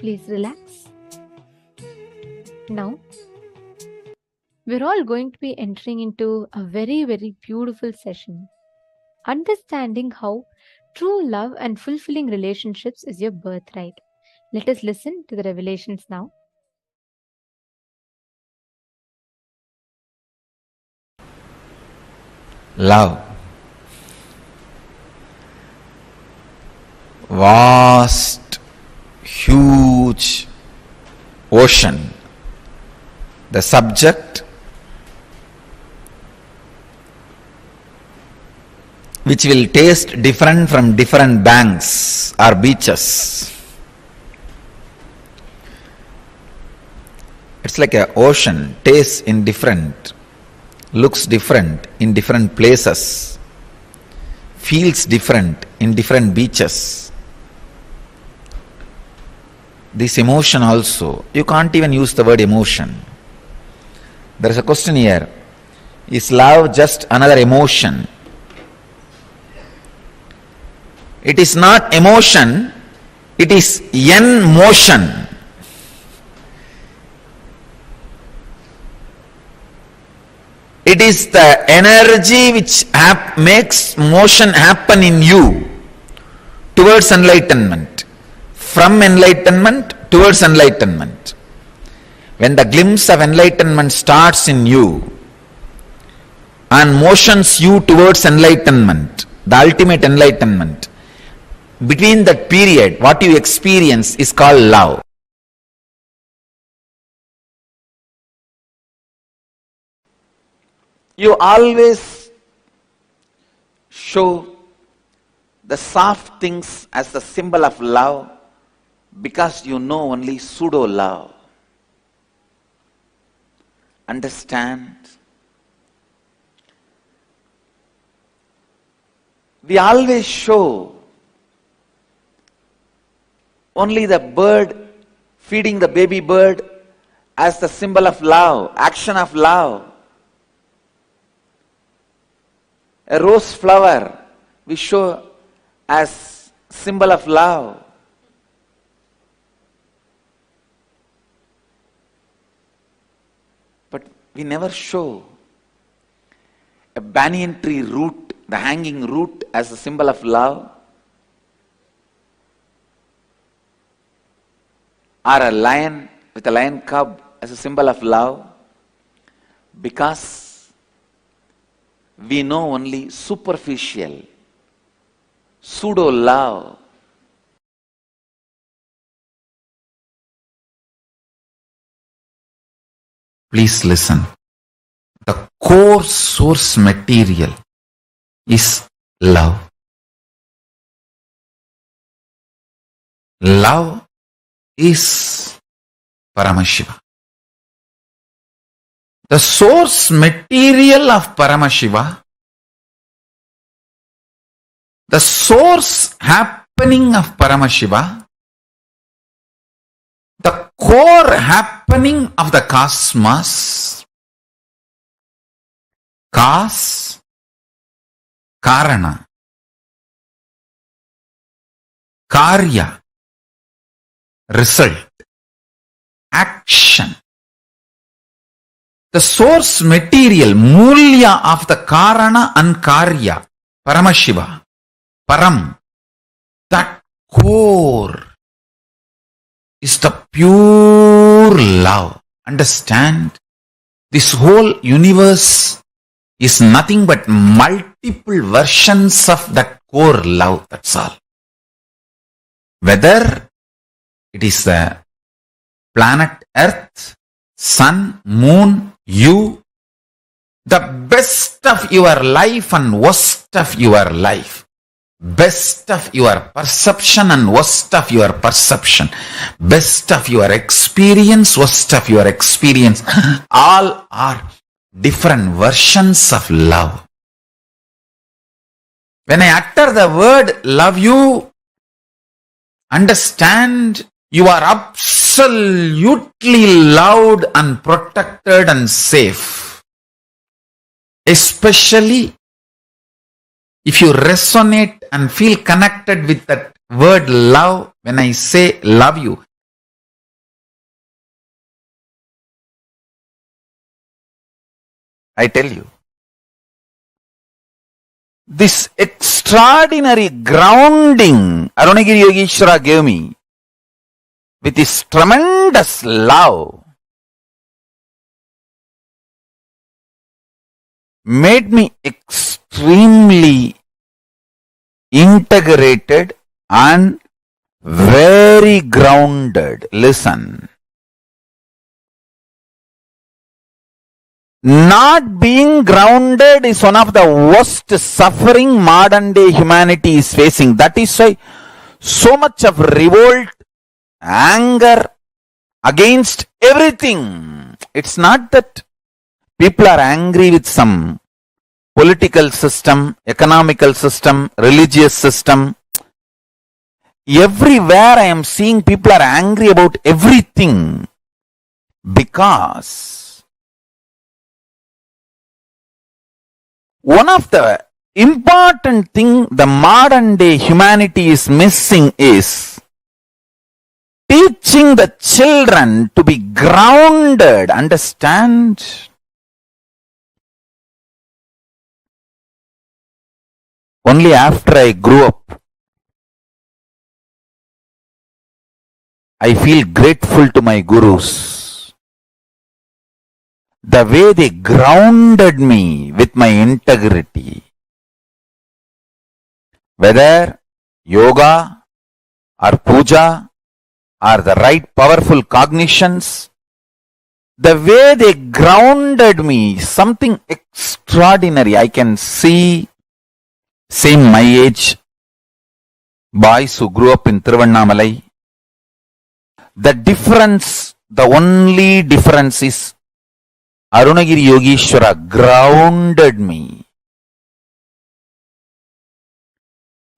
Please relax. Now, we're all going to be entering into a very, very beautiful session. Understanding how true love and fulfilling relationships is your birthright. Let us listen to the revelations now. Love. Vast, huge ocean. The subject which will taste different from different banks or beaches. It's like an ocean, tastes in different, looks different in different places, feels different in different beaches. This emotion also, you can't even use the word emotion. There is a question here. Is love just another emotion? It is not emotion, it is yen motion. It is the energy which makes motion happen in you towards enlightenment, from enlightenment towards enlightenment. When the glimpse of enlightenment starts in you and motions you towards enlightenment, the ultimate enlightenment, between that period, what you experience is called love. You always show the soft things as the symbol of love because you know only pseudo love. Understand? We always show only the bird feeding the baby bird as the symbol of love, action of love. A rose flower we show as symbol of love. But we never show a banyan tree root, the hanging root, as a symbol of love, or a lion with a lion cub as a symbol of love, because we know only superficial, pseudo love. Please listen. The core source material is love. Love is Paramashiva. The source material of Paramashiva, the source happening of Paramashiva, the core happening of the cosmos, cause, karana, karya, result, action. The source material, mulya of the karana and karya, Paramashiva, Param, that core is the pure love. Understand? This whole universe is nothing but multiple versions of that core love, that's all. Whether it is the planet Earth, sun, moon, you, the best of your life and worst of your life, best of your perception and worst of your perception, best of your experience, worst of your experience, all are different versions of love. When I utter the word love you, understand you are absolutely loved and protected and safe. Especially if you resonate and feel connected with that word love, when I say love you, I tell you. This extraordinary grounding Arunagiri Yogeshwara gave me with his tremendous love made me extremely integrated and very grounded. Listen. Not being grounded is one of the worst suffering modern day humanity is facing. That is why so much of revolt, anger against everything. It's not that people are angry with some political system, economical system, religious system. Everywhere I am seeing people are angry about everything because one of the important thing the modern day humanity is missing is teaching the children to be grounded. Understand? Only after I grew up, I feel grateful to my gurus. The way they grounded me with my integrity. Whether yoga or puja or the right powerful cognitions, the way they grounded me, something extraordinary. I can see, same my age, boys who grew up in Tiruvannamalai. The difference, the only difference is Arunagiri Yogeshwara grounded me.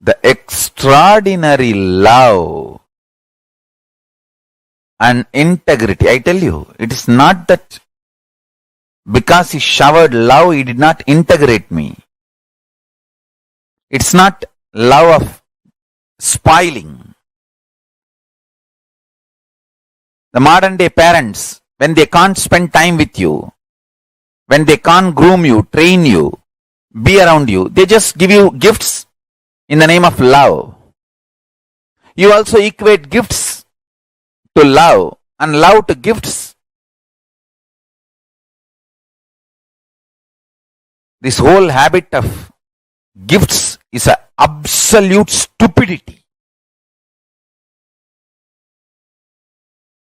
The extraordinary love and integrity. I tell you, it is not that because he showered love, he did not integrate me. It's not love of spoiling. The modern day parents, when they can't spend time with you, when they can't groom you, train you, be around you, they just give you gifts in the name of love. You also equate gifts to love and love to gifts. This whole habit of gifts is an absolute stupidity.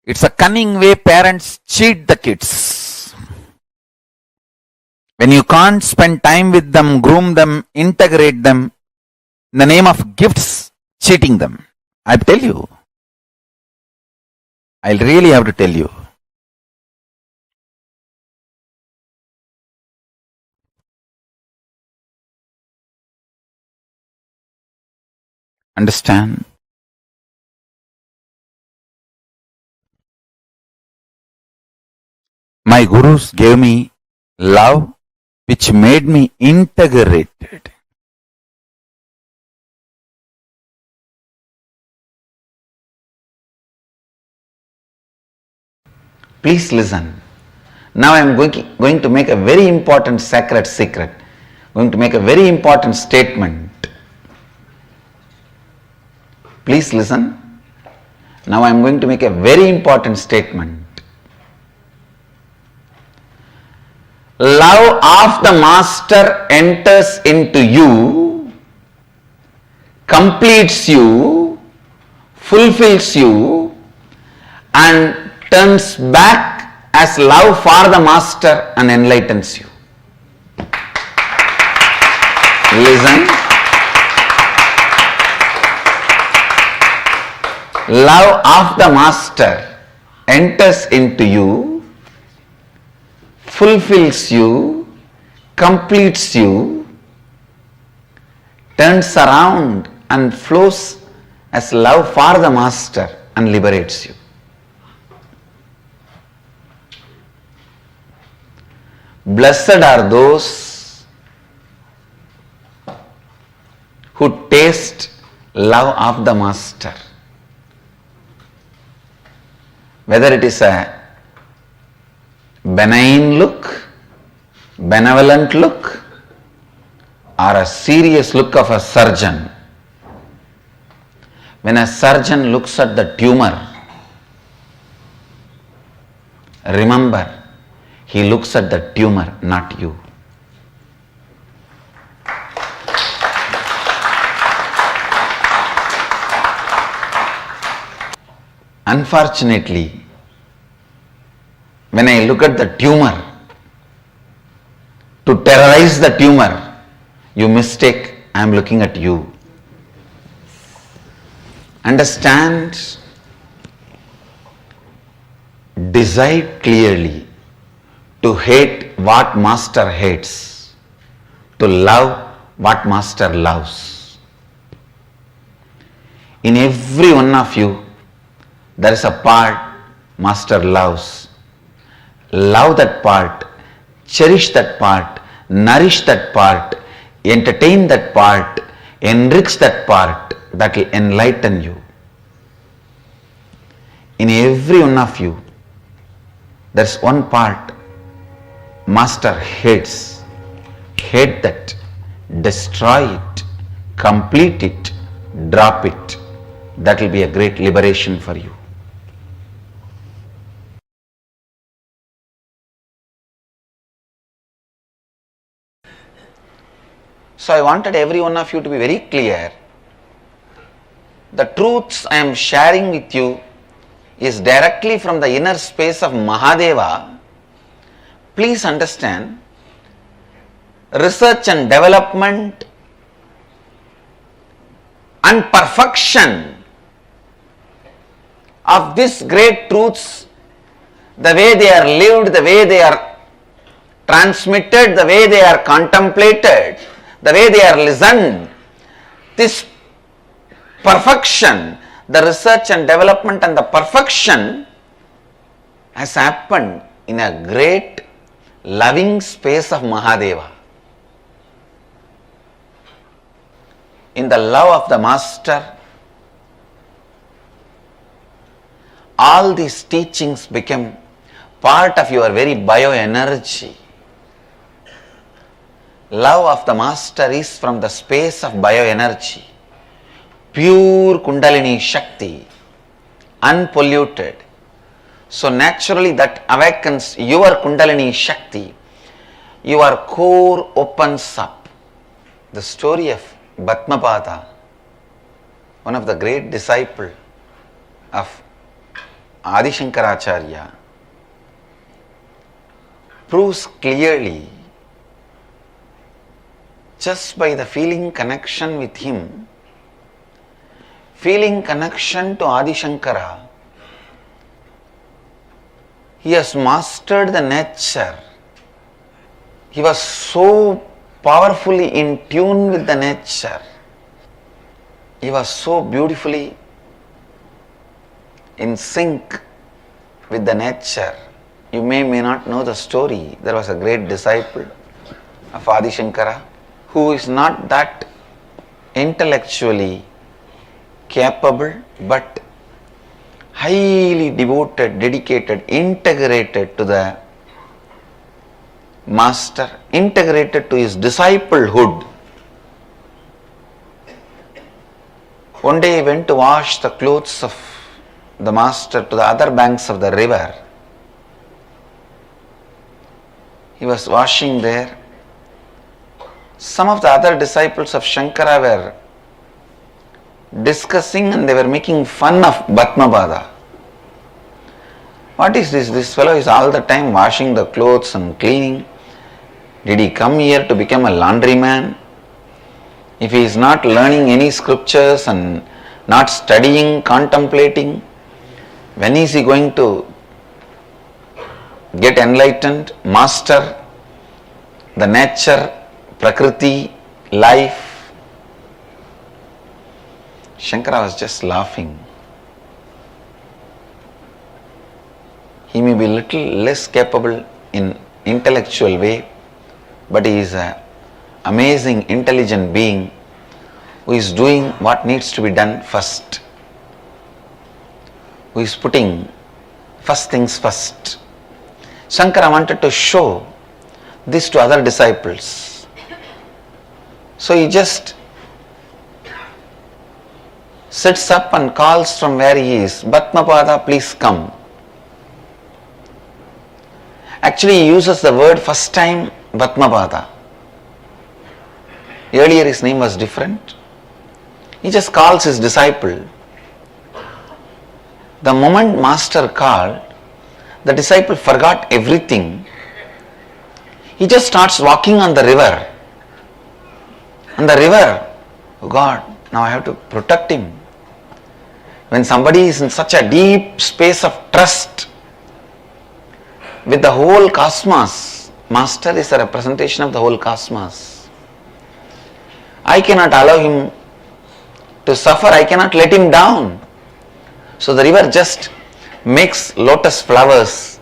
It's a cunning way parents cheat the kids. When you can't spend time with them, groom them, integrate them, in the name of gifts, cheating them. I tell you. I'll really have to tell you. Understand? My gurus gave me love which made me integrated. Please listen. Now I am going to make a very important sacred secret. Going to make a very important statement. Please listen. Now I am going to make a very important statement. Love of the Master enters into you, completes you, fulfills you, and turns back as love for the Master and enlightens you. Listen. Love of the Master enters into you, fulfills you, completes you, turns around and flows as love for the Master and liberates you. Blessed are those who taste love of the Master. Whether it is a benign look, benevolent look or a serious look of a surgeon? When a surgeon looks at the tumor, remember, he looks at the tumor, not you. Unfortunately, when I look at the tumor, to terrorize the tumor, you mistake I am looking at you. Understand, decide clearly to hate what Master hates, to love what Master loves. In every one of you, there is a part Master loves. Love that part, cherish that part, nourish that part, entertain that part, enrich that part, that will enlighten you. In every one of you, there is one part Master hates. Hate that, destroy it, complete it, drop it. That will be a great liberation for you. So I wanted every one of you to be very clear. The truths I am sharing with you is directly from the inner space of Mahadeva. Please understand, research and development and perfection of these great truths, the way they are lived, the way they are transmitted, the way they are contemplated, the way they are listened, this perfection, the research and development and the perfection has happened in a great loving space of Mahadeva. In the love of the Master, all these teachings become part of your very bioenergy. Love of the Master is from the space of bioenergy, pure Kundalini Shakti, unpolluted. So naturally that awakens your Kundalini Shakti, your core opens up. The story of Bhatmapada, one of the great disciples of Adi Shankaracharya, proves clearly, just by the feeling connection with him, feeling connection to Adi Shankara, he has mastered the nature. He was so powerfully in tune with the nature. He was so beautifully in sync with the nature. You may not know the story. There was a great disciple of Adi Shankara who is not that intellectually capable, but highly devoted, dedicated, integrated to the Master, integrated to his disciplehood. One day he went to wash the clothes of the Master to the other banks of the river. He was washing there. Some of the other disciples of Shankara were discussing and they were making fun of Bhatmapada. What is this? This fellow is all the time washing the clothes and cleaning. Did he come here to become a laundryman? If he is not learning any scriptures and not studying, contemplating, when is he going to get enlightened, master the nature, Prakriti, life? Shankara was just laughing. He may be little less capable in intellectual way, but he is an amazing, intelligent being who is doing what needs to be done first, who is putting first things first. Shankara wanted to show this to other disciples. So he just sits up and calls from where he is, Bhatmapada, please come. Actually, he uses the word first time, Bhatmapada. Earlier his name was different. He just calls his disciple. The moment Master called, the disciple forgot everything. He just starts walking on the river. On the river, oh God, now I have to protect him. When somebody is in such a deep space of trust with the whole cosmos, Master is a representation of the whole cosmos. I cannot allow him to suffer, I cannot let him down. So the river just makes lotus flowers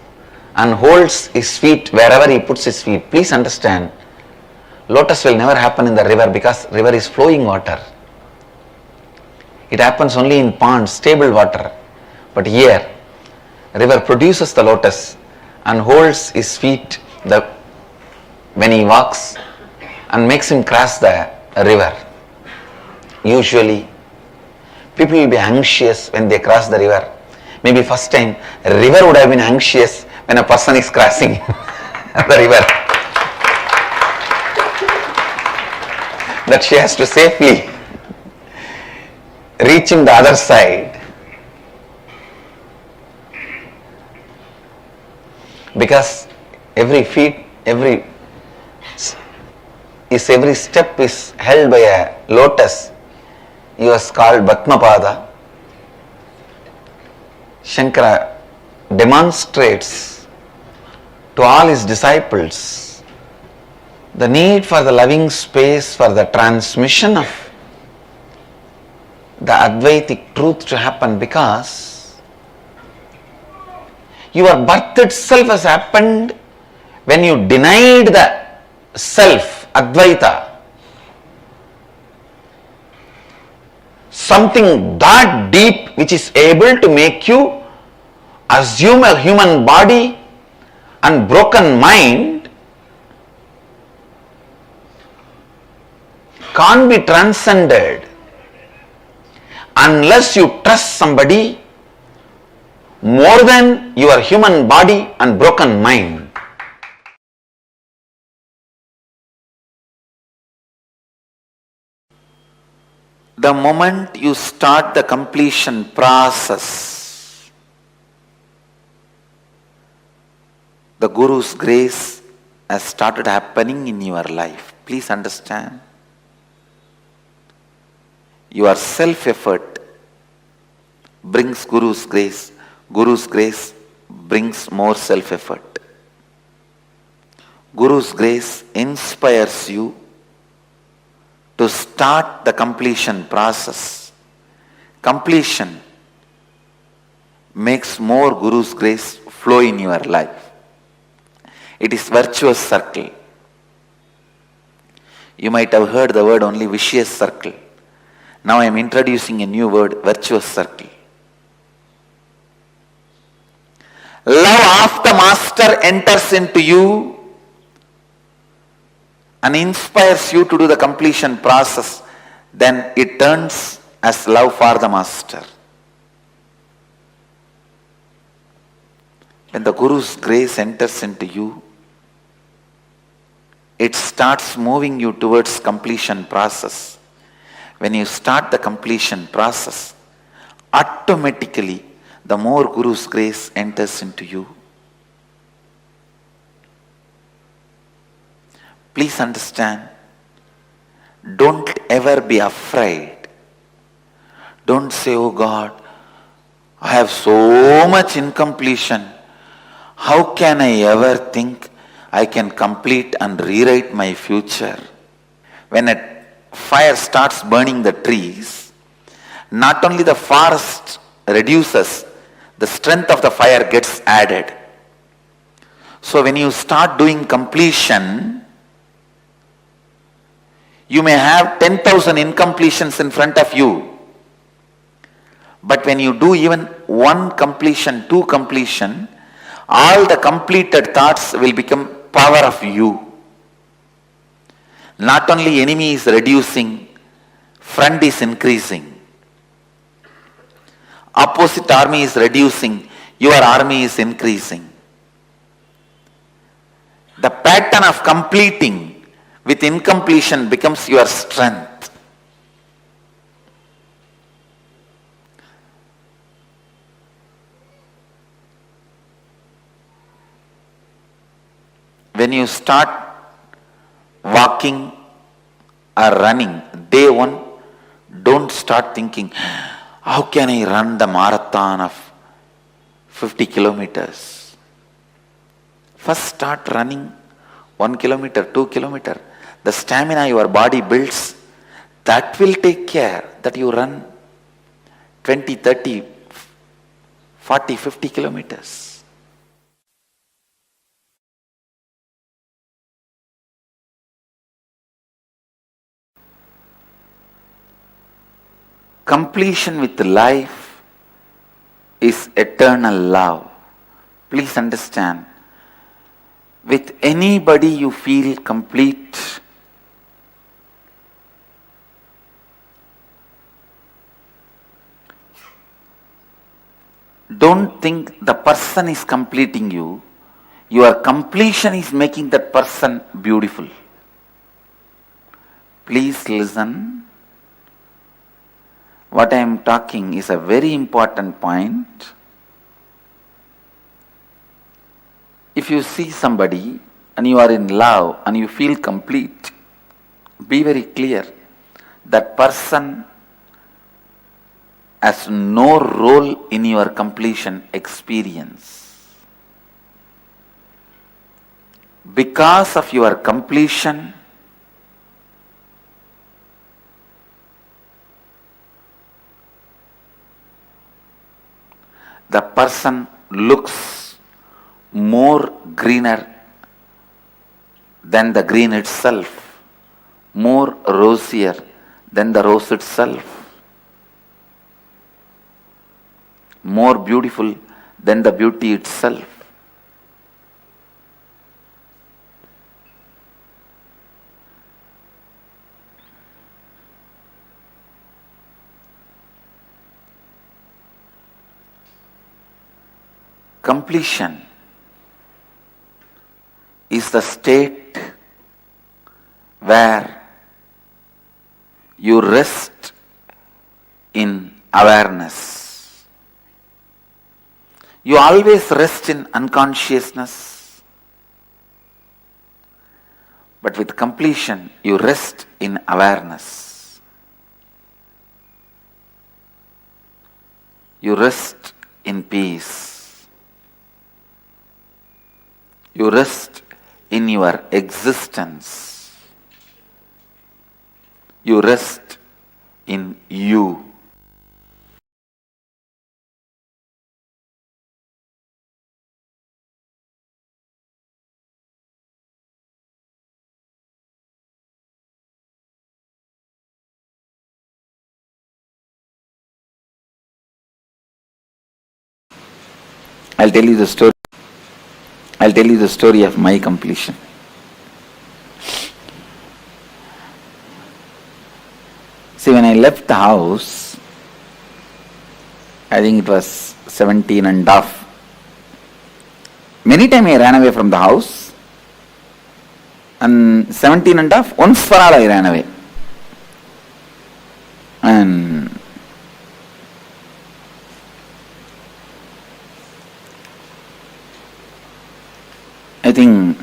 and holds his feet wherever he puts his feet. Please understand, lotus will never happen in the river because river is flowing water. It happens only in ponds, stable water. But here, river produces the lotus and holds his feet when he walks and makes him cross the river. Usually, people will be anxious when they cross the river. Maybe first time, a river would have been anxious when a person is crossing the river. That she has to safely reaching the other side. Because every step is held by a lotus. He was called Bhatmapada. Shankara demonstrates to all his disciples the need for the loving space for the transmission of the Advaitic truth to happen, because your birth itself has happened when you denied the self, Advaita. Something that deep which is able to make you assume a human body and broken mind can't be transcended unless you trust somebody more than your human body and broken mind. The moment you start the completion process, the Guru's grace has started happening in your life. Please understand. Your self-effort brings Guru's grace. Guru's grace brings more self-effort. Guru's grace inspires you to start the completion process. Completion makes more Guru's grace flow in your life. It is virtuous circle. You might have heard the word only vicious circle. Now I am introducing a new word, virtuous circle. Love of the Master enters into you and inspires you to do the completion process. Then it turns as love for the Master. When the Guru's grace enters into you, it starts moving you towards completion process. When you start the completion process, automatically the more Guru's grace enters into you. Please understand, don't ever be afraid. Don't say, oh God, I have so much incompletion. How can I ever think I can complete and rewrite my future? When a fire starts burning the trees, not only the forest reduces, the strength of the fire gets added. So when you start doing completion, you may have 10,000 incompletions in front of you. But when you do even one completion, two completion, all the completed thoughts will become power of you. Not only enemy is reducing, friend is increasing. Opposite army is reducing, your army is increasing. The pattern of completing with incompletion becomes your strength. When you start walking or running, day one, don't start thinking, how can I run the marathon of 50 kilometers? First start running 1 kilometer, 2 kilometer. The stamina your body builds, that will take care that you run 20, 30, 40, 50 kilometers. Completion with life is eternal love. Please understand. With anybody you feel complete. Don't think the person is completing you. Your completion is making that person beautiful. Please listen. What I am talking is a very important point. If you see somebody and you are in love and you feel complete, be very clear. That person has no role in your completion experience. Because of your completion, the person looks more greener than the green itself, more rosier than the rose itself, more beautiful than the beauty itself. Completion is the state where you rest in awareness. You always rest in unconsciousness, but with completion you rest in awareness. You rest in peace. You rest in your existence. You rest in you. I'll tell you the story. I'll tell you the story of my completion. See, when I left the house, I think it was 17 and a half. Many times I ran away from the house, and 17 and a half, once for all I ran away. And I think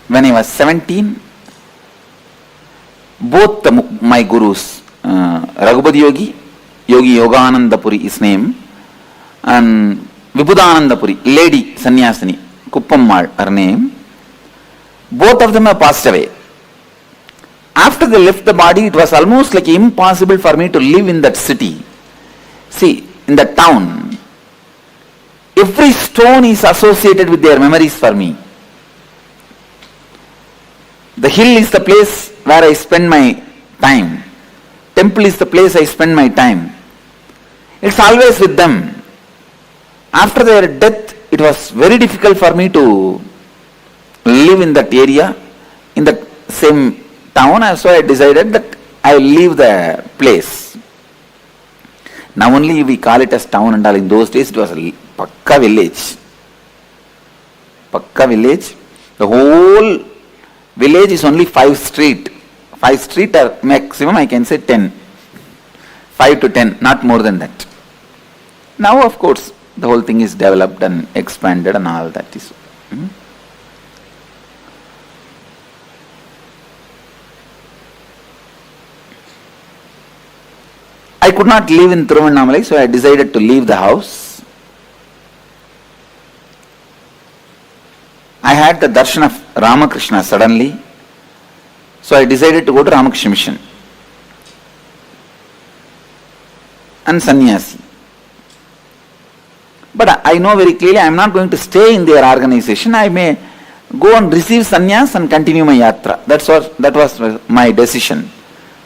when I was 17, both my gurus, Raghupati Yogi, Yogi Yogananda Puri his name, and Vibhudananda Puri, lady sannyasini, Kuppammal her name, both of them have passed away. After they left the body, it was almost like impossible for me to live in that city. See, in that town, every stone is associated with their memories for me. The hill is the place where I spend my time. Temple is the place I spend my time. It's always with them. After their death, it was very difficult for me to live in that area in the same town, so I decided that I will leave the place. Now only we call it as town and all. In those days it was a pakka village. Pakka village. The whole village is only 5 street. 5 street or maximum I can say 10. 5 to 10, not more than that. Now of course the whole thing is developed and expanded and all that is. I could not live in Tiruvannamalai, so I decided to leave the house. I had the darshan of Ramakrishna suddenly, so I decided to go to Ramakrishna Mission and sannyasi. But I know very clearly I am not going to stay in their organization. I may go and receive sannyas and continue my yatra. That was my decision,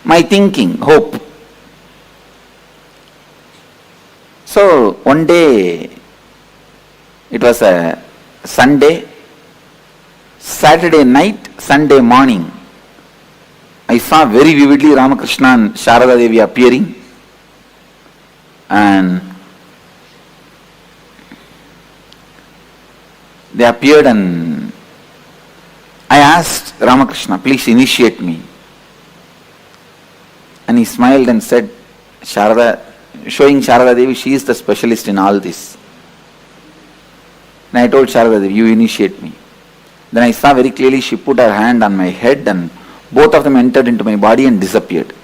my thinking, hope. So one day, it was a Sunday, Saturday night, Sunday morning, I saw very vividly Ramakrishna and Sharada Devi appearing, and they appeared and I asked Ramakrishna, please initiate me. And he smiled and said, showing Sharada Devi, she is the specialist in all this. And I told Sharada Devi, you initiate me. Then I saw very clearly she put her hand on my head and both of them entered into my body and disappeared.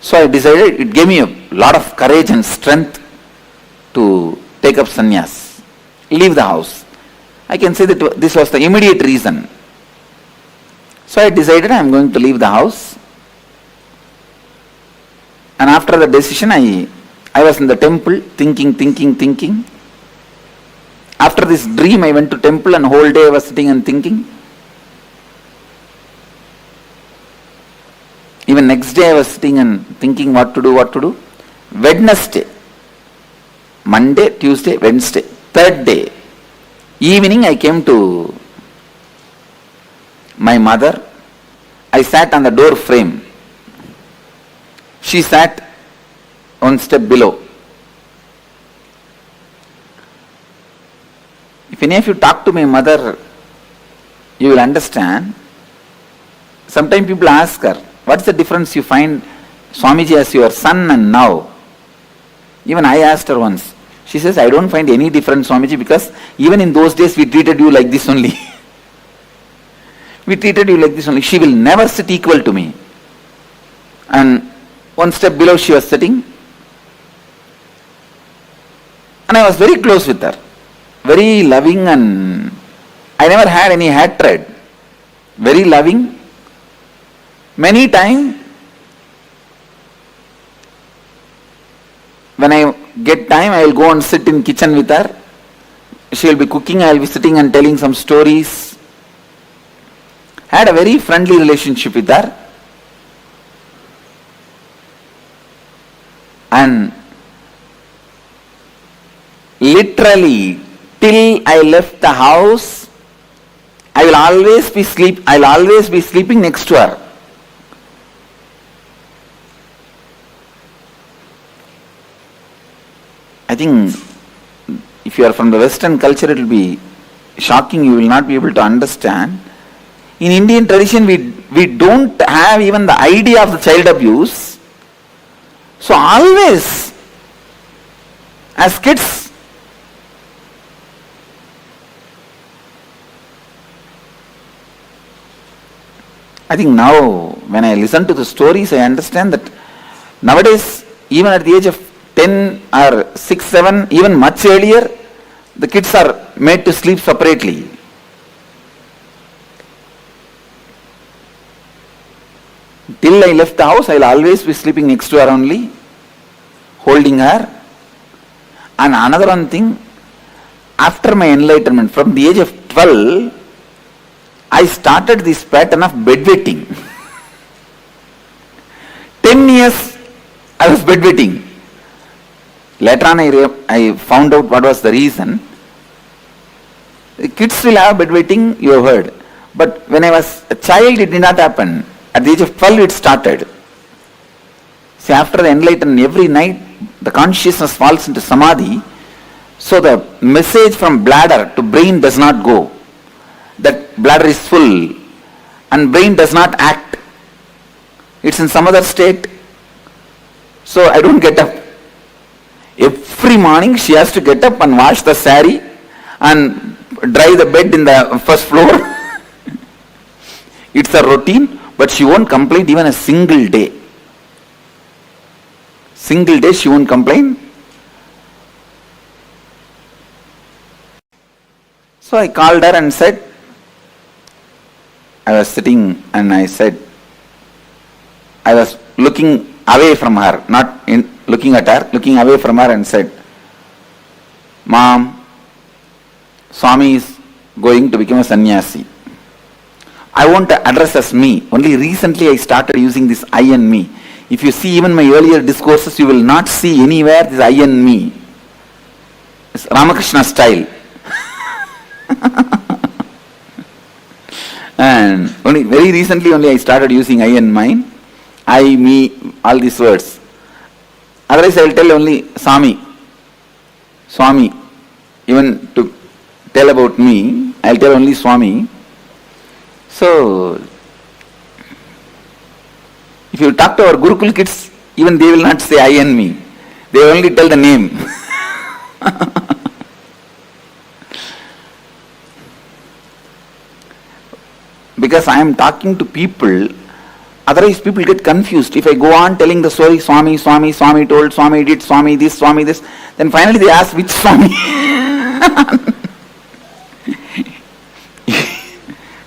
So I decided, it gave me a lot of courage and strength to take up sannyas, leave the house. I can say that this was the immediate reason. So I decided I am going to leave the house. And after the decision, I was in the temple thinking. After this dream, I went to temple and whole day I was sitting and thinking. Even next day I was sitting and thinking what to do. Wednesday, Monday, Tuesday, Wednesday, third day, evening I came to my mother. I sat on the door frame. She sat one step below. If any of you talk to my mother, you will understand. Sometimes people ask her, what's the difference you find Swamiji as your son and now? Even I asked her once. She says, I don't find any difference, Swamiji, because even in those days we treated you like this only. We treated you like this only. She will never sit equal to me. And one step below she was sitting. And I was very close with her. Very loving, and I never had any hatred. Very loving. Many times, when I get time, I will go and sit in kitchen with her. She will be cooking, I will be sitting and telling some stories. Had a very friendly relationship with her. And literally, till I left the house, I will always be sleeping next to her. I think if you are from the Western culture, it will be shocking, you will not be able to understand. In Indian tradition, we don't have even the idea of the child abuse. So always, as kids, I think now when I listen to the stories, I understand that nowadays, even at the age of 10 or 6, 7, even much earlier, the kids are made to sleep separately. Till I left the house, I will always be sleeping next to her only, holding her. And another one thing, after my enlightenment, from the age of 12, I started this pattern of bedwetting. 10 years I was bedwetting. Later on I found out what was the reason. The kids will have bedwetting, you have heard. But when I was a child, it did not happen. At the age of 12, it started. See, after the enlightenment, every night, the consciousness falls into samadhi, so the message from bladder to brain does not go. That bladder is full and brain does not act. It's in some other state. So I don't get up. Every morning she has to get up and wash the sari and dry the bed in the first floor. It's a routine, but she won't complain even a single day. Single day she won't complain. So I called her and said, I was sitting and I said, I was looking away from her, not looking at her, looking away from her and said, Mom, Swami is going to become a sannyasi. I won't address as me. Only recently I started using this I and me. If you see even my earlier discourses, you will not see anywhere this I and me. It's Ramakrishna style. And only very recently only I started using I and mine. I, me, all these words. Otherwise I will tell only Swami. Even to tell about me, I will tell only Swami. So, if you talk to our Gurukul kids, even they will not say I and me. They will only tell the name. Because I am talking to people, otherwise people get confused. If I go on telling the story, Swami told, Swami did, Swami this, then finally they ask which Swami.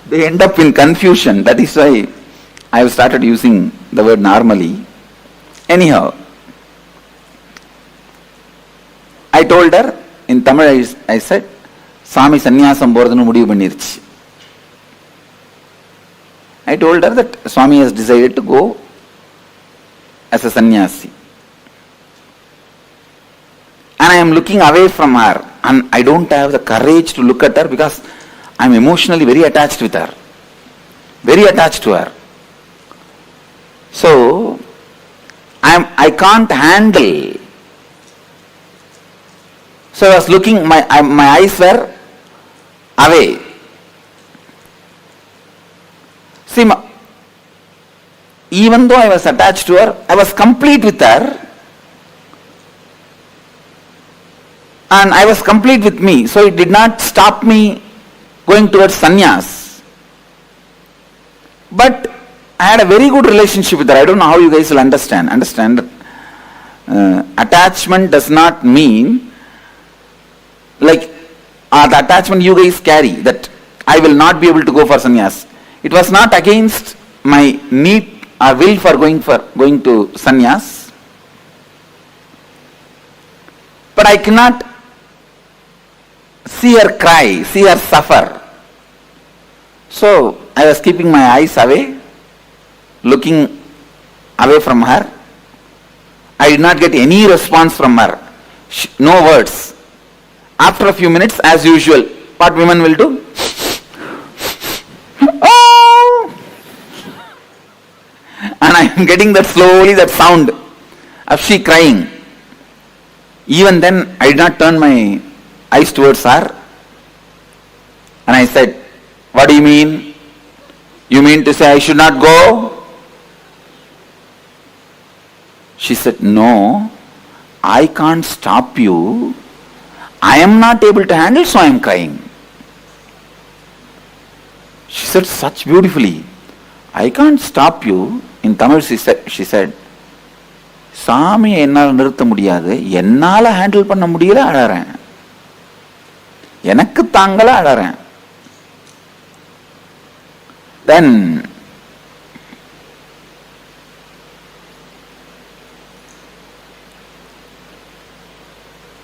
They end up in confusion. That is why I have started using the word normally. Anyhow, I told her, in Tamil I said, Swami sannyasam போறதுன்னு முடிவு பண்ணிருச்சு. I told her that Swami has decided to go as a sannyasi. And I am looking away from her and I don't have the courage to look at her because I am emotionally very attached with her. Very attached to her. So, I can't handle. So I was looking, my eyes were away. See, even though I was attached to her, I was complete with her. And I was complete with me. So it did not stop me going towards sannyas. But I had a very good relationship with her. I don't know how you guys will understand. Understand that attachment does not mean like the attachment you guys carry, that I will not be able to go for sannyas. It was not against my need or will for going to sannyas. But I cannot see her cry, see her suffer. So I was keeping my eyes away, looking away from her. I did not get any response from her. No words. After a few minutes, as usual, what women will do? Oh! And I am getting that slowly, that sound of she crying. Even then, I did not turn my eyes towards her. And I said, what do you mean? You mean to say I should not go? She said, no, I can't stop you. I am not able to handle, so I am crying. She said such beautifully, I can't stop you. In Tamil she said, சாமி என்னால் நிறுத்த முடியாது, என்னால handle பண்ண முடியல, அழறேன், எனக்கு தாங்கல, அழறேன். Then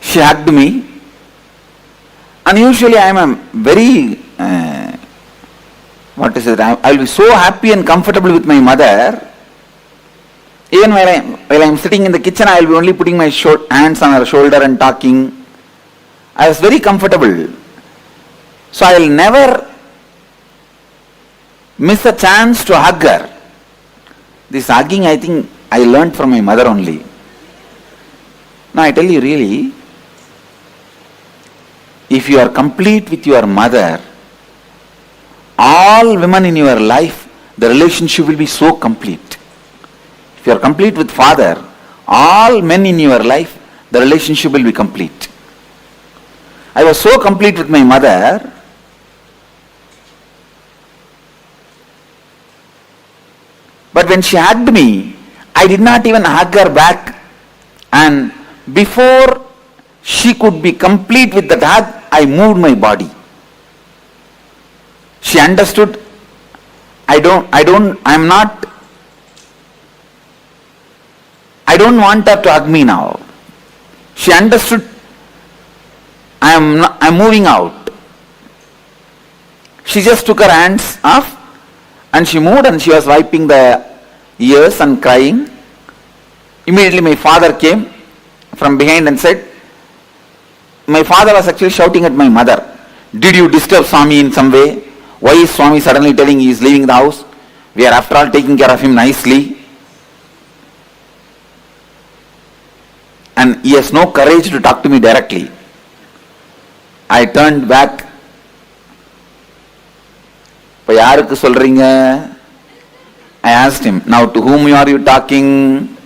she hugged me, and usually I am a very what is it? I will be so happy and comfortable with my mother. Even while I am sitting in the kitchen, I will be only putting my hands on her shoulder and talking. I was very comfortable. So I will never miss a chance to hug her. This hugging, I think I learned from my mother only. Now I tell you really, if you are complete with your mother, all women in your life, the relationship will be so complete. If you are complete with father, all men in your life, the relationship will be complete. I was so complete with my mother, but when she hugged me, I did not even hug her back, and before she could be complete with that hug, I moved my body. She understood, I don't want her to hug me now. She understood, I'm moving out. She just took her hands off and she moved, and she was wiping the ears and crying. Immediately my father came from behind and said, my father was actually shouting at my mother, did you disturb Swami in some way? Why is Swami suddenly telling he is leaving the house? We are after all taking care of him nicely. And he has no courage to talk to me directly. I turned back. I asked him, now to whom are you talking?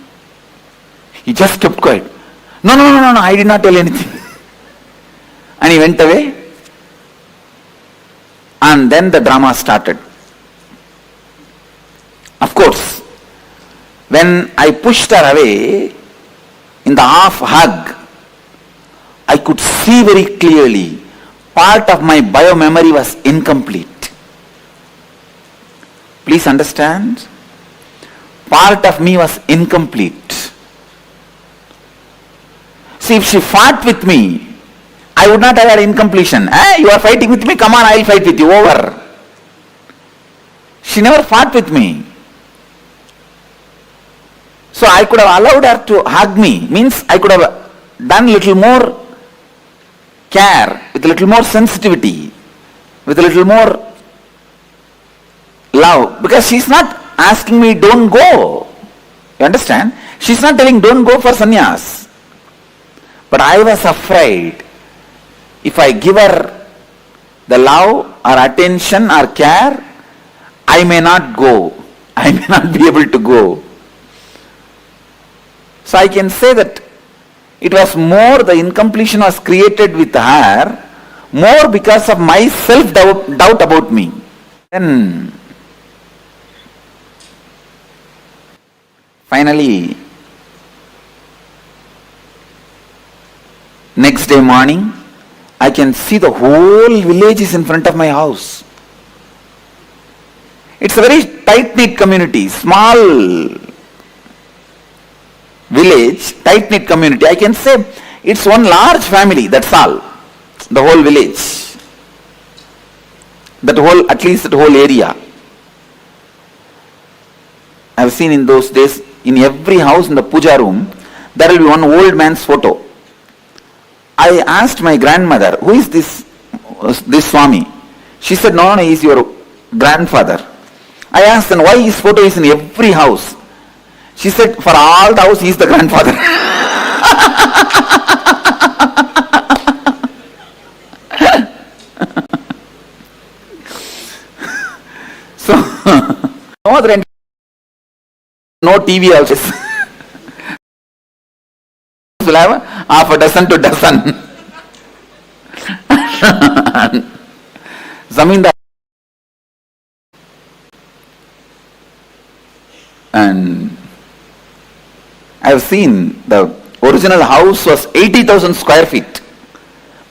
He just kept quiet. No, I did not tell anything. And he went away. And then the drama started. Of course, when I pushed her away, in the half hug, I could see very clearly part of my bio-memory was incomplete. Please understand, part of me was incomplete. See, if she fought with me, I would not have had incompletion. You are fighting with me, come on, I will fight with you, over. She never fought with me. So I could have allowed her to hug me, means I could have done little more care, with a little more sensitivity, with a little more love, because she's not asking me don't go. You understand? She's not telling don't go for sannyas. But I was afraid, if I give her the love or attention or care, I may not go. I may not be able to go. So I can say that it was more, the incompletion was created with her, more because of my self-doubt about me. Then finally, next day morning, I can see the whole village is in front of my house. It's a very tight-knit community, small village, tight-knit community. I can say it's one large family, that's all. The whole village. At least that whole area. I have seen in those days, in every house in the puja room, there will be one old man's photo. I asked my grandmother, who is this Swami? She said, no, he is your grandfather. I asked, then why his photo is in every house? She said, for all the house he is the grandfather. So, no TV also. Will have half a dozen to dozen. Zamindar. And I have seen the original house was 80,000 square feet.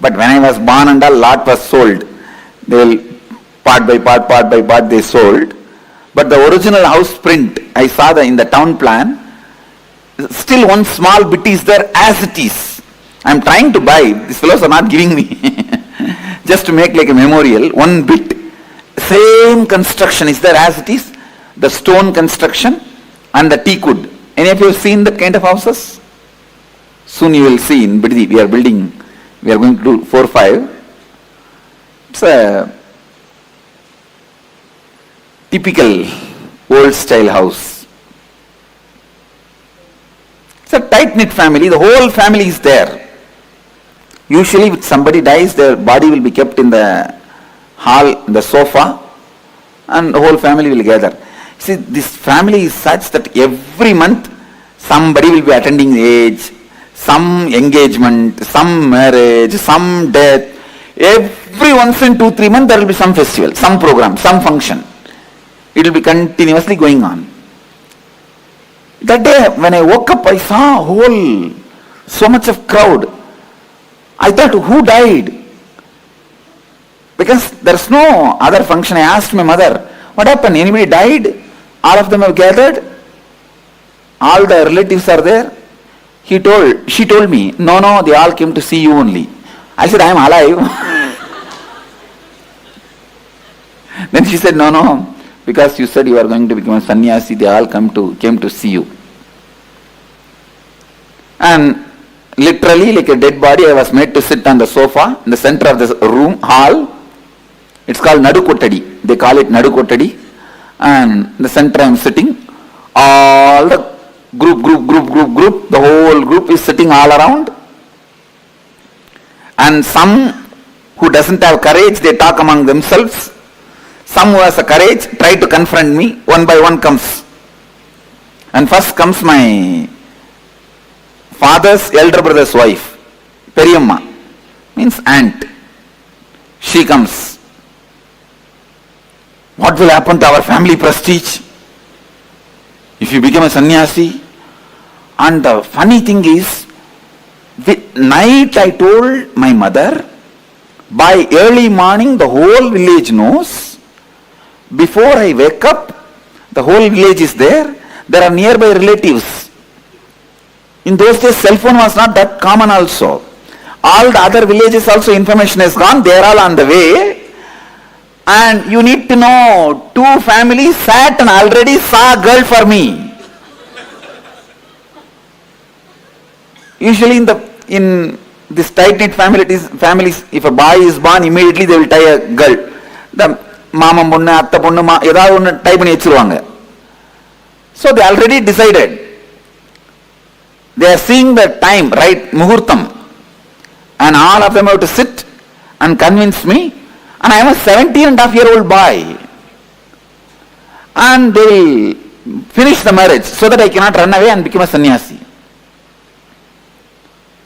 But when I was born and a lot was sold, they will part by part they sold. But the original house print, I saw in the town plan, still one small bit is there as it is. I am trying to buy, these fellows are not giving me, just to make like a memorial, one bit, same construction is there as it is, the stone construction and the teakwood. Any of you have seen that kind of houses? Soon you will see in Biddi, we are going to do 4 or 5. It's a typical old style house. It's a tight-knit family, the whole family is there. Usually if somebody dies, their body will be kept in the hall, the sofa, and the whole family will gather. See, this family is such that every month somebody will be attending age, some engagement, some marriage, some death. Every once in 2-3 months there will be some festival, some program, some function. It will be continuously going on. That day when I woke up, I saw so much of crowd. I thought, who died? Because there's no other function. I asked my mother, what happened? Anybody died? All of them have gathered? All the relatives are there? She told me, no, they all came to see you only. I said, I am alive. Then she said, no, because you said you are going to become a sannyasi, they all came to see you. And literally, like a dead body, I was made to sit on the sofa in the center of the room, hall. It's called Nadu Kottadi. They call it Nadu Kottadi. And in the center I am sitting. All the group, the whole group is sitting all around. And some who doesn't have courage, they talk among themselves. Some who has a courage try to confront me. One by one comes. And first comes my father's elder brother's wife, Periyamma, means aunt. She comes. What will happen to our family prestige if you become a sannyasi? And the funny thing is, night I told my mother, by early morning the whole village knows. Before I wake up, the whole village is there. There are nearby relatives. In those days, cell phone was not that common also. All the other villages also information has gone. They are all on the way. And you need to know, 2 families sat and already saw a girl for me. Usually in this tight-knit families, if a boy is born, immediately they will tie a girl. The மாமன் பொண்ணு அத்தை பொண்ணு ஏதாவது ஒன்று type பண்ணி வச்சிருவாங்க. So they already decided. They are seeing the time, right, muhurtam, and all of them have to sit and convince me, and I am a 17.5-year-old boy, and they will finish the marriage so that I cannot run away and become a sannyasi.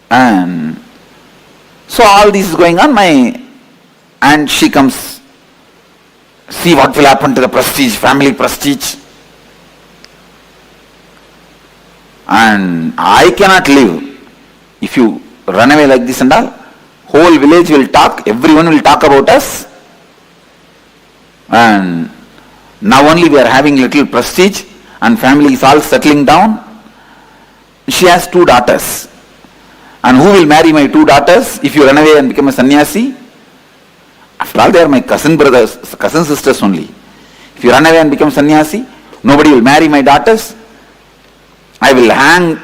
And so all this is going on. And she comes. See what will happen to the prestige, family prestige. And I cannot live if you run away like this and all. Whole village will talk, everyone will talk about us. And now only we are having little prestige and family is all settling down. She has 2 daughters. And who will marry my 2 daughters if you run away and become a sannyasi? After all, they are my cousin sisters only. If you run away and become sannyasi, nobody will marry my daughters. I will hang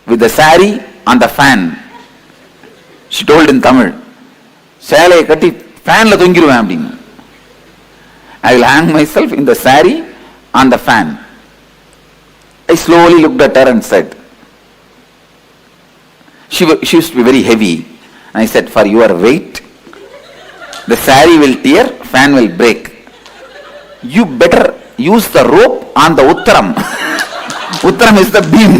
with the sari on the fan. She told in Tamil. Shalai katti fan la thungiruven appadinu. I will hang myself in the sari on the fan. I slowly looked at her and said, she used to be very heavy. And I said, for your weight, the sari will tear, fan will break. You better use the rope on the uttaram. Uttaram is the beam.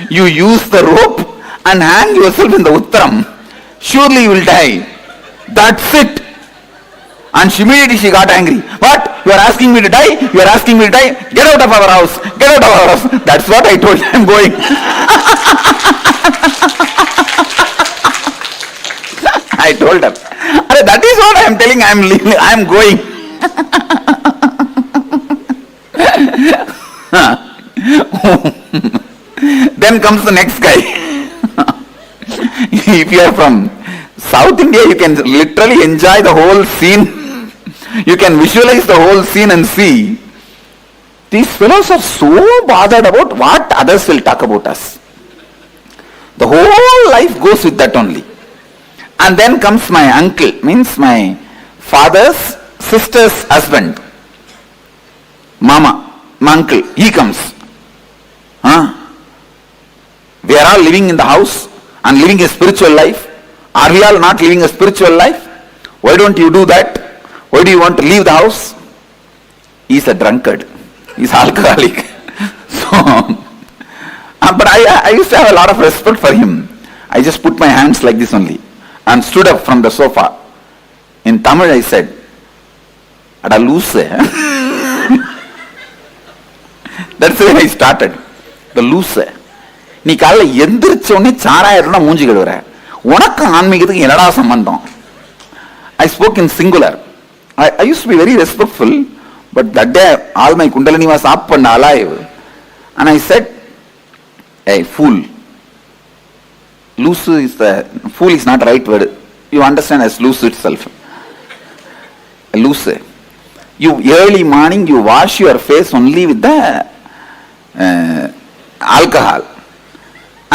You use the rope and hang yourself in the uttaram. Surely you will die. That's it. And immediately she got angry. What? You are asking me to die? You are asking me to die? Get out of our house. Get out of our house. That's what I told you. I am going. I told her. That is what I am telling. I am leaving. I am going. Then comes the next guy. If you are from South India, you can literally enjoy the whole scene. You can visualize the whole scene and see. These fellows are so bothered about what others will talk about us. The whole life goes with that only. And then comes my uncle, means my father's sister's husband. uncle, he comes. We are all living in the house and living a spiritual life. Are we all not living a spiritual life? Why don't you do that? Why do you want to leave the house? He's a drunkard. He's alcoholic. But I used to have a lot of respect for him. I just put my hands like this only and stood up from the sofa. In Tamil I said, "Ada loose." That's the way I started. The loose. நீ காலைல எந்திரிச்ச உடனே சாராயிரம்னா மூஞ்சி கழுவுற, உனக்கு ஆன்மீகத்துக்கு என்னடா சம்பந்தம்? I spoke in singular. I used to be very respectful, but that day all my kundalini was up and alive. And I said, "Hey, fool." Loose is the, fool is not right word. You understand as loose itself. Loose. You early morning you wash your face only with the alcohol.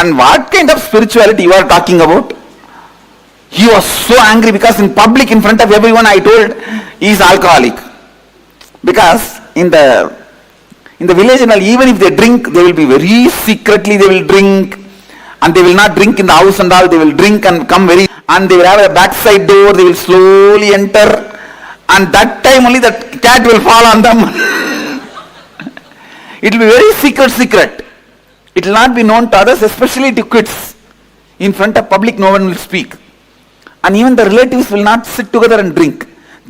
And what kind of spirituality you are talking about? He was so angry because in public, in front of everyone, I told he is alcoholic. Because in the village, even if they drink, they will be very secretly, they will drink, and they will not drink in the house and all, they will drink and come very, and they will have a backside door, they will slowly enter, and that time only that cat will fall on them. It will be very secret. It will not be known to others, especially to kids. In front of public, no one will speak. And even the relatives will not sit together and drink.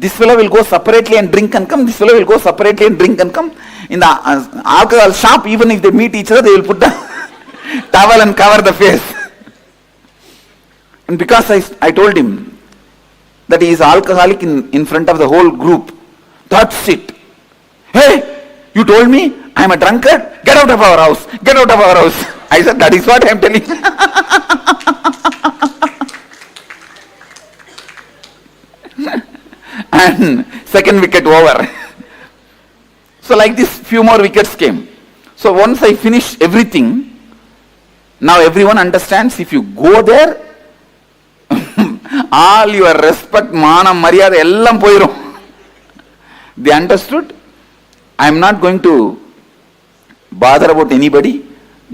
This fellow will go separately and drink and come. This fellow will go separately and drink and come. In the alcohol shop, even if they meet each other, they will put the towel and cover the face. And because I told him that he is alcoholic in front of the whole group, that's it. "Hey, you told me I am a drunkard? Get out of our house. Get out of our house." I said, "That is what I am telling you." And second wicket over. So like this, few more wickets came. So once I finished everything, now everyone understands if you go there, all your respect, manam, maryada, ellam poirum. They understood. I am not going to bother about anybody.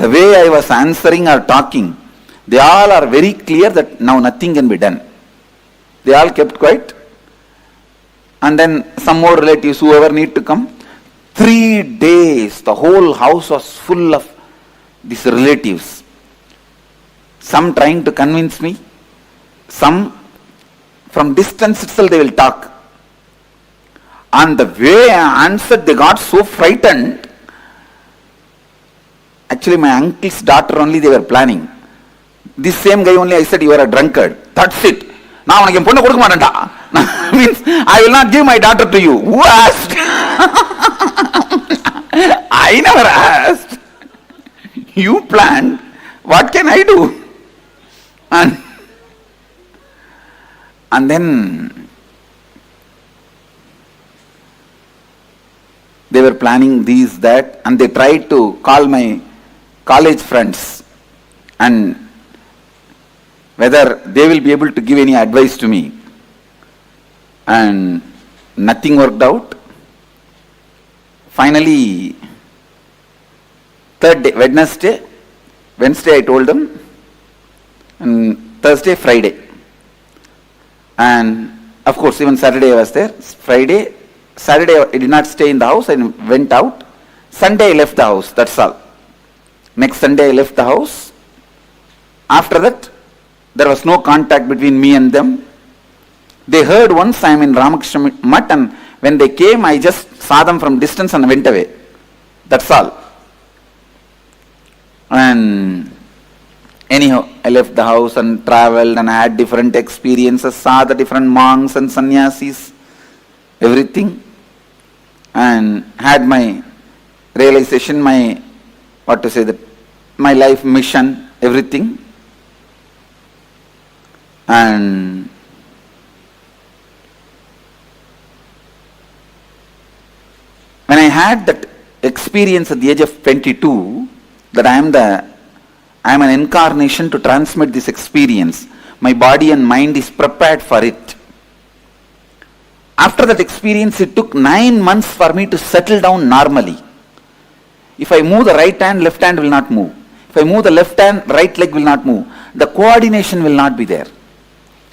The way I was answering or talking, they all are very clear that now nothing can be done. They all kept quiet. And then some more relatives, whoever need to come. 3 days, the whole house was full of these relatives. Some trying to convince me. Some from distance itself they will talk. And the way I answered, they got so frightened. Actually, my uncle's daughter only they were planning. This same guy only I said, "You are a drunkard." That's it. Now means I will not give my daughter to you. Who asked? I never asked. You planned. What can I do? And then they were planning these, that, and they tried to call my college friends and whether they will be able to give any advice to me. And nothing worked out. Finally, third day, Wednesday I told them, and Thursday, Friday. And of course, even Saturday I was there. Saturday I did not stay in the house, I went out. Sunday I left the house, that's all. Next Sunday I left the house. After that, there was no contact between me and them. They heard once I am in Ramakrishna Mutt, and when they came, I just saw them from distance and went away. That's all. And anyhow, I left the house and traveled and had different experiences, saw the different monks and sannyasis, everything, and had my realization, my life mission, everything. And when I had that experience at the age of 22, that I am an incarnation to transmit this experience, my body and mind is prepared for it. After that experience, it took 9 months for me to settle down normally. If I move the right hand, left hand will not move. If I move the left hand, right leg will not move. The coordination will not be there.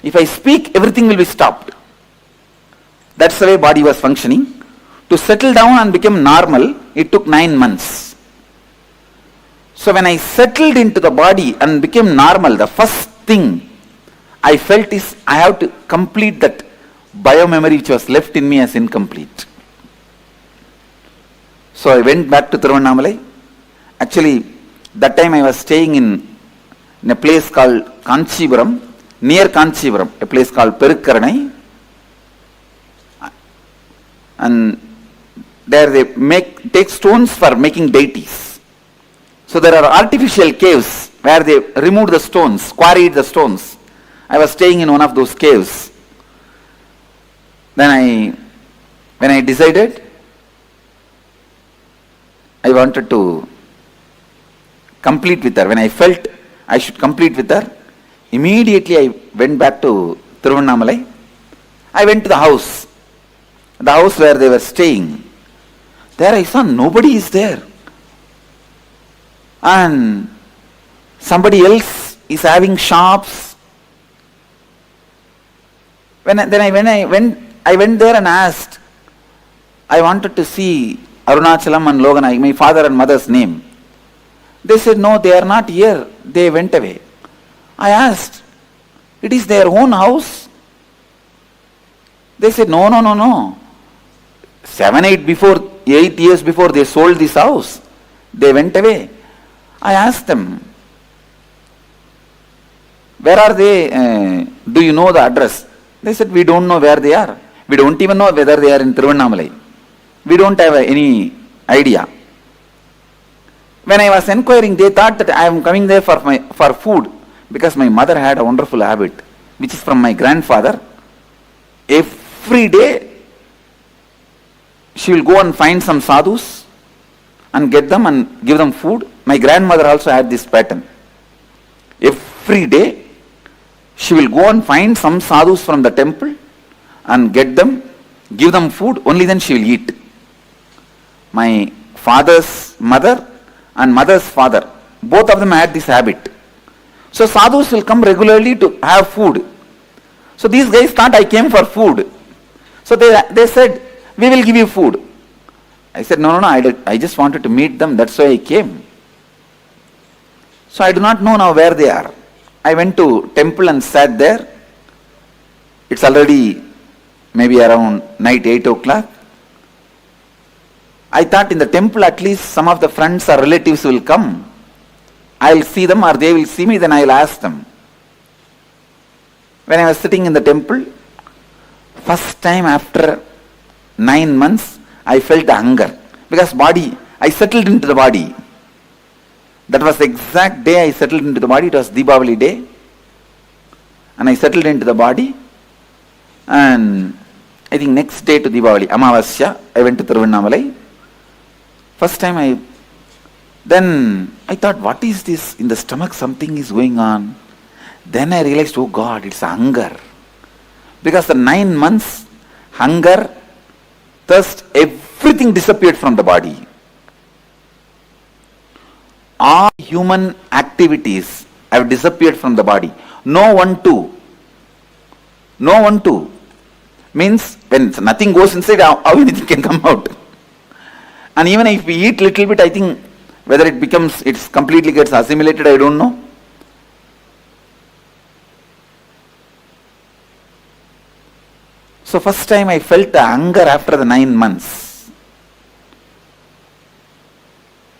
If I speak, everything will be stopped. That's the way body was functioning. To settle down and become normal, it took 9 months. So when I settled into the body and became normal, the first thing I felt is I have to complete that biomemory which was left in me as incomplete. So I went back to Tiruvannamalai. Actually, that time I was staying in a place called Kanchipuram, near Kanchipuram, a place called Perukkaranai. And there they take stones for making deities. So there are artificial caves where they removed the stones, quarried the stones. I was staying in one of those caves. Then when I decided, I wanted to complete with her. When I felt I should complete with her, immediately I went back to Tiruvannamalai. I went to the house where they were staying. There I saw nobody is there. And somebody else is having shops. I went there and asked, I wanted to see Arunachalam and Logan, my father and mother's name. They said, no, they are not here. They went away. I asked, it is their own house? They said, no. 8 years before they sold this house. They went away. I asked them, where are they? Do you know the address? They said, we don't know where they are. We don't even know whether they are in Tiruvannamalai. We don't have any idea. When I was inquiring, they thought that I am coming there for food, because my mother had a wonderful habit, which is from my grandfather. Every day, she will go and find some sadhus and get them and give them food. My grandmother also had this pattern. Every day, she will go and find some sadhus from the temple and get them, give them food, only then she will eat. My father's mother and mother's father, both of them had this habit. So sadhus will come regularly to have food. So these guys thought I came for food. So they said, we will give you food. I said, no, I just wanted to meet them, that's why I came. So I do not know now where they are. I went to temple and sat there. It's already maybe around night 8 o'clock. I thought in the temple at least some of the friends or relatives will come. I will see them or they will see me, then I will ask them. When I was sitting in the temple, first time after 9 months, I felt the hunger. Because I settled into the body. That was the exact day I settled into the body. It was Deepavali day. And I settled into the body. And I think next day to Deepavali, Amavasya, I went to Tiruvannamalai. First time then I thought, what is this? In the stomach something is going on. Then I realized, oh God, it's hunger. Because the 9 months, hunger, thirst, everything disappeared from the body. All human activities have disappeared from the body. No one too. Means when nothing goes inside, how anything can come out. And even if we eat little bit, I think whether it's completely gets assimilated, I don't know. So first time I felt the hunger after the 9 months.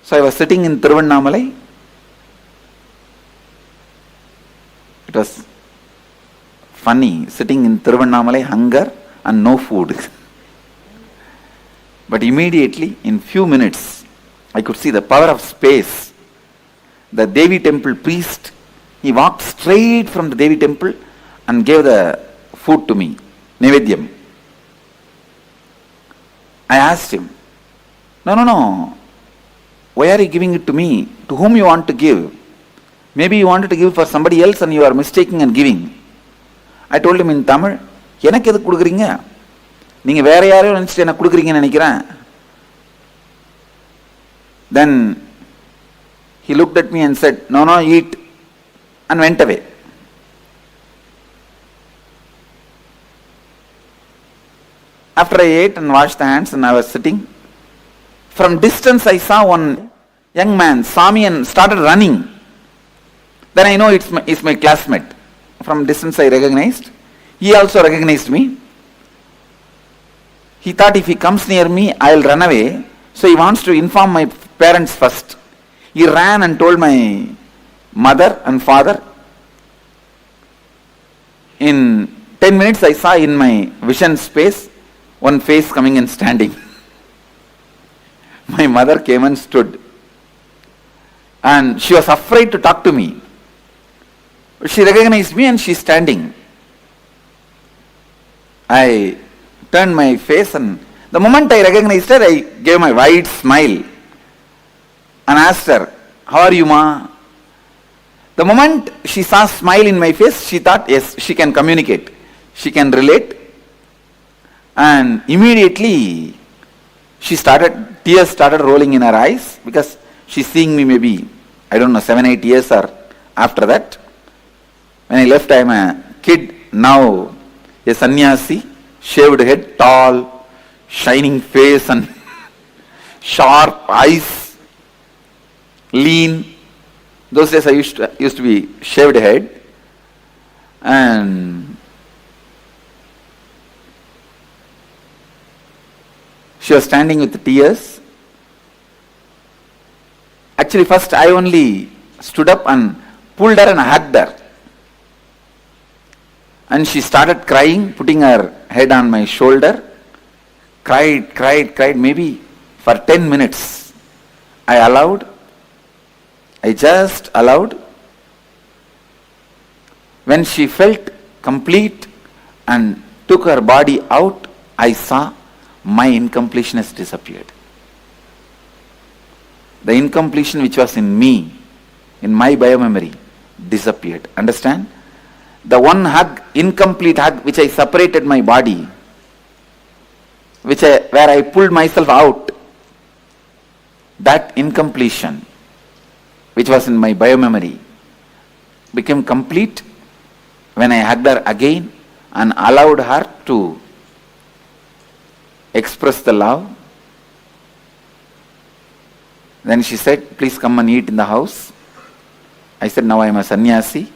So I was sitting in Tiruvannamalai. It was funny, sitting in Tiruvannamalai, hunger and no food. But immediately, in few minutes, I could see the power of space. The Devi temple priest, he walked straight from the Devi temple and gave the food to me, Nevedyam. I asked him, no, why are you giving it to me? To whom you want to give? Maybe you wanted to give for somebody else and you are mistaking and giving. I told him in Tamil, எனக்கு எது கொடுக்குறீங்க? நீங்க வேற யாரையோ நினைச்சிட்டு எனக்கு கொடுக்குறீங்கன்னு நினைக்கிறேன். Then he looked at me and said, "No, no, eat," and went away. After I ate and washed the hands and I was sitting, from distance I saw one young man saw me and started running. Then I know it's my classmate. From distance I recognized. He also recognized me. He thought if he comes near me, I'll run away. So he wants to inform my parents first. He ran and told my mother and father. In 10 minutes I saw in my vision space one face coming and standing. My mother came and stood. And she was afraid to talk to me. She recognized me and she's standing. I turned my face, and the moment I recognized her, I gave my wide smile and asked her, "How are you, Ma?" The moment she saw a smile in my face, she thought, yes, she can communicate. She can relate. And immediately tears started rolling in her eyes, because she's seeing me maybe, 7-8 years or after that. When I left, I am a kid, now a sannyasi, shaved head, tall, shining face and sharp eyes, lean. Those days I used to be shaved head. And she was standing with tears. Actually, first I only stood up and pulled her and hugged her. And she started crying, putting her head on my shoulder. Cried, maybe for 10 minutes. I just allowed. When she felt complete and took her body out, I saw my incompleteness disappeared. The incompletion which was in me, in my biomemory, disappeared. Understand? The one hug, incomplete hug, which I separated my body, where I pulled myself out, that incompletion, which was in my biomemory, became complete when I hugged her again and allowed her to express the love. Then she said, "Please come and eat in the house." I said, "Now I am a sannyasi.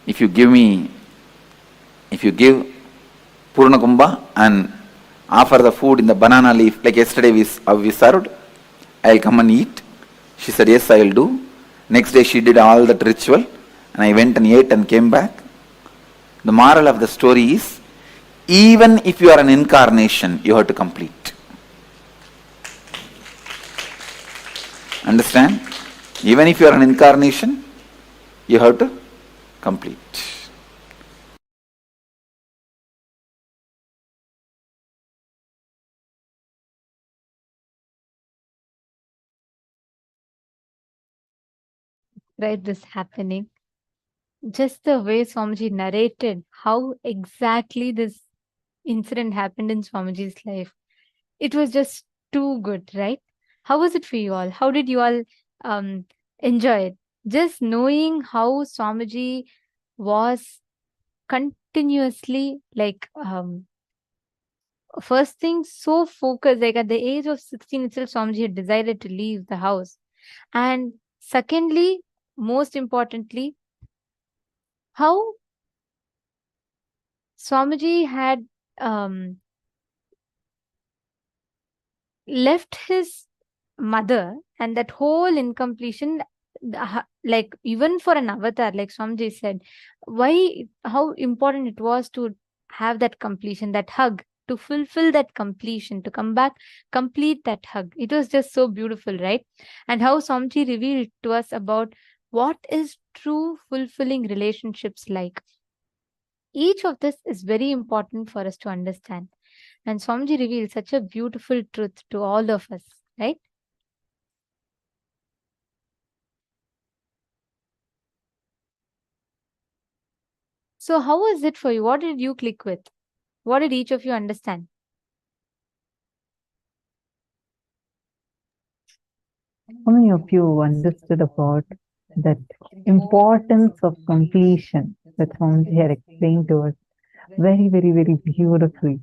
If you give Purna Kumbha and offer the food in the banana leaf, like yesterday we served, I'll come and eat." She said, "Yes, I will do." Next day she did all that ritual, and I went and ate and came back. The moral of the story is, even if you are an incarnation, you have to complete. Understand? Even if you are an incarnation, you have to complete. Right, this happening. Just the way Swamiji narrated how exactly this incident happened in Swamiji's life. It was just too good, right? How was it for you all? How did you all enjoy it? Just knowing how Swamiji was continuously first thing so focused, like at the age of 16 itself, Swamiji had decided to leave the house. And secondly, most importantly, how Swamiji had left his mother, and that whole incompletion, like even for an avatar, like Swamiji said, how important it was to have that completion, that hug, to fulfill that completion, to come back, complete that hug. It was just so beautiful, right? And how Swamiji revealed to us about what is true fulfilling relationships like. Each of this is very important for us to understand. And Swamiji revealed such a beautiful truth to all of us, right? So how was it for you? What did you click with? What did each of you understand? How many of you understood about that importance of completion that Swamiji had explained to us very, very, very beautifully?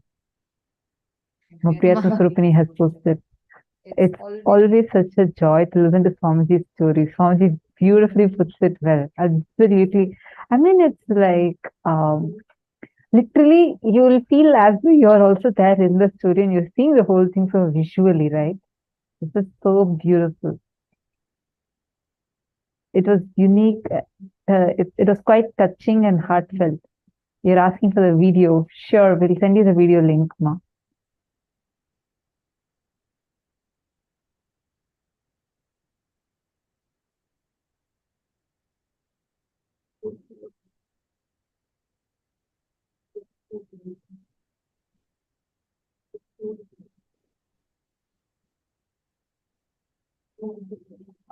Priyatma Surupini has posted, it's always such a joy to listen to Swamiji's stories. Swamiji beautifully puts it well. Absolutely. I mean, it's like, literally, you will feel as though you're also there in the story and you're seeing the whole thing so visually, right? This is so beautiful. It was unique. It was quite touching and heartfelt. You're asking for the video. Sure, we'll send you the video link, Ma.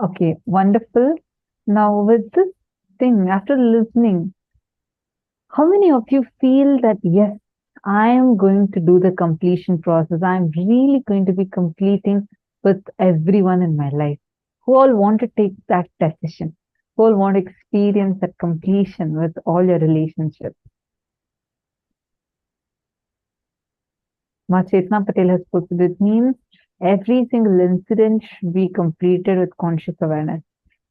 Okay, wonderful. Now, with this thing, after listening, how many of you feel that, yes, I am going to do the completion process? I'm really going to be completing with everyone in my life. Who all want to take that decision? Who all want to experience that completion with all your relationships? Ma Chetna Patel has put it means every single incident should be completed with conscious awareness.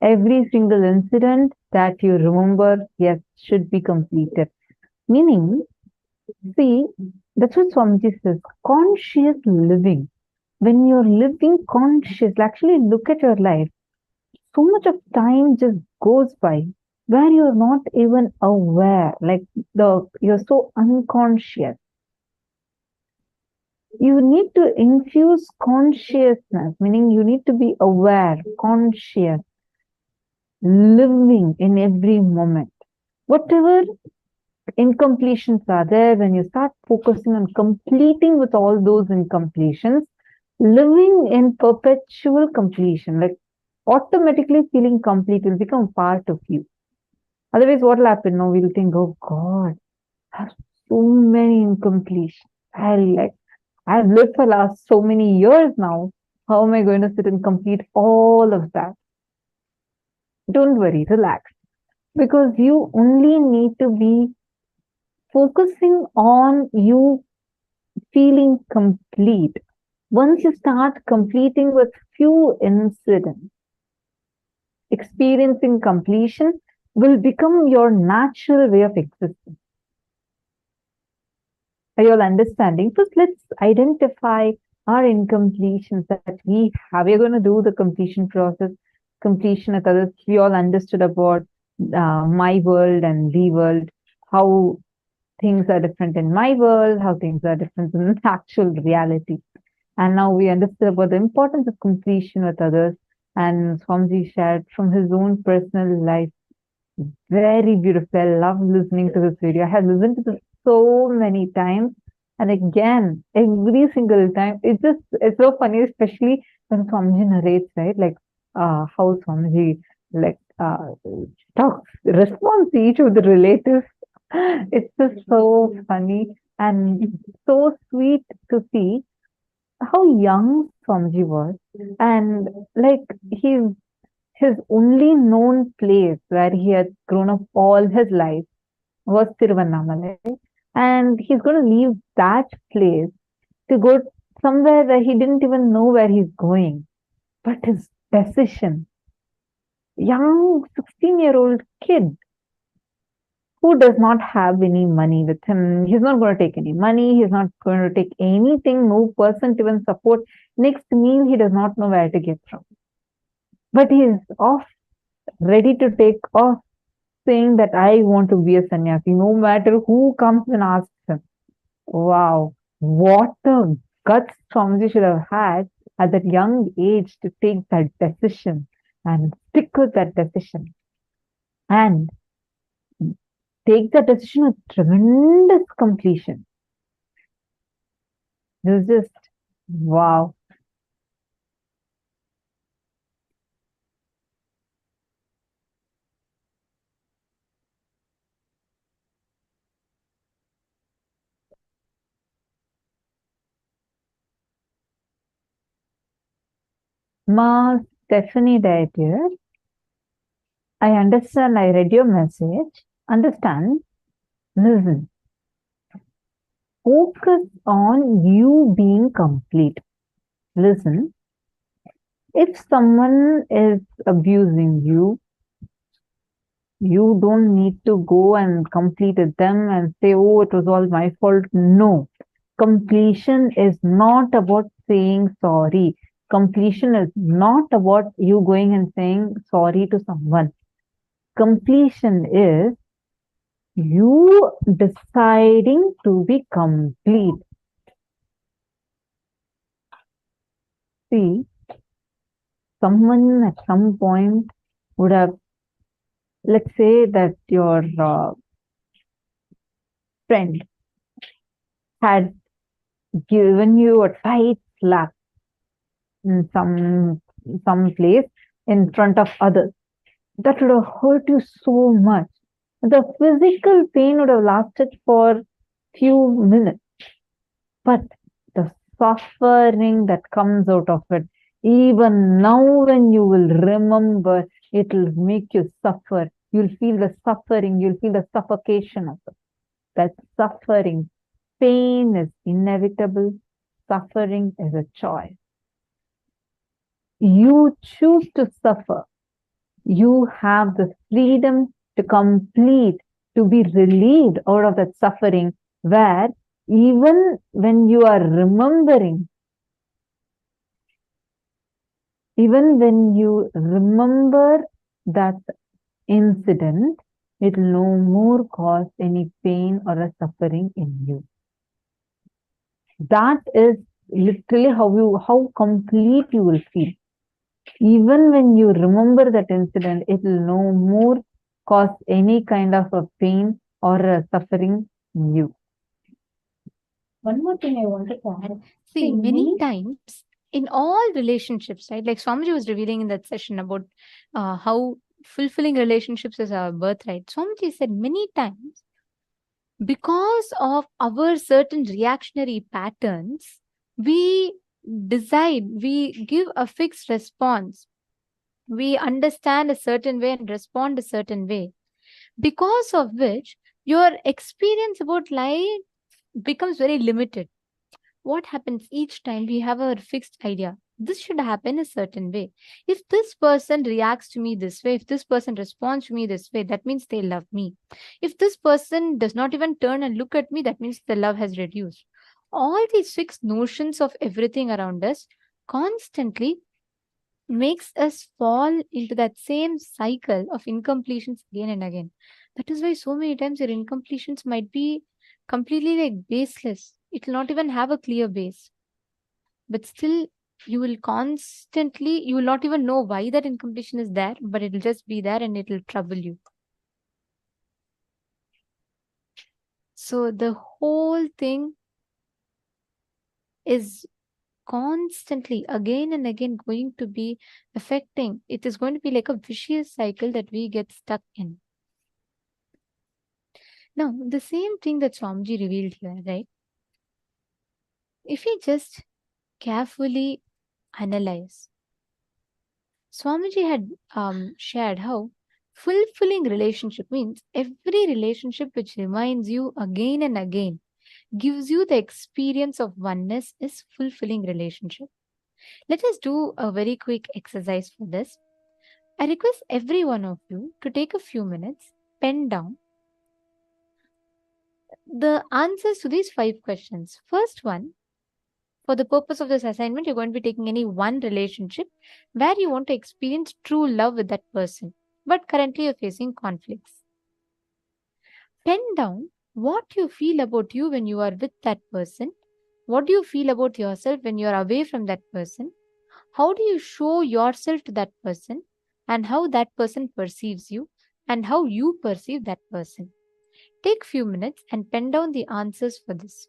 Every single incident that you remember, yes, should be completed. Meaning, see, that's what Swamiji says, conscious living. When you're living conscious, actually look at your life. So much of time just goes by where you're not even aware, like you're so unconscious. You need to infuse consciousness, meaning you need to be aware, conscious, living in every moment. Whatever incompletions are there, when you start focusing on completing with all those incompletions, living in perpetual completion, like automatically feeling complete will become part of you. Otherwise, what will happen? No, we'll think, oh God, I have so many incompletions. I've lived for last so many years now. How am I going to sit and complete all of that? Don't worry, relax. Because you only need to be focusing on you feeling complete. Once you start completing with few incidents, experiencing completion will become your natural way of existence. Are you all understanding? First, let's identify our incompletions that we have. We're going to do the completion process, completion with others. We all understood about my world and the world, how things are different in my world, how things are different in actual reality. And now we understood about the importance of completion with others. And Swamiji shared from his own personal life. Very beautiful. I love listening to this video. I have listened to this so many times. And again, every single time, it's so funny, especially when Swamiji narrates, right? Like how Swamiji talks, responds to each of the relatives. It's just so funny and so sweet to see how young Swamiji was. And like his only known place where he had grown up all his life was Tiruvannamalai. And he's going to leave that place to go somewhere where he didn't even know where he's going. But his decision, young 16-year-old kid who does not have any money with him, he's not going to take any money, he's not going to take anything, no person to even support. Next meal, he does not know where to get from. But he is off, ready to take off, saying that I want to be a sannyasi, no matter who comes and asks him. Wow, what the guts Swamiji should have had at that young age to take that decision and stick with that decision. And take that decision with tremendous completion. This is just wow. Ma Stephanie died here. I understand, I read your message. Understand, listen. Focus on you being complete. Listen. If someone is abusing you, you don't need to go and complete it them and say, oh, it was all my fault. No. Completion is not about saying sorry. Completion is not about you going and saying sorry to someone. Completion is you deciding to be complete. See, someone at some point would have, let's say that your friend had given you a tight slap in some place in front of others. That would have hurt you so much. The physical pain would have lasted for few minutes, but the suffering that comes out of it, even now when you will remember, it will make you suffer. You'll feel the suffering, you'll feel the suffocation of it. That suffering, pain is inevitable, suffering is a choice. You choose to suffer. You have the freedom to complete, to be relieved out of that suffering, where even when you are remembering, even when you remember that incident, it will no more cause any pain or a suffering in you. That is literally how complete you will feel. Even when you remember that incident, it will no more cause any kind of a pain or a suffering in you. One more thing I wanted to add. See, many times in all relationships, right? Like Swamiji was revealing in that session about how fulfilling relationships is our birthright. Swamiji said many times, because of our certain reactionary patterns, we give a fixed response. We understand a certain way and respond a certain way. Because of which, your experience about life becomes very limited. What happens each time we have a fixed idea? This should happen a certain way. If this person reacts to me this way, if this person responds to me this way, that means they love me. If this person does not even turn and look at me, that means the love has reduced. All these fixed notions of everything around us constantly makes us fall into that same cycle of incompletions again and again. That is why so many times your incompletions might be completely like baseless. It will not even have a clear base. But still, you will not even know why that incompletion is there, but it will just be there and it will trouble you. So the whole thing is constantly again and again going to be affecting. It is going to be like a vicious cycle that we get stuck in. Now, the same thing that Swamiji revealed here, right? If we just carefully analyze, Swamiji had shared how fulfilling relationship means every relationship which reminds you again and again, gives you the experience of oneness, is fulfilling relationship. Let us do a very quick exercise for this. I request every one of you to take a few minutes, pen down the answers to these 5 questions. First one, for the purpose of this assignment, you're going to be taking any one relationship where you want to experience true love with that person, but currently you're facing conflicts. Pen down what you feel about you when you are with that person. What do you feel about yourself when you are away from that person? How do you show yourself to that person, and how that person perceives you, and how you perceive that person? Take few minutes and pen down the answers for this.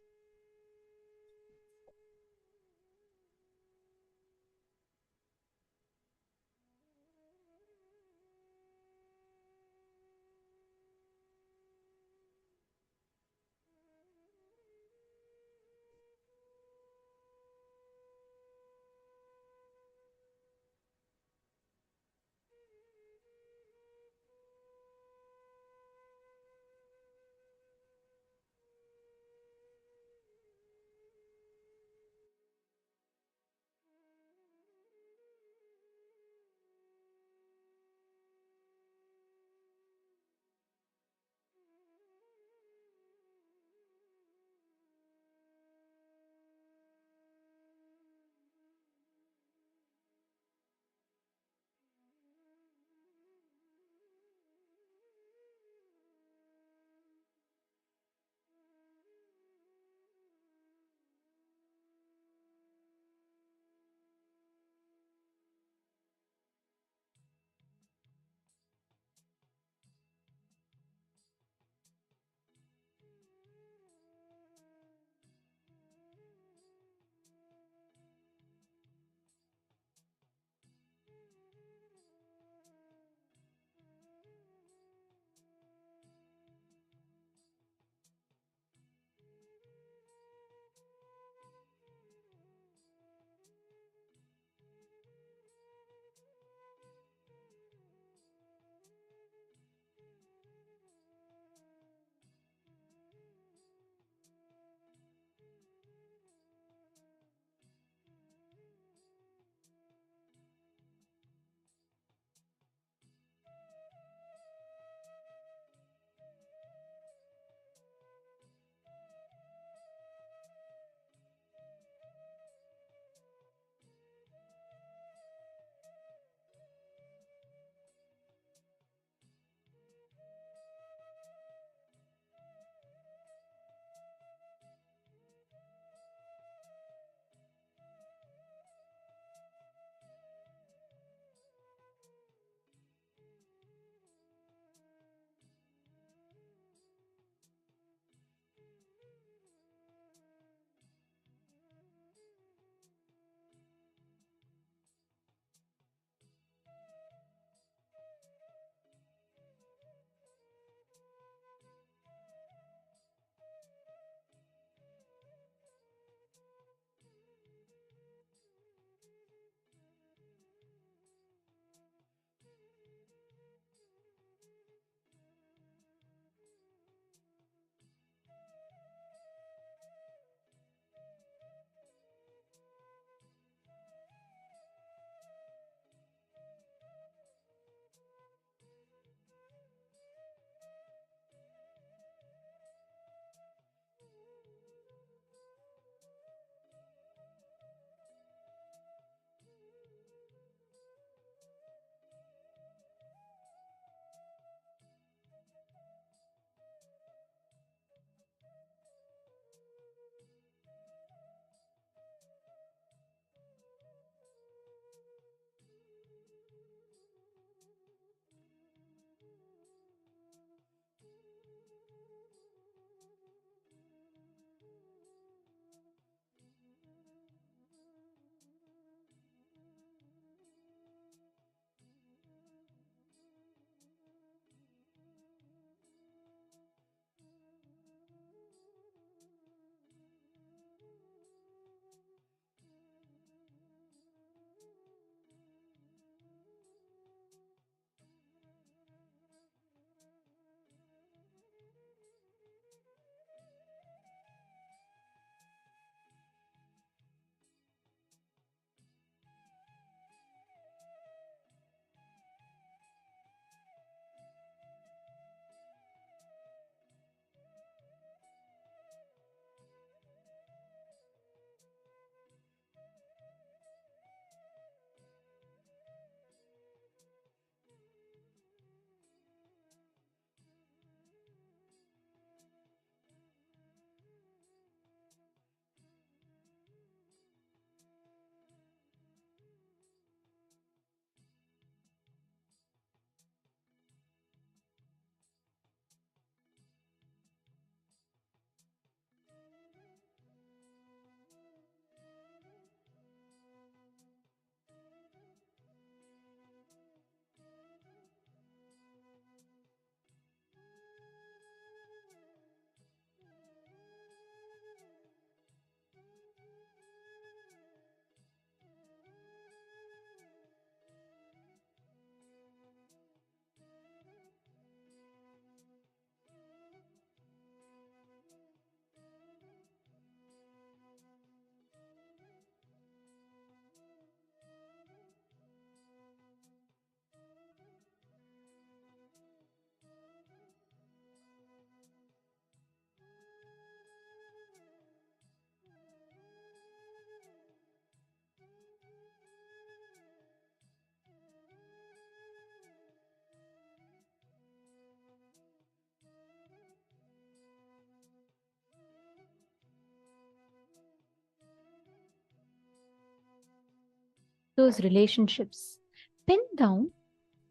those relationships. Pen down.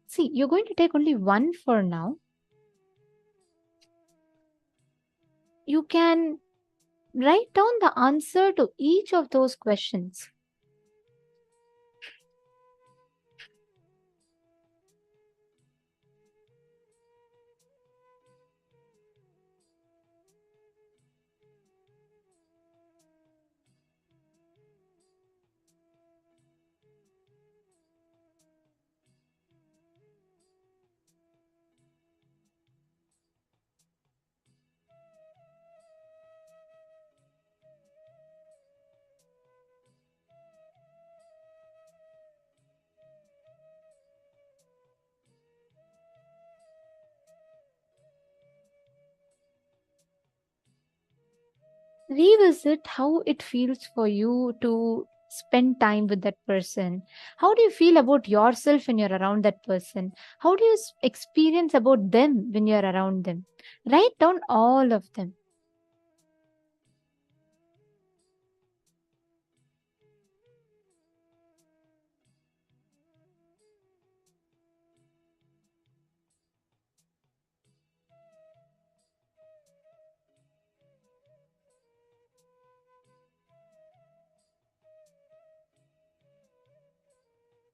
See, you're going to take only one for now. You can write down the answer to each of those questions. Revisit how it feels for you to spend time with that person. How do you feel about yourself when you're around that person? How do you experience about them when you're around them? Write down all of them.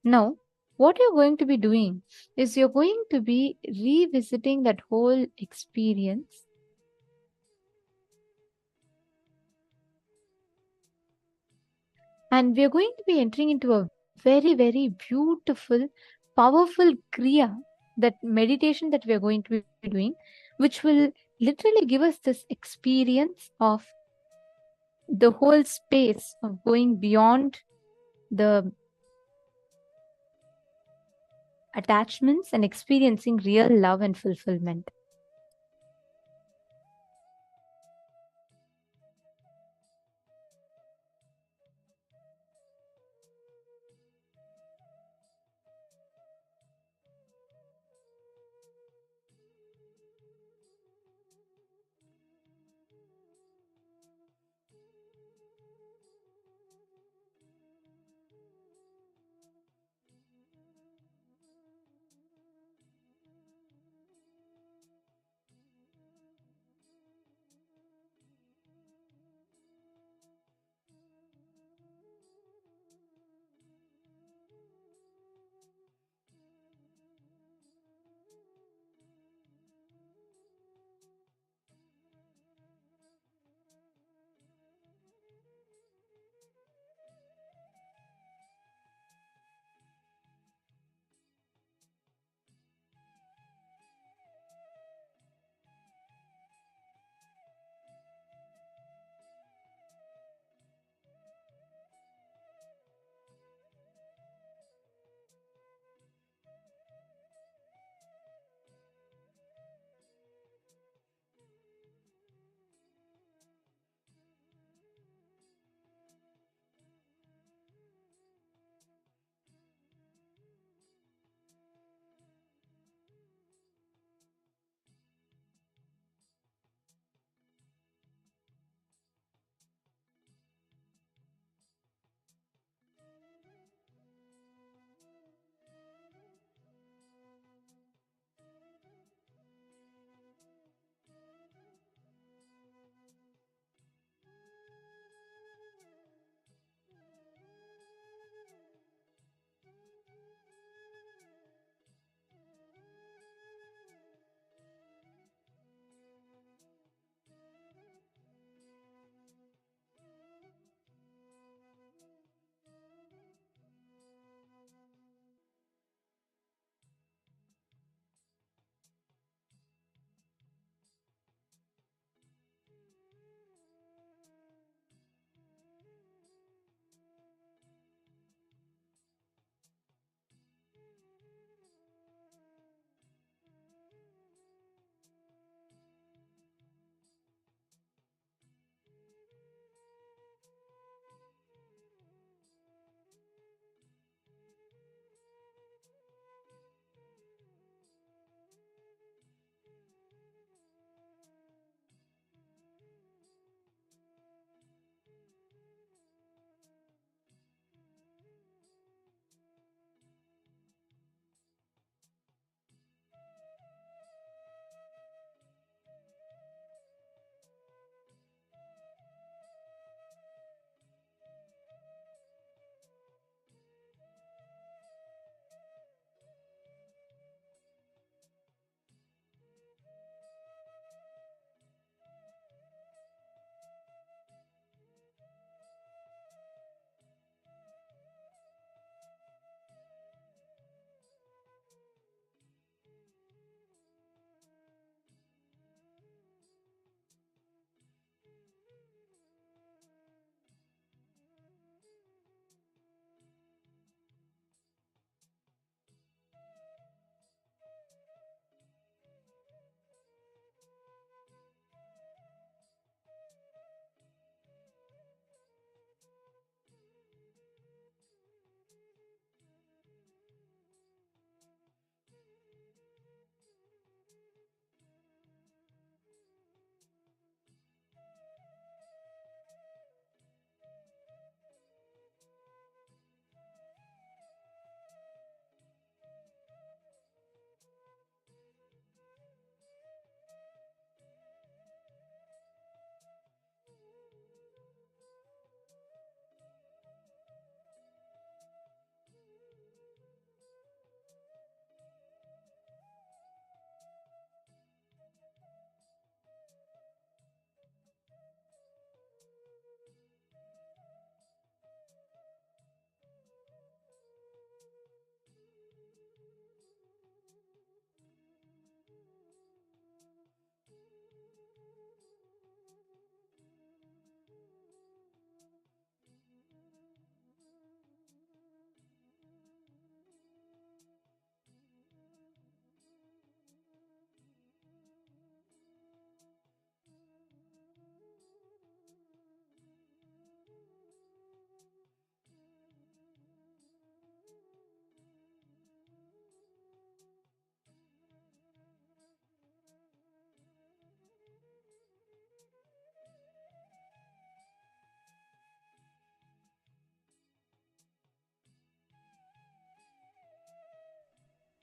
Now, what you're going to be doing is you're going to be revisiting that whole experience. And we're going to be entering into a very, very beautiful, powerful Kriya, that meditation that we're going to be doing, which will literally give us this experience of the whole space of going beyond the attachments and experiencing real love and fulfillment.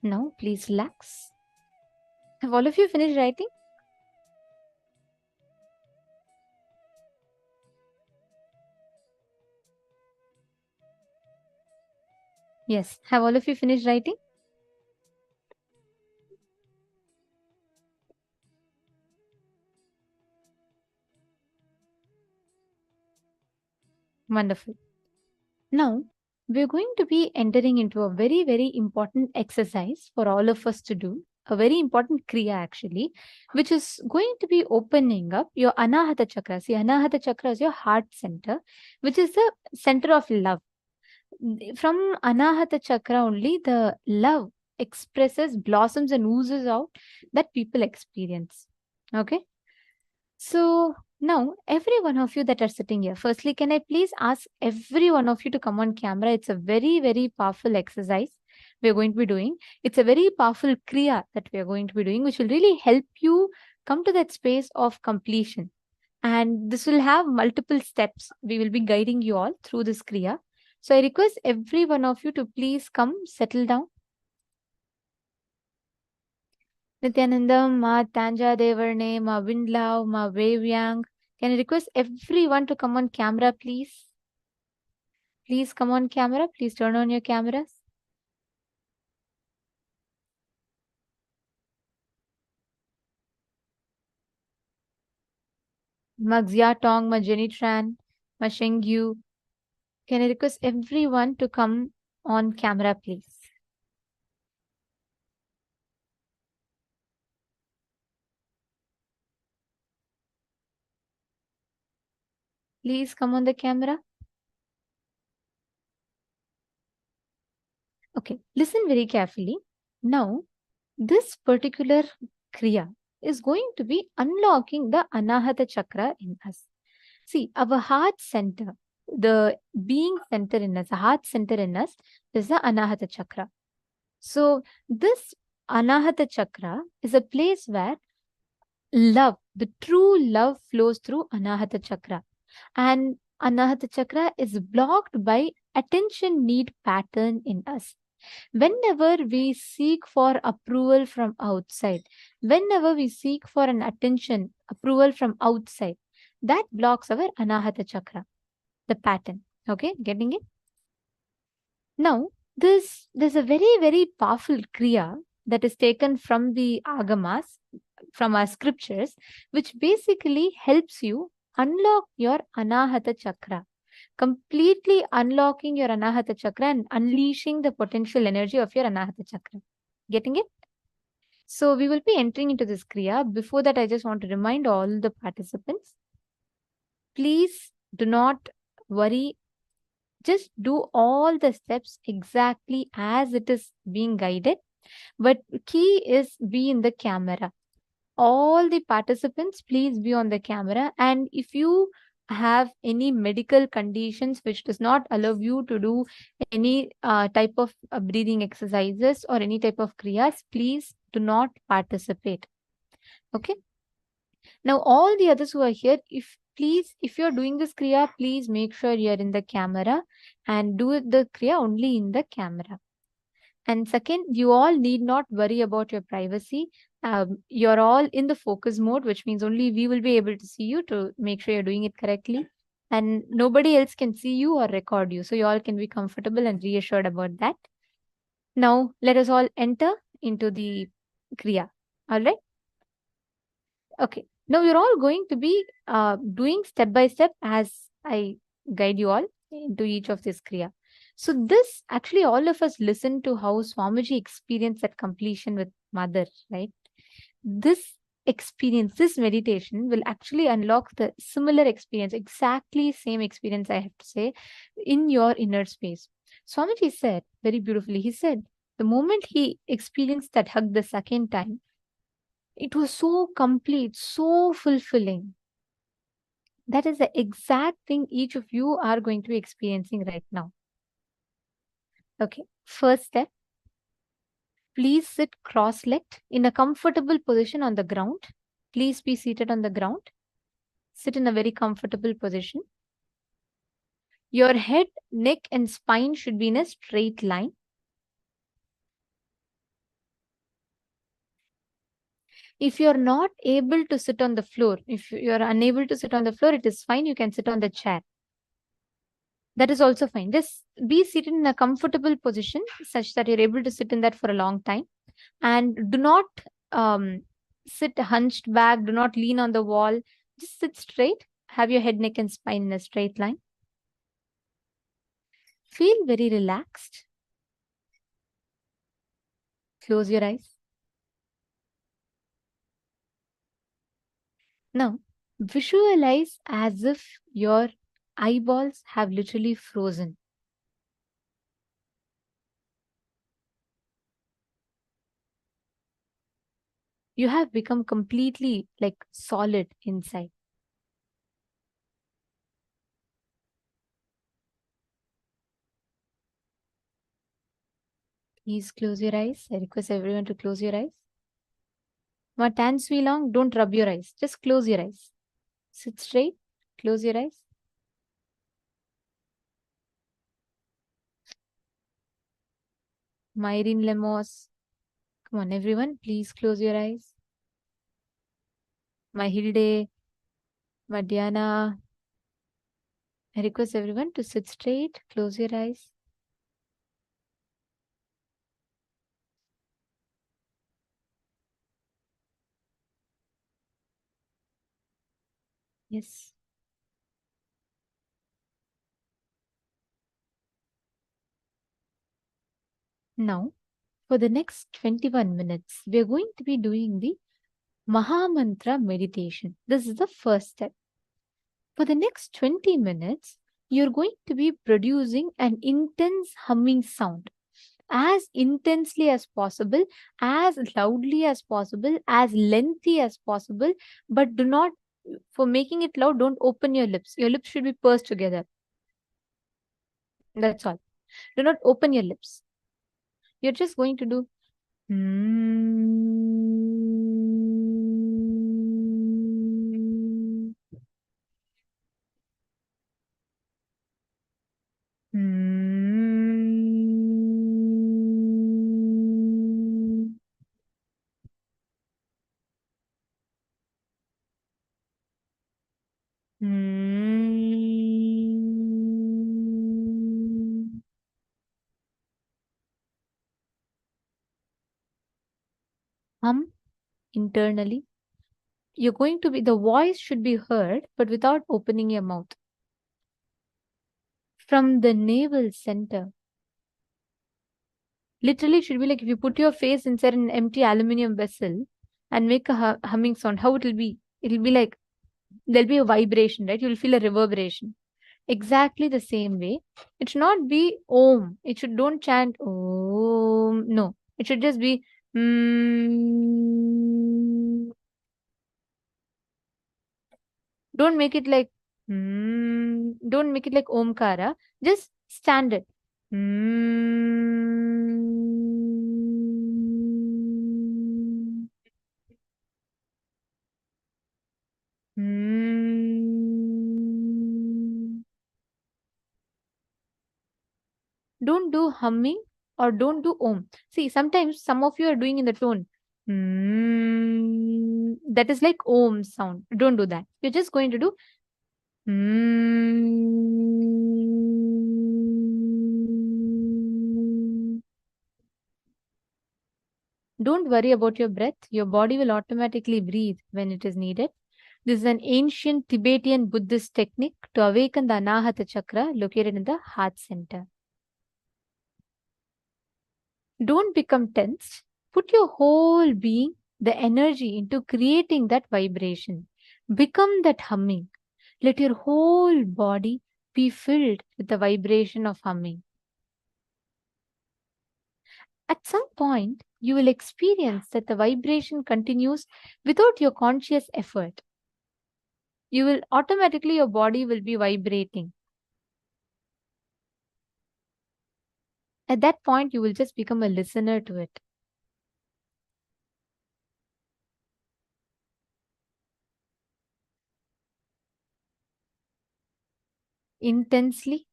Now, please relax. Have all of you finished writing? Yes. Have all of you finished writing? Wonderful. Now, we're going to be entering into a very, very important exercise for all of us to do. A very important kriya actually, which is going to be opening up your Anahata chakra. See, Anahata chakra is your heart center, which is the center of love. From Anahata chakra only, the love expresses, blossoms and oozes out that people experience. Okay. So now, every one of you that are sitting here, firstly, can I please ask every one of you to come on camera? It's a very, very powerful exercise we're going to be doing. It's a very powerful kriya that we are going to be doing, which will really help you come to that space of completion. And this will have multiple steps. We will be guiding you all through this kriya. So I request every one of you to please come settle down. Nithyanandam, Ma Tanja Devarne, Ma Windlau, Ma Wavyang. Can I request everyone to come on camera, please? Please come on camera. Please turn on your cameras. Ma Xia Tong, Ma Jenny Tran, Ma Shengyu. Can I request everyone to come on camera, please? Please come on the camera. Okay, listen very carefully. Now, this particular kriya is going to be unlocking the Anahata chakra in us. See, our heart center, the being center in us, the heart center in us is the Anahata chakra. So, this Anahata chakra is a place where love, the true love flows through Anahata chakra. And Anahata chakra is blocked by attention need pattern in us. Whenever we seek for approval from outside, whenever we seek for an attention, approval from outside, that blocks our Anahata chakra, the pattern. Okay, getting it? Now, there's a very, very powerful kriya that is taken from the Agamas, from our scriptures, which basically helps you unlock your Anahata chakra. Completely unlocking your Anahata chakra and unleashing the potential energy of your Anahata chakra. Getting it? So we will be entering into this kriya. Before that, I just want to remind all the participants, please do not worry. Just do all the steps exactly as it is being guided. But key is be in the camera. All the participants, please be on the camera. And if you have any medical conditions which does not allow you to do any type of breathing exercises or any type of kriyas, please do not participate. Okay. Now, all the others who are here, if you're doing this kriya, please make sure you're in the camera and do the kriya only in the camera. And second, you all need not worry about your privacy. You're all in the focus mode, which means only we will be able to see you to make sure you're doing it correctly. And nobody else can see you or record you. So you all can be comfortable and reassured about that. Now, let us all enter into the kriya. All right? Okay. Now, you're all going to be doing step by step as I guide you all into each of this kriya. So this, actually, all of us listen to how Swamiji experienced that completion with Mother, right? This experience, this meditation will actually unlock the similar experience, exactly same experience, I have to say, in your inner space. Swamiji said very beautifully, he said, the moment he experienced that hug the second time, it was so complete, so fulfilling. That is the exact thing each of you are going to be experiencing right now. Okay, first step. Please sit cross-legged in a comfortable position on the ground. Please be seated on the ground. Sit in a very comfortable position. Your head, neck, and spine should be in a straight line. If you're not able to sit on the floor, if you're unable to sit on the floor, it is fine. You can sit on the chair. That is also fine. Just be seated in a comfortable position such that you're able to sit in that for a long time. And do not sit hunched back. Do not lean on the wall. Just sit straight. Have your head, neck, and spine in a straight line. Feel very relaxed. Close your eyes. Now, visualize as if your eyeballs have literally frozen. You have become completely like solid inside. Please close your eyes. I request everyone to close your eyes. My hands be long. Don't rub your eyes. Just close your eyes. Sit straight. Close your eyes. Myrin Lemos. Come on, everyone. Please close your eyes. My Hilde. My Jana. I request everyone to sit straight. Close your eyes. Yes. Now, for the next 21 minutes, we are going to be doing the Mahamantra meditation. This is the first step. For the next 20 minutes, you're going to be producing an intense humming sound as intensely as possible, as loudly as possible, as lengthy as possible, but do not, for making it loud, don't open your lips. Your lips should be pursed together. That's all. Do not open your lips. You're just going to do hum internally. You're going to be, the voice should be heard, but without opening your mouth. From the navel center. Literally, it should be like if you put your face inside an empty aluminum vessel and make a humming sound, how it will be? It will be like, there'll be a vibration, right? You'll feel a reverberation. Exactly the same way. It should not be Om. It should, don't chant Om. No. It should just be Don't make it like don't make it like Omkara. Just standard. Don't do humming or don't do Om. See, sometimes some of you are doing in the tone. That is like Om sound. Don't do that. You're just going to do Don't worry about your breath. Your body will automatically breathe when it is needed. This is an ancient Tibetan Buddhist technique to awaken the Anahata chakra located in the heart center. Don't become tense. Put your whole being, the energy into creating that vibration. Become that humming. Let your whole body be filled with the vibration of humming. At some point, you will experience that the vibration continues without your conscious effort. You will automatically, your body will be vibrating. At that point, you will just become a listener to it. Intensely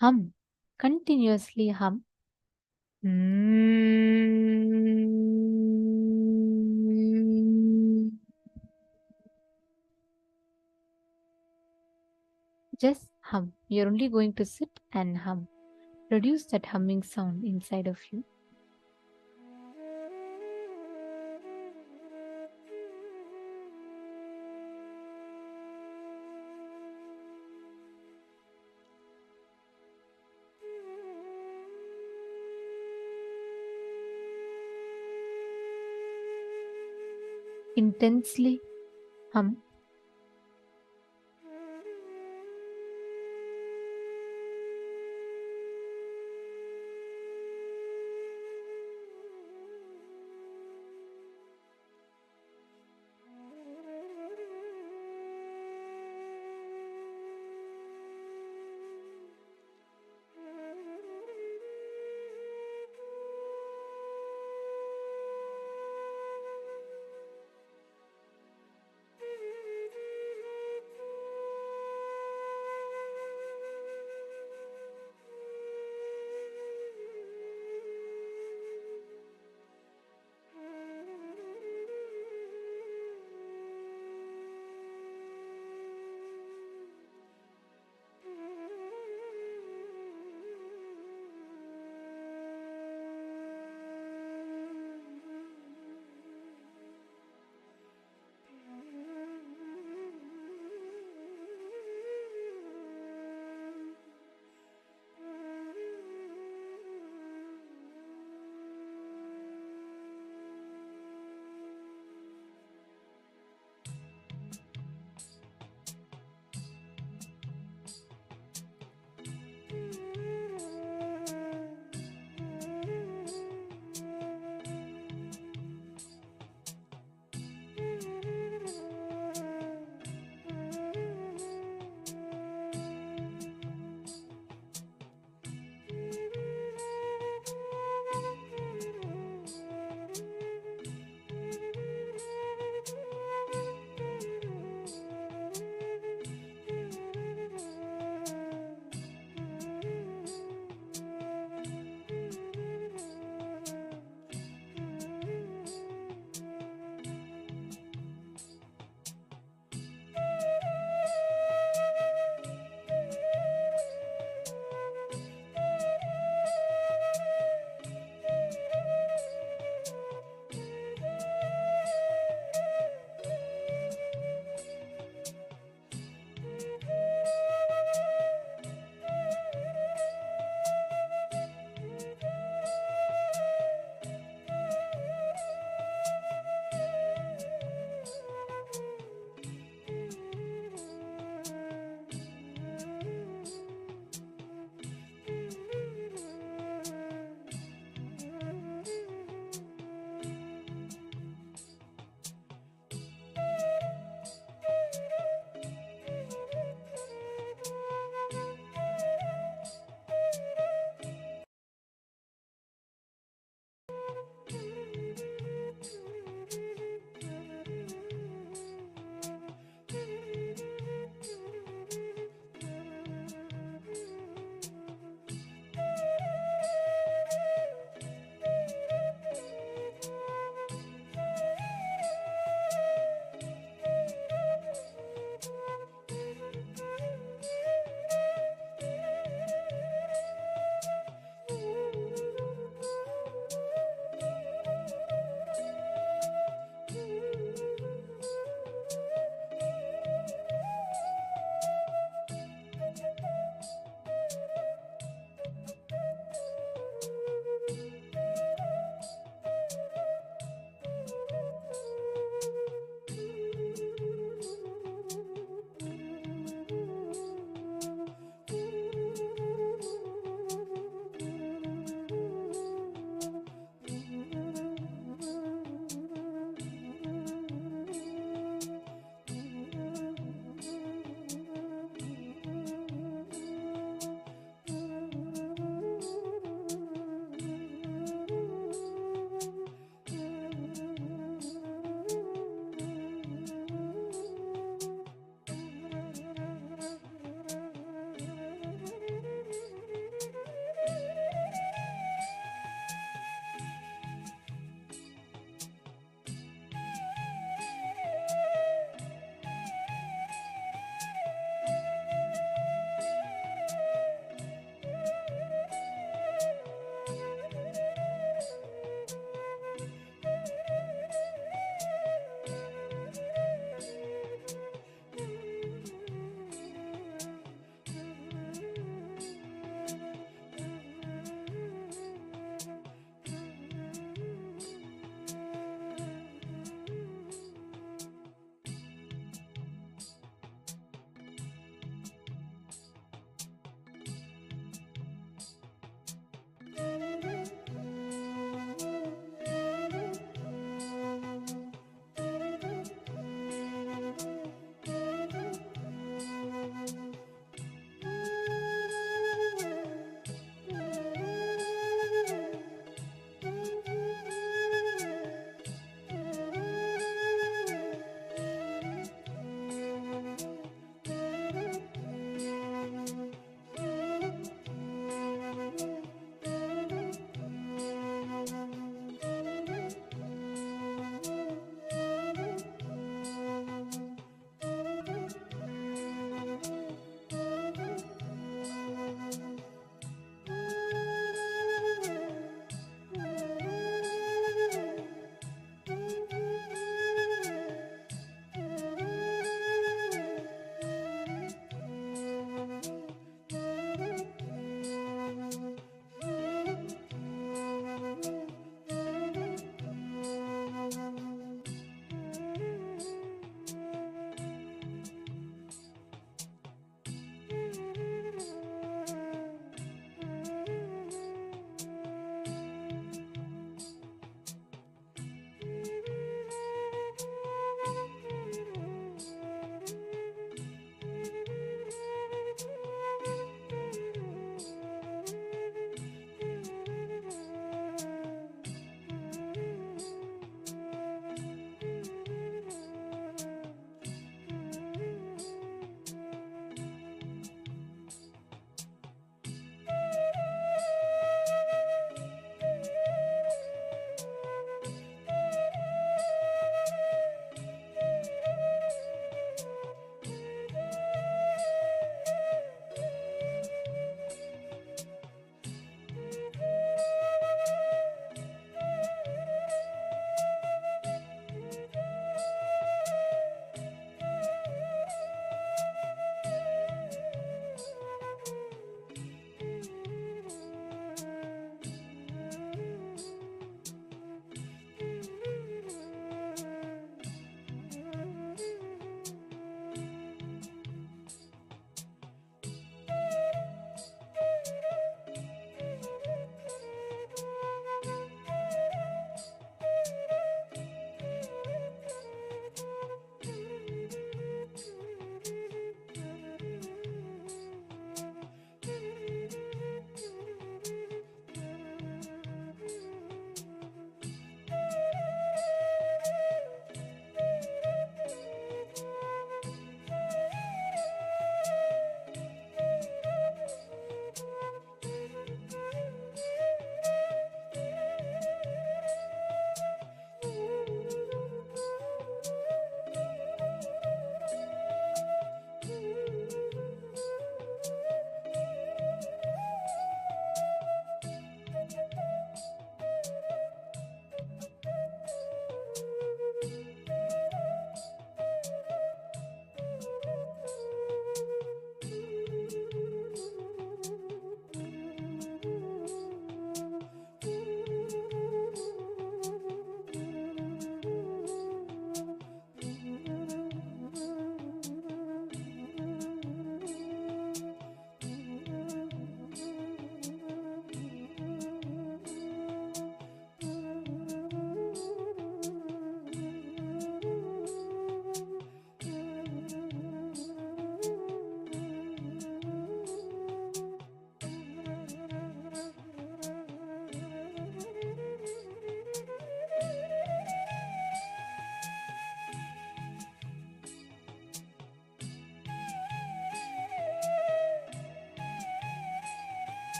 hum, continuously hum. Just hum. You're only going to sit and hum. Produce that humming sound inside of you. Intensely hum.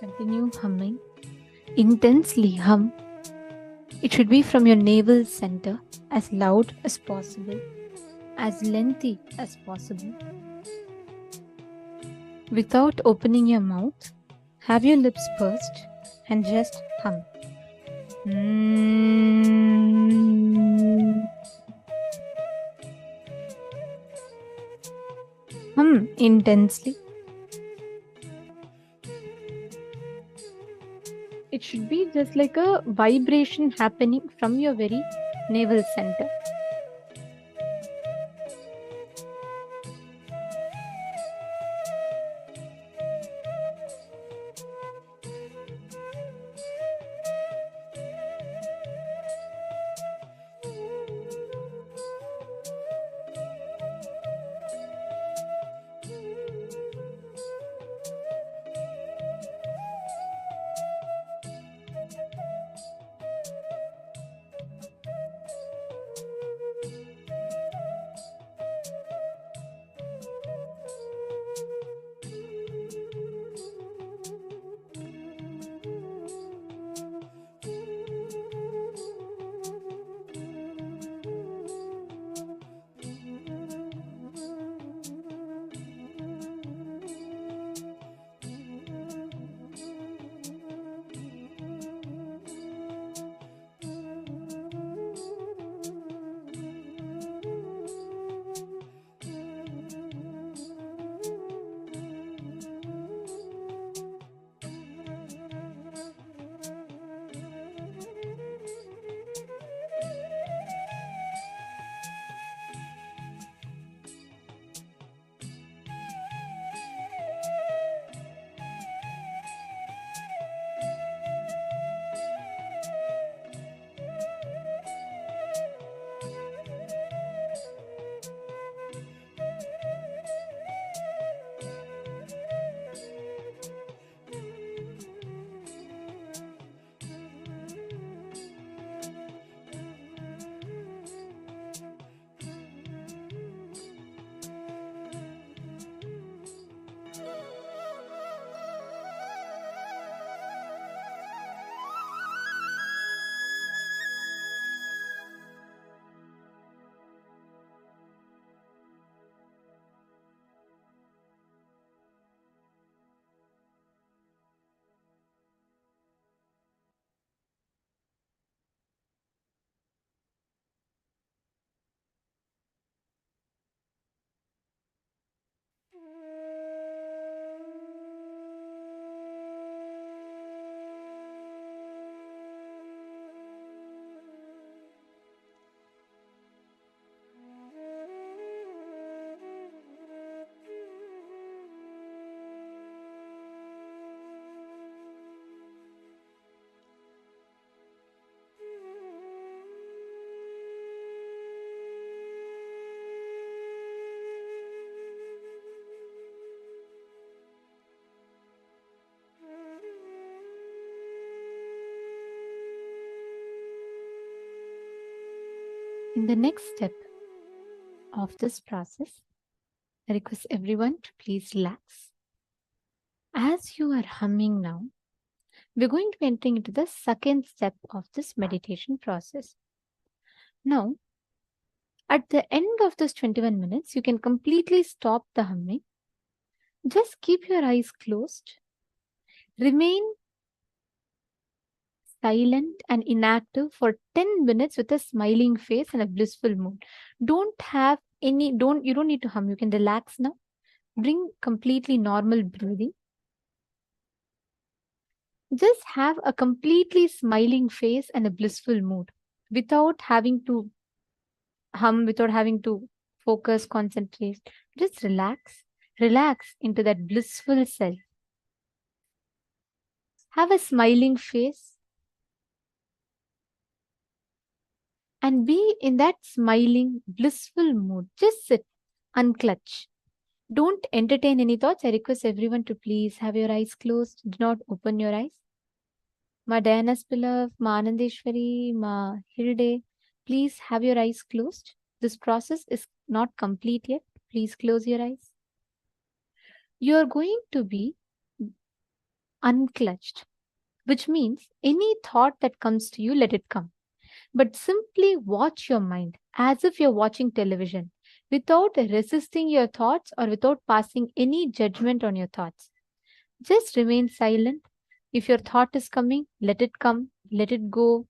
Continue humming. Intensely hum. It should be from your navel center, as loud as possible, as lengthy as possible. Without opening your mouth, have your lips pursed and just hum. Hum intensely. It should be just like a vibration happening from your very navel center. In the next step of this process, I request everyone to please relax. As you are humming now, we're going to be entering into the second step of this meditation process. Now, at the end of this 21 minutes, you can completely stop the humming. Just keep your eyes closed. Remain silent and inactive for 10 minutes with a smiling face and a blissful mood. You don't need to hum. You can relax now. Bring completely normal breathing. Just have a completely smiling face and a blissful mood without having to hum, without having to focus, concentrate. Just relax. Relax into that blissful self. Have a smiling face. And be in that smiling, blissful mood. Just sit, unclutch. Don't entertain any thoughts. I request everyone to please have your eyes closed. Do not open your eyes. Ma Dayanas Pilav, Ma Anandeshwari, Ma Hilde, please have your eyes closed. This process is not complete yet. Please close your eyes. You are going to be unclutched, which means any thought that comes to you, let it come. But simply watch your mind as if you're watching television, without resisting your thoughts or without passing any judgment on your thoughts. Just remain silent. If your thought is coming, let it come, let it go.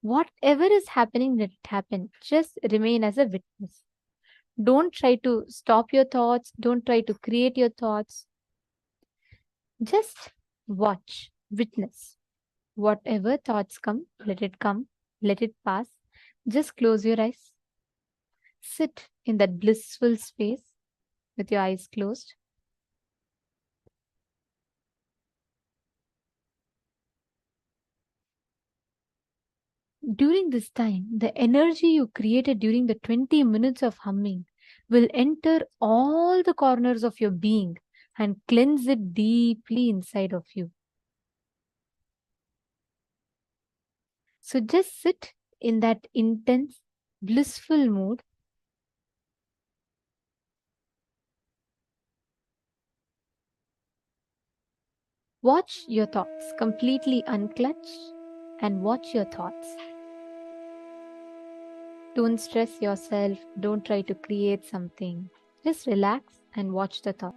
Whatever is happening, let it happen. Just remain as a witness. Don't try to stop your thoughts. Don't try to create your thoughts. Just watch, witness. Whatever thoughts come, let it pass. Just close your eyes. Sit in that blissful space with your eyes closed. During this time, the energy you created during the 20 minutes of humming will enter all the corners of your being and cleanse it deeply inside of you. So just sit in that intense, blissful mood. Watch your thoughts completely unclutch and watch your thoughts. Don't stress yourself. Don't try to create something. Just relax and watch the thoughts.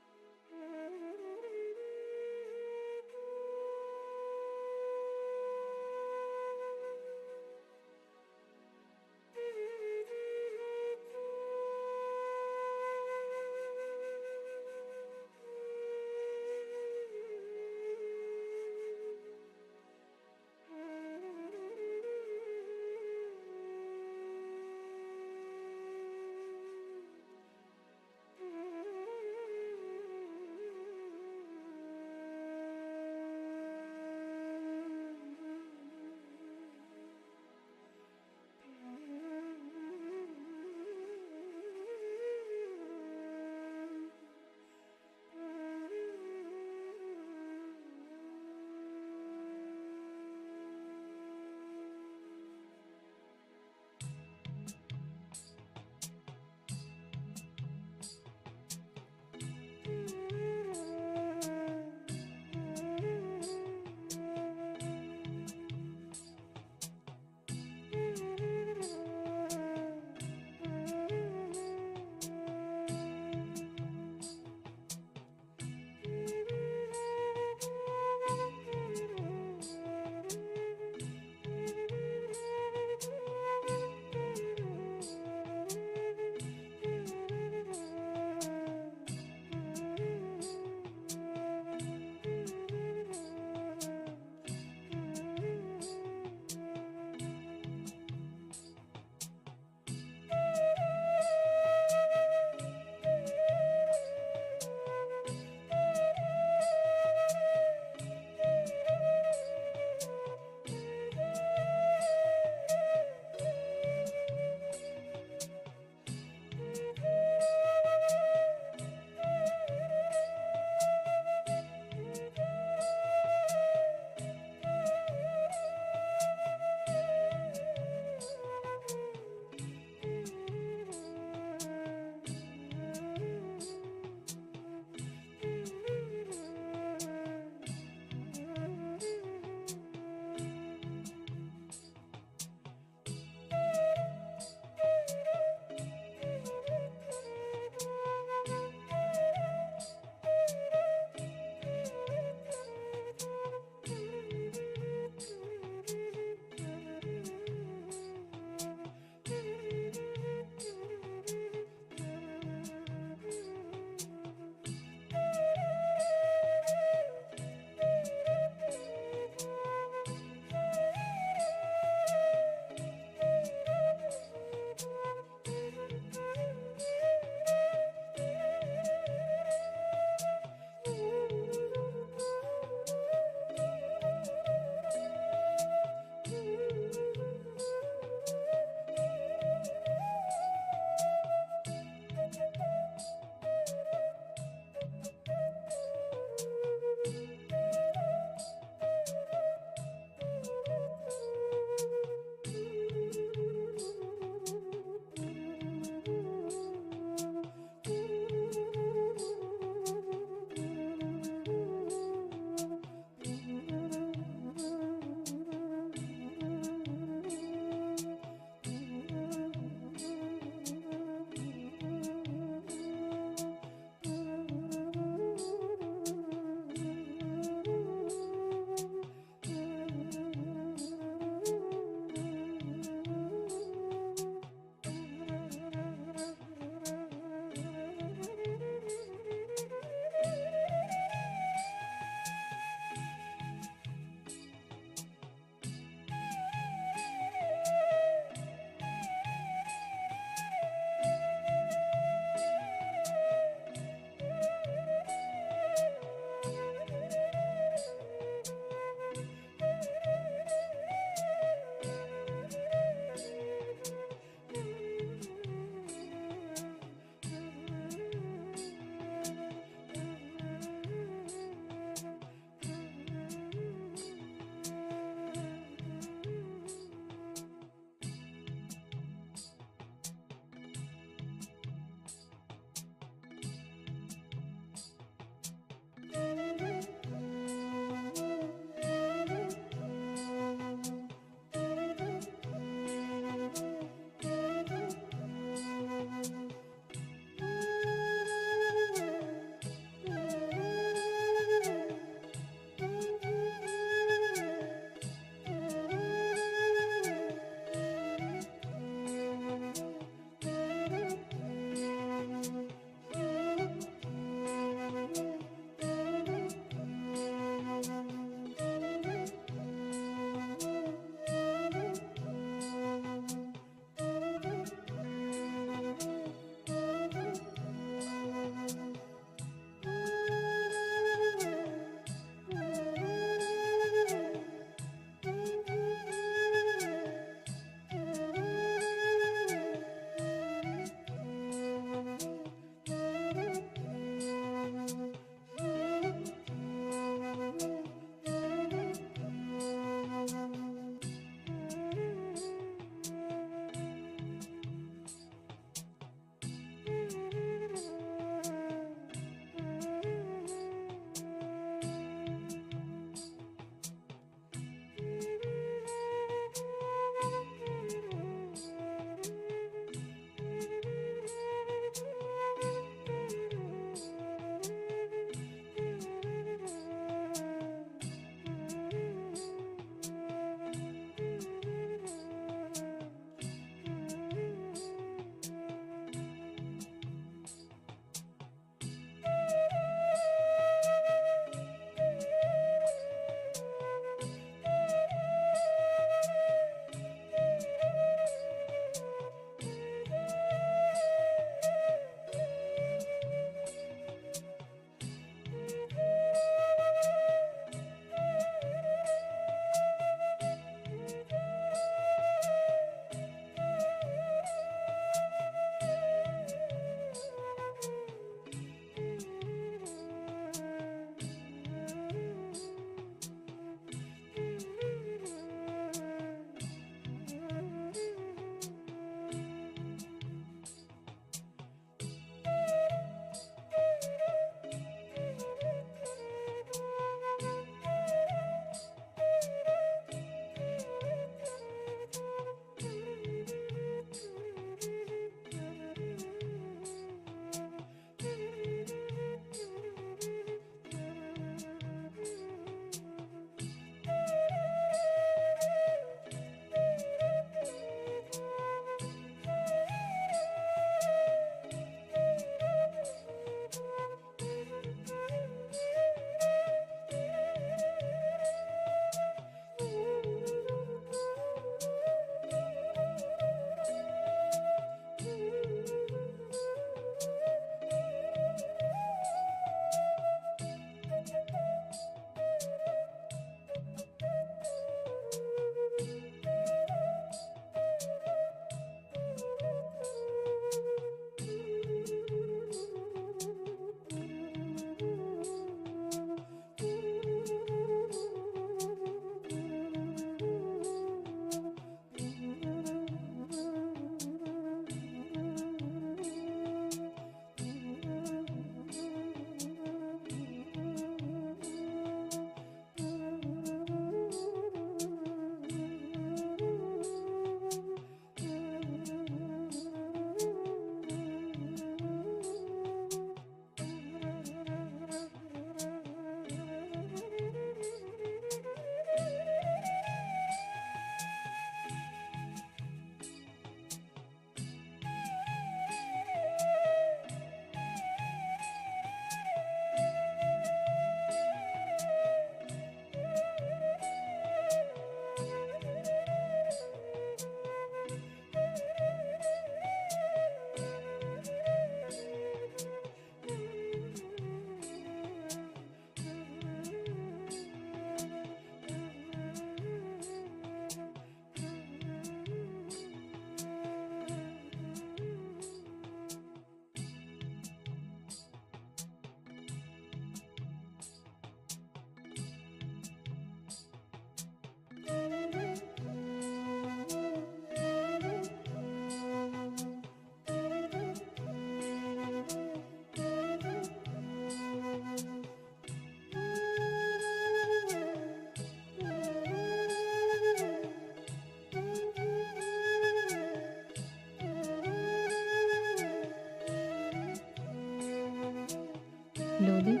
slowly,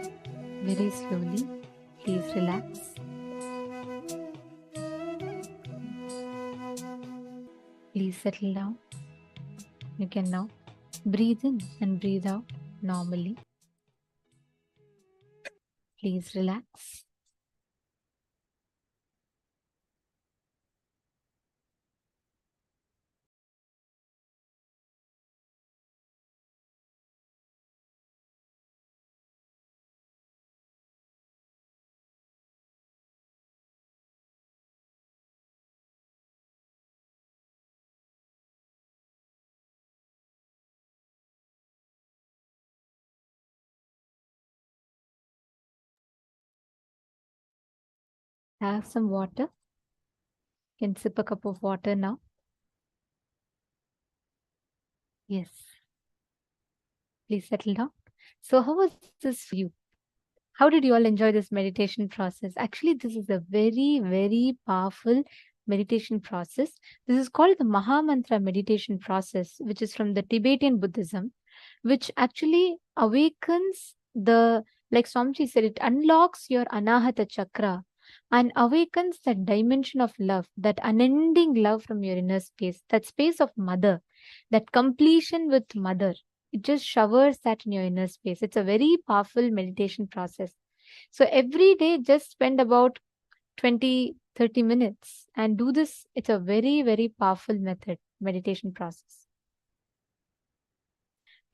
very slowly, please relax. Please settle down. You can now breathe in and breathe out normally. Please relax. Have some water. You can sip a cup of water now. Yes. Please settle down. So, how was this for you? How did you all enjoy this meditation process? Actually, this is a very, very powerful meditation process. This is called the Mahamantra meditation process, which is from the Tibetan Buddhism, which actually awakens like Swamiji said, it unlocks your Anahata chakra and awakens that dimension of love, that unending love from your inner space, that space of mother, that completion with mother. It just showers that in your inner space. It's a very powerful meditation process. So every day, just spend about 20-30 minutes and do this. It's a very, very powerful meditation process.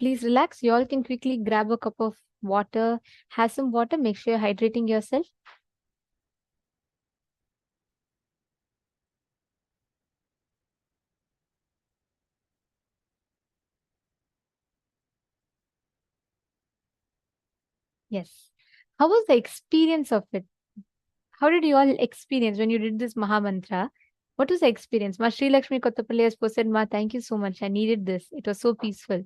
Please relax. You all can quickly grab a cup of water, have some water, make sure you're hydrating yourself. Yes. How was the experience of it? How did you all experience when you did this Mahamantra? What was the experience? Ma Sri Lakshmi Kottapalli has posted, Ma, thank you so much. I needed this. It was so peaceful.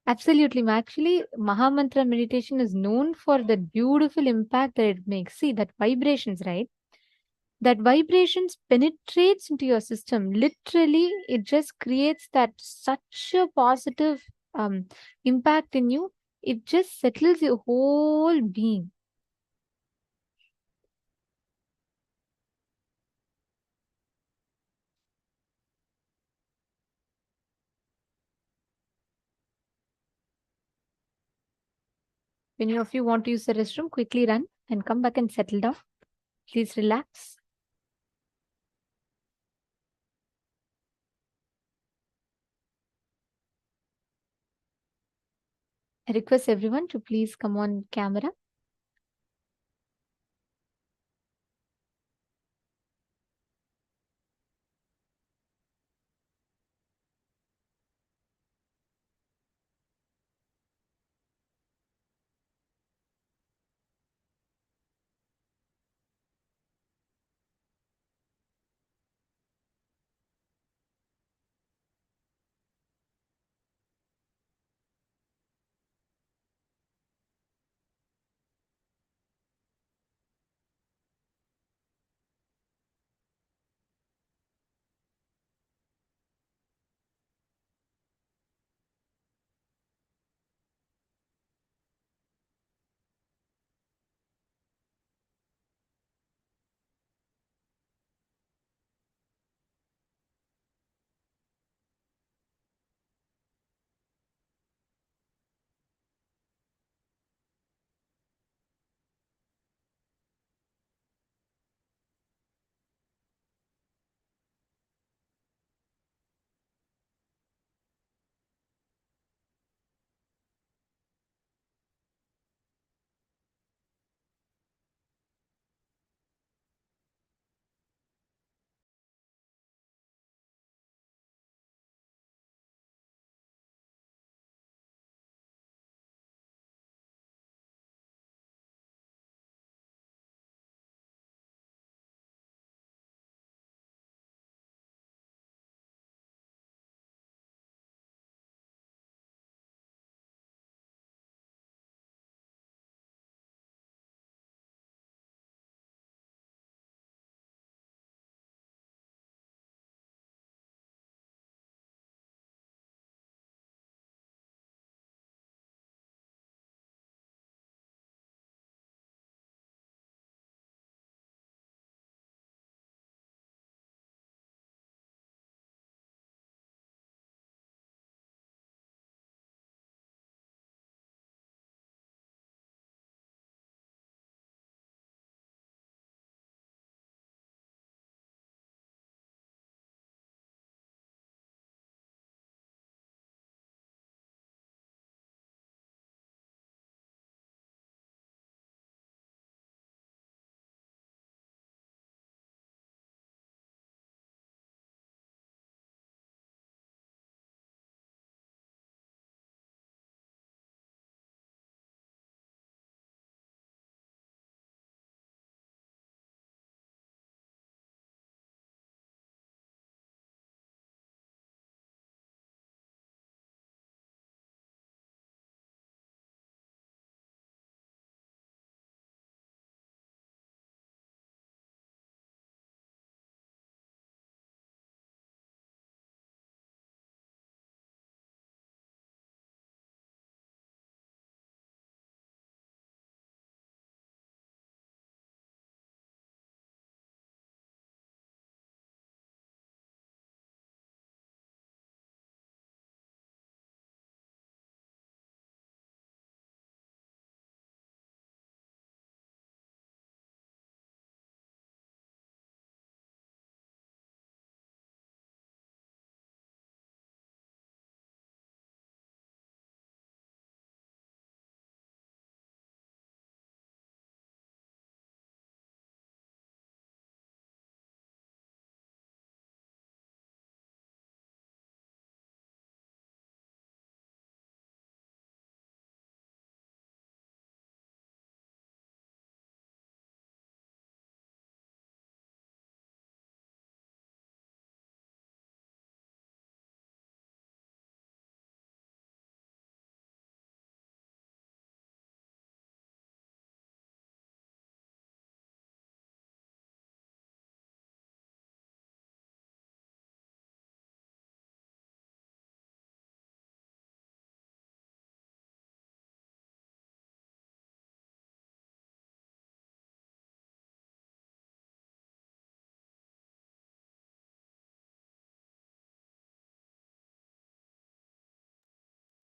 Absolutely, ma. Actually, Mahamantra meditation is known for the beautiful impact that it makes. See, that vibrations, right? That vibrations penetrates into your system. Literally, it just creates that such a positive impact in you. It just settles your whole being. If any of you want to use the restroom, quickly run and come back and settle down. Please relax. I request everyone to please come on camera.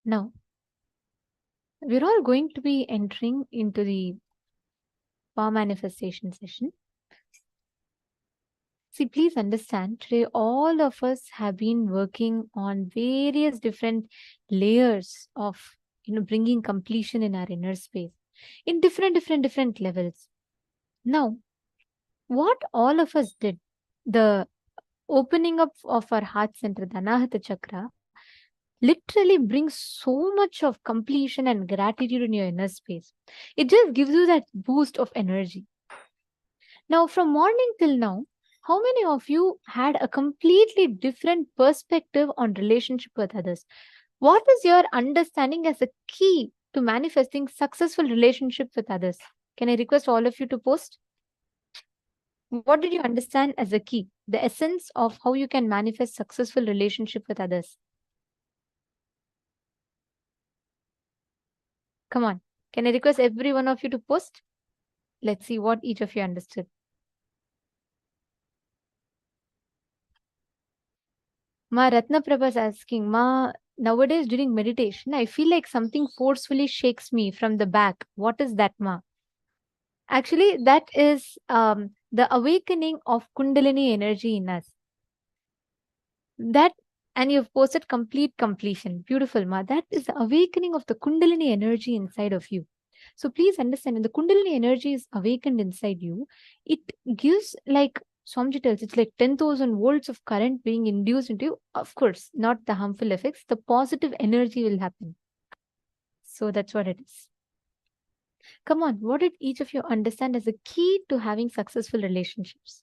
Now, we're all going to be entering into the power manifestation session. See, please understand, today all of us have been working on various different layers of, bringing completion in our inner space in different levels. Now, what all of us did, the opening up of our heart center, the Anahata Chakra, literally brings so much of completion and gratitude in your inner space. It just gives you that boost of energy. Now, from morning till now, how many of you had a completely different perspective on relationship with others? What is your understanding as a key to manifesting successful relationship with others? Can I request all of you to post? What did you understand as a key, the essence of how you can manifest successful relationship with others? Come on. Can I request every one of you to post? Let's see what each of you understood. Ma Ratna Prabha is asking, Ma, nowadays during meditation, I feel like something forcefully shakes me from the back. What is that, Ma? Actually, that is the awakening of Kundalini energy in us. That, and you've posted complete completion. Beautiful, Ma. That is the awakening of the Kundalini energy inside of you. So please understand, when the Kundalini energy is awakened inside you, it gives, like Swamiji tells, it's like 10,000 volts of current being induced into you. Of course, not the harmful effects. The positive energy will happen. So that's what it is. Come on, what did each of you understand as a key to having successful relationships?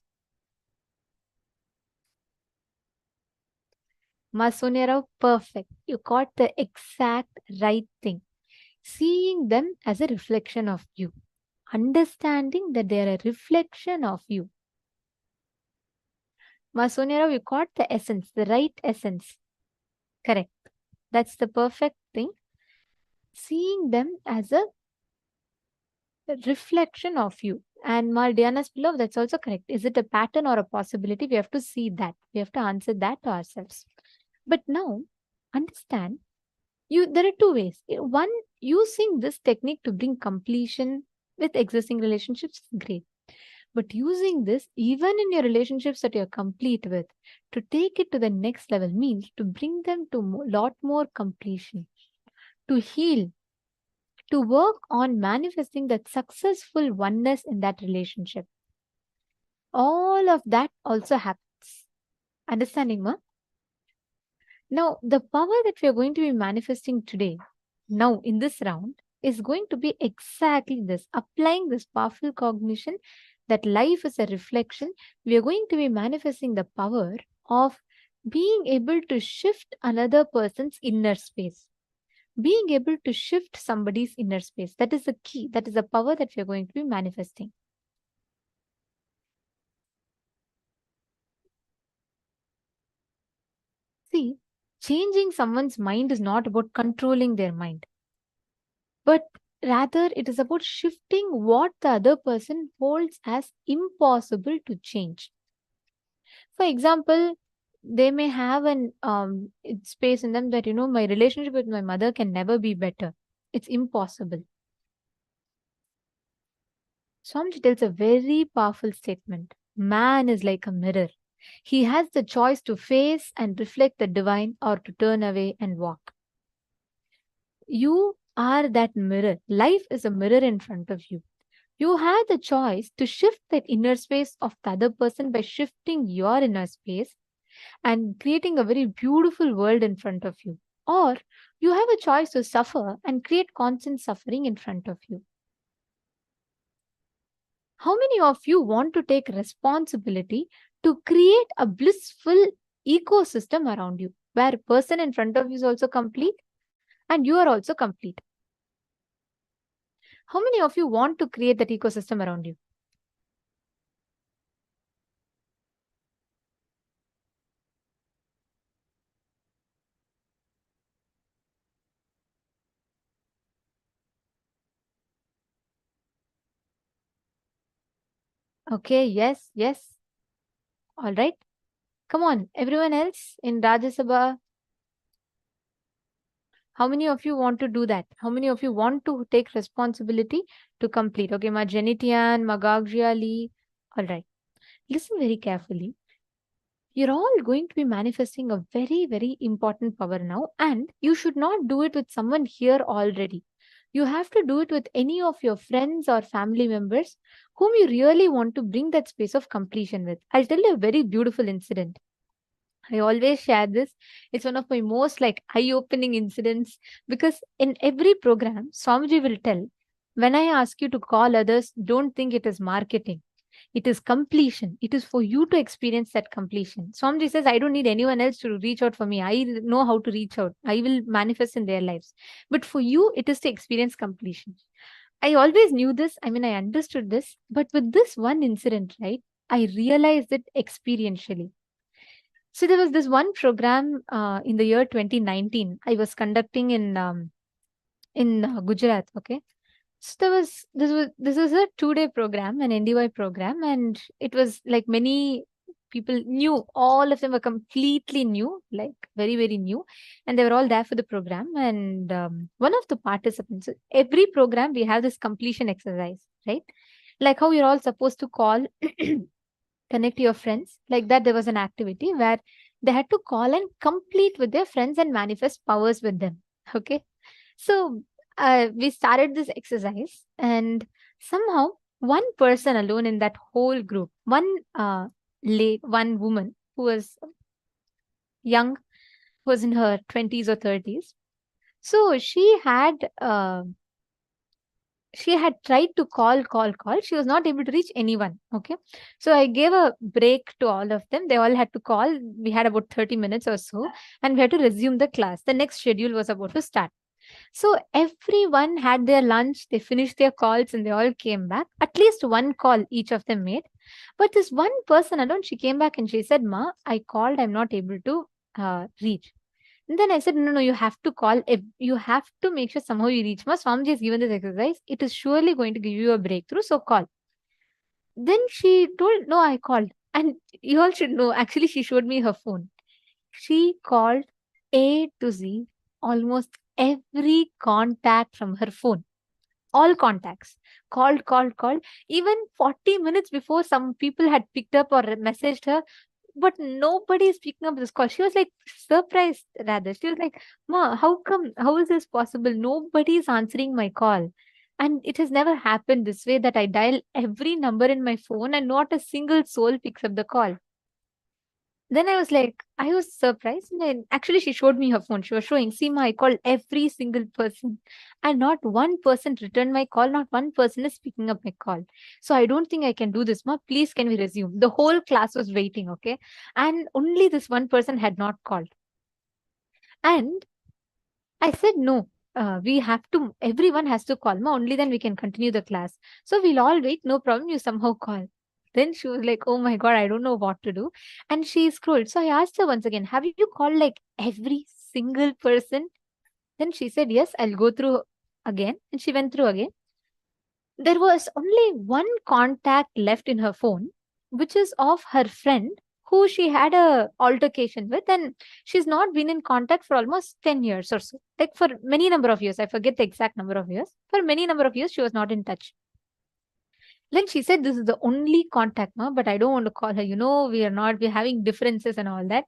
Ma Sonia Rao, perfect. You got the exact right thing. Seeing them as a reflection of you. Understanding that they are a reflection of you. Ma Sonia Rao, you got the essence, the right essence. Correct. That's the perfect thing. Seeing them as a reflection of you. And Ma Diana's below, that's also correct. Is it a pattern or a possibility? We have to see that. We have to answer that to ourselves. But now, understand, there are two ways. One, using this technique to bring completion with existing relationships is great. But using this, even in your relationships that you're complete with, to take it to the next level means to bring them to a lot more completion, to heal, to work on manifesting that successful oneness in that relationship. All of that also happens. Understanding, Ma? Now, the power that we are going to be manifesting today, now in this round, is going to be exactly this, applying this powerful cognition that life is a reflection. We are going to be manifesting the power of being able to shift another person's inner space, being able to shift somebody's inner space. That is the key. That is the power that we are going to be manifesting. See, changing someone's mind is not about controlling their mind, but rather it is about shifting what the other person holds as impossible to change. For example, they may have an space in them that, my relationship with my mother can never be better. It's impossible. Swamiji tells a very powerful statement. Man is like a mirror. He has the choice to face and reflect the divine or to turn away and walk. You are that mirror. Life is a mirror in front of you. You have the choice to shift that inner space of the other person by shifting your inner space and creating a very beautiful world in front of you. Or you have a choice to suffer and create constant suffering in front of you. How many of you want to take responsibility to create a blissful ecosystem around you, where a person in front of you is also complete and you are also complete? How many of you want to create that ecosystem around you? Okay, yes, yes. All right. Come on, everyone else in Rajya Sabha. How many of you want to do that? How many of you want to take responsibility to complete? Okay, Ma Janitian, Magagria Lee. All right. Listen very carefully. You're all going to be manifesting a very, very important power now, and you should not do it with someone here already. You have to do it with any of your friends or family members whom you really want to bring that space of completion with. I'll tell you a very beautiful incident. I always share this. It's one of my most eye-opening incidents, because in every program, Swamiji will tell, when I ask you to call others, don't think it is marketing. It is completion. It is for you to experience that completion. Swamiji says, I don't need anyone else to reach out for me. I know how to reach out. I will manifest in their lives. But for you, it is to experience completion. I always knew this. I mean, I understood this. But with this one incident, right, I realized it experientially. So there was this one program in the year 2019 I was conducting in Gujarat. Okay, so this was a 2-day program, an NDY program, and it was like many people knew. All of them were completely new, like very, very new, and they were all there for the program. And one of the participants, every program we have this completion exercise, right? Like how you're all supposed to call. Connect to your friends. Like that, there was an activity where they had to call and complete with their friends and manifest powers with them. Okay. So we started this exercise, and somehow one person alone in that whole group, one woman who was young, who was in her 20s or 30s. So she had tried to call. She was not able to reach anyone. Okay. So I gave a break to all of them. They all had to call. We had about 30 minutes or so, and we had to resume the class. The next schedule was about to start. So everyone had their lunch, they finished their calls, and they all came back. At least one call each of them made. But this one person alone, she came back and she said, Ma, I called, I'm not able to reach. And then I said, no, you have to call. If you have to make sure somehow you reach. Ma, Swamiji has given this exercise. It is surely going to give you a breakthrough. So call. Then she told, no, I called. And you all should know, actually, she showed me her phone. She called A to Z, almost every contact from her phone. All contacts. Called. Even 40 minutes before, some people had picked up or messaged her. But nobody is picking up this call. She was like surprised, rather. She was like, Ma, how come? How is this possible? Nobody is answering my call. And it has never happened this way, that I dial every number in my phone and not a single soul picks up the call. Then I was surprised. And then actually she showed me her phone. She was showing, see, Ma, I called every single person and not one person returned my call. Not one person is picking up my call. So I don't think I can do this, Ma. Please, can we resume? The whole class was waiting, okay? And only this one person had not called. And I said, no, everyone has to call, Ma. Only then we can continue the class. So we'll all wait. No problem. You somehow call. Then she was like, oh my God, I don't know what to do. And she scrolled. So I asked her once again, have you called like every single person? Then she said, yes, I'll go through again. And she went through again. There was only one contact left in her phone, which is of her friend who she had a altercation with. And she's not been in contact for almost 10 years or so. Like for many number of years. I forget the exact number of years. For many number of years, she was not in touch. Then she said, this is the only contact, Ma, but I don't want to call her. We're having differences and all that.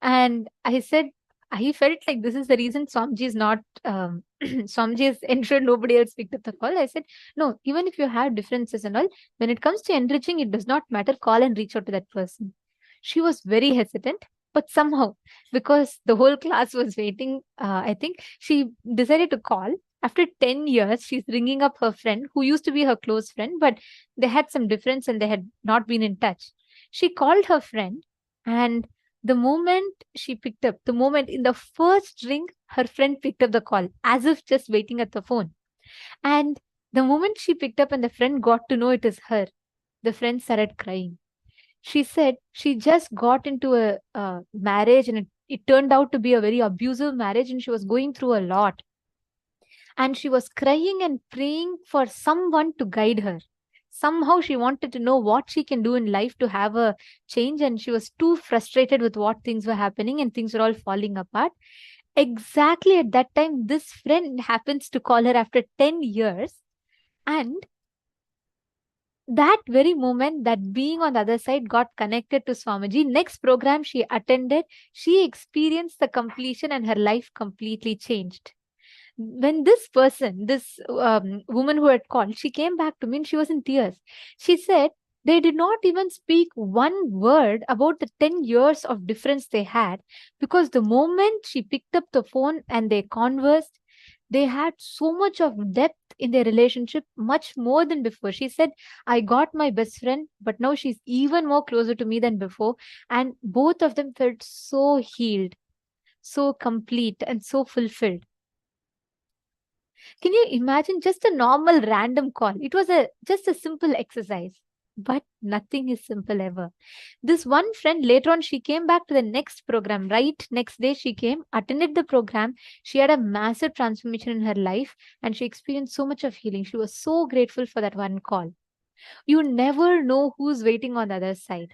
And I said, I felt like this is the reason Swamiji is not, Swamiji has ensured nobody else picked up the call. I said, no, even if you have differences and all, when it comes to enriching, it does not matter. Call and reach out to that person. She was very hesitant, but somehow, because the whole class was waiting, I think she decided to call. After 10 years, she's ringing up her friend who used to be her close friend, but they had some difference and they had not been in touch. She called her friend, and the moment she picked up, the moment in the first ring, her friend picked up the call as if just waiting at the phone. And the moment she picked up and the friend got to know it is her, the friend started crying. She said she just got into a marriage, and it turned out to be a very abusive marriage, and she was going through a lot. And she was crying and praying for someone to guide her. Somehow she wanted to know what she can do in life to have a change. And she was too frustrated with what things were happening, and things were all falling apart. exactly at that time, this friend happens to call her after 10 years. And that very moment, that being on the other side got connected to Swamiji. Next program she attended, she experienced the completion and her life completely changed. When this person, this woman who had called, she came back to me and she was in tears. She said they did not even speak one word about the 10 years of difference they had, because the moment she picked up the phone and they conversed, they had so much of depth in their relationship, much more than before. She said, I got my best friend, but now she's even more closer to me than before. And both of them felt so healed, so complete, and so fulfilled. Can you imagine just a normal random call? It was just a simple exercise. But nothing is simple ever. This one friend, later on, she came back to the next program. Right next day, she came, attended the program. She had a massive transformation in her life and she experienced so much of healing. She was so grateful for that one call. You never know who's waiting on the other side.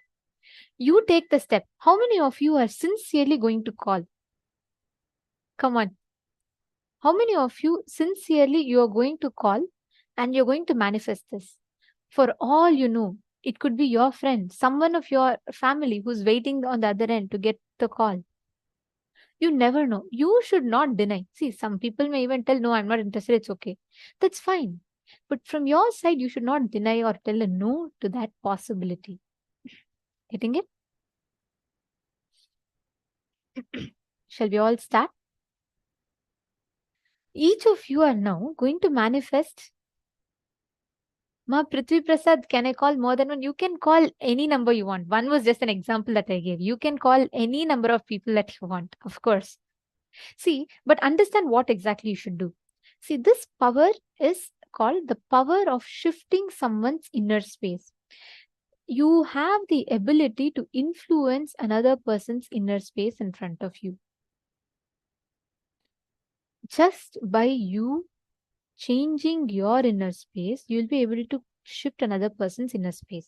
You take the step. How many of you are sincerely going to call? Come on. How many of you sincerely you are going to call and you're going to manifest this? For all you know, it could be your friend, someone of your family who's waiting on the other end to get the call. You never know. You should not deny. See, some people may even tell, no, I'm not interested, it's okay. That's fine. But from your side, you should not deny or tell a no to that possibility. Getting it? Shall we all start? Each of you are now going to manifest. Ma Prithvi Prasad, can I call more than one? You can call any number you want. One was just an example that I gave. You can call any number of people that you want, of course. See, but understand what exactly you should do. See, this power is called the power of shifting someone's inner space. You have the ability to influence another person's inner space in front of you. Just by you changing your inner space, you'll be able to shift another person's inner space.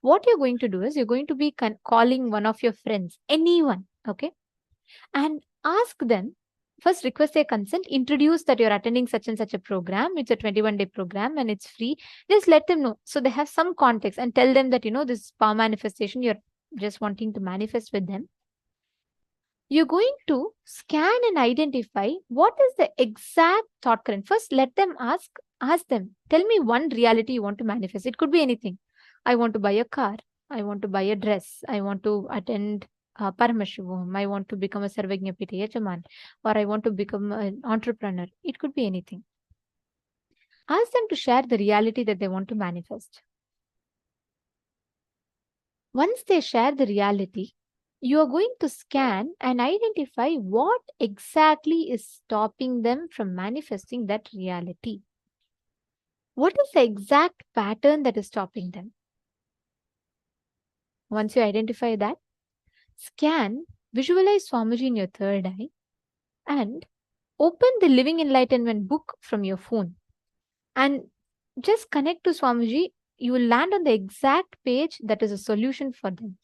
What you're going to do is you're going to be calling one of your friends, anyone, okay? And ask them, first request their consent, introduce that you're attending such and such a program. It's a 21-day program and it's free. Just let them know. So they have some context and tell them that, this power manifestation, you're just wanting to manifest with them. You're going to scan and identify what is the exact thought current. First, let them ask them, tell me one reality you want to manifest. It could be anything. I want to buy a car. I want to buy a dress. I want to attend Paramashivam. I want to become a Sarvagnya Pita Yajaman. Or I want to become an entrepreneur. It could be anything. Ask them to share the reality that they want to manifest. Once they share the reality, you are going to scan and identify what exactly is stopping them from manifesting that reality. What is the exact pattern that is stopping them? Once you identify that, scan, visualize Swamiji in your third eye, and open the Living Enlightenment book from your phone. And just connect to Swamiji. You will land on the exact page that is a solution for them.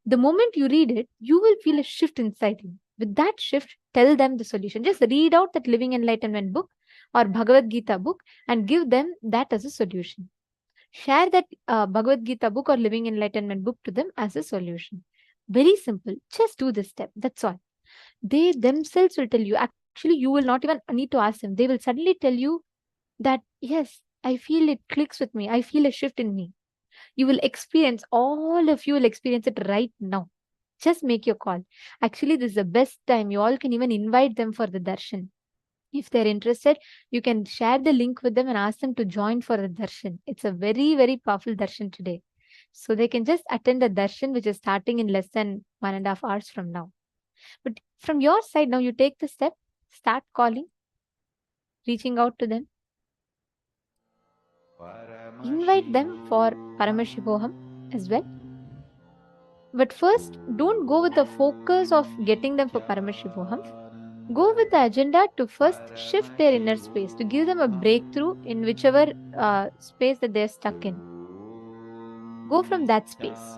The moment you read it, you will feel a shift inside you. With that shift, tell them the solution. Just read out that Living Enlightenment book or Bhagavad Gita book and give them that as a solution. Share that Bhagavad Gita book or Living Enlightenment book to them as a solution. Very simple. Just do this step. That's all. They themselves will tell you. Actually, you will not even need to ask them. They will suddenly tell you that, yes, I feel it clicks with me. I feel a shift in me. You will experience, all of you will experience it right now. Just make your call. Actually, this is the best time. You all can even invite them for the darshan. If they're interested, you can share the link with them and ask them to join for the darshan. It's a very, very powerful darshan today. So they can just attend the darshan, which is starting in less than 1.5 hours from now. But from your side, now you take the step, start calling, reaching out to them. Invite them for Paramashivoham as well. But first, don't go with the focus of getting them for Paramashivoham. Go with the agenda to first shift their inner space, to give them a breakthrough in whichever space that they're stuck in. Go from that space.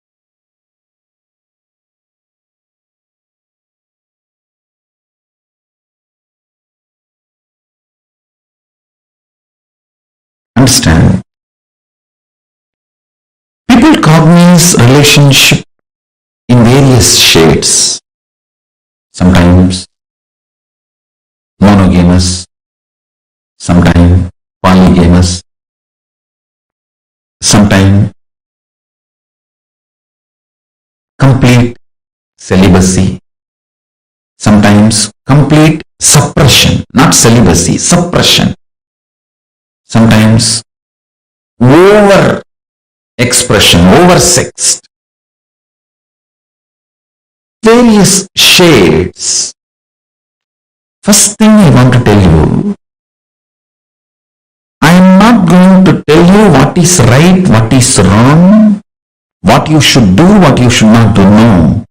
Understand? People cognize relationship in various shades. Sometimes monogamous, sometimes polygamous, sometimes complete celibacy, sometimes complete suppression, not celibacy, suppression, sometimes over expression, over sexed, various shades. First thing I want to tell you, I am not going to tell you what is right, what is wrong, what you should do, what you should not do. No.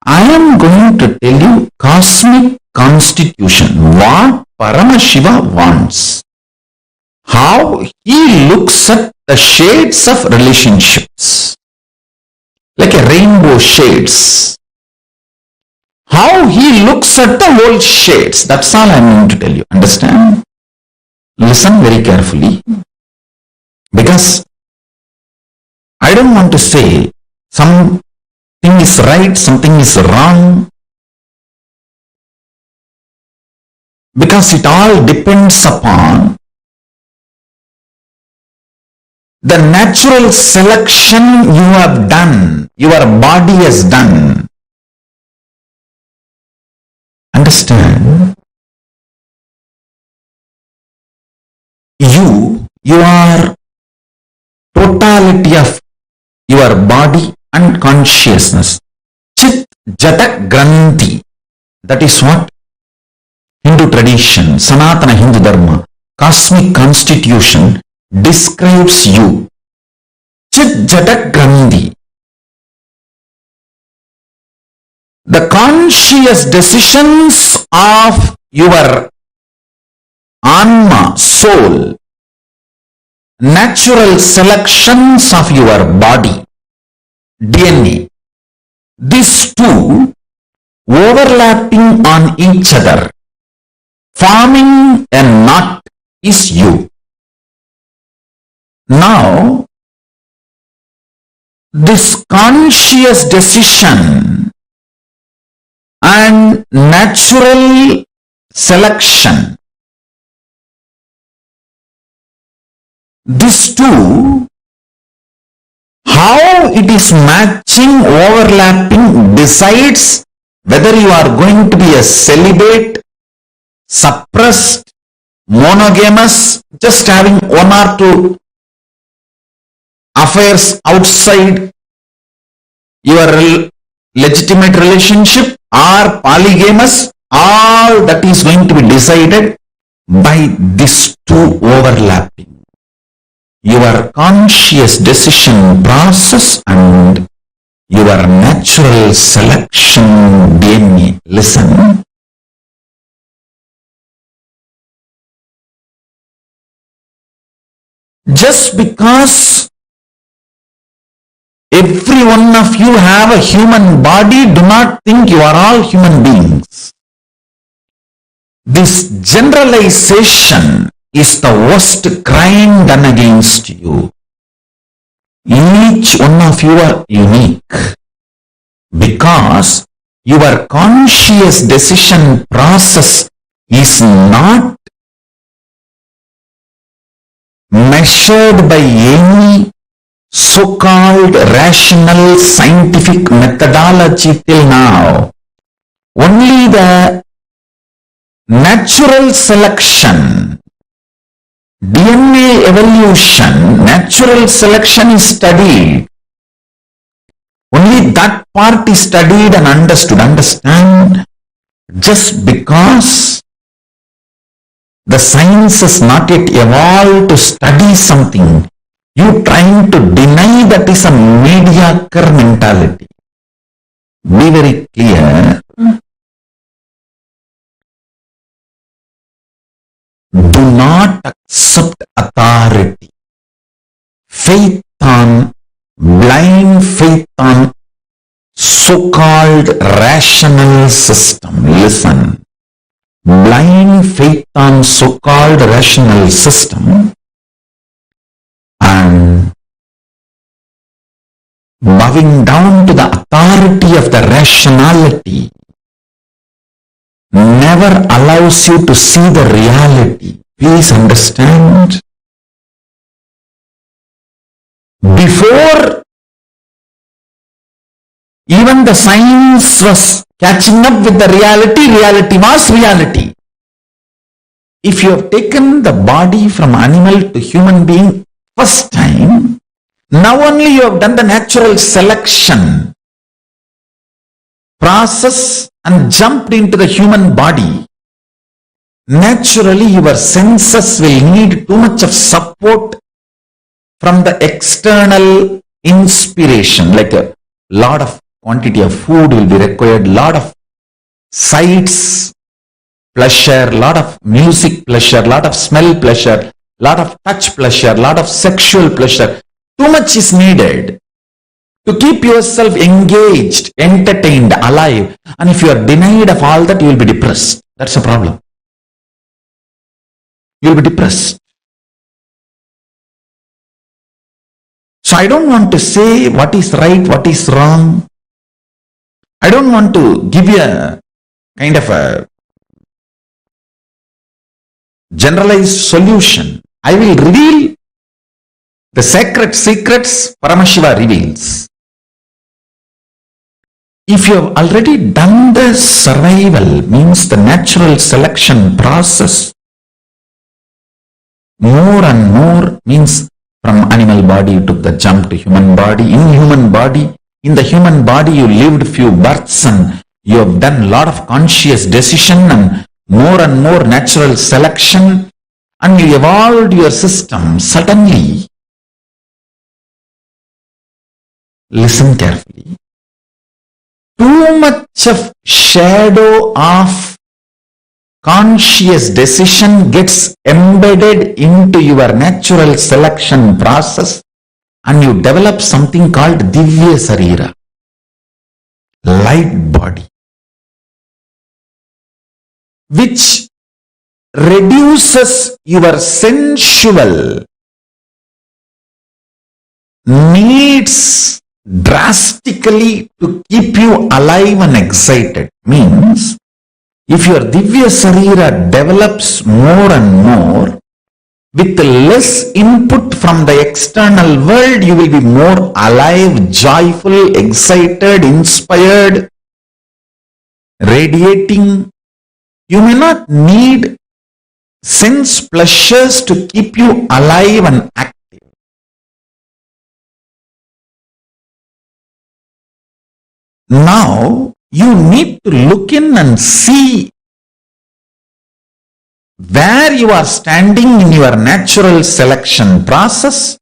I am going to tell you cosmic constitution, what Paramashiva wants, how he looks at the shades of relationships, like a rainbow shades. How he looks at the whole shades, that's all I am going to tell you. Understand? Listen very carefully, because I don't want to say something is right, something is wrong, because it all depends upon the natural selection you have done, your body has done. Understand? You are totality of your body and consciousness. Chit Jata Granthi. That is what Hindu tradition, Sanatana Hindu Dharma, cosmic constitution describes you. Chit Jata Granthi. The conscious decisions of your Anma, soul, natural selections of your body, DNA, these two overlapping on each other, forming a knot is you. Now, this conscious decision and natural selection, these two, how it is matching, overlapping, decides whether you are going to be a celibate, suppressed, monogamous, just having one or two affairs outside your legitimate relationship, or polygamous. All that is going to be decided by these two overlapping. Your conscious decision process and your natural selection DNA. Listen. Just because every one of you have a human body, do not think you are all human beings. This generalization is the worst crime done against you. Each one of you are unique because your conscious decision process is not measured by any so-called rational scientific methodology till now. Only the natural selection, DNA evolution, natural selection is studied. Only that part is studied and understood. Understand? Just because the science has not yet evolved to study something, you trying to deny that is a mediocre mentality. Be very clear. Do not accept authority. Faith on, blind faith on so-called rational system. Listen. Blind faith on so-called rational system bowing down to the authority of the rationality, never allows you to see the reality. Please understand. Before even the science was catching up with the reality, reality was reality. If you have taken the body from animal to human being first time, now only you have done the natural selection process and jumped into the human body. Naturally, your senses will need too much of support from the external inspiration, like a lot of quantity of food will be required, lot of sights pleasure, lot of music pleasure, lot of smell pleasure, lot of touch pleasure, lot of sexual pleasure. Too much is needed to keep yourself engaged, entertained, alive. And if you are denied of all that, you will be depressed. That's a problem. You will be depressed. So I don't want to say what is right, what is wrong. I don't want to give you a kind of a generalized solution. I will reveal the sacred secrets Paramashiva reveals. If you have already done the survival, means the natural selection process, more and more means from animal body you took the jump to human body. In the human body you lived few births and you have done a lot of conscious decision and more natural selection, and you evolved your system. Suddenly, listen carefully, too much of shadow of conscious decision gets embedded into your natural selection process, and you develop something called Divya Sarira, light body, which reduces your sensual needs drastically to keep you alive and excited. Means, if your Divya Sarira develops more and more, with less input from the external world, you will be more alive, joyful, excited, inspired, radiating. You may not need sense pleasures to keep you alive and active. Now, you need to look in and see where you are standing in your natural selection process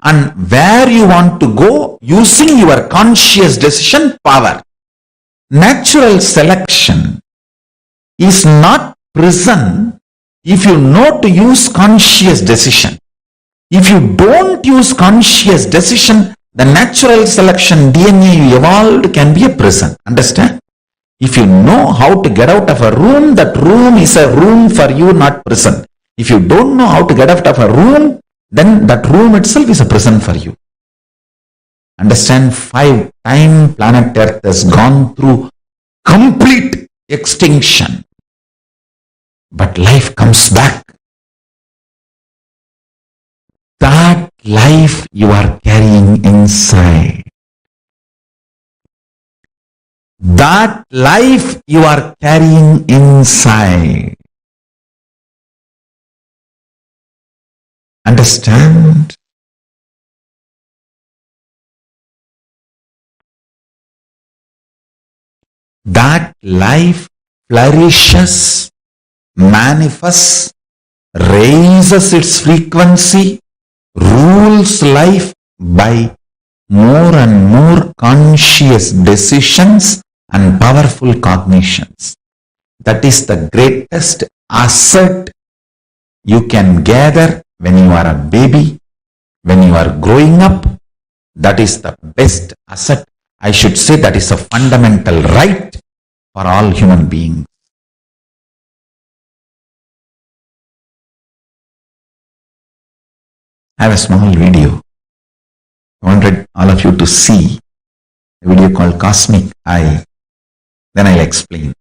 and where you want to go using your conscious decision power. Natural selection is not prison if you know to use conscious decision. If you don't use conscious decision, the natural selection DNA you evolved can be a prison. Understand? If you know how to get out of a room, that room is a room for you, not prison. If you don't know how to get out of a room, then that room itself is a prison for you. Understand? 5 times planet Earth has gone through complete extinction. But life comes back. That life you are carrying inside. That life you are carrying inside. Understand? That life flourishes, manifests, raises its frequency, rules life by more and more conscious decisions and powerful cognitions. That is the greatest asset you can gather when you are a baby, when you are growing up. That is the best asset. I should say that is a fundamental right for all human beings. I have a small video. I wanted all of you to see a video called Cosmic Eye. Then I'll explain.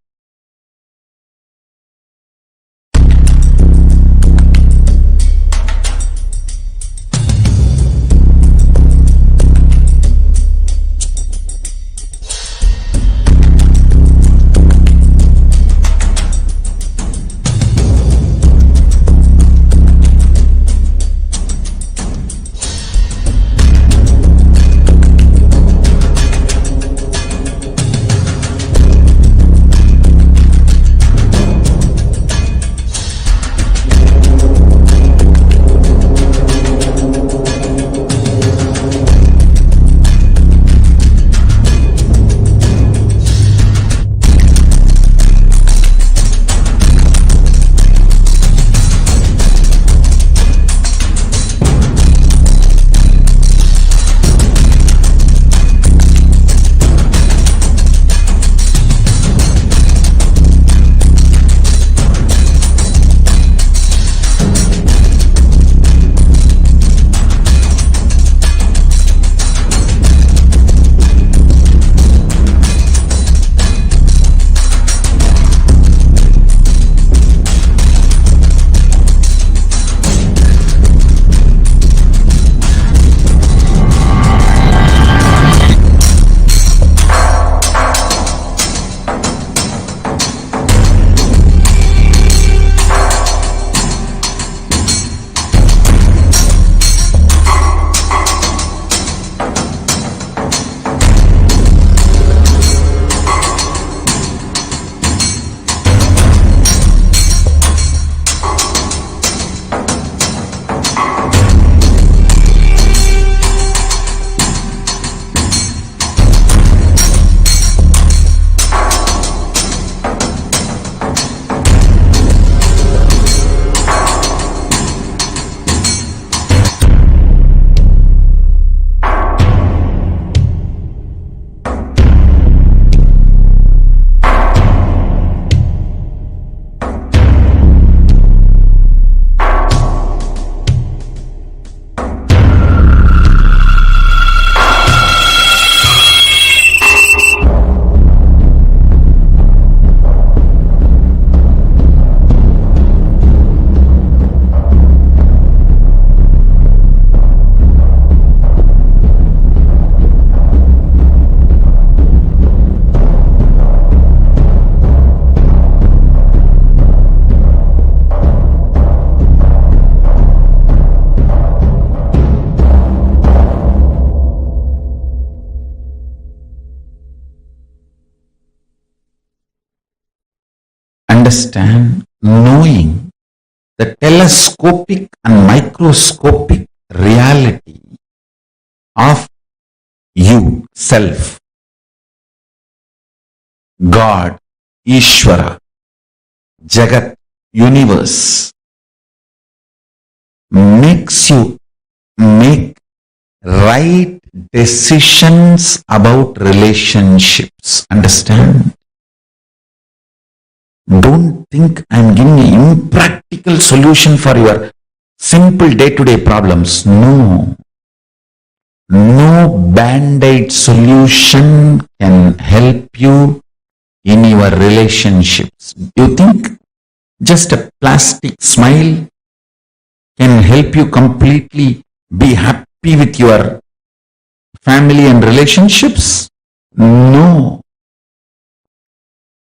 Understand, knowing the telescopic and microscopic reality of you, self, God, Ishvara, Jagat, universe, makes you make right decisions about relationships. Understand? Don't think I'm giving an impractical solution for your simple day-to-day problems. No. No band-aid solution can help you in your relationships. You think just a plastic smile can help you completely be happy with your family and relationships? No.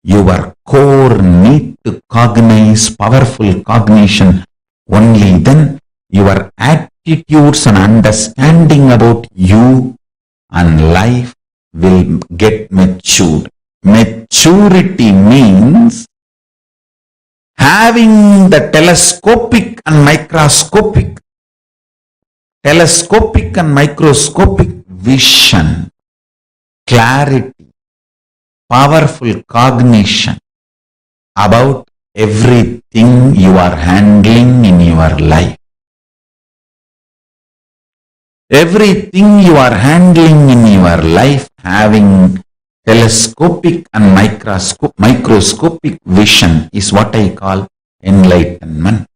Your core need to cognize powerful cognition. Only then your attitudes and understanding about you and life will get matured. Maturity means having the telescopic and microscopic vision, clarity, powerful cognition about everything you are handling in your life. Everything you are handling in your life having telescopic and microscopic vision is what I call enlightenment.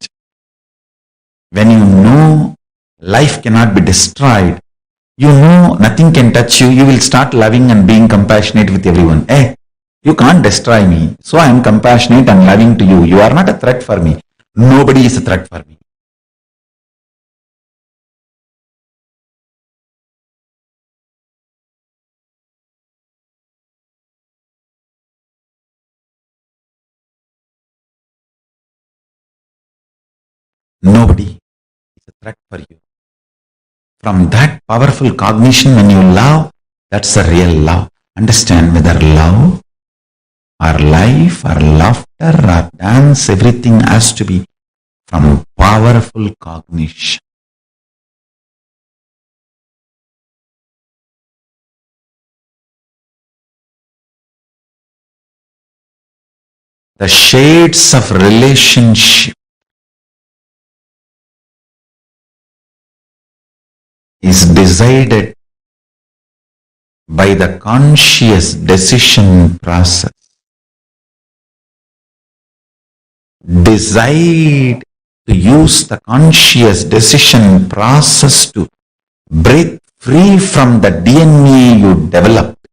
When you know life cannot be destroyed, you know nothing can touch you, you will start loving and being compassionate with everyone. You can't destroy me, so I am compassionate and loving to you. You are not a threat for me. Nobody is a threat for me. Nobody is a threat for you. From that powerful cognition, when you love, that's a real love. Understand, whether love or life or laughter or dance, everything has to be from powerful cognition. The shades of relationship is decided by the conscious decision process. Decide to use the conscious decision process to break free from the DNA you developed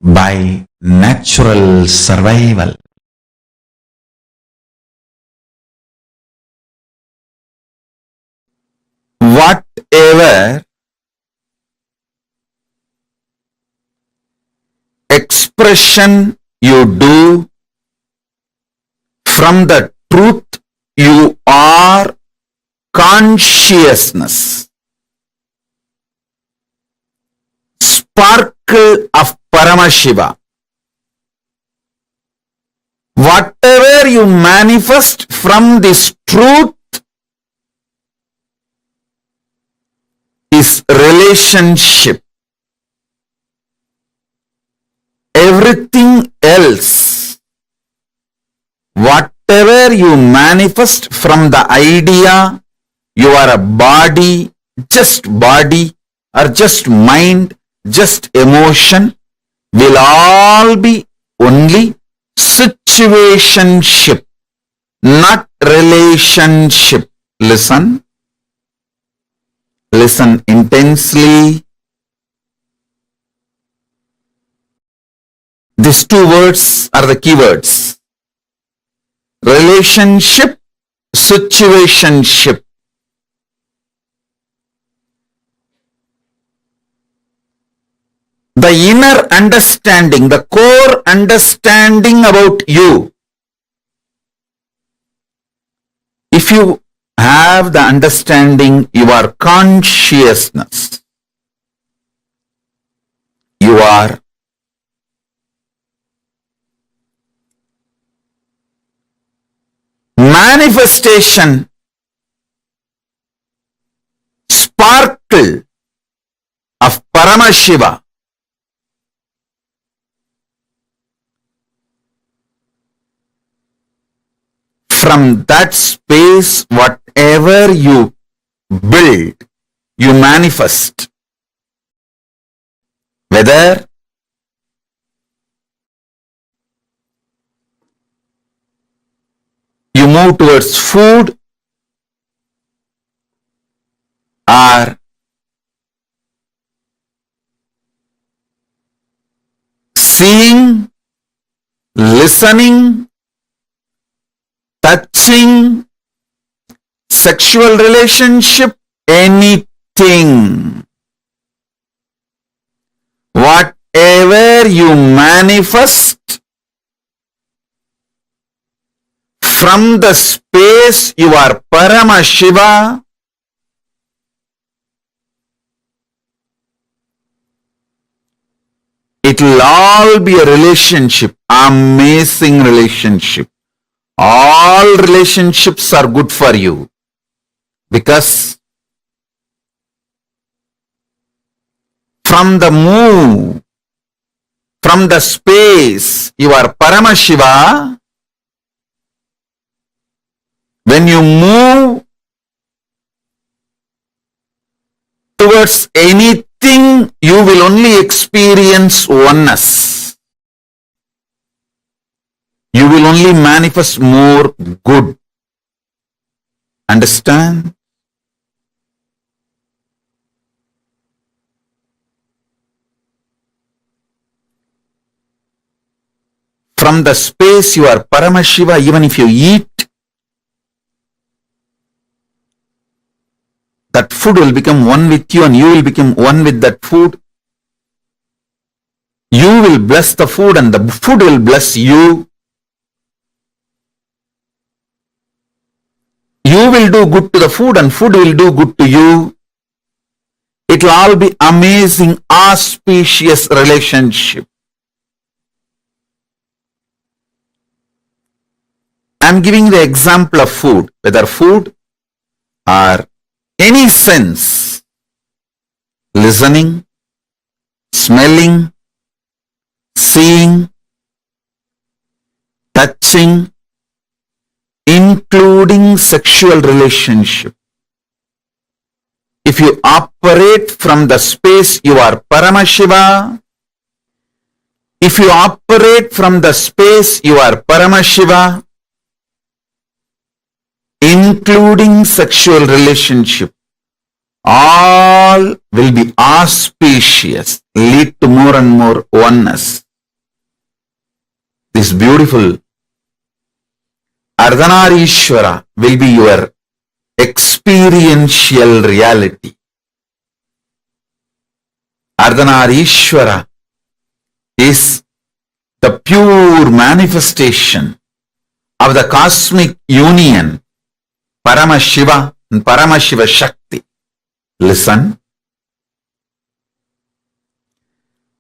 by natural survival. Whatever expression you do from the truth you are consciousness, sparkle of Paramashiva, whatever you manifest from this truth is relationship. Everything else, whatever you manifest from the idea you are a body or just mind, just emotion, will all be only situationship, not relationship. Listen intensely. These two words are the key words. Relationship, situationship. The inner understanding, the core understanding about you. If you have the understanding, you are consciousness. You are manifestation, sparkle of Paramashiva. From that space, whatever you build, you manifest. Whether you move towards food or seeing, listening, touching, sexual relationship, anything. Whatever you manifest from the space you are Paramashiva, it will all be a relationship, amazing relationship. All relationships are good for you because from the move, from the space you are Paramashiva, when you move towards anything, you will only experience oneness. You will only manifest more good. Understand? from the space you are Paramashiva. Even if you eat, that food will become one with you and you will become one with that food. You will bless the food and the food will bless you. You will do good to the food and food will do good to you. It will all be amazing, auspicious relationship. I am giving the example of food, whether food or any sense, listening, smelling, seeing, touching, including sexual relationship. If you operate from the space you are Paramashiva, if you operate from the space you are Paramashiva, including sexual relationship, all will be auspicious, lead to more and more oneness. This beautiful Ardhanarishwara will be your experiential reality. Ardhanarishwara is the pure manifestation of the cosmic union, Paramashiva and Paramashiva Shakti. Listen.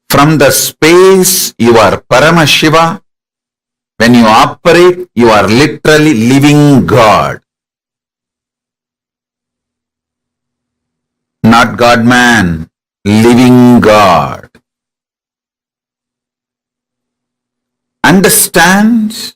From the space you are Paramashiva, when you operate, you are literally living God. Not God-man, living God. Understand?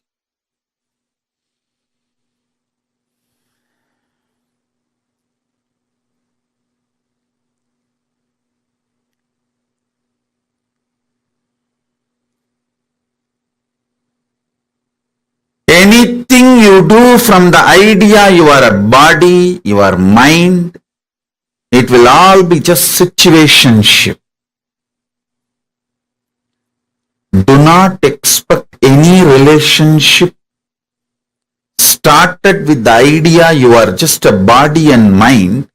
Anything you do from the idea you are a body, you are mind, it will all be just situationship. Do not expect any relationship started with the idea you are just a body and mind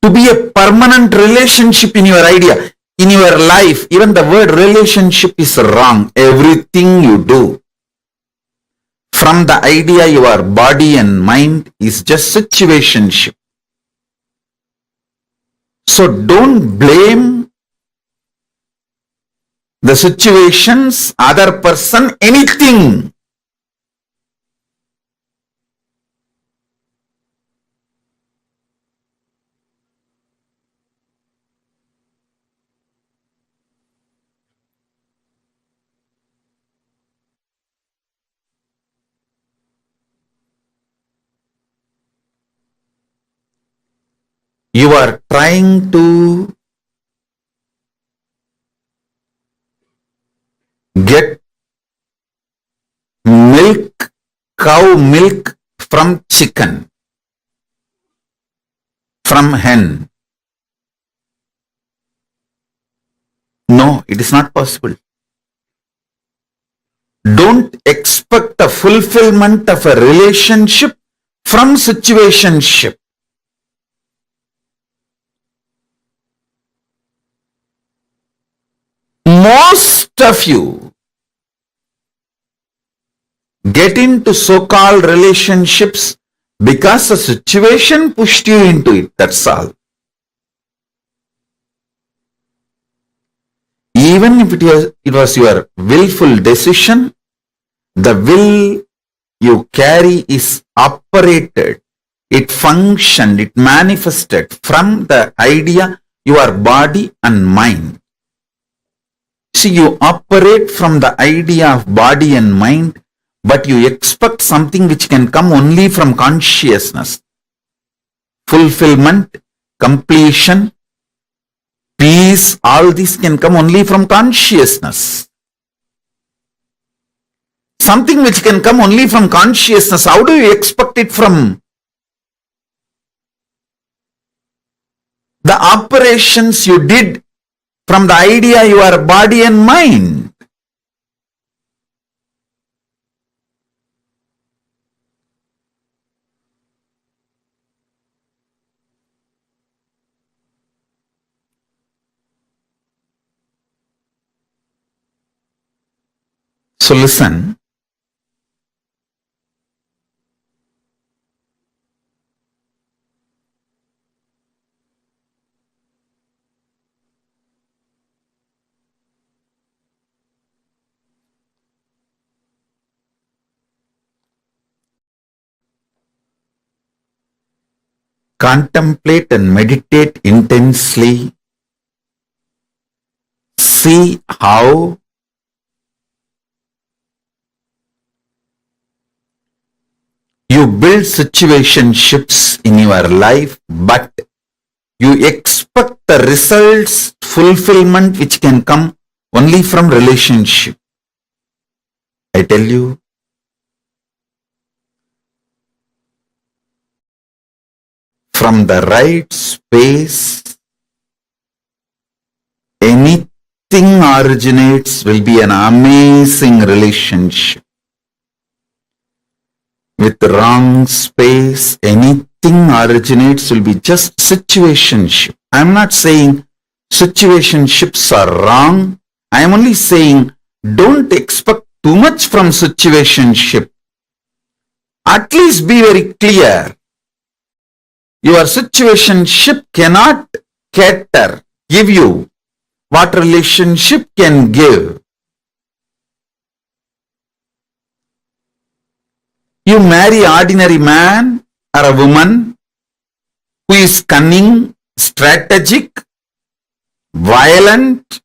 to be a permanent relationship in your idea, in your life. Even the word relationship is wrong. Everything you do from the idea you are body and mind is just situationship. So don't blame the situations, other person, anything. You are trying to get milk, cow milk from chicken, from hen. No, it is not possible. Don't expect the fulfillment of a relationship from situationship. Most of you get into so-called relationships because the situation pushed you into it, that's all. Even if it was your willful decision, the will you carry is operated, it functioned, it manifested from the idea you are body and mind. See, you operate from the idea of body and mind, but you expect something which can come only from consciousness. Fulfillment, completion, peace, all this can come only from consciousness. Something which can come only from consciousness, how do you expect it from the operations you did from the idea you are body and mind? So listen. Contemplate and meditate intensely. See how you build situationships in your life, but you expect the results, fulfillment which can come only from relationship. I tell you, from the right space, anything originates will be an amazing relationship. With the wrong space, anything originates will be just situationship. I am not saying situationships are wrong. I am only saying don't expect too much from situationship. At least be very clear. Your situationship cannot give you what relationship can give. You marry ordinary man or a woman who is cunning, strategic, violent,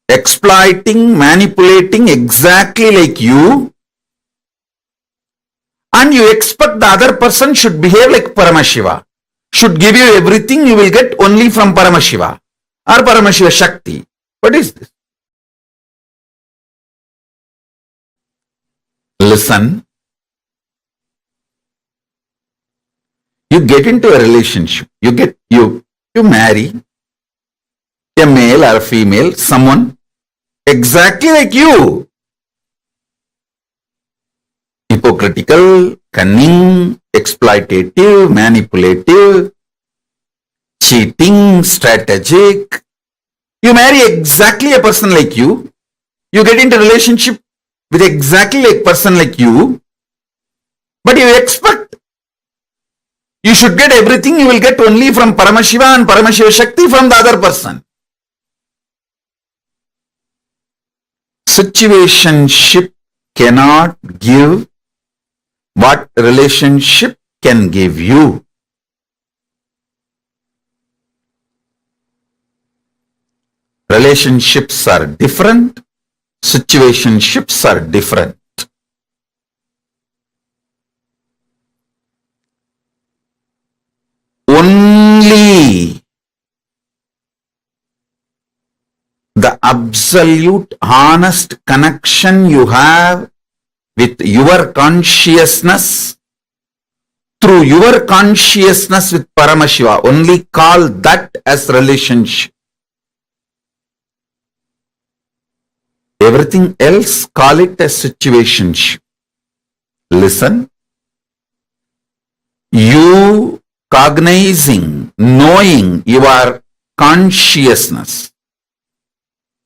exploiting, manipulating exactly like you, and you expect the other person should behave like Paramashiva, should give you everything you will get only from Paramashiva or Paramashiva Shakti. What is this? Listen. You get into a relationship. You marry a male or a female, someone exactly like you. Hypocritical, cunning, exploitative, manipulative, cheating, strategic. You marry exactly a person like you. You get into a relationship with exactly a person like you. But you expect you should get everything you will get only from Paramashiva and Paramashiva Shakti from the other person. Situationship cannot give what relationship can give you. Relationships are different. Situationships are different. Only the absolute honest connection you have with your consciousness, through your consciousness with Paramashiva, only call that as relationship. Everything else, call it as situationship. Listen. You cognizing, knowing your consciousness,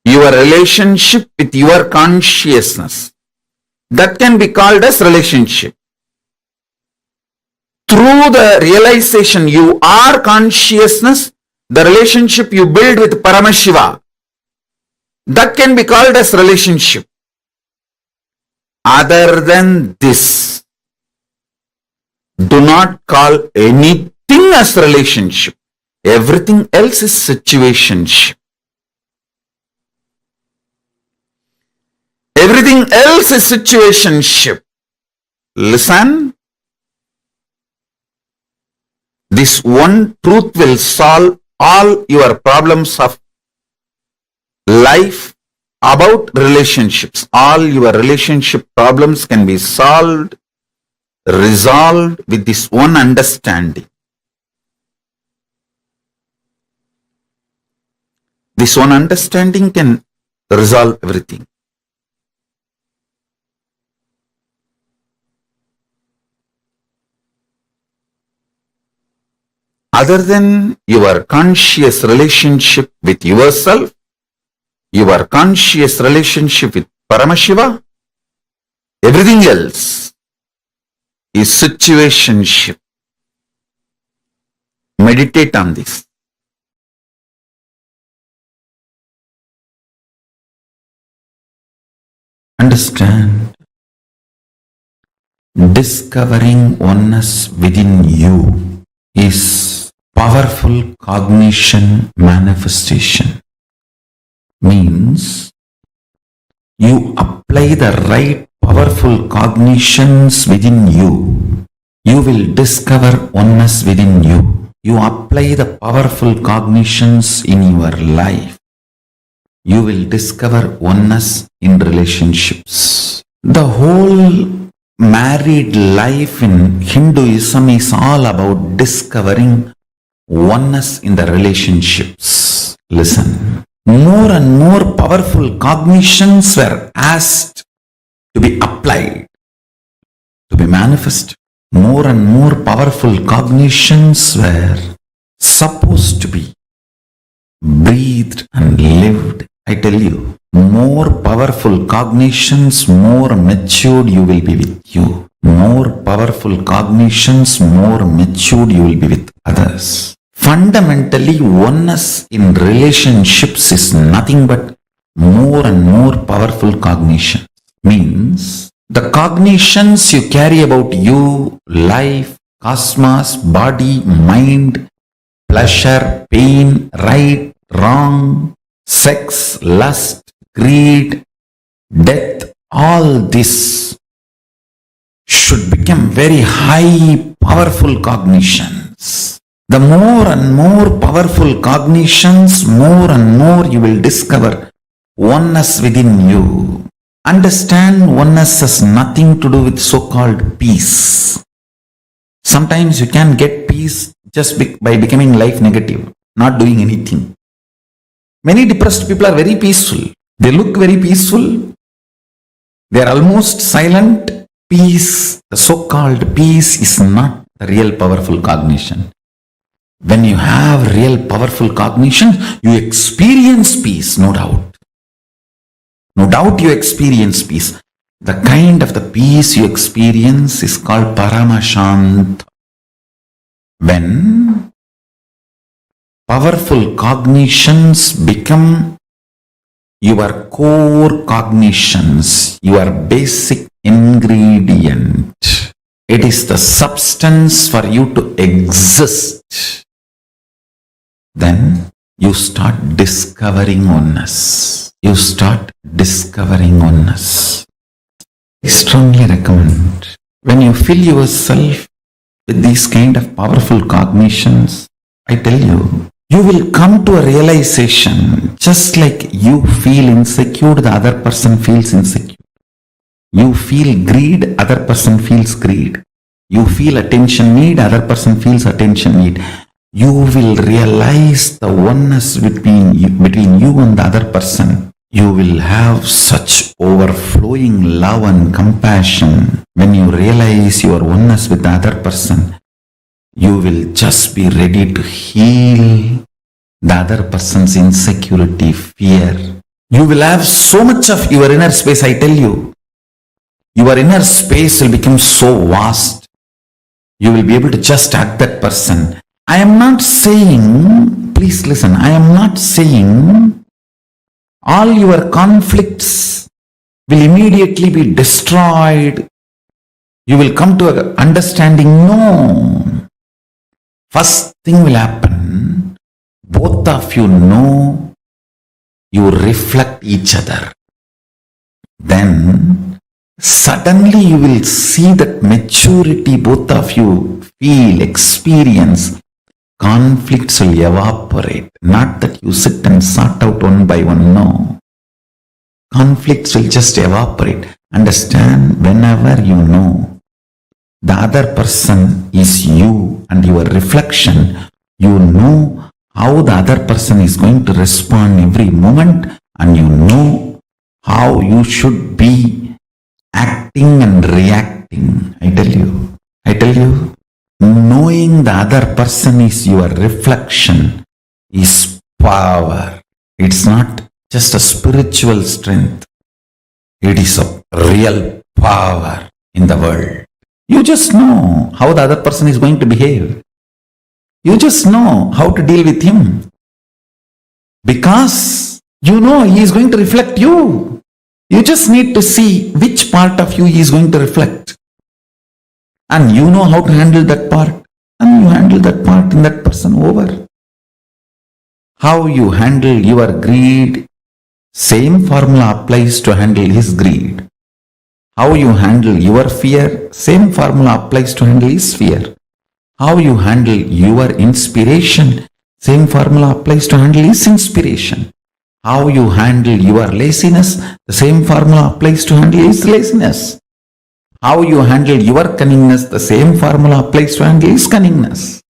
your relationship with your consciousness, that can be called as relationship. Through the realization you are consciousness, the relationship you build with Paramashiva, that can be called as relationship. Other than this, do not call anything as relationship. Everything else is situationship. Everything else is situationship. Listen. This one truth will solve all your problems of life about relationships. All your relationship problems can be solved, resolved with this one understanding. This one understanding can resolve everything. Other than your conscious relationship with yourself, your conscious relationship with Paramashiva, everything else is situationship. Meditate on this. Understand, discovering oneness within you is powerful cognition manifestation. Means you apply the right powerful cognitions within you, you will discover oneness within you. You apply the powerful cognitions in your life, you will discover oneness in relationships. The whole married life in Hinduism is all about discovering oneness in the relationships. Listen, more and more powerful cognitions were asked to be applied, to be manifested. More and more powerful cognitions were supposed to be breathed and lived. I tell you, more powerful cognitions, more matured you will be with you. More powerful cognitions, more matured you will be with others. Fundamentally, oneness in relationships is nothing but more and more powerful cognition. Means the cognitions you carry about you, life, cosmos, body, mind, pleasure, pain, right, wrong, sex, lust, greed, death, all this should become very high, powerful cognitions. The more and more powerful cognitions, more and more you will discover oneness within you. Understand, oneness has nothing to do with so-called peace. Sometimes you can get peace just by becoming life negative, not doing anything. Many depressed people are very peaceful. They look very peaceful. They are almost silent. Peace, the so-called peace, is not the real powerful cognition. When you have real powerful cognition, you experience peace, no doubt. No doubt you experience peace. The kind of the peace you experience is called Paramashant. When powerful cognitions become your core cognitions, your basic ingredient, it is the substance for you to exist. Then you start discovering oneness. You start discovering oneness. I strongly recommend, when you fill yourself with these kind of powerful cognitions, I tell you, you will come to a realization, just like you feel insecure, the other person feels insecure. You feel greed, other person feels greed. You feel attention need, other person feels attention need. You will realize the oneness between you and the other person. You will have such overflowing love and compassion. When you realize your oneness with the other person, you will just be ready to heal the other person's insecurity, fear. You will have so much of your inner space, I tell you. Your inner space will become so vast. You will be able to just hug that person. I am not saying, please listen, I am not saying all your conflicts will immediately be destroyed. You will come to an understanding. No. First thing will happen, both of you know you reflect each other. Then suddenly you will see that maturity both of you feel, experience. Conflicts will evaporate. Not that you sit and sort out one by one, no. Conflicts will just evaporate. Understand, whenever you know the other person is you and your reflection, you know how the other person is going to respond every moment, and you know how you should be acting and reacting. I tell you, knowing the other person is your reflection is power. It's not just a spiritual strength. It is a real power in the world. You just know how the other person is going to behave. You just know how to deal with him. Because you know he is going to reflect you. You just need to see which part of you he is going to reflect. And you know how to handle that part. And you handle that part in that person over. How you handle your greed, same formula applies to handle his greed. How you handle your fear, same formula applies to handle his fear. How you handle your inspiration, same formula applies to handle his inspiration. How you handle your laziness, the same formula applies to handle his laziness. How you handle your cunningness, the same formula applies to handle his cunningness.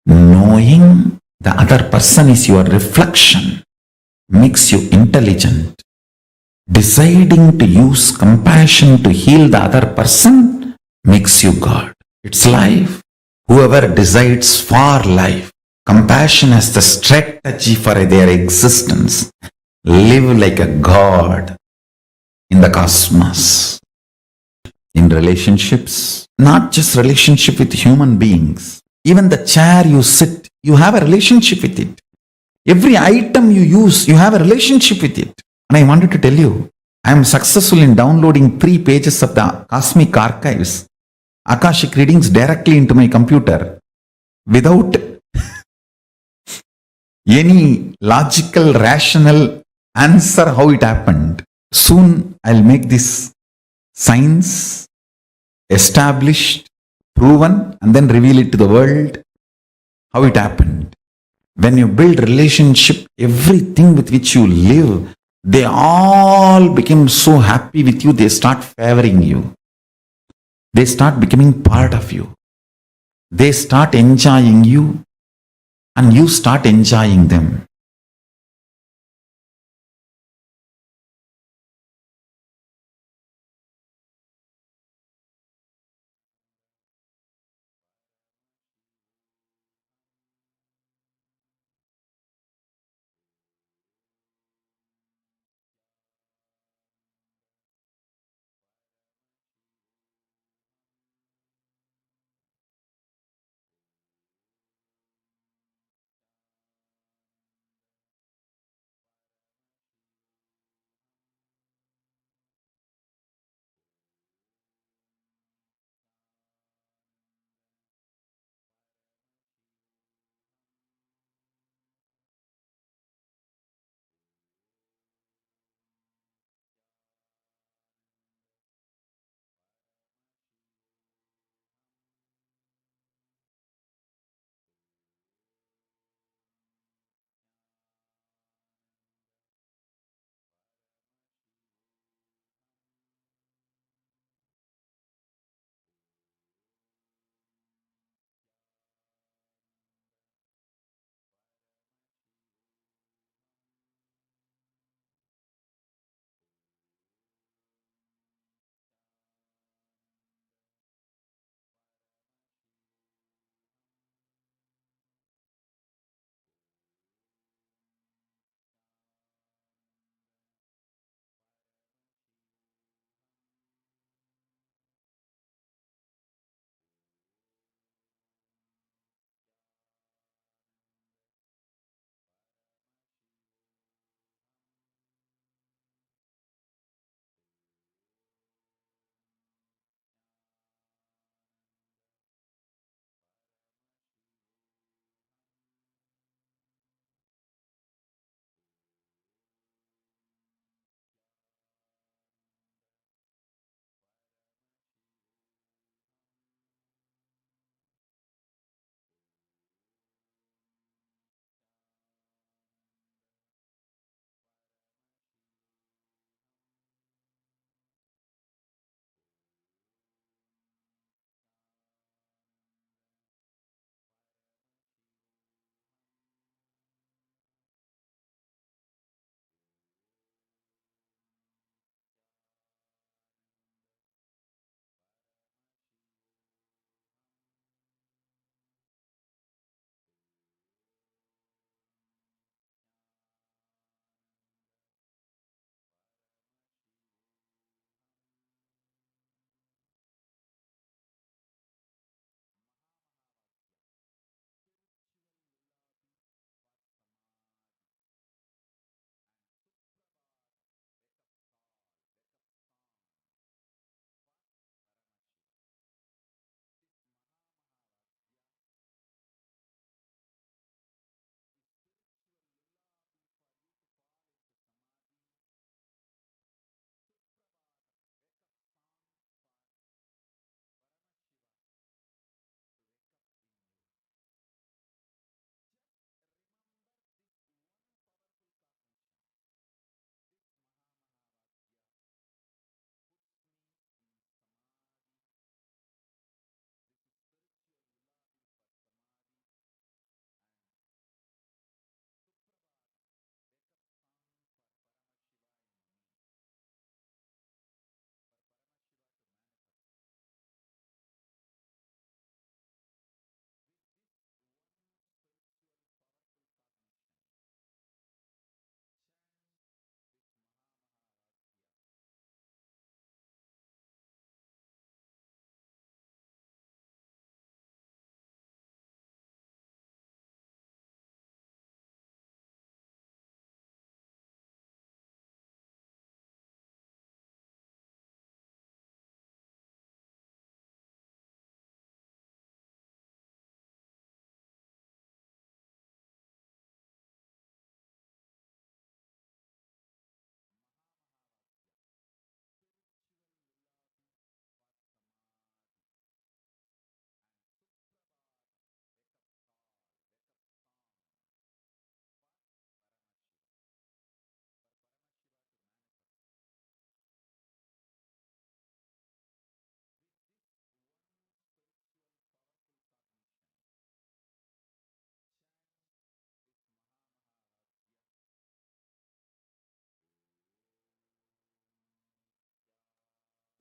Knowing the other person is your reflection makes you intelligent. Deciding to use compassion to heal the other person makes you God. It's life. Whoever decides for life, compassion as the strategy for their existence, live like a God in the cosmos. In relationships, not just relationship with human beings, even the chair you sit, you have a relationship with it. Every item you use, you have a relationship with it. And I wanted to tell you, I am successful in downloading 3 pages of the Cosmic Archives, Akashic readings directly into my computer without any logical, rational answer how it happened. Soon I'll make this science established, proven, and then reveal it to the world how it happened. When you build relationship, everything with which you live, they all become so happy with you, they start favoring you. They start becoming part of you. They start enjoying you, and you start enjoying them.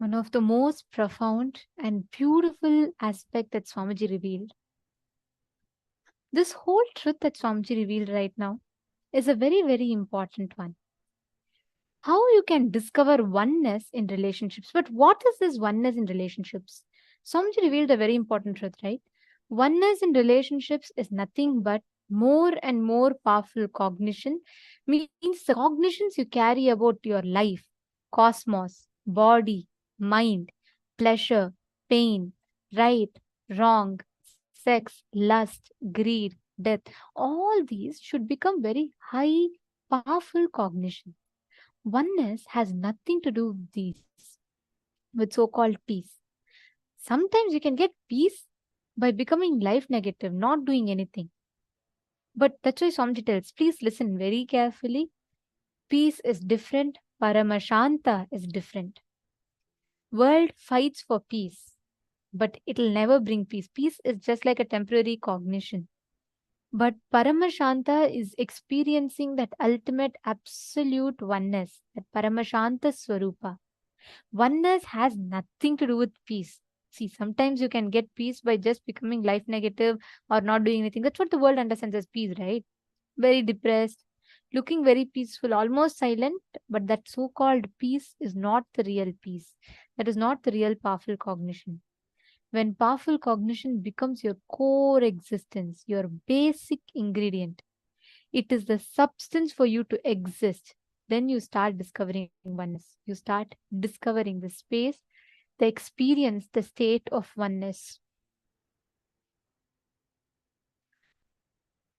one of the most profound and beautiful aspect that Swamiji revealed. This whole truth that Swamiji revealed right now is a very, very important one. How you can discover oneness in relationships. But what is this oneness in relationships? Swamiji revealed a very important truth, right? Oneness in relationships is nothing but more and more powerful cognition, means the cognitions you carry about your life, cosmos, body, mind, pleasure, pain, right, wrong, sex, lust, greed, death. All these should become very high, powerful cognition. Oneness has nothing to do with these, with so called peace. Sometimes you can get peace by becoming life negative, not doing anything. But that's why Swamiji tells, please listen very carefully. Peace is different, Paramashanta is different. World fights for peace, but it'll never bring peace. Peace is just like a temporary cognition. But Paramashanta is experiencing that ultimate absolute oneness, that Paramashanta Swarupa. Oneness has nothing to do with peace. See, sometimes you can get peace by just becoming life negative or not doing anything. That's what the world understands as peace, right? Very depressed, looking very peaceful, almost silent, but that so called peace is not the real peace. That is not the real powerful cognition. When powerful cognition becomes your core existence, your basic ingredient, it is the substance for you to exist. Then you start discovering oneness. You start discovering the space, the experience, the state of oneness.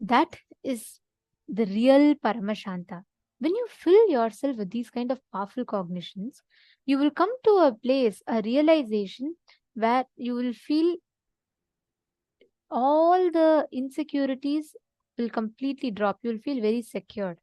That is the real Paramashanta. When you fill yourself with these kind of powerful cognitions, you will come to a place, a realization where you will feel all the insecurities will completely drop. You will feel very secure.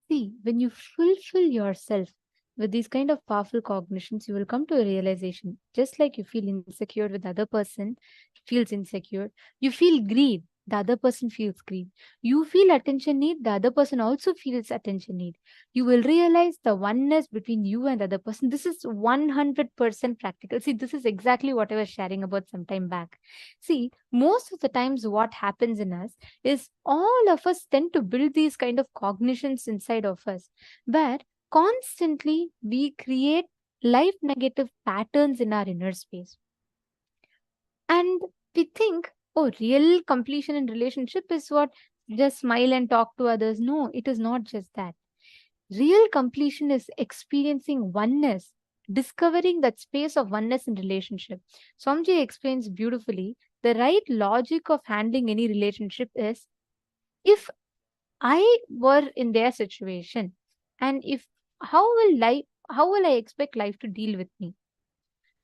See, when you fulfill yourself with these kind of powerful cognitions, you will come to a realization. Just like you feel insecure with the other person feels insecure, you feel greed, the other person feels greed. You feel attention need, the other person also feels attention need. You will realize the oneness between you and the other person. This is 100% practical. See, this is exactly what I was sharing about some time back. See, most of the times what happens in us is all of us tend to build these kind of cognitions inside of us where constantly we create life negative patterns in our inner space. And we think, oh, real completion in relationship is what just smile and talk to others. No, it is not just that. Real completion is experiencing oneness, discovering that space of oneness in relationship. Swamiji explains beautifully the right logic of handling any relationship is, if I were in their situation, and if how will I expect life to deal with me?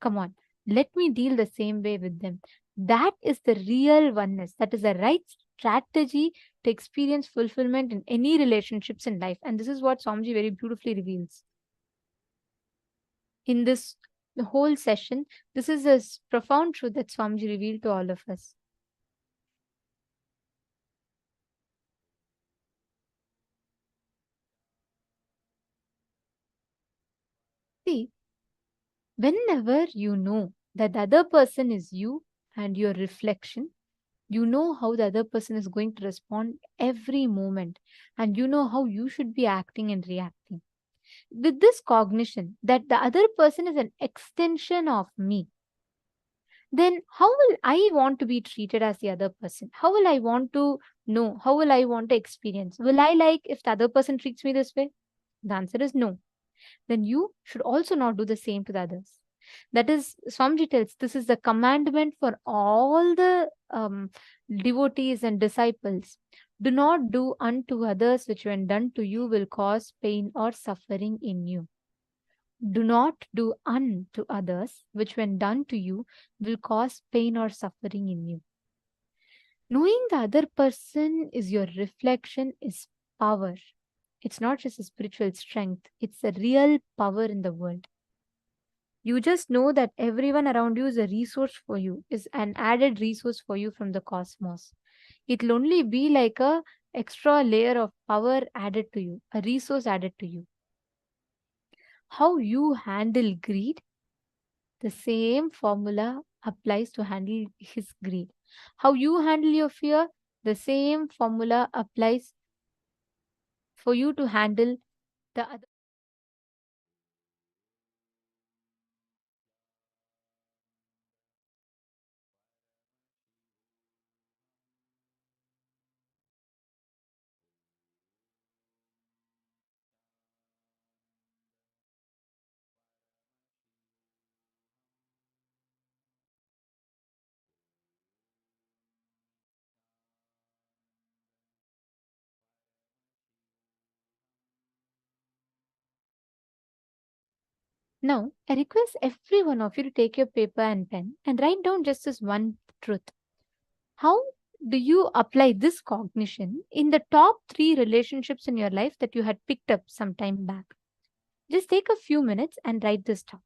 Come on, let me deal the same way with them. That is the real oneness. That is the right strategy to experience fulfillment in any relationships in life. And this is what Swamiji very beautifully reveals in this the whole session. This is a profound truth that Swamiji revealed to all of us. See, whenever you know that the other person is you and your reflection, you know how the other person is going to respond every moment, and you know how you should be acting and reacting. With this cognition that the other person is an extension of me, then how will I want to be treated as the other person? How will I want to know? How will I want to experience? Will I like if the other person treats me this way? The answer is no. Then you should also not do the same to the others. That is, Swamiji tells, this is the commandment for all the devotees and disciples. Do not do unto others which when done to you will cause pain or suffering in you. Do not do unto others which when done to you will cause pain or suffering in you. Knowing the other person is your reflection is power. It's not just a spiritual strength, it's a real power in the world. You just know that everyone around you is a resource for you, is an added resource for you from the cosmos. It'll only be like a extra layer of power added to you, a resource added to you. How you handle greed, the same formula applies to handle his greed. How you handle your fear, the same formula applies for you to handle the other. Now, I request every one of you to take your paper and pen and write down just this one truth. How do you apply this cognition in the top 3 relationships in your life that you had picked up some time back? Just take a few minutes and write this down.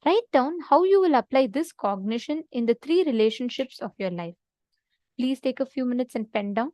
Write down how you will apply this cognition in the 3 relationships of your life. Please take a few minutes and pen down.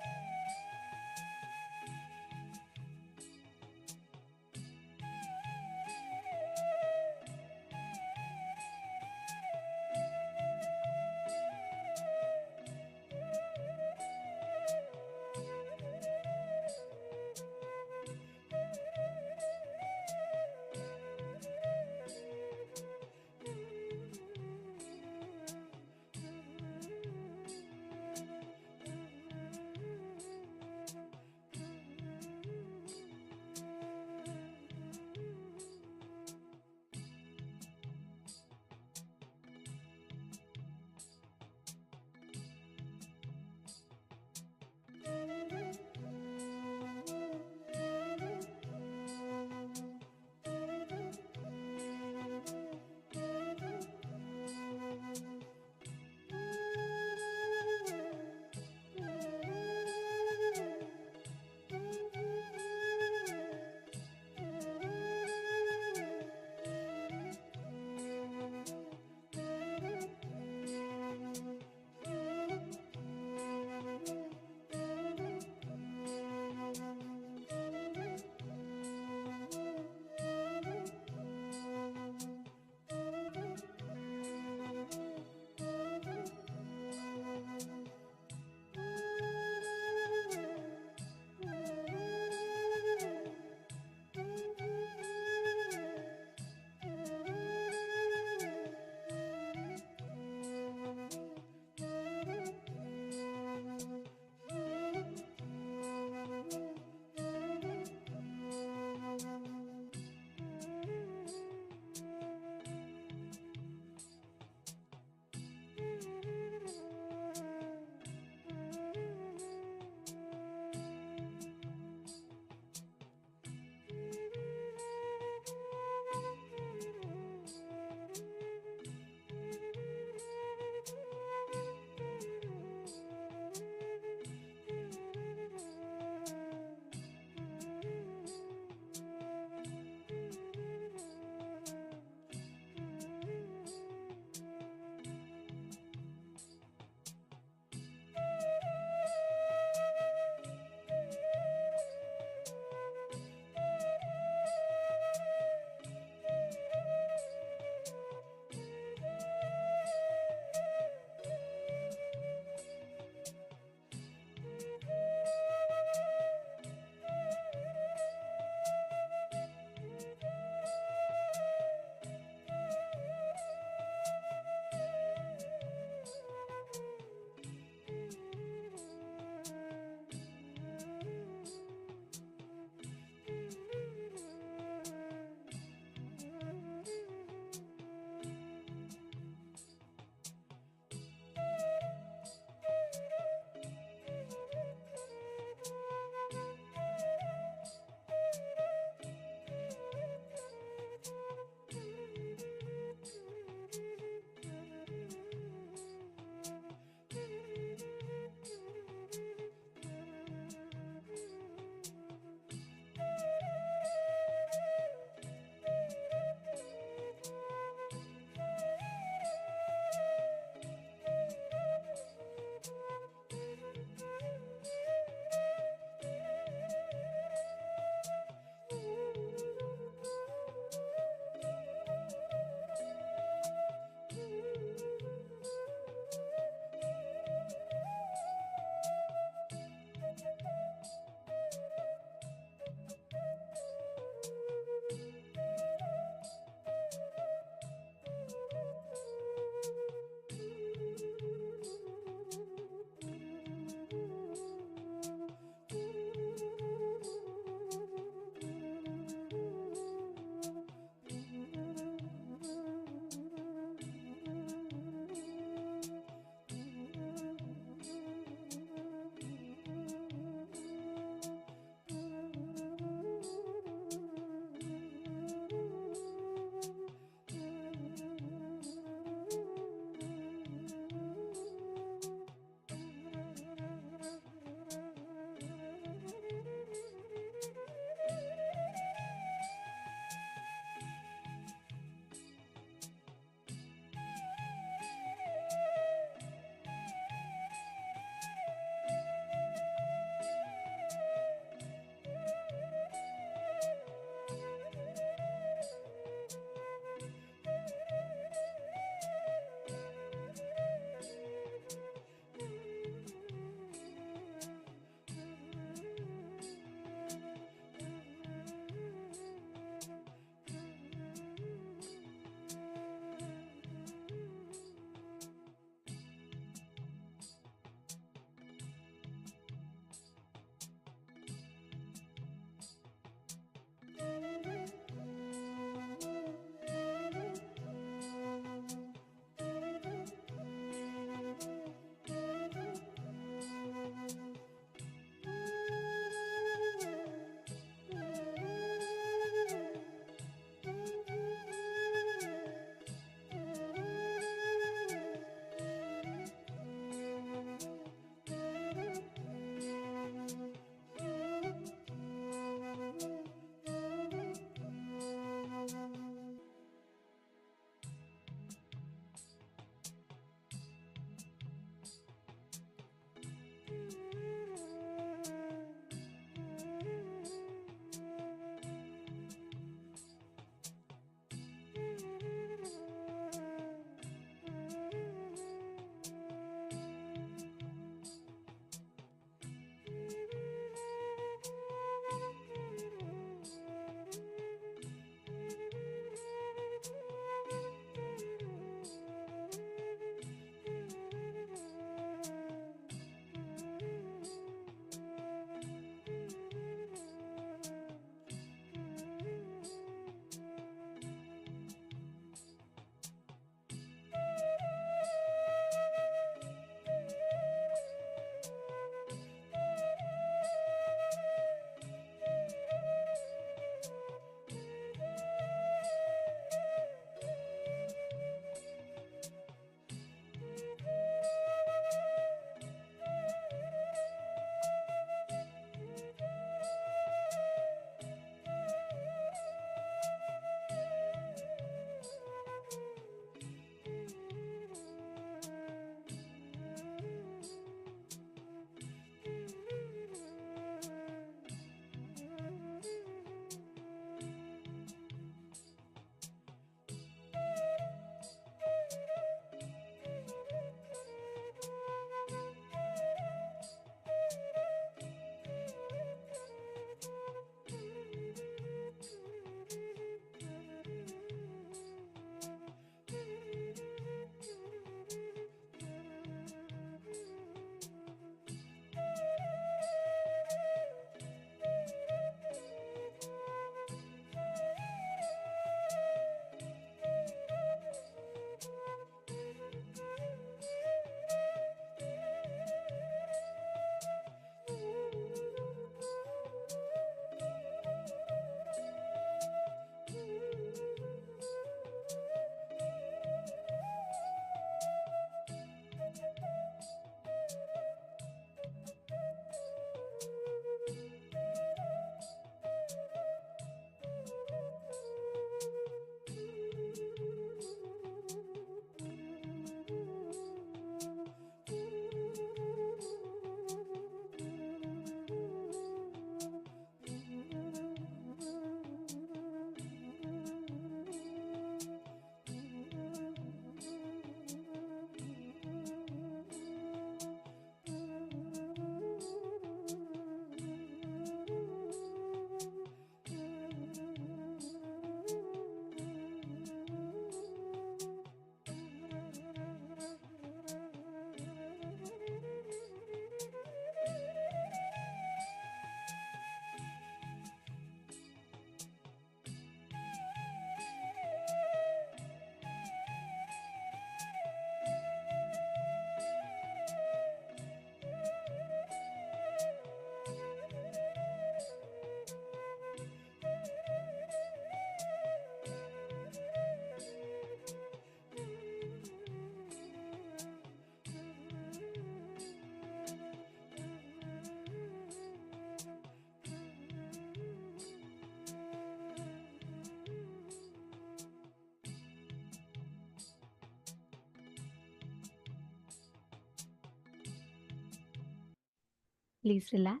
Please relax.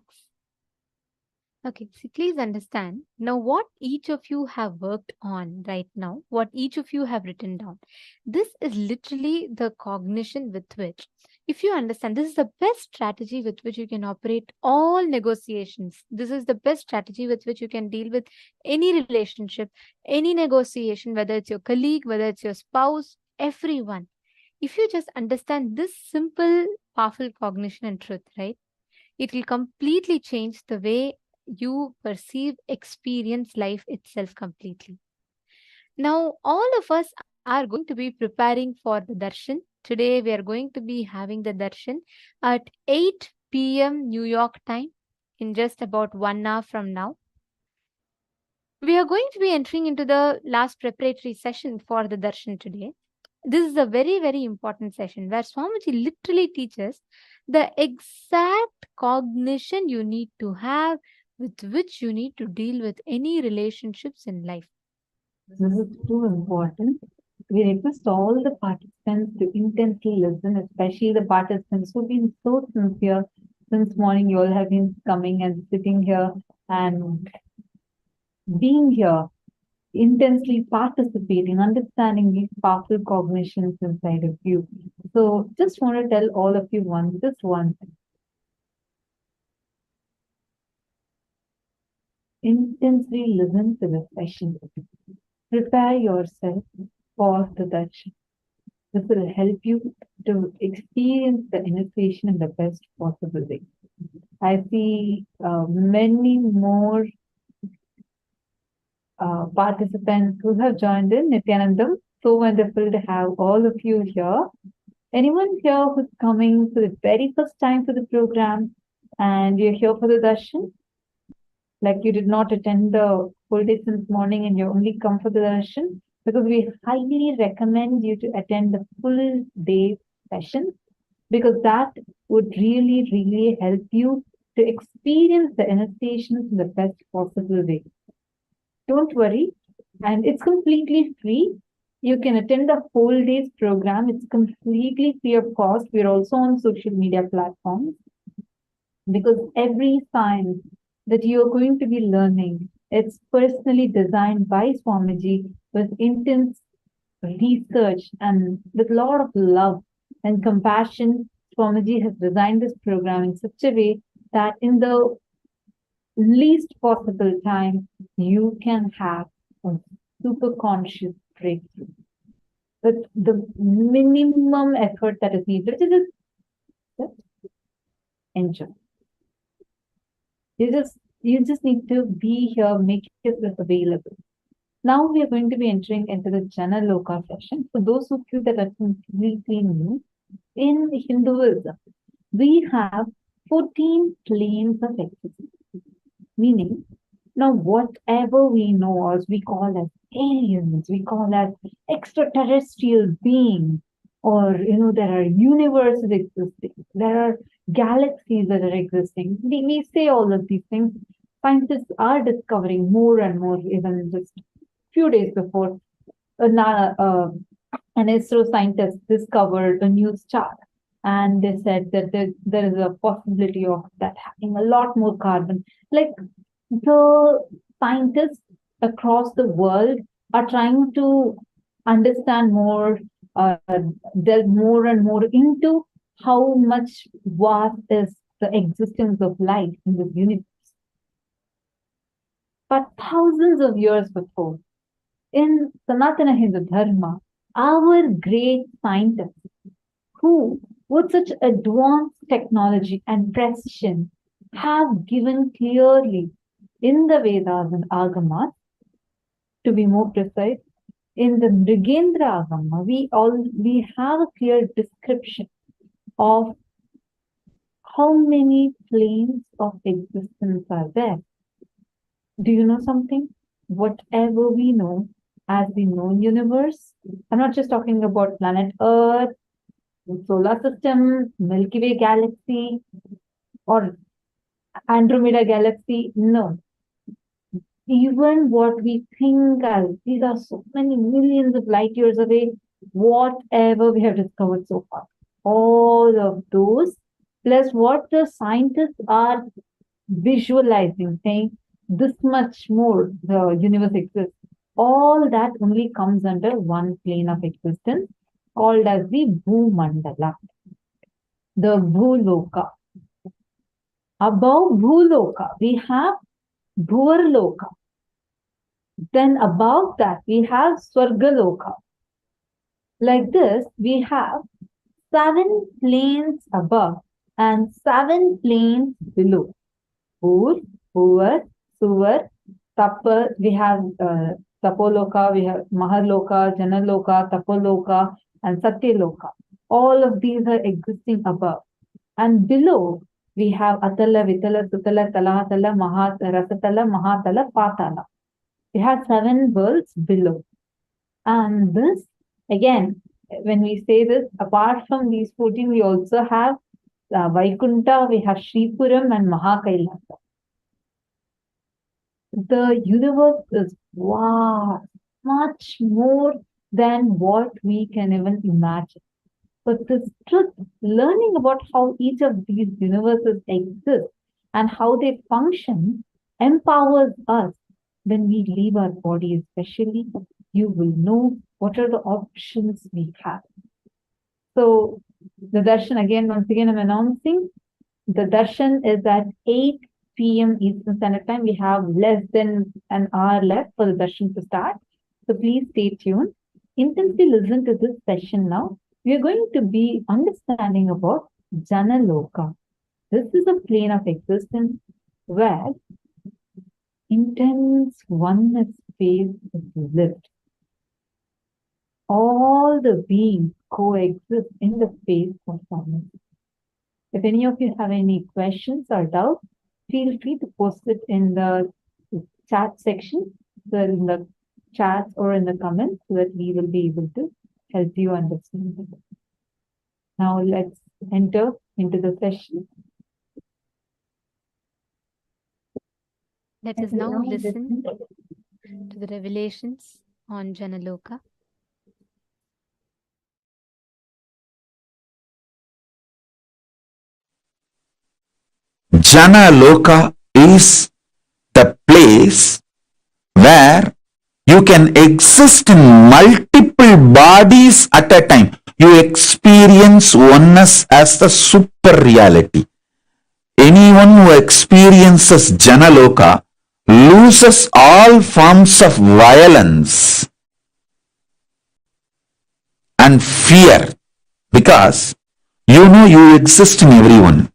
Okay, so please understand now what each of you have worked on right now, what each of you have written down. This is literally the cognition with which, if you understand, this is the best strategy with which you can operate all negotiations. This is the best strategy with which you can deal with any relationship, any negotiation, whether it's your colleague, whether it's your spouse, everyone. If you just understand this simple, powerful cognition and truth, right? It will completely change the way you perceive, experience life itself completely. Now, all of us are going to be preparing for the darshan. Today, we are going to be having the darshan at 8 p.m. New York time in just about 1 hour from now. We are going to be entering into the last preparatory session for the darshan today. This is a very, very important session where Swamiji literally teaches the exact cognition you need to have with which you need to deal with any relationships in life. This is too important. We request all the participants to intensely listen, especially the participants who've been so sincere since morning. You all have been coming and sitting here and being here, intensely participating, understanding these powerful cognitions inside of you. So just want to tell all of you just one thing. Intensely listen to the session. Prepare yourself for the darshan. This will help you to experience the initiation in the best possible way. I see many more participants who have joined in. Nithyanandam, so wonderful to have all of you here. Anyone here who's coming for the very first time to the program and you're here for the darshan? Like you did not attend the full day since morning and you only come for the darshan? Because we highly recommend you to attend the full day session, because that would really, really help you to experience the initiations in the best possible way. Don't worry, and it's completely free. You can attend the whole day's program. It's completely free of cost. We're also on social media platforms, because every science that you're going to be learning, it's personally designed by Swamiji with intense research and with a lot of love and compassion. Swamiji has designed this program in such a way that in the least possible time, you can have a super conscious breakthrough. But the minimum effort that is needed is just enjoy. You just need to be here, make yourself available. Now we are going to be entering into the Jana loka session. For those of you that are completely new, in Hinduism, we have 14 planes of existence. Meaning, now whatever we know, or we call as aliens, we call as extraterrestrial beings, or there are universes existing, there are galaxies that are existing. We say all of these things. Scientists are discovering more and more. Even just a few days before, an ISRO scientist discovered a new star, and they said that there is a possibility of that having a lot more carbon. Like, the scientists across the world are trying to understand more, delve more and more into how much vast is the existence of life in this universe. But thousands of years before, in Sanatana Hindu Dharma, our great scientists, who with such advanced technology and precision have given clearly in the Vedas and Agamas, to be more precise, in the Mrigendra Agama, we have a clear description of how many planes of existence are there. Do you know something? Whatever we know as the known universe, I'm not just talking about planet Earth, solar system, Milky Way galaxy, or Andromeda galaxy. No. Even what we think as these are so many millions of light years away, whatever we have discovered so far, all of those plus what the scientists are visualizing, saying this much more the universe exists. All that only comes under one plane of existence called as the Bhumandala, the Bhuloka. Above Bhuloka, we have Bhuvarloka. Then above that, we have Swargaloka. Like this, we have 7 planes above and 7 planes below. Bhur, Bhuvar, Suvar, Tapar, we have Tapoloka, we have Maharloka, Janaloka, Tapoloka, and Satyaloka. All of these are existing above. And below, we have Atala, Vitala, Sutala, Talahatala, Rasatala, Mahatala, Patala. We have 7 worlds below. And this, again, when we say this, apart from these 14, we also have Vaikunta, we have Shripuram and Mahakailasa. The universe is vast, much more than what we can even imagine. But this truth, learning about how each of these universes exist and how they function, empowers us when we leave our body, especially. You will know what are the options we have. So, the darshan, again, once again, I'm announcing, the darshan is at 8 p.m. Eastern Standard Time. We have less than an hour left for the darshan to start. So, please stay tuned. Intensely listen to this session now. We are going to be understanding about Jana loka. This is a plane of existence where intense oneness phase is lived. All the beings coexist in the phase of oneness. If any of you have any questions or doubts, feel free to post it in the chat section, in the chat or in the comments, so that we will be able to help you understand it. Now let's enter into the session. Let us now listen to the revelations on Janaloka. Jana loka is the place where you can exist in multiple bodies at a time. You experience oneness as the super reality. Anyone who experiences Jana loka loses all forms of violence and fear, because you know you exist in everyone.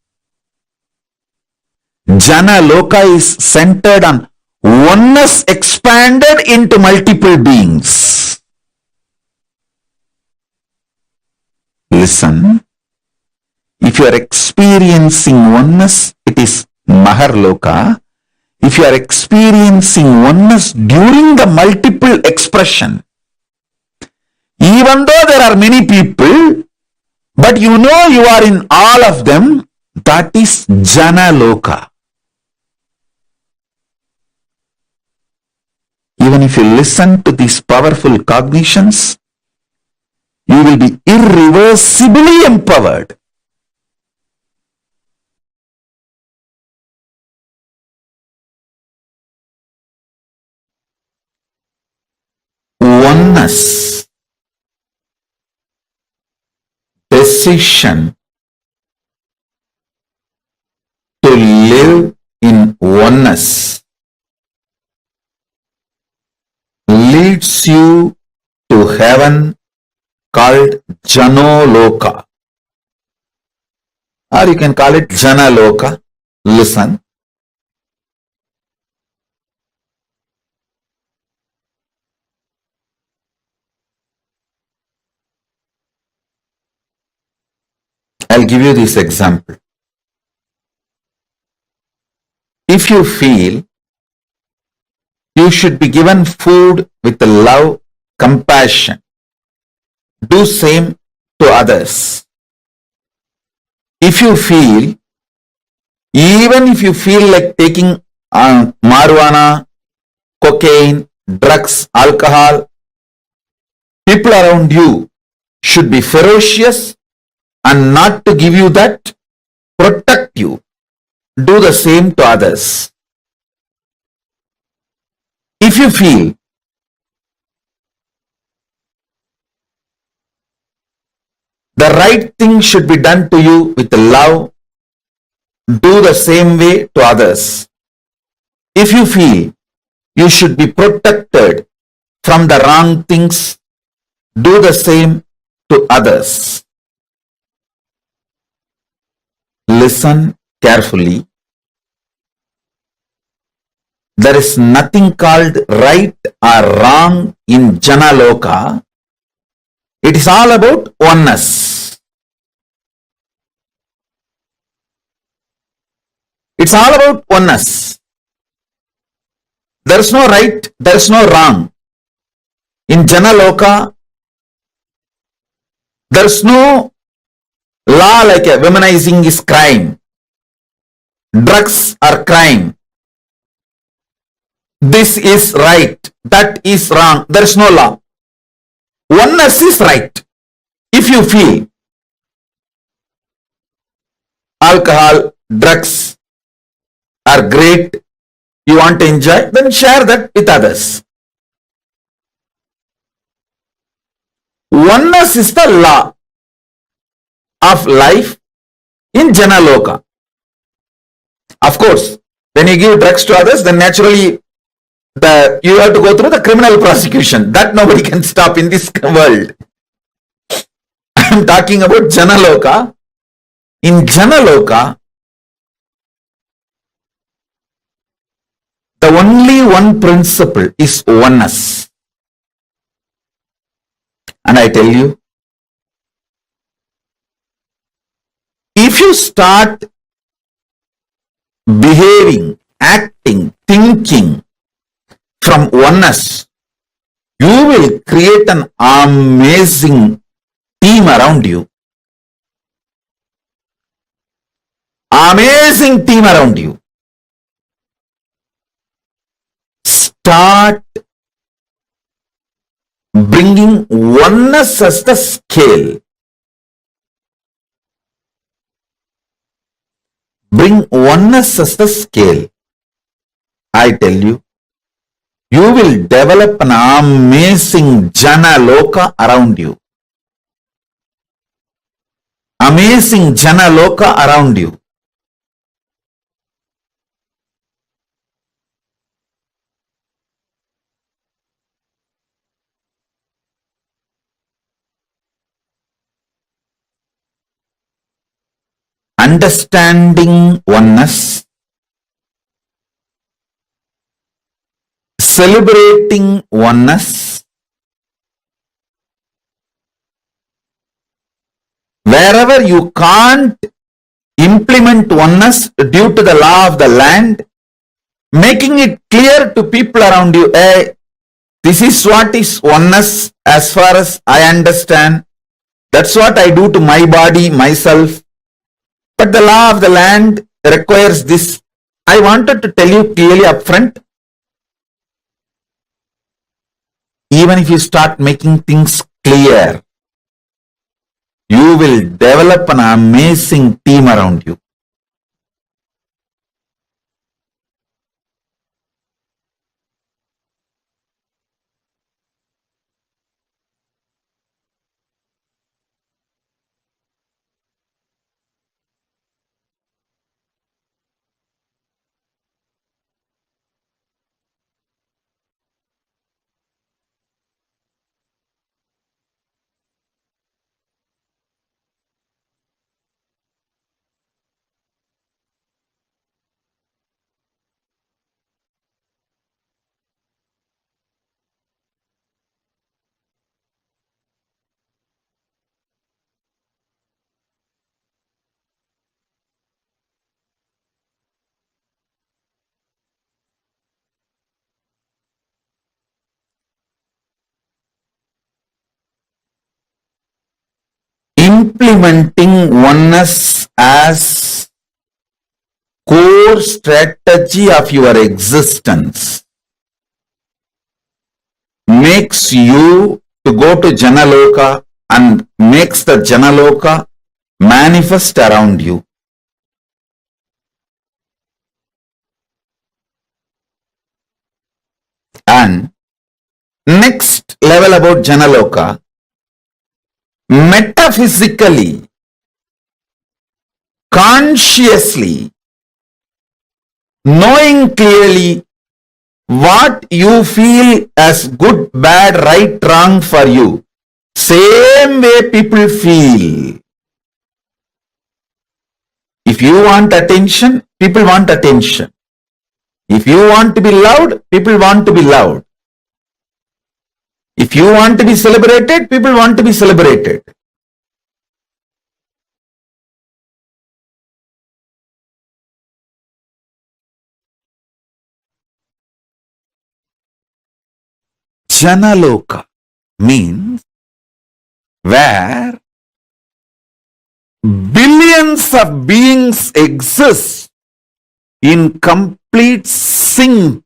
Jana loka is centered on oneness expanded into multiple beings. Listen, if you are experiencing oneness, it is Maharloka. If you are experiencing oneness during the multiple expression, even though there are many people, but you know you are in all of them, that is Jana loka. Even if you listen to these powerful cognitions, you will be irreversibly empowered. Oneness, decision to live in oneness leads you to heaven called Janoloka, or you can call it Janaloka. Listen. I'll give you this example. If you feel you should be given food with love, compassion, do same to others. If you feel, even if you feel like taking marijuana, cocaine, drugs, alcohol, people around you should be ferocious and not to give you that, protect you. Do the same to others. If you feel the right thing should be done to you with love, do the same way to others. If you feel you should be protected from the wrong things, do the same to others. Listen carefully. There is nothing called right or wrong in Jana loka. It is all about oneness. It's all about oneness. There is no right, there is no wrong. In Jana loka, there is no law like a womanizing is crime. Drugs are crime. This is right, that is wrong. There is no law. Oneness is right. If you feel alcohol, drugs are great, you want to enjoy, then share that with others. Oneness is the law of life in Jana loka. Of course, when you give drugs to others, then naturally you have to go through the criminal prosecution. That nobody can stop in this world. I am talking about Jana loka. In Jana loka, the only one principle is oneness. And I tell you, if you start behaving, acting, thinking from oneness, you will create an amazing team around you. Amazing team around you. Start bringing oneness as the scale. Bring oneness as the scale. I tell you, you will develop an amazing Jana loka around you. Amazing Jana loka around you. Understanding oneness, celebrating oneness, wherever you can't implement oneness due to the law of the land, making it clear to people around you, hey, this is what is oneness as far as I understand. That's what I do to my body, myself. But the law of the land requires this. I wanted to tell you clearly upfront. Even if you start making things clear, you will develop an amazing team around you. Implementing oneness as core strategy of your existence makes you to go to Jana loka and makes the Jana loka manifest around you. next level about Jana loka. Metaphysically, consciously, knowing clearly what you feel as good, bad, right, wrong for you. Same way people feel. If you want attention, people want attention. If you want to be loud, people want to be loud. If you want to be celebrated, people want to be celebrated. Jana loka means where billions of beings exist in complete sync.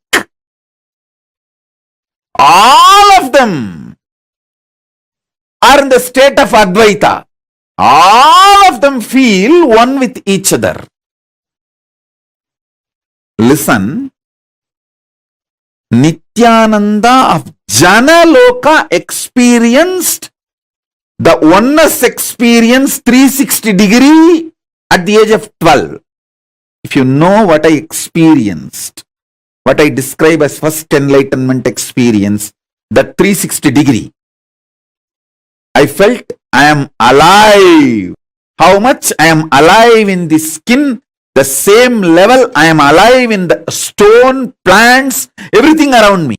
All of them are in the state of Advaita. All of them feel one with each other. Listen, Nithyananda of Jana loka experienced the oneness experience 360 degree at the age of 12. If you know what I experienced, what I describe as first enlightenment experience, that 360 degree, I felt I am alive. How much I am alive in the skin, the same level I am alive in the stone, plants, everything around me.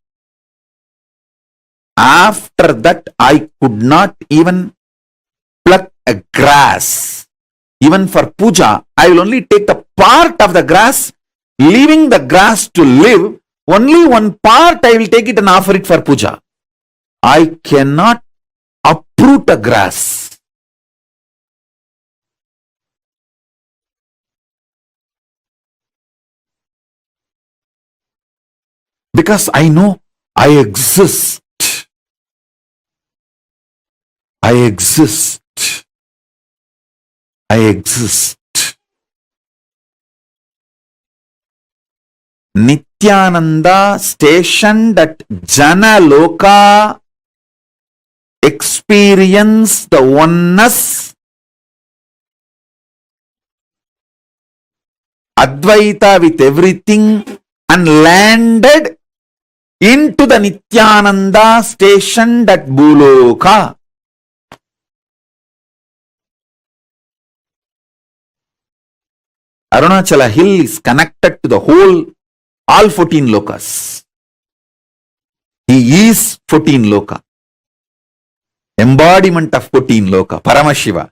After that, I could not even pluck a grass. Even for puja, I will only take the part of the grass, leaving the grass to live. Only one part I will take it and offer it for puja. I cannot uproot a grass. Because I know I exist. I exist. I exist. Nithyananda stationed at Jana loka experienced the oneness, Advaita with everything, and landed into the Nithyananda stationed at Bhuloka. Arunachala hill is connected to the whole, all 14 lokas. He is 14 loka. Embodiment of 14 loka, Paramashiva.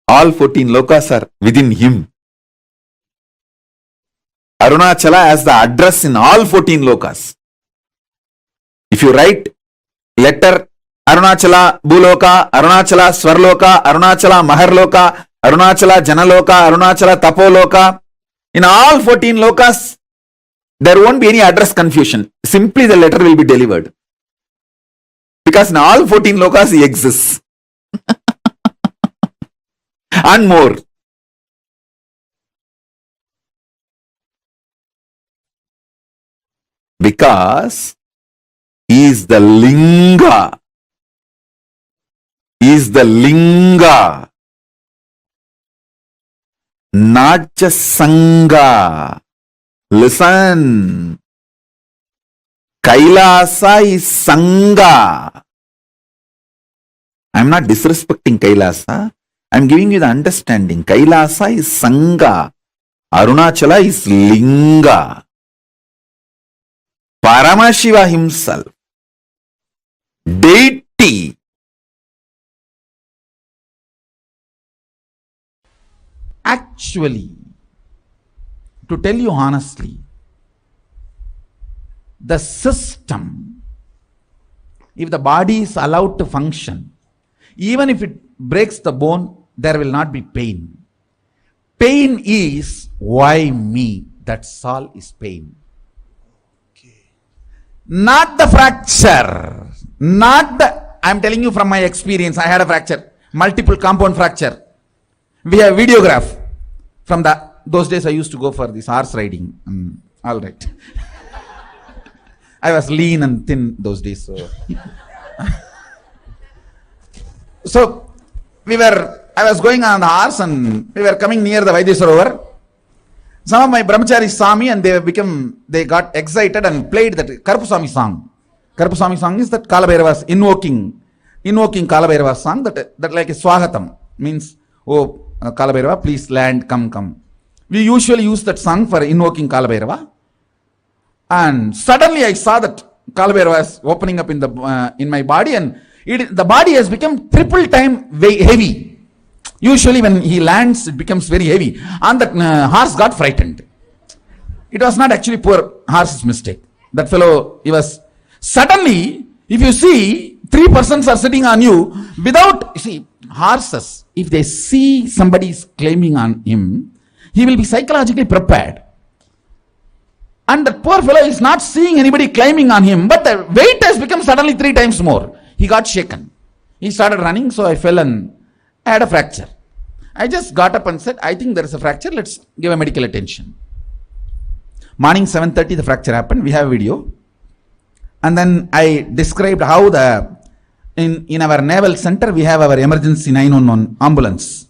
All 14 lokas are within him. Arunachala has the address in all 14 lokas. If you write letter Arunachala Bhuloka, Arunachala Swarloka, Arunachala Maharloka, Arunachala Janaloka, Arunachala Tapoloka, in all 14 lokas, there won't be any address confusion. Simply the letter will be delivered. Because in all 14 lokas he exists. And more. Because he is the linga. He is the linga. Not just sangha. Listen. Kailasa is sangha. I am not disrespecting Kailasa. I am giving you the understanding. Kailasa is sangha. Arunachala is linga. Paramashiva himself, deity, actually, to tell you honestly, the system, if the body is allowed to function, even if it breaks the bone, there will not be pain. Pain is why me, that's all is pain. Not the fracture, not the, I am telling you from my experience, I had a fracture, multiple compound fracture. We have videograph from those days I used to go for this horse riding. All right. I was lean and thin those days. So I was going on the horse and we were coming near the Vaidya Sarovar. Some of my brahmacharis saw me and they got excited and played that Karupaswami song. Karupaswami song is that Kalabhairava's invoking Kalabhairava's song that like a Swagatam means, oh Kalabhairava, please land, come. We usually use that song for invoking Kalabhairava. And suddenly I saw that Kalabhairava was opening up in my body, and the body has become triple time heavy. Usually when he lands, it becomes very heavy. And that horse got frightened. It was not actually poor horse's mistake. That fellow, he was... Suddenly, if you see, 3 persons are sitting on you without... You see, horses, if they see somebody is claiming on him, he will be psychologically prepared. And the poor fellow is not seeing anybody climbing on him, but the weight has become suddenly 3 times more. He got shaken. He started running, so I fell and I had a fracture. I just got up and said, I think there is a fracture, let's give a medical attention. Morning 7:30 the fracture happened, we have a video. And then I described how in our naval center we have our emergency 911 ambulance.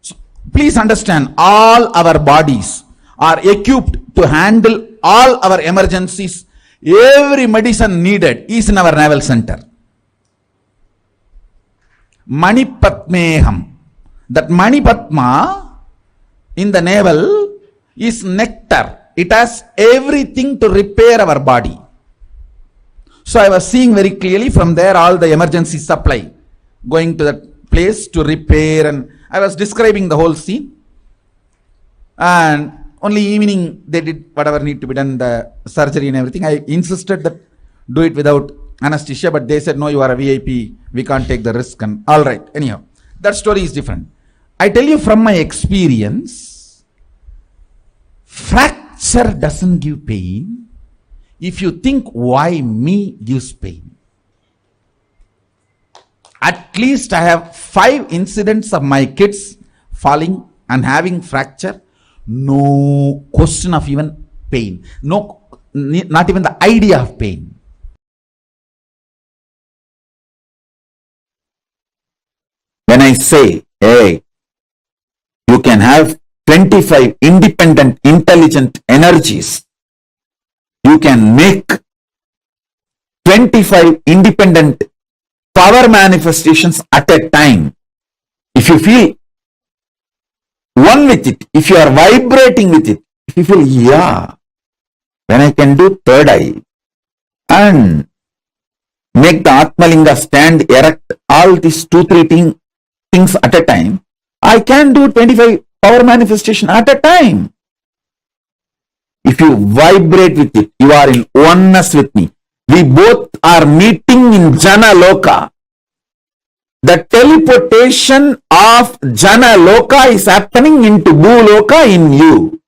So please understand, all our bodies are equipped to handle all our emergencies. Every medicine needed is in our naval center. Manipatmeham. That Manipatma in the navel is nectar. It has everything to repair our body. So I was seeing very clearly from there all the emergency supply going to that place to repair, and I was describing the whole scene. And only evening they did whatever need to be done, the surgery and everything. I insisted that do it without anesthesia, but they said, no, you are a VIP, we can't take the risk. And all right, anyhow, that story is different. I tell you from my experience, fracture doesn't give pain if you think why me gives pain. At least I have 5 incidents of my kids falling and having fracture. No question of even pain. No, not even the idea of pain. When I say, hey, you can have 25 independent, intelligent energies. You can make 25 independent power manifestations at a time. If you feel one with it, if you are vibrating with it, if you feel, yeah, when I can do third eye and make the Atmalinga stand erect, all these 2-3 things at a time, I can do 25 power manifestation at a time. If you vibrate with it, you are in oneness with me. We both are meeting in Jana loka. The teleportation of Jana loka is happening into Bhu loka in you.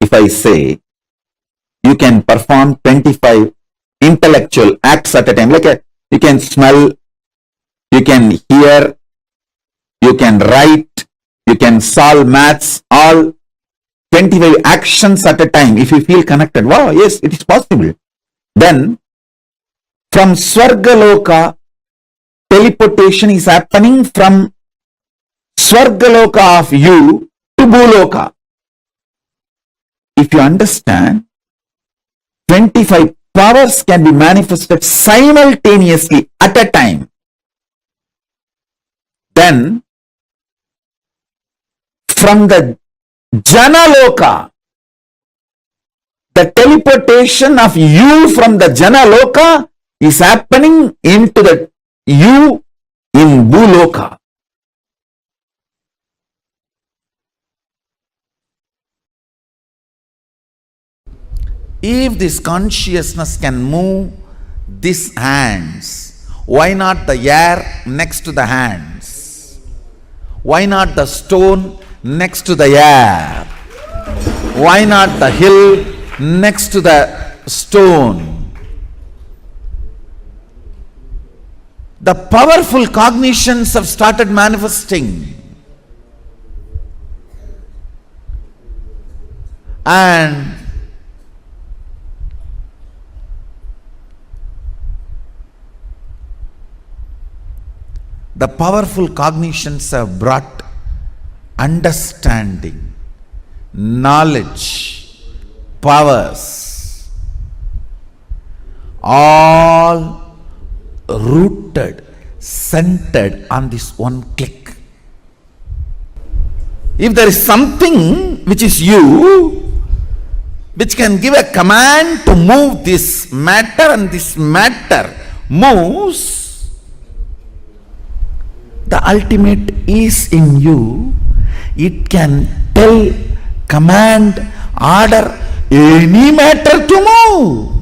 If I say you can perform 25 intellectual acts at a time, like you can smell, you can hear, you can write, you can solve maths, all 25 actions at a time. If you feel connected, wow, yes, it is possible. Then from Swargaloka, teleportation is happening from Swargaloka of you to Bhuloka. If you understand, 25 powers can be manifested simultaneously at a time. Then, from the Jana loka, the teleportation of you from the Jana loka is happening into the you in Bhuloka. If this consciousness can move these hands, why not the air next to the hands? Why not the stone next to the air? Why not the hill next to the stone? The powerful cognitions have started manifesting. And the powerful cognitions have brought understanding, knowledge, powers, all rooted, centered on this one click. If there is something which is you, which can give a command to move this matter, and this matter moves, the ultimate is in you. It can tell, command, order any matter to move.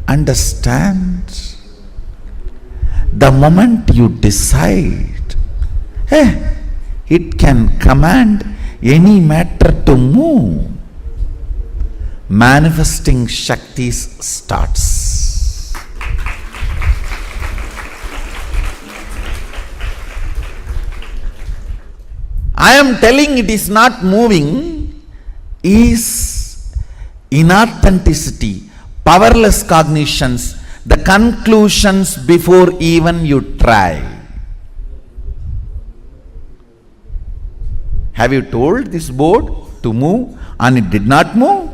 Understand? The moment you decide, it can command any matter to move, manifesting Shaktis starts. I am telling it is not moving is inauthenticity, powerless cognitions, the conclusions before even you try. Have you told this board to move and it did not move?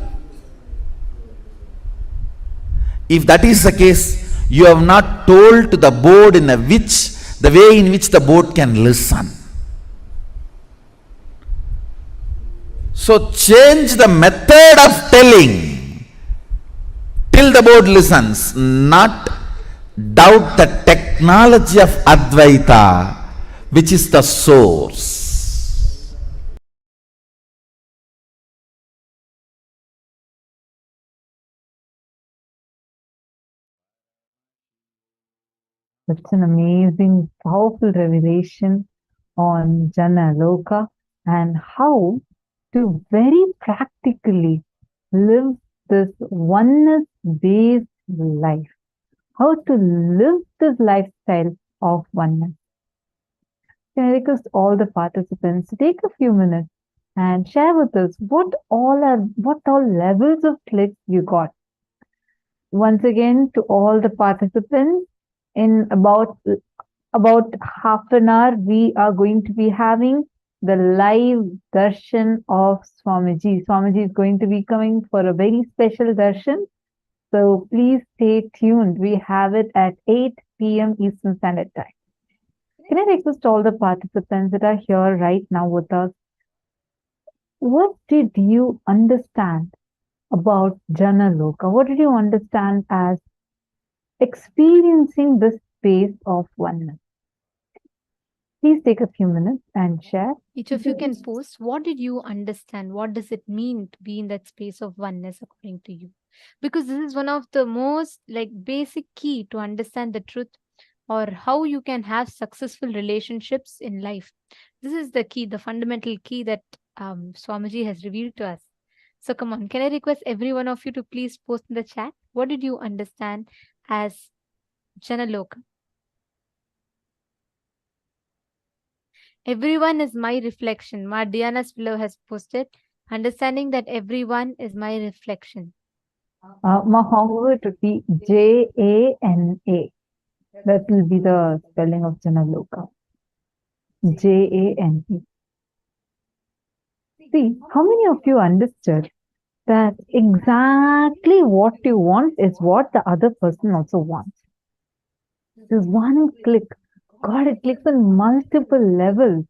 If that is the case, you have not told to the board the way in which the board can listen. So change the method of telling till the board listens, not doubt the technology of Advaita, which is the source. That's an amazing, powerful revelation on Jana, loka, and how to very practically live this oneness-based life. How to live this lifestyle of oneness. Can I request all the participants to take a few minutes and share with us what all levels of clicks you got. Once again, to all the participants, in about half an hour, we are going to be having the live darshan of Swamiji. Swamiji is going to be coming for a very special darshan. So please stay tuned. We have it at 8 p.m. Eastern Standard Time. Can I request all the participants that are here right now with us? What did you understand about Jana Loka? What did you understand as experiencing this space of oneness? Please take a few minutes and share. Each of you can post. What did you understand? What does it mean to be in that space of oneness according to you? Because this is one of the most basic key to understand the truth, or how you can have successful relationships in life. This is the key, the fundamental key that Swamiji has revealed to us. So come on, can I request every one of you to please post in the chat? What did you understand as Jana Loka? Everyone is my reflection. Diana's below has posted, understanding that everyone is my reflection. However, it would be Jana. That will be the spelling of Jana Loka. Jana. See, how many of you understood that exactly what you want is what the other person also wants? There's one click. God, it clicks on multiple levels.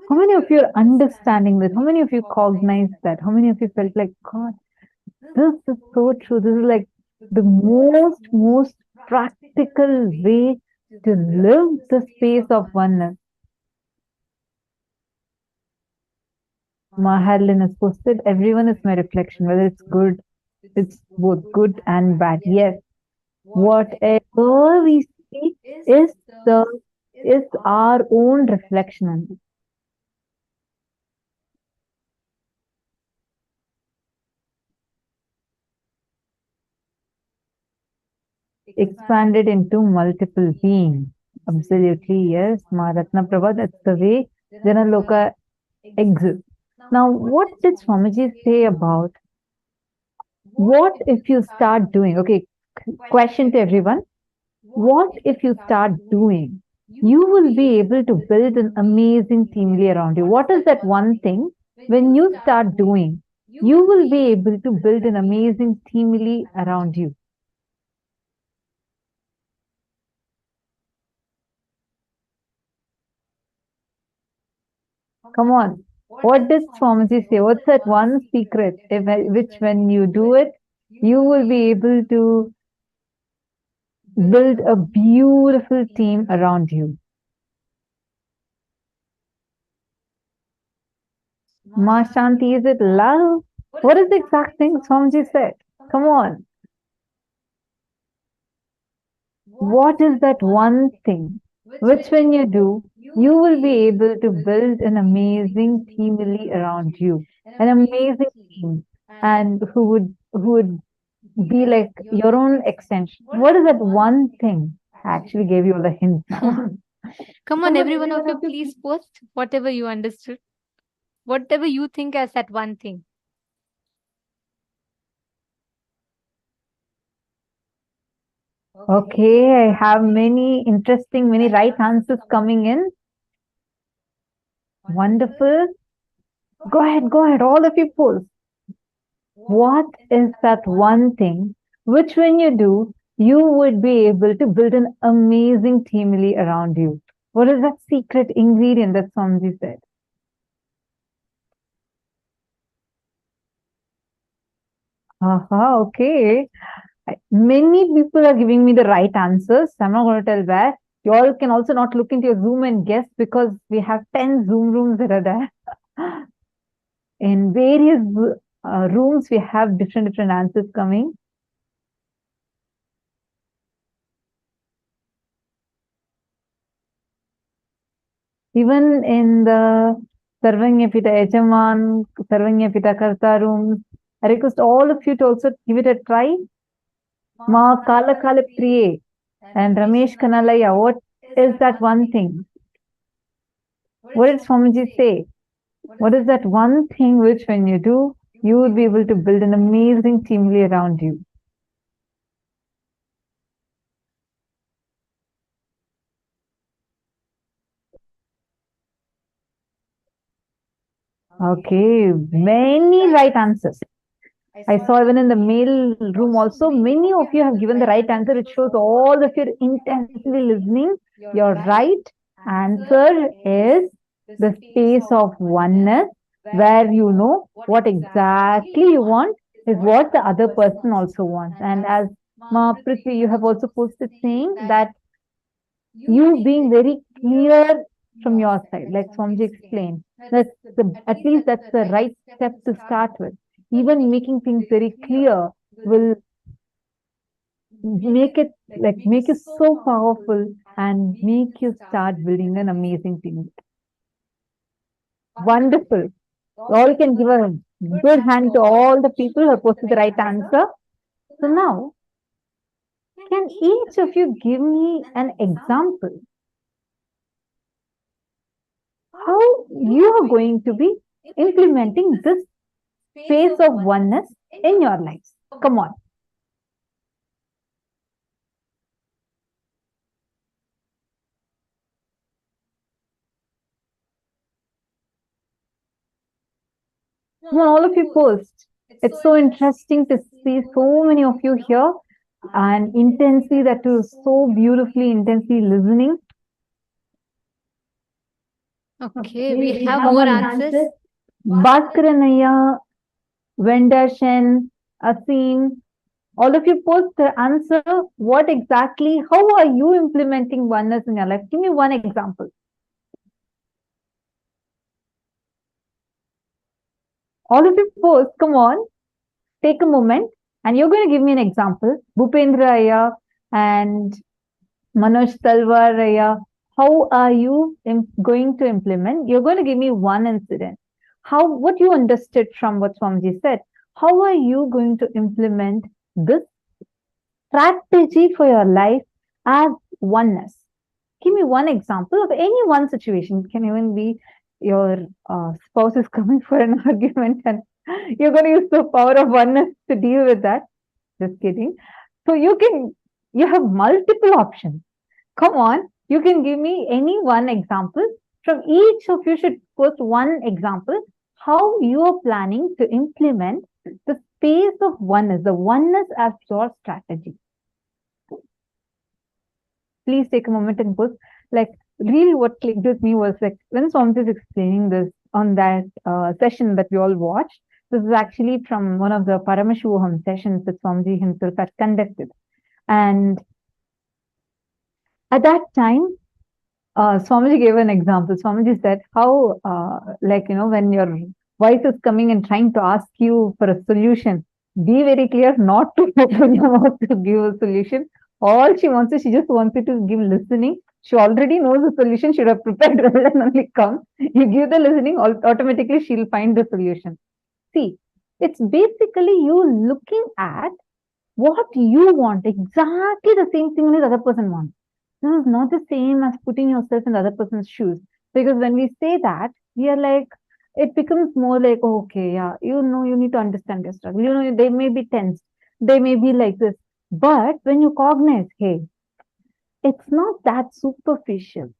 How many of you are understanding this? How many of you cognize that? How many of you felt like, God, this is so true. This is like the most practical way to live the space of oneness. Maharlin has posted, everyone is my reflection, whether it's good, it's both good and bad. Yes, whatever we see is our own reflection. Expanded into multiple beings. Absolutely, yes. Maharatna Prabha, that's the way Jana, loka exists. Now, what did Swamiji say about what if you start doing? Okay, question to everyone. What if you start doing? You will be able to build an amazing teamly around you. What is that one thing? When you start doing, you will be able to build an amazing teamly around you. Come on. What does Swamiji say? What's that one secret which when you do it, you will be able to build a beautiful team around you? Ma Shanti, is it love? What is the exact thing Swamiji said? Come on. What is that one thing which when you do, you will be able to build an amazing teamly around you, an amazing team, and who would be like your own extension. What is that one thing? I actually gave you all the hints. Come on, every one of you, please post whatever you understood, whatever you think as that one thing. Okay, I have many right answers coming in. Wonderful. Go ahead, all of you post. What is that one thing which when you do, you would be able to build an amazing teamly around you? What is that secret ingredient that Swamiji said? Okay. Many people are giving me the right answers. I'm not going to tell where. You all can also not look into your Zoom and guess because we have 10 Zoom rooms that are there. In various rooms, we have different answers coming. Even in the Sarvanya Pita Ejaman, Sarvanya Pita Karta rooms, I request all of you to also give it a try. Ma Kala Kala Priye and Ramesh Kanalaya, what is that one thing? What did Swamiji say? What is that one thing which when you do, you will be able to build an amazing teamly around you? Okay, many right answers. I saw even in the mail room also, many of you have given the right answer. It shows all of you intensely listening. Your right answer is the space of oneness, where you know what exactly you want is what the other person also wants. And as Ma Prithvi, you have also posted saying that you being very clear from your side, like Swamiji explained, at least that's the right step to start with. Even making things very clear will make you so powerful and make you start building an amazing team. Wonderful. All can give a good hand to all the people who have posted the right answer. So now, can each of you give me an example how you are going to be implementing this space of oneness in your lives? Come on. Come on, all of you post. It's so interesting to see so many of you here and intensely, that too, so beautifully, intensely listening. Okay, we have more answers. Bhaskaranaya, Vendashan, Asim, all of you post the answer. What exactly, how are you implementing oneness in your life? Give me one example. All of you post, come on, take a moment, and you're going to give me an example. Bhupendra Aya and Manoj Talwar Aya, how are you going to implement? You're going to give me one incident. What you understood from what Swamiji said. How are you going to implement this strategy for your life as oneness? Give me one example of any one situation. It can even be your spouse is coming for an argument and you're going to use the power of oneness to deal with that. Just kidding. So you have multiple options. Come on, you can give me any one example. From each of you should post one example how you are planning to implement the space of oneness, the oneness as your strategy. Please take a moment and post. Like, really what clicked with me was like when Swamiji is explaining this on that session that we all watched. This is actually from one of the Paramashivam sessions that Swamiji himself had conducted. And at that time, Swamiji gave an example. Swamiji said how, when your wife is coming and trying to ask you for a solution, be very clear not to open your mouth to give a solution. All she wants is, she just wants you to give listening. She already knows the solution. She would have prepared rather than only come. You give the listening, automatically she'll find the solution. See, it's basically you looking at what you want, exactly the same thing the other person wants. This is not the same as putting yourself in the other person's shoes. Because when we say that, we are like, it becomes more like, oh, okay, yeah, you need to understand their struggle. They may be tense. They may be like this. But when you cognize, hey, it's not that superficial.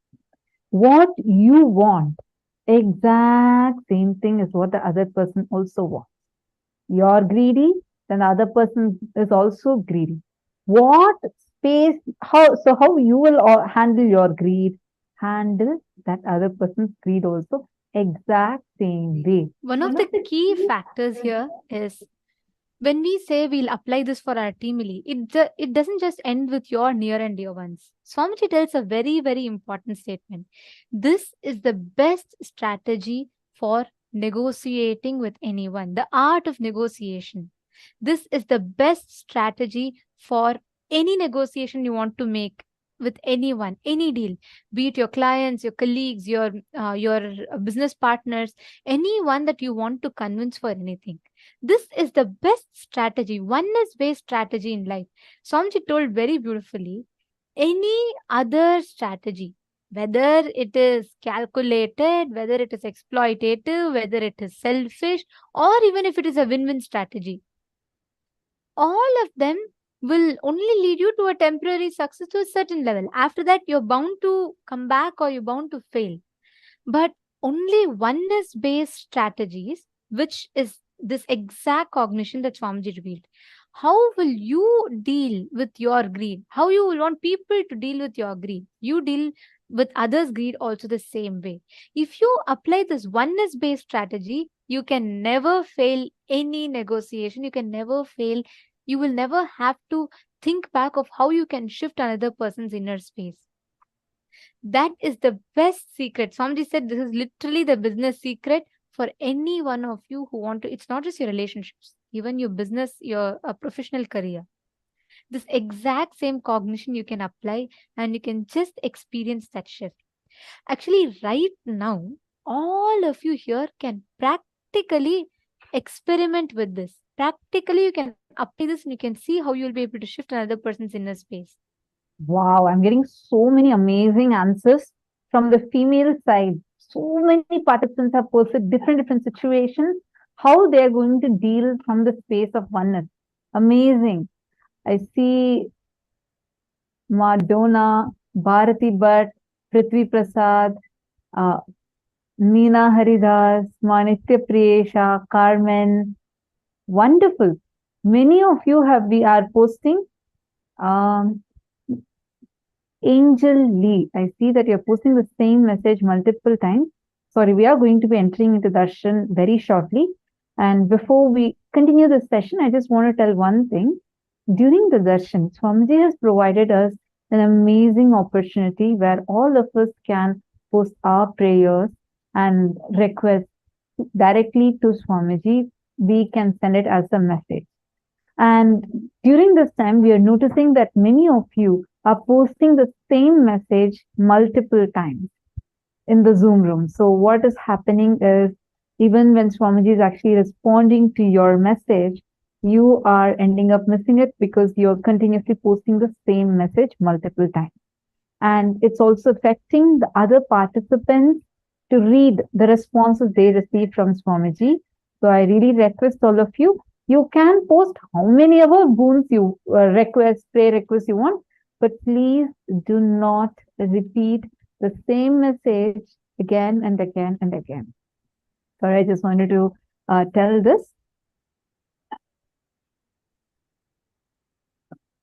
What you want, exact same thing is what the other person also wants. You're greedy, then the other person is also greedy. What space, how you will handle your greed, handle that other person's greed also exact same way. One of the key factors here is when we say we'll apply this for our team, it doesn't just end with your near and dear ones. Swamiji tells a very, very important statement. This is the best strategy for negotiating with anyone, the art of negotiation. This is the best strategy for any negotiation you want to make with anyone, any deal, be it your clients, your colleagues, your business partners, anyone that you want to convince for anything. This is the best strategy, oneness-based strategy in life. Swamiji told very beautifully, any other strategy, whether it is calculated, whether it is exploitative, whether it is selfish, or even if it is a win-win strategy, all of them will only lead you to a temporary success to a certain level. After that, you're bound to come back or you're bound to fail. But only oneness-based strategies, which is this exact cognition that Swamiji revealed. How will you deal with your greed? How you will want people to deal with your greed? You deal with others' greed also the same way. If you apply this oneness-based strategy, you can never fail any negotiation. You can never fail. You will never have to think back of how you can shift another person's inner space. That is the best secret. Swamiji said this is literally the business secret for any one of you who want to. It's not just your relationships, even your business, your professional career. This exact same cognition you can apply and you can just experience that shift. Actually, right now, all of you here can practically experiment with this. Practically, you can apply this and you can see how you'll be able to shift another person's inner space. Wow, I'm getting so many amazing answers from the female side. So many participants have posted different situations, how they're going to deal from the space of oneness. Amazing. I see Madonna, Bharati Bhatt, Prithvi Prasad, Meena Haridas, Manitya Priyesha, Carmen. Wonderful. Many of you are posting. Angel Lee, I see that you're posting the same message multiple times. Sorry, we are going to be entering into darshan very shortly. And before we continue this session, I just want to tell one thing. During the darshan, Swamiji has provided us an amazing opportunity where all of us can post our prayers and requests directly to Swamiji. We can send it as a message. And during this time, we are noticing that many of you are posting the same message multiple times in the Zoom room. So what is happening is, even when Swamiji is actually responding to your message, you are ending up missing it because you're continuously posting the same message multiple times. And it's also affecting the other participants to read the responses they receive from Swamiji. So I really request all of you, you can post how many ever boons you prayer requests you want, but please do not repeat the same message again and again and again. So I just wanted to tell this.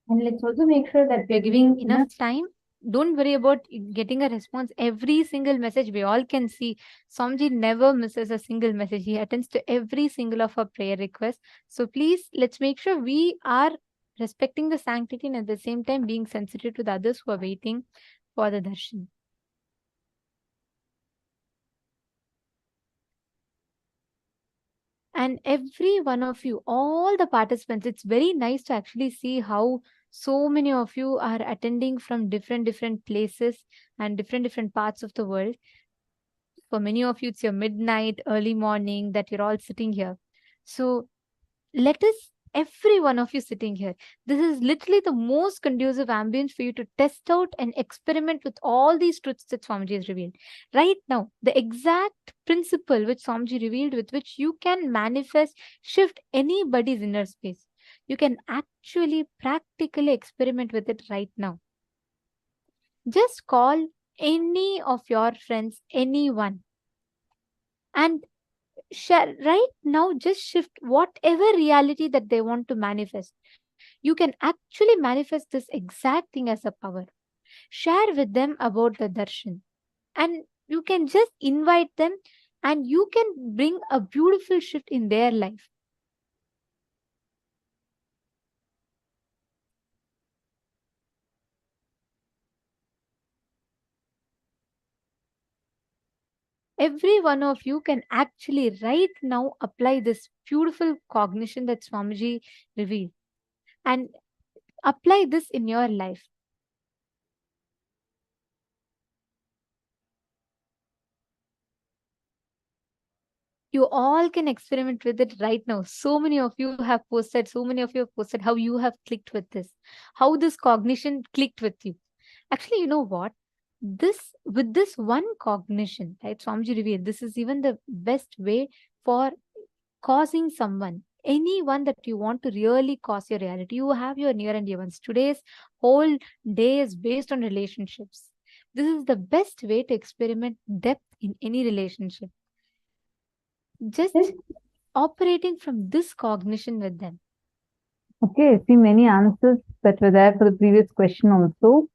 And let's also make sure that we're giving enough time. Don't worry about getting a response. Every single message we all can see. Swamiji never misses a single message. He attends to every single of our prayer requests. So please, let's make sure we are respecting the sanctity and at the same time being sensitive to the others who are waiting for the darshan. And every one of you, all the participants, it's very nice to actually see how so many of you are attending from different places and different parts of the world. For many of you, it's your midnight, early morning that you're all sitting here. So let us, every one of you sitting here, this is literally the most conducive ambience for you to test out and experiment with all these truths that Swamiji has revealed. Right now, the exact principle which Swamiji revealed, with which you can manifest, shift anybody's inner space. You can actually practically experiment with it right now. Just call any of your friends, anyone, and share right now. Just shift whatever reality that they want to manifest. You can actually manifest this exact thing as a power. Share with them about the darshan, and you can just invite them, and you can bring a beautiful shift in their life. Every one of you can actually right now apply this beautiful cognition that Swamiji revealed and apply this in your life. You all can experiment with it right now. So many of you have posted, how you have clicked with this, how this cognition clicked with you. Actually, you know what? With this one cognition, right? Swamiji revealed this is even the best way for causing someone, anyone that you want to really cause your reality. You have your near and dear ones. Today's whole day is based on relationships. This is the best way to experiment depth in any relationship. Just operating from this cognition with them. Okay, see many answers that were there for the previous question also.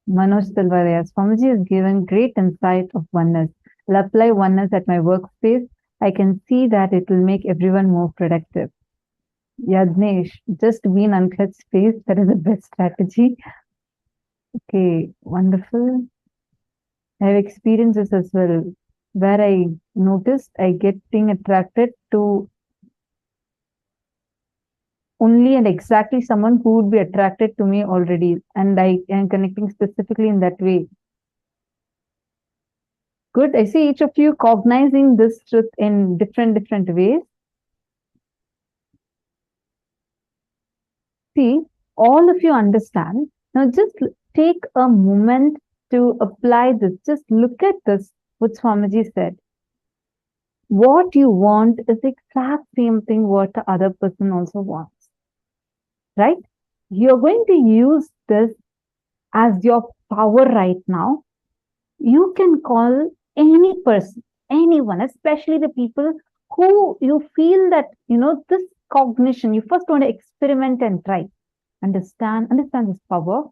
Manoj Talvaria, Swamiji has given great insight of oneness. I'll apply oneness at my workspace. I can see that it will make everyone more productive. Yadnesh, just be in unclutched space. That is the best strategy. Okay, wonderful. I have experiences as well where I noticed I getting attracted to only and exactly someone who would be attracted to me already, and I am connecting specifically in that way. Good. I see each of you cognizing this truth in different ways. See, all of you understand. Now just take a moment to apply this. Just look at this, what Swamiji said. What you want is the exact same thing what the other person also wants. Right? You're going to use this as your power right now. You can call any person, anyone, especially the people who you feel that, this cognition, you first want to experiment and try. Understand this power.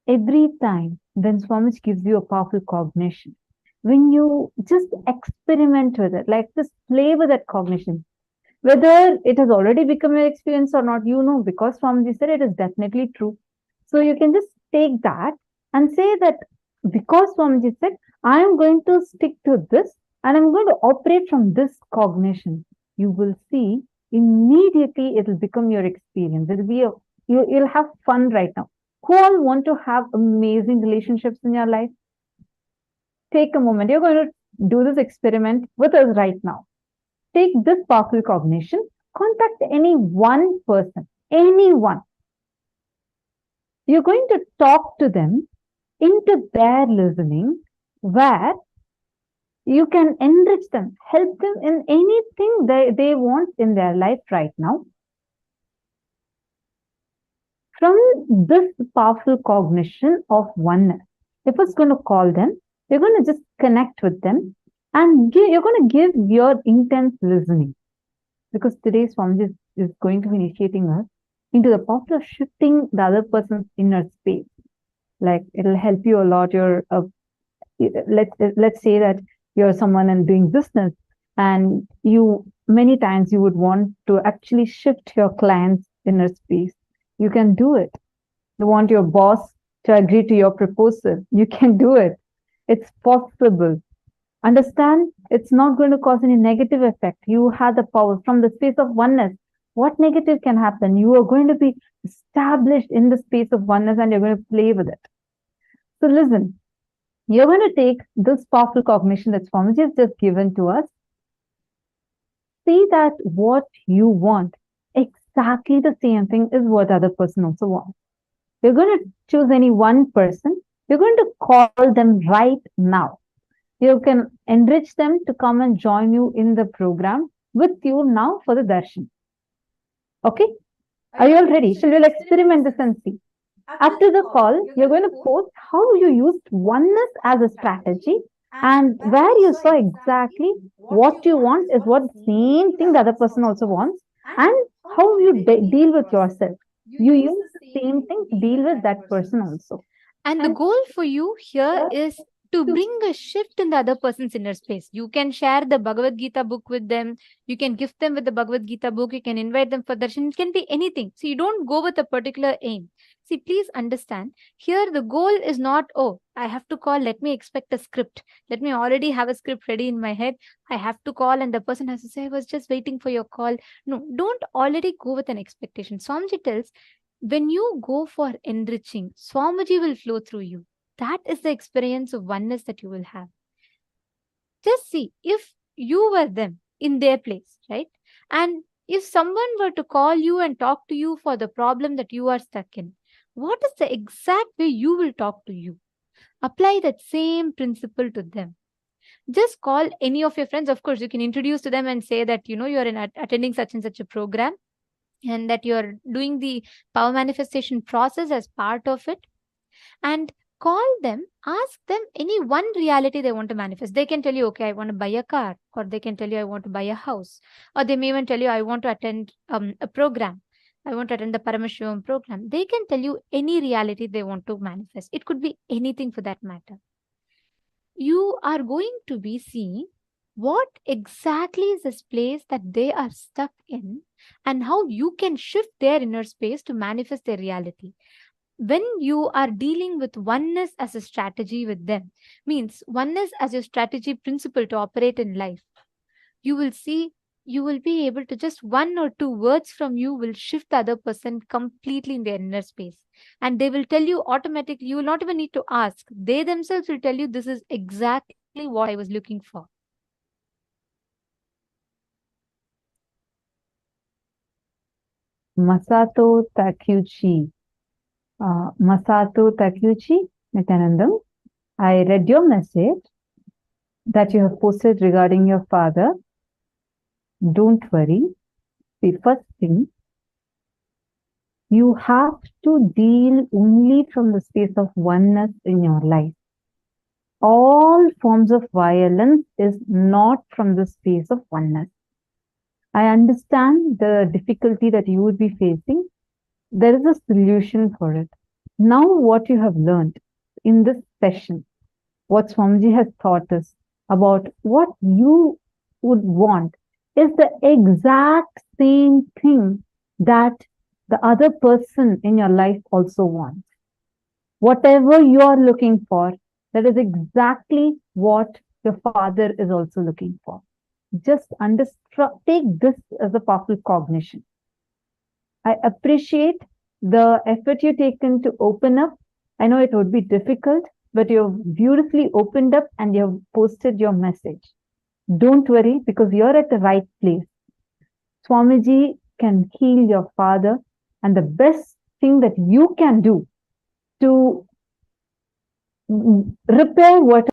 Every time when Swamiji gives you a powerful cognition, when you just experiment with it, like just play with that cognition, whether it has already become your experience or not, because Swamiji said it is definitely true. So you can just take that and say that because Swamiji said, I am going to stick to this and I'm going to operate from this cognition. You will see immediately it will become your experience. It will be you'll have fun right now. Who all want to have amazing relationships in your life? Take a moment. You're going to do this experiment with us right now. Take this powerful cognition, contact any one person, anyone. You're going to talk to them into their listening, where You can enrich them, help them in anything they want in their life right now. From this powerful cognition of oneness, if it's going to call them, you're going to just connect with them and you're going to give your intense listening. Because today's Swamiji is going to be initiating us into the power of shifting the other person's inner space. Like it'll help you a lot. Let's say that you're someone and doing business, and many times you would want to actually shift your client's inner space. You can do it. You want your boss to agree to your proposal. You can do it. It's possible. Understand, it's not going to cause any negative effect. You have the power from the space of oneness. What negative can happen? You are going to be established in the space of oneness and you're going to play with it. So listen, you're going to take this powerful cognition that Swamiji has just given to us. See that what you want, exactly the same thing is what the other person also wants. You're going to choose any one person. You're going to call them right now. You can enrich them to come and join you in the program with you now for the darshan. Okay? Are you all ready? Shall we experiment this and see? After the call, you're going to post how you used oneness as a strategy and where you saw exactly what you want is what the same thing the other person also wants and how you deal with yourself. You use the same thing to deal with that person also. And the goal for you here is to bring a shift in the other person's inner space. You can share the Bhagavad Gita book with them. You can gift them with the Bhagavad Gita book. You can invite them for darshan. It can be anything. So you don't go with a particular aim. See, please understand, here the goal is not, oh, I have to call, let me expect a script. Let me already have a script ready in my head. I have to call and the person has to say, I was just waiting for your call. No, don't already go with an expectation. Swamiji tells, when you go for enriching, Swamiji will flow through you. That is the experience of oneness that you will have. Just see, if you were them in their place, right? And if someone were to call you and talk to you for the problem that you are stuck in, what is the exact way you will talk to you? Apply that same principle to them. Just call any of your friends. Of course, you can introduce to them and say that, you know, you're attending such and such a program and that you're doing the power manifestation process as part of it. And call them, ask them any one reality they want to manifest. They can tell you, okay, I want to buy a car, or they can tell you, I want to buy a house, or they may even tell you, I want to attend a program. I want to attend the Paramashivam program. They can tell you any reality they want to manifest. It could be anything for that matter. You are going to be seeing what exactly is this place that they are stuck in and how you can shift their inner space to manifest their reality. When you are dealing with oneness as a strategy with them, means oneness as your strategy principle to operate in life, you will see, you will be able to just one or two words from you will shift the other person completely in their inner space. And they will tell you automatically, you will not even need to ask. They themselves will tell you, this is exactly what I was looking for. Masato Takeuchi. Masato Takeuchi Nithyanandam, I read your message that you have posted regarding your father. Don't worry. The first thing, you have to deal only from the space of oneness in your life. All forms of violence is not from the space of oneness. I understand the difficulty that you would be facing. There is a solution for it. Now what you have learned in this session, what Swamiji has taught us about what you would want is the exact same thing that the other person in your life also wants. Whatever you are looking for, that is exactly what your father is also looking for. Just take this as a powerful cognition. I appreciate the effort you've taken to open up. I know it would be difficult, but you've beautifully opened up and you've posted your message. Don't worry, because you're at the right place. Swamiji can heal your father, and the best thing that you can do to repair what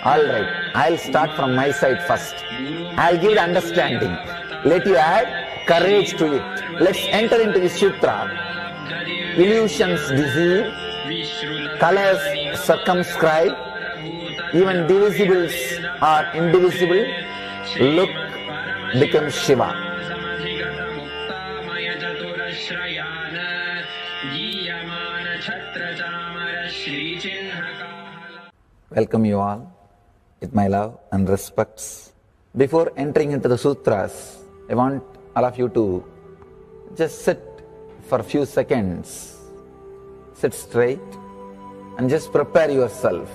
Alright, I'll start from my side first. I'll give the understanding. Let you add courage to it. Let's enter into the sutra. Illusions deceive, colors circumscribe, even divisibles are indivisible. Look becomes Shiva. Welcome you all with my love and respects. Before entering into the sutras, I want all of you to just sit for a few seconds. Sit straight and just prepare yourself.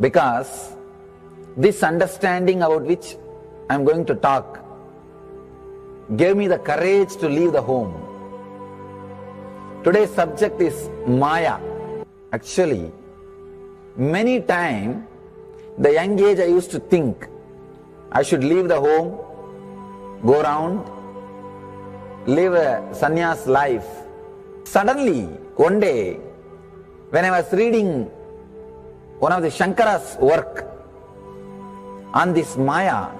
Because this understanding about which I am going to talk gave me the courage to leave the home. Today's subject is Maya. Actually, many times, the young age I used to think I should leave the home, go around, live a sannyas life. Suddenly, one day, when I was reading one of the Shankara's work on this Maya,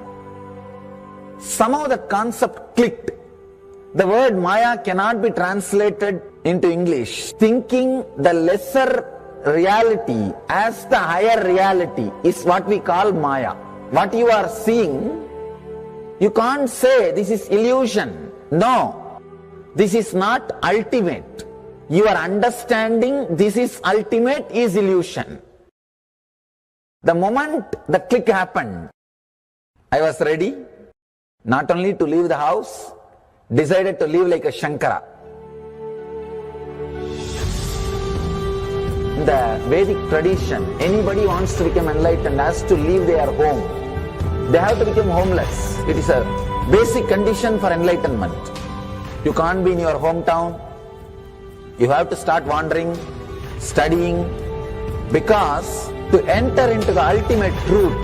somehow the concept clicked. The word Maya cannot be translated into English. Thinking the lesser reality as the higher reality is what we call Maya. What you are seeing, you can't say this is illusion. No, this is not ultimate. Your understanding this is ultimate is illusion. The moment the click happened, I was ready not only to leave the house, decided to live like a Shankara. In the Vedic tradition, anybody wants to become enlightened has to leave their home. They have to become homeless. It is a basic condition for enlightenment. You can't be in your hometown. You have to start wandering, studying, because to enter into the ultimate truth,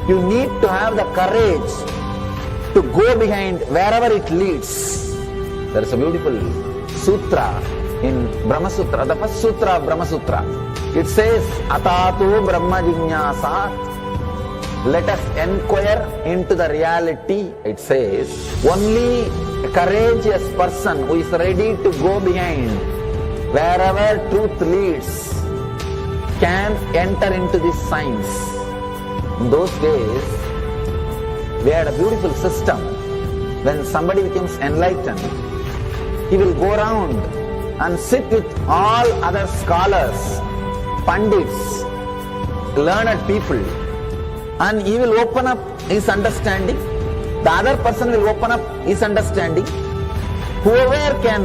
you need to have the courage to go behind wherever it leads. There is a beautiful sutra in Brahma Sutra, the first sutra of Brahma Sutra. It says, Atatu Brahma Jignasat. Let us inquire into the reality. It says, only a courageous person who is ready to go behind wherever truth leads can enter into this science. In those days, we had a beautiful system. When somebody becomes enlightened, he will go around and sit with all other scholars, pandits, learned people, and he will open up his understanding. The other person will open up his understanding. Whoever can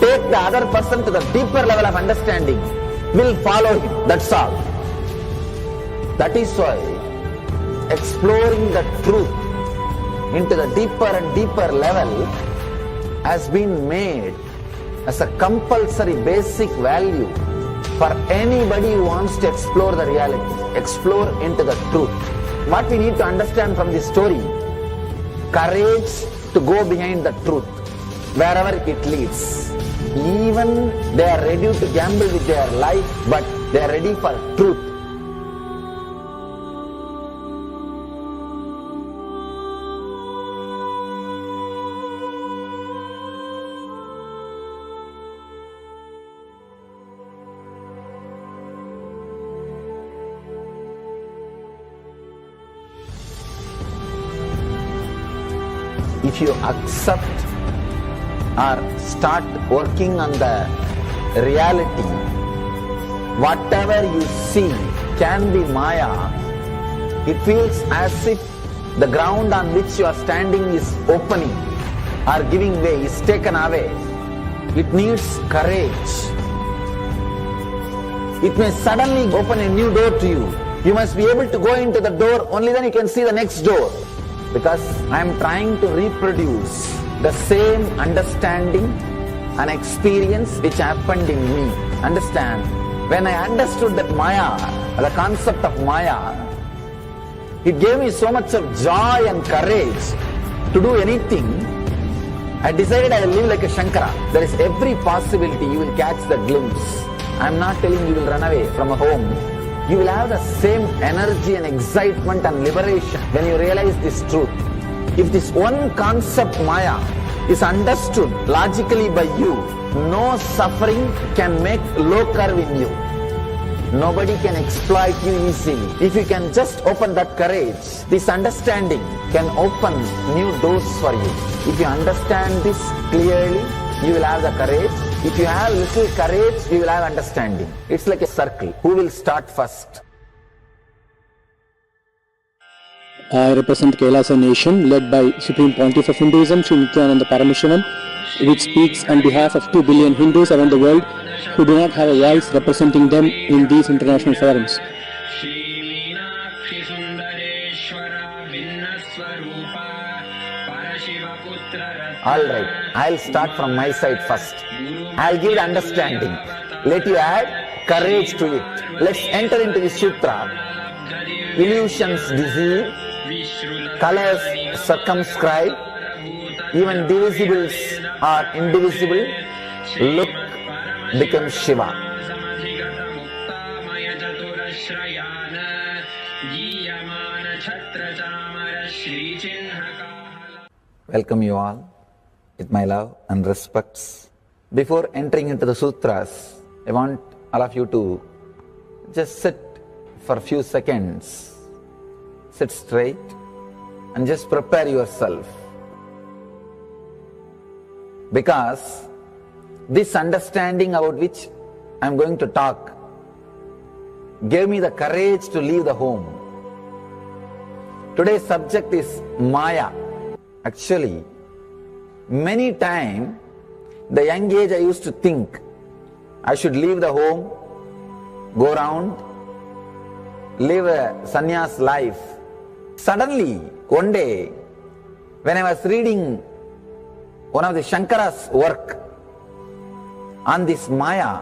take the other person to the deeper level of understanding will follow him. That's all. That is why exploring the truth into the deeper and deeper level has been made as a compulsory basic value for anybody who wants to explore the reality, explore into the truth. What we need to understand from this story, courage to go behind the truth, wherever it leads. Even they are ready to gamble with their life, but they are ready for truth. If you accept or start working on the reality, whatever you see can be Maya. It feels as if the ground on which you are standing is opening or giving way, is taken away. It needs courage. It may suddenly open a new door to you. You must be able to go into the door, only then you can see the next door. Because I am trying to reproduce the same understanding and experience which happened in me. Understand? When I understood that Maya, the concept of Maya, it gave me so much of joy and courage to do anything I decided I will live like a Shankara. There is every possibility you will catch the glimpse. I am not telling you will run away from a home. You will have the same energy and excitement and liberation when you realize this truth. If this one concept Maya is understood logically by you, no suffering can make low curve in you. Nobody can exploit you easily. If you can just open that courage, this understanding can open new doors for you. If you understand this clearly, you will have the courage. If you have little courage, you will have understanding. It's like a circle. Who will start first? I represent KAILASA nation led by Supreme Pontiff of Hinduism, Sri Nithyananda Paramashivam, which speaks on behalf of 2 billion Hindus around the world who do not have a voice representing them in these international forums. Alright, I'll start from my side first. I'll give the understanding. Let you add courage to it. Let's enter into the sutra. Illusions deceive, colors circumscribe, even divisibles are indivisible. Look becomes Shiva. Welcome you all with my love and respects. Before entering into the sutras, I want all of you to just sit for a few seconds. Sit straight and just prepare yourself. Because this understanding about which I am going to talk gave me the courage to leave the home. Today's subject is Maya. Actually, many times, the young age I used to think I should leave the home, go around, live a sannyas life. Suddenly, one day, when I was reading one of the Shankara's work on this Maya,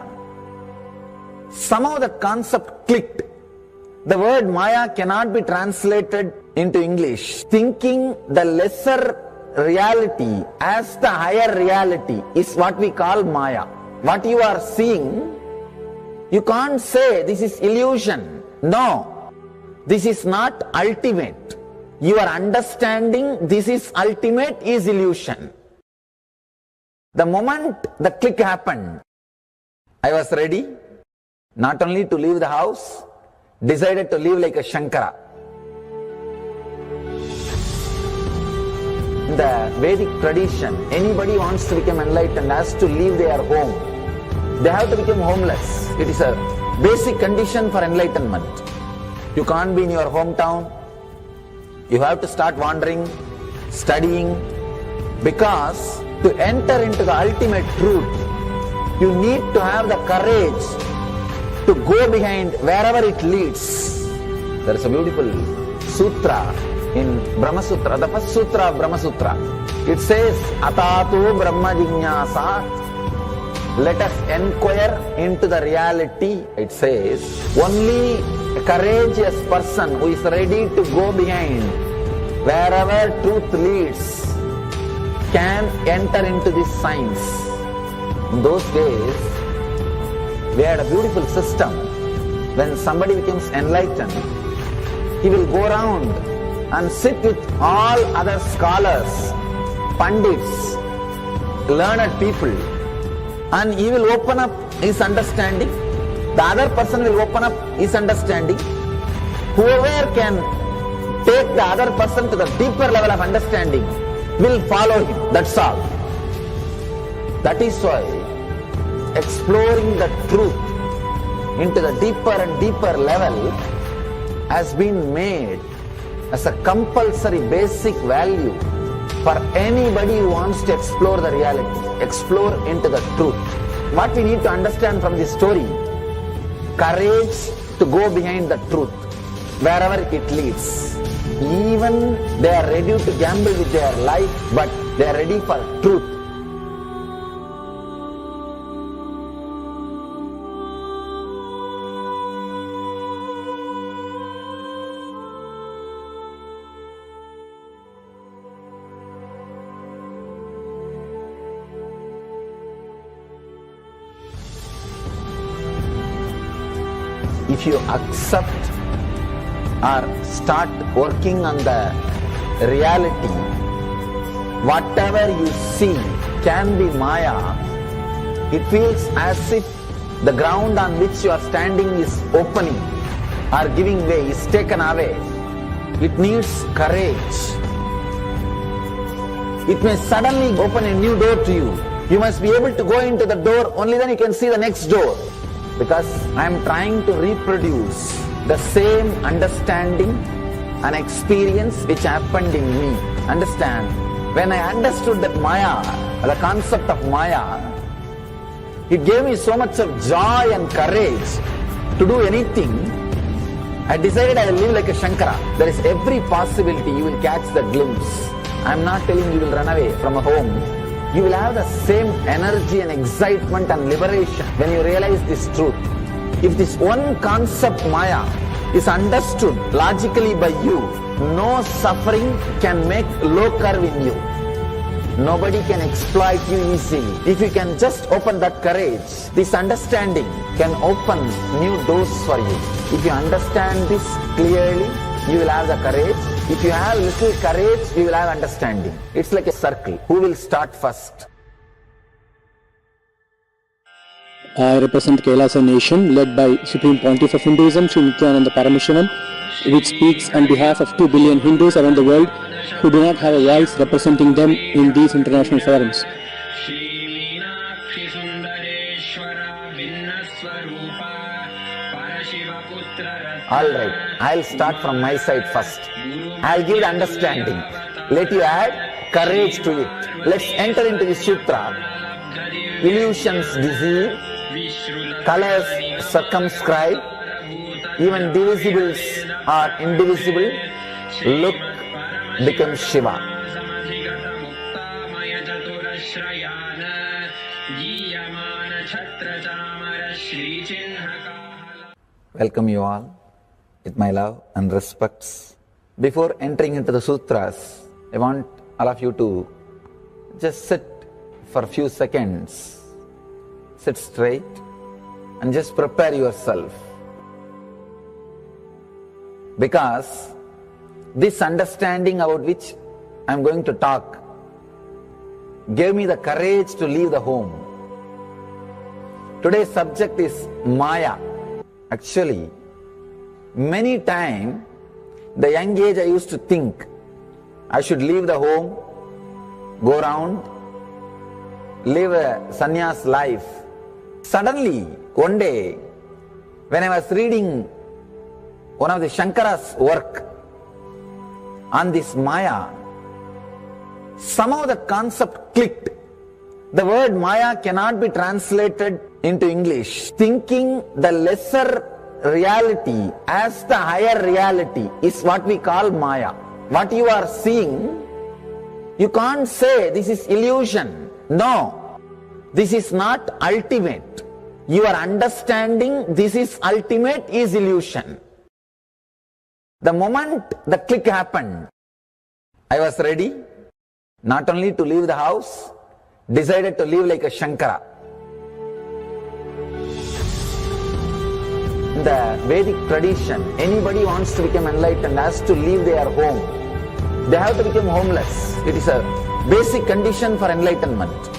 somehow the concept clicked. The word Maya cannot be translated into English. Thinking the lesser reality as the higher reality is what we call Maya. What you are seeing, you can't say this is illusion. No, this is not ultimate. Your understanding this is ultimate is illusion. The moment the click happened, I was ready not only to leave the house, decided to live like a Shankara. In the Vedic tradition, anybody wants to become enlightened has to leave their home. They have to become homeless. It is a basic condition for enlightenment. You can't be in your hometown. You have to start wandering, studying, because to enter into the ultimate truth, you need to have the courage to go behind wherever it leads. There is a beautiful sutra in Brahma Sutra, the first sutra of Brahma Sutra. It says, Atato Brahma Jignasa, let us inquire into the reality. It says, only a courageous person who is ready to go behind wherever truth leads can enter into this science. In those days, we had a beautiful system. When somebody becomes enlightened, he will go around and sit with all other scholars, pandits, learned people, and he will open up his understanding. The other person will open up his understanding. Whoever can take the other person to the deeper level of understanding will follow him. That's all. That is why exploring the truth into the deeper and deeper level has been made as a compulsory basic value for anybody who wants to explore the reality, explore into the truth. What we need to understand from this story, courage to go behind the truth, wherever it leads. Even they are ready to gamble with their life, but they are ready for truth. if you accept or start working on the reality, whatever you see can be Maya. It feels as if the ground on which you are standing is opening or giving way, is taken away. It needs courage. It may suddenly open a new door to you. You must be able to go into the door, only then you can see the next door. Because I am trying to reproduce the same understanding and experience which happened in me. Understand? When I understood that Maya, the concept of Maya, it gave me so much of joy and courage to do anything. I decided I will live like a Shankara. There is every possibility you will catch the glimpse. I am not telling you will run away from a home. You will have the same energy and excitement and liberation when you realize this truth. If this one concept Maya is understood logically by you, no suffering can make low curve in you. Nobody can exploit you easily. If you can just open that courage, this understanding can open new doors for you. If you understand this clearly, you will have the courage. If you have little courage, you will have understanding. It's like a circle. Who will start first? I represent KAILASA nation led by Supreme Pontiff of Hinduism, Sri Nithyananda Paramashivam, which speaks on behalf of 2 billion Hindus around the world who do not have a voice representing them in these international forums. Alright, I'll start from my side first. I'll give the understanding. Let you add courage to it. Let's enter into the sutra. Illusions deceive, colors circumscribe, even divisibles are indivisible. Look becomes Shiva. Welcome you all with my love and respects. Before entering into the sutras, I want all of you to just sit for a few seconds. Sit straight and just prepare yourself. Because this understanding about which I am going to talk gave me the courage to leave the home. Today's subject is Maya. Actually, many times, the young age I used to think I should leave the home, go around, live a sannyas life. Suddenly, one day, when I was reading one of the Shankara's work on this Maya, somehow the concept clicked. The word Maya cannot be translated into English. Thinking the lesser reality as the higher reality is what we call Maya. What you are seeing, you can't say this is illusion. No, this is not ultimate. Your understanding this is ultimate is illusion. The moment the click happened, I was ready not only to leave the house, decided to live like a Shankara. In the Vedic tradition, anybody wants to become enlightened has to leave their home. They have to become homeless. It is a basic condition for enlightenment.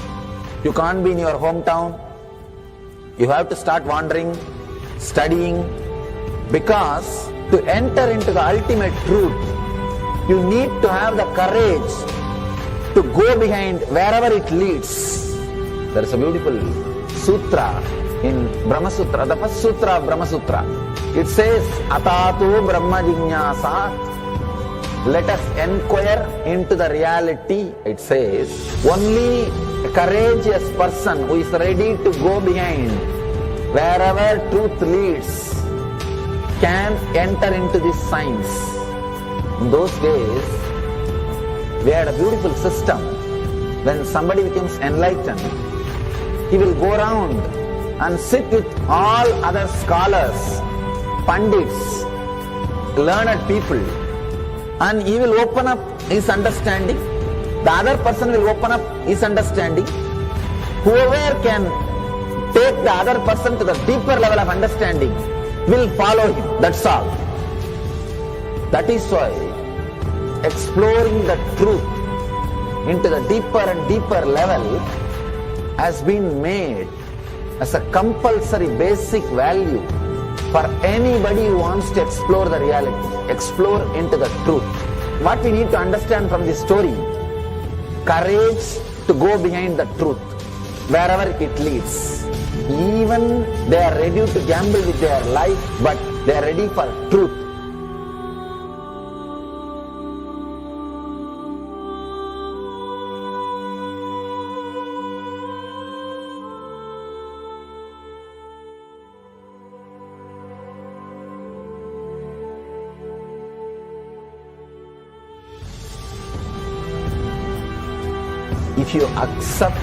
You can't be in your hometown. You have to start wandering, studying, because to enter into the ultimate truth, you need to have the courage to go behind wherever it leads. There is a beautiful sutra in Brahma Sutra, the first sutra of Brahma Sutra. It says, Atato Brahma Jignasa. Let us inquire into the reality. It says, only a courageous person who is ready to go behind wherever truth leads can enter into this science. In those days, we had a beautiful system. When somebody becomes enlightened, he will go around and sit with all other scholars, pandits, learned people, and he will open up his understanding. The other person will open up his understanding. Whoever can take the other person to the deeper level of understanding will follow him. That's all. That is why exploring the truth into the deeper and deeper level has been made as a compulsory basic value for anybody who wants to explore the reality, explore into the truth. What we need to understand from this story, courage to go behind the truth, wherever it leads. Even they are ready to gamble with their life, but they are ready for truth. If you accept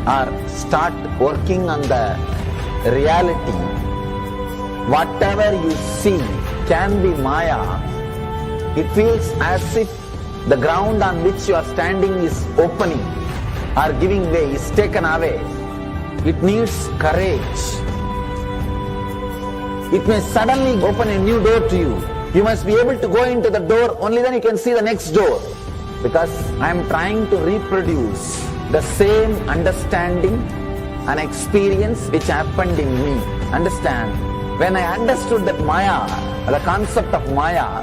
or start working on the reality, whatever you see can be Maya. It feels as if the ground on which you are standing is opening or giving way, is taken away. It needs courage. It may suddenly open a new door to you. You must be able to go into the door, only then you can see the next door. Because I am trying to reproduce the same understanding and experience which happened in me. Understand? When I understood that Maya, the concept of Maya,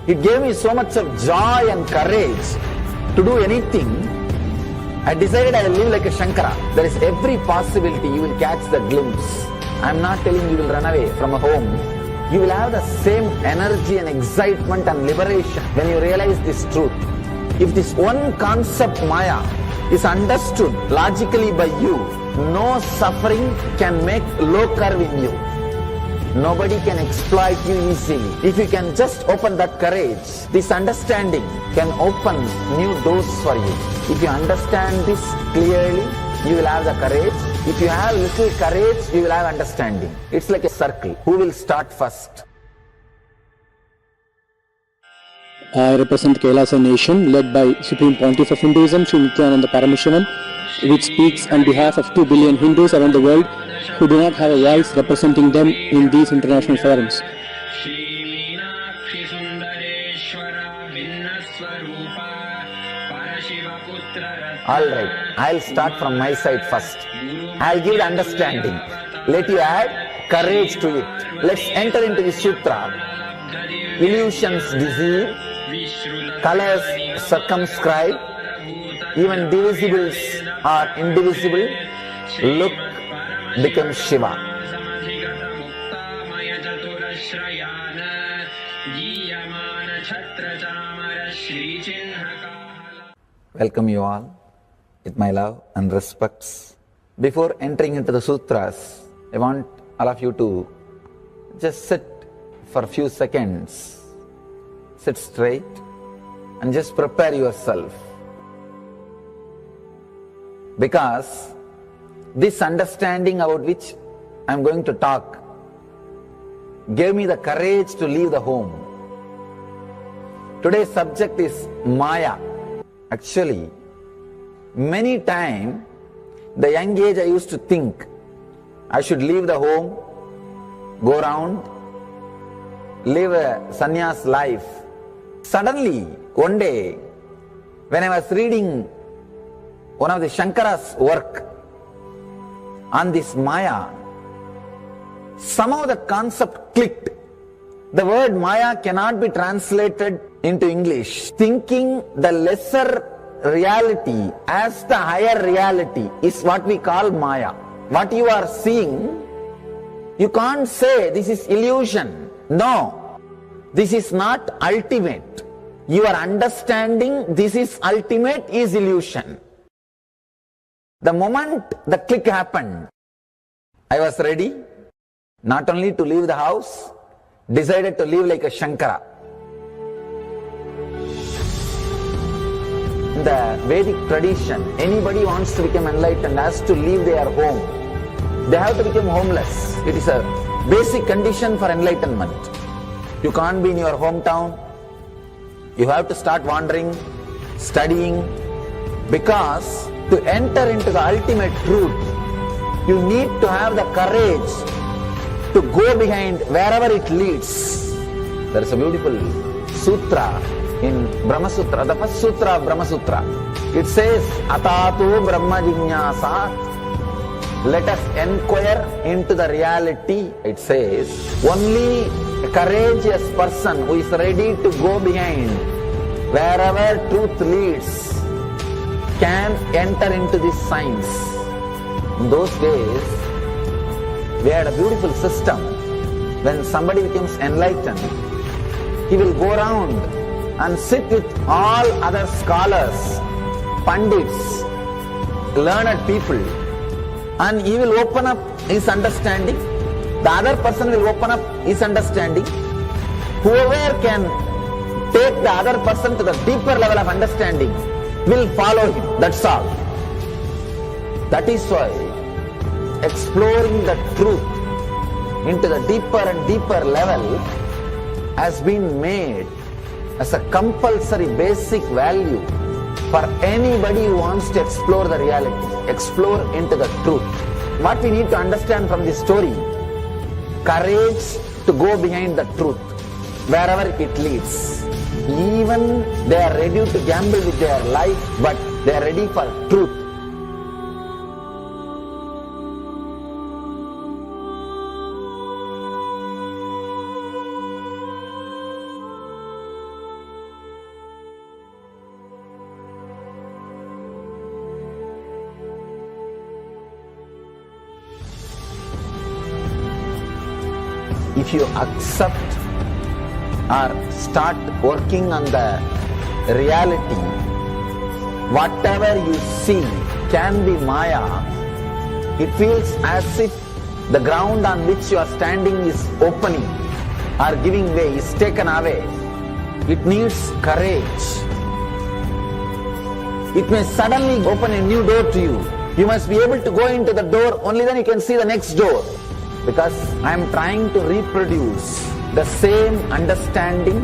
it gave me so much of joy and courage to do anything. I decided I will live like a Shankara. There is every possibility you will catch the glimpse. I am not telling you will run away from a home. You will have the same energy and excitement and liberation when you realize this truth. If this one concept Maya is understood logically by you, no suffering can make loka in you. Nobody can exploit you easily. If you can just open that courage, this understanding can open new doors for you. If you understand this clearly, you will have the courage. If you have little courage, you will have understanding. It's like a circle. Who will start first? I represent KAILASA nation led by Supreme Pontiff of Hinduism, Sri Nithyananda Paramashivam, which speaks on behalf of 2 billion Hindus around the world who do not have a voice representing them in these international forums. Alright, I'll start from my side first. I'll give the understanding. Let you add courage to it. Let's enter into the sutra. Illusions deceive, colors circumscribe, even divisibles are indivisible. Look becomes Shiva. Welcome you all with my love and respects. Before entering into the sutras, I want all of you to just sit for a few seconds. Sit straight and just prepare yourself. Because this understanding about which I am going to talk gave me the courage to leave the home. Today's subject is Maya. Actually, many times, the young age I used to think I should leave the home, go around, live a sannyas life. Suddenly, one day, when I was reading one of the Shankara's work on this Maya, somehow the concept clicked. The word Maya cannot be translated into English. Thinking the lesser reality as the higher reality is what we call Maya. What you are seeing, you can't say this is illusion. No, this is not ultimate. Your understanding this is ultimate is illusion. The moment the click happened, I was ready not only to leave the house, decided to live like a Shankara. In the Vedic tradition, anybody wants to become enlightened has to leave their home. They have to become homeless. It is a basic condition for enlightenment. You can't be in your hometown. You have to start wandering, studying, because to enter into the ultimate truth, you need to have the courage to go behind wherever it leads. There is a beautiful sutra in Brahma Sutra, the first sutra of Brahma Sutra. It says, Atato Brahma Jinyasa. Let us inquire into the reality. It says, only a courageous person who is ready to go behind wherever truth leads can enter into this science. In those days, we had a beautiful system. When somebody becomes enlightened, he will go around and sit with all other scholars, pandits, learned people, and he will open up his understanding. The other person will open up his understanding. Whoever can take the other person to the deeper level of understanding will follow him. That's all. That is why exploring the truth into the deeper and deeper level has been made as a compulsory basic value for anybody who wants to explore the reality, explore into the truth. What we need to understand from this story, courage to go behind the truth, wherever it leads. Even they are ready to gamble with their life, but they are ready for truth. If you accept or start working on the reality, whatever you see can be Maya. It feels as if the ground on which you are standing is opening or giving way, is taken away. It needs courage. It may suddenly open a new door to you. You must be able to go into the door, only then you can see the next door. Because I am trying to reproduce the same understanding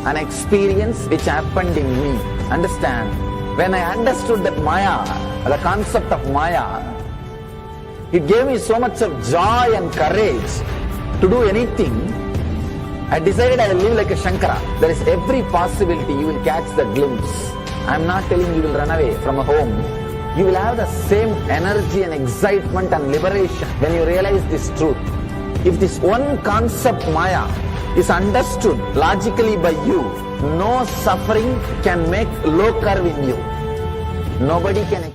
and experience which happened in me. Understand? When I understood that Maya, the concept of Maya, it gave me so much of joy and courage to do anything. I decided I will live like a Shankara. There is every possibility you will catch the glimpse. I am not telling you will run away from a home. You will have the same energy and excitement and liberation when you realize this truth. If this one concept Maya is understood logically by you, no suffering can make loka in you. Nobody can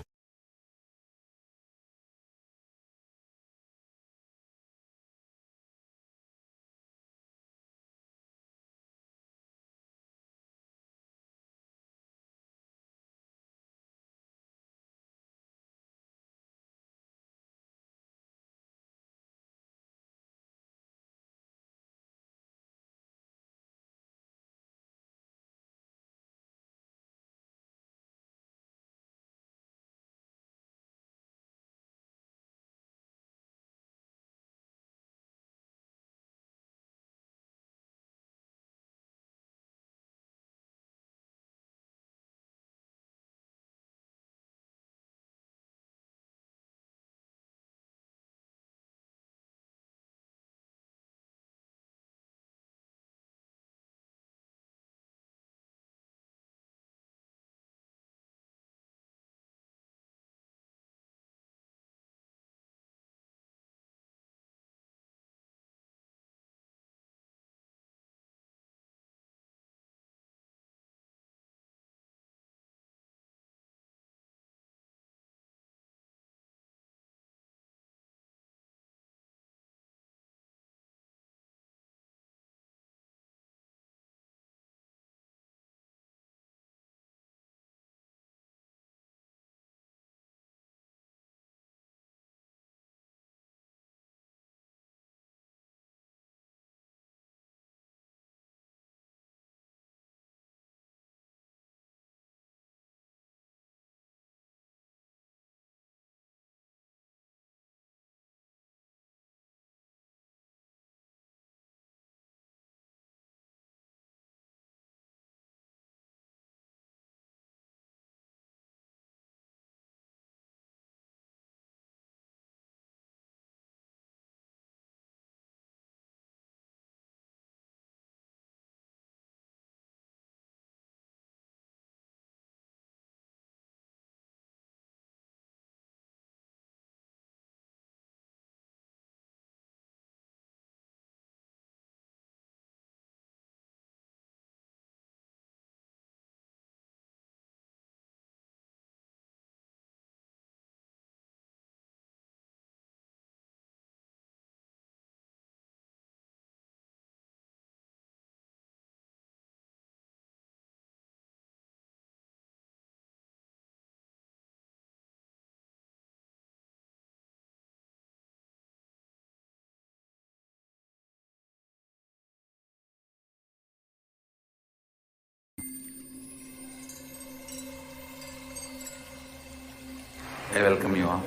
I welcome you all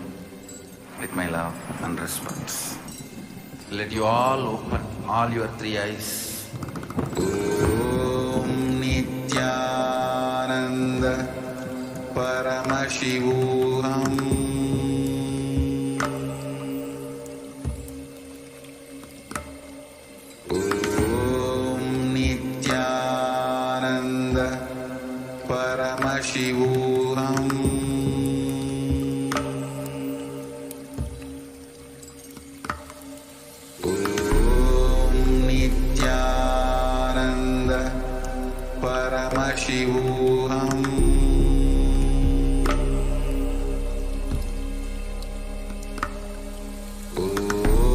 with my love and respect. Let you all open all your three eyes. Om Nithyananda Paramashivam. Om Nithyananda Paramashivam. Paramashivam.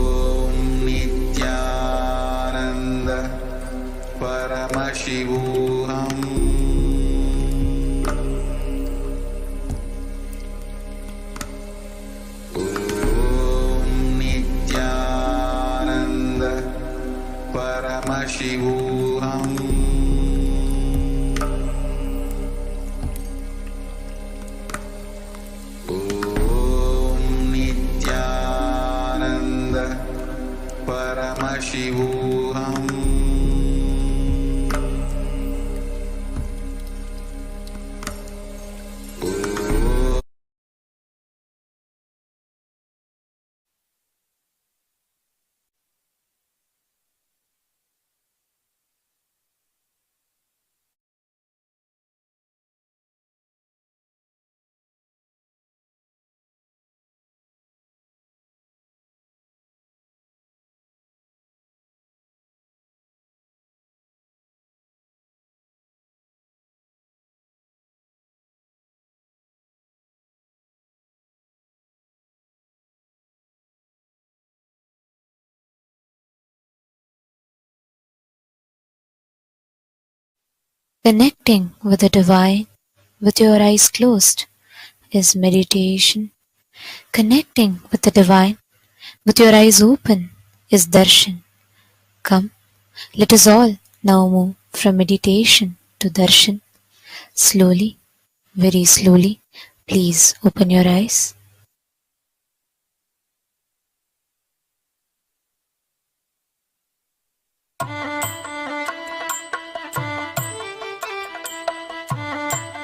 Om Nithyananda Paramashivam. Om Nithyananda Paramashivam. Paramashivam. Connecting with the divine with your eyes closed is meditation. Connecting with the divine with your eyes open is darshan. Come, let us all now move from meditation to darshan. Slowly, very slowly, please open your eyes.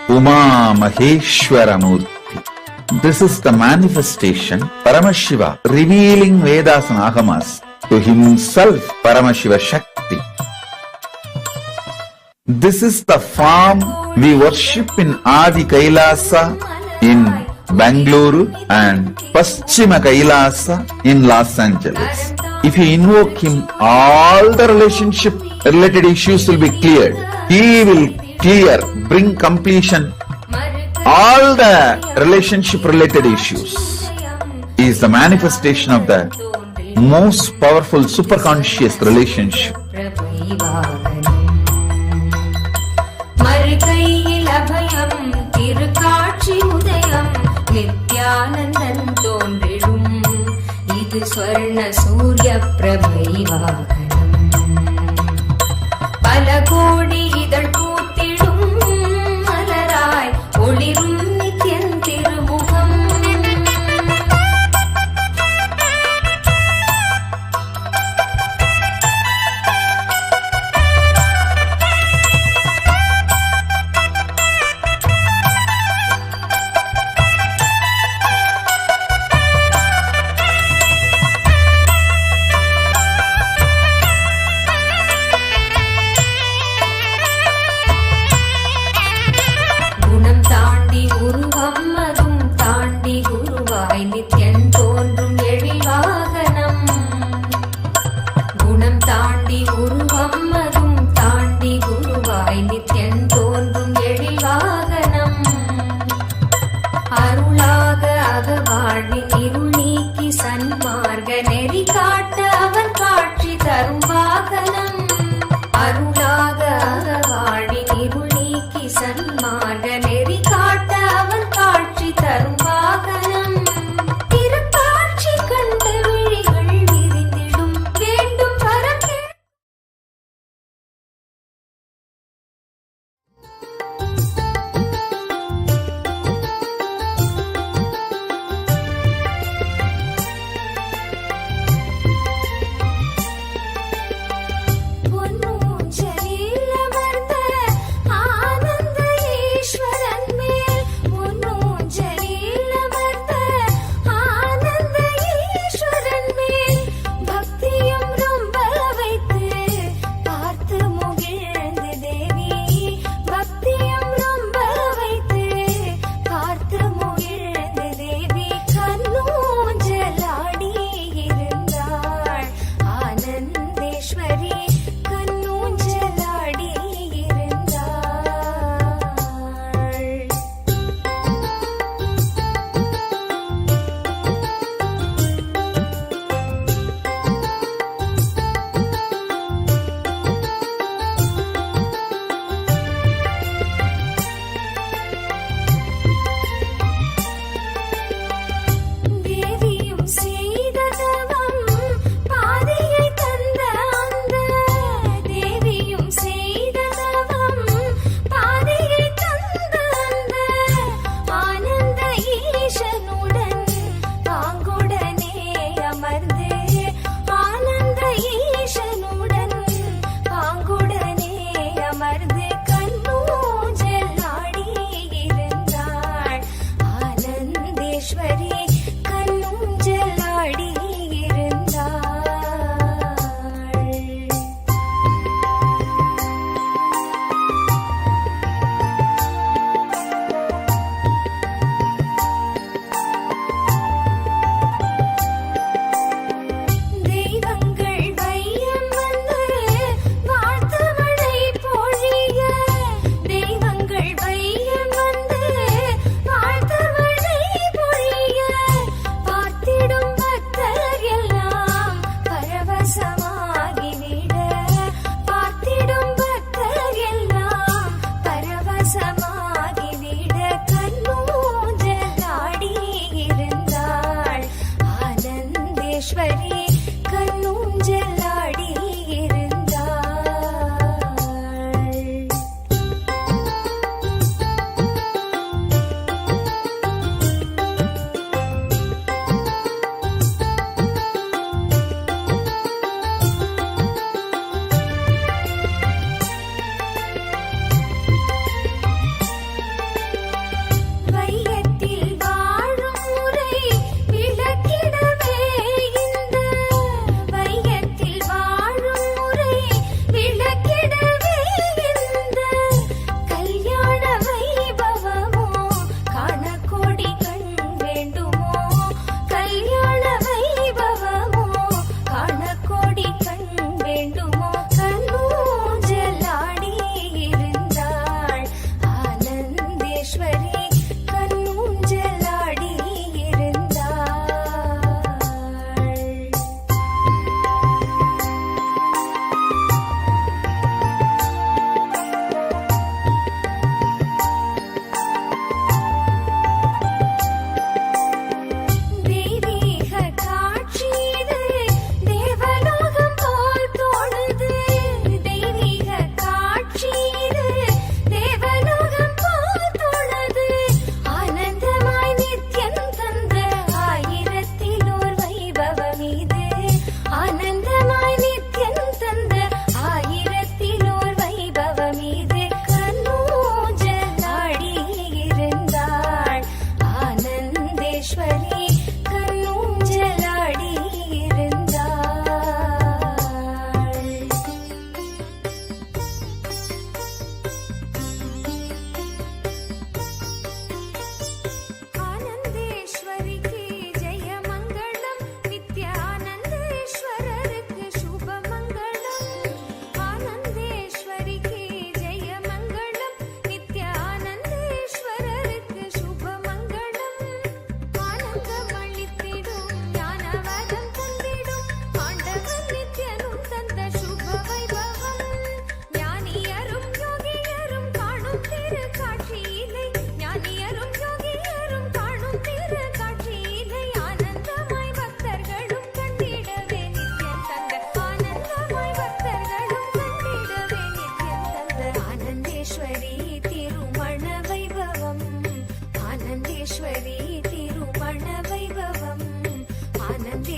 Uma Maheshwara Murti. This is the manifestation Paramashiva revealing Vedas and Agamas to himself, Paramashiva Shakti. This is the form we worship in Adi KAILASA in Bangalore and Paschima KAILASA in Los Angeles. If you invoke him, all the relationship related issues will be cleared. He will clear, bring completion all the relationship related issues. He is the manifestation of the most powerful superconscious relationship.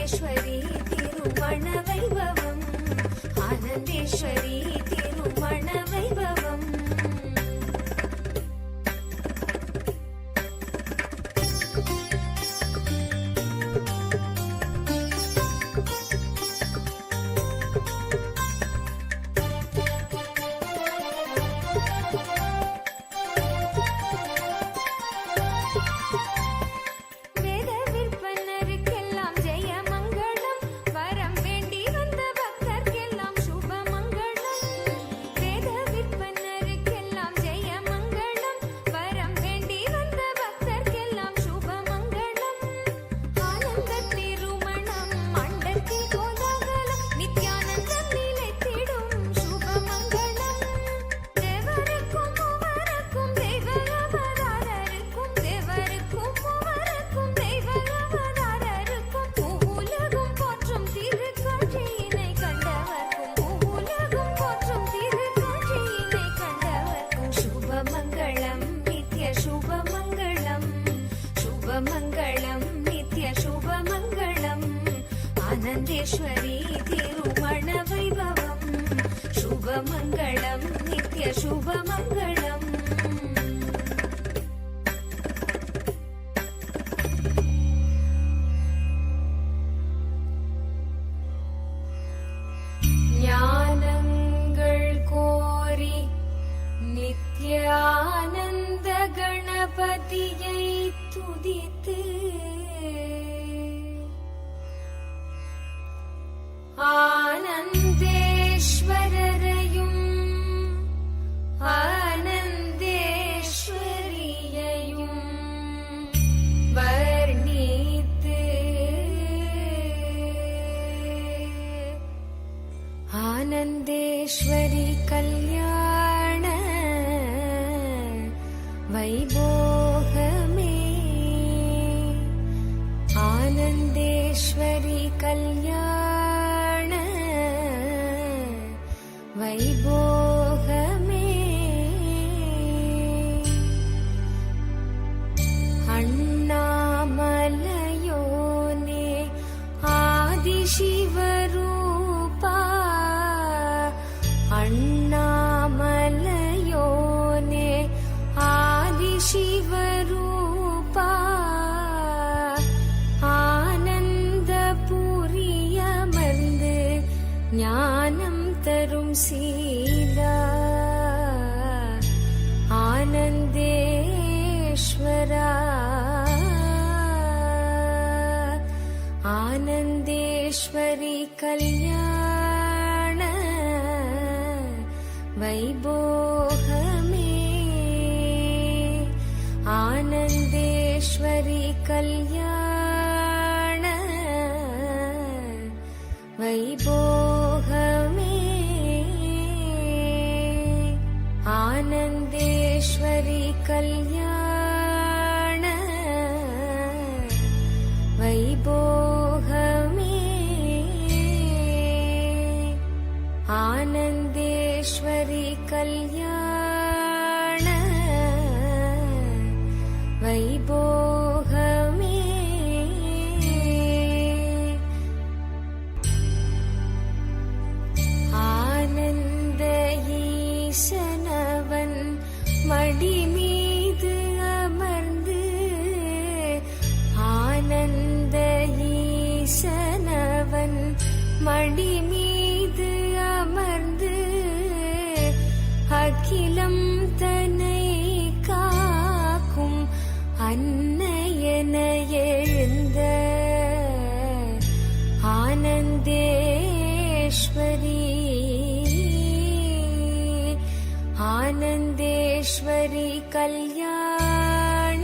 ஆனந்தேஸ்வரி திருமண வைபவம், ஆனந்தேஸ்வரி திருமண வைபவம். ஆனந்தேஸ்வரி திருமண வைபவம், சுபமங்களம் நித்ய சுபமங்களம். ஞானங்கள் கோரி நித்ய ஆனந்த கணபதியை துதித்து ஆனந்தேஸ்வரரையும் ஆனந்தேஸ்வரியையும் வர்ணித்து ஆனந்தேஸ்வரி கல்யாண வைபோகமே, ஆனந்தேஸ்வரி கல்யாண வைபோகமே. அண்ணாமலையோனே ஆதிசிவரூபா, அண்ணாமலையோனே ஆதிசிவரூபா, ஆனந்தபுரியமர்ந்து ஞானம் தரும் சீலா, ஆனந்தேஸ்வரா, ஆனந்தேஸ்வரி கல்யாண வைபோகமே, ஆனந்தேஸ்வரி கல்யாண வைபோகமே, ஆனந்தேஸ்வரி கல்யாண வைபோகமே, ஆனந்தேஸ்வரி கல்யாண வைபோகமே. ஆனந்த ஈசனவன் மடி மீது அமர்ந்து, ஆனந்த ஈசனவன் மடி மீது அமர்ந்து, அகிலம் தன்னை காக்கும் அன்னையன எழுந்த ஆனந்தேஸ்வரி, ஆனந்தேஸ்வரி கல்யாண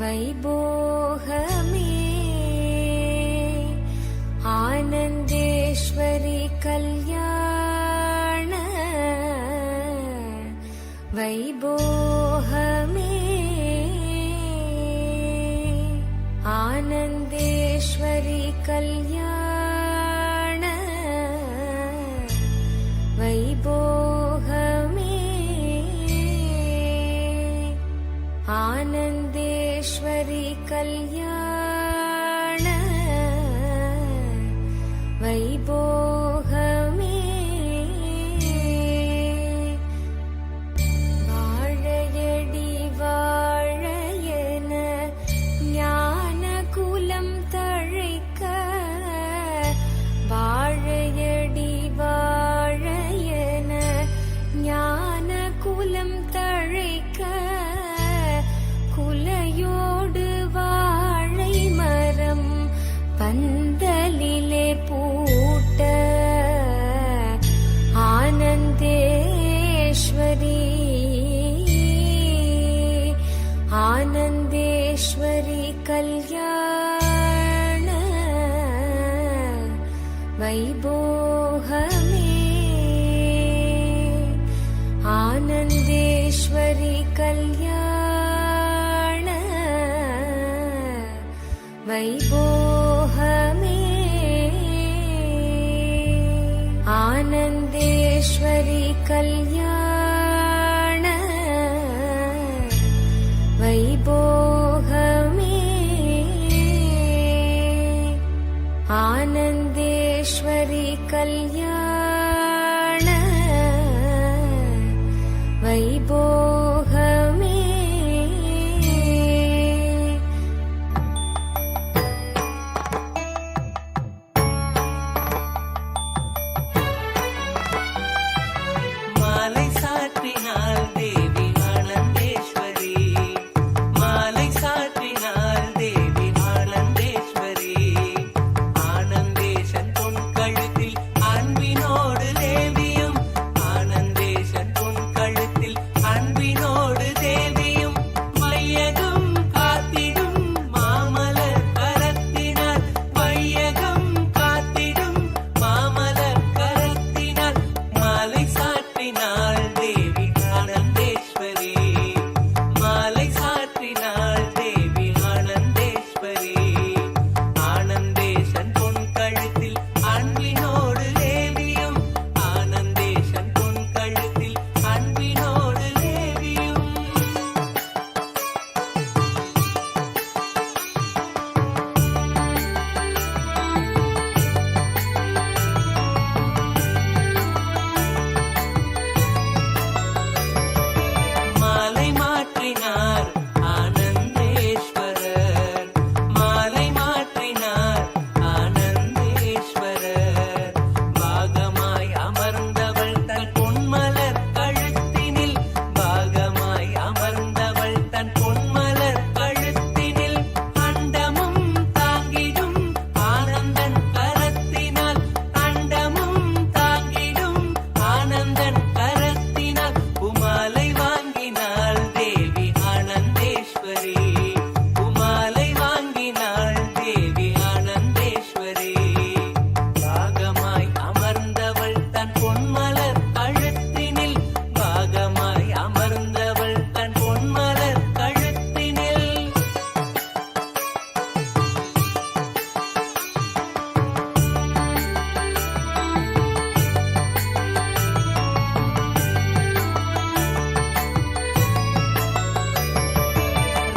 வைபோகமே, ஆனந்தேஸ்வரி கல்யாண வைபோகமே, ஆனந்தேஸ்வரி கல்யாண வைபோகமே, ஆனந்தேஸ்வரி கல்யாண कल्याण वैभोगमे आनन्देश्वरी कल्याण वैभोगमे आनन्देश्वरी कल्याण वैभोगमे आनन्देश्वरी कल्याण वैभोगमे மாலை சாற்றினாள் தேவி ஆனந்தேஸ்வரி மாலை சாற்றினாள் தேவி ஆனந்தேஸ்வரி ஆனந்தேசன் பொன் கழுத்தில் அன்பினோடு தேவியும் ஆனந்தேசன் பொன் கழுத்தில் அன்பினோடு தேவியும் வையகம் காத்திடும் மாமலர் கரத்தினார் வையகம் காத்திடும் மாமலர் கரத்தினார் மாலை சாற்றினாள் தேவி ஆனந்தேஸ்வரி மாலை சாற்றினாள் தேவி ஆனந்தேஸ்வரி ஆனந்தேசன் பொன் கழுத்தில் அன்பினோடு தேவியும் ஆனந்தேசன் பொன் கழுத்தில் அன்பினோடு தேவியும் மாலை மாற்றினார் ஆனந்தேஸ்வரர் மாலை மாற்றினார் ஆனந்தேஸ்வரர் பாகமாய் அமர்ந்தவள் தன் பொன்மலர் கழுத்தினில் பாகமாய் அமர்ந்தவள் தன் பொன்மலர் கழுத்தினில் அண்டமும் தாங்கிடும் ஆனந்தன் கரத்தினால் அண்டமும் தாங்கிடும் ஆனந்தன் கரத்தினால் உமாலை வாங்கினாள் தேவி ஆனந்தேஸ்வரி உமாலை வாங்கினாள் தேவி ஆனந்தேஸ்வரி பாகமாய் அமர்ந்தவள் தன் பொன்மலர் கழுத்தினில் பாகமாய் அமர்ந்தவள் தன் பொன்மலர் கழுத்தினில்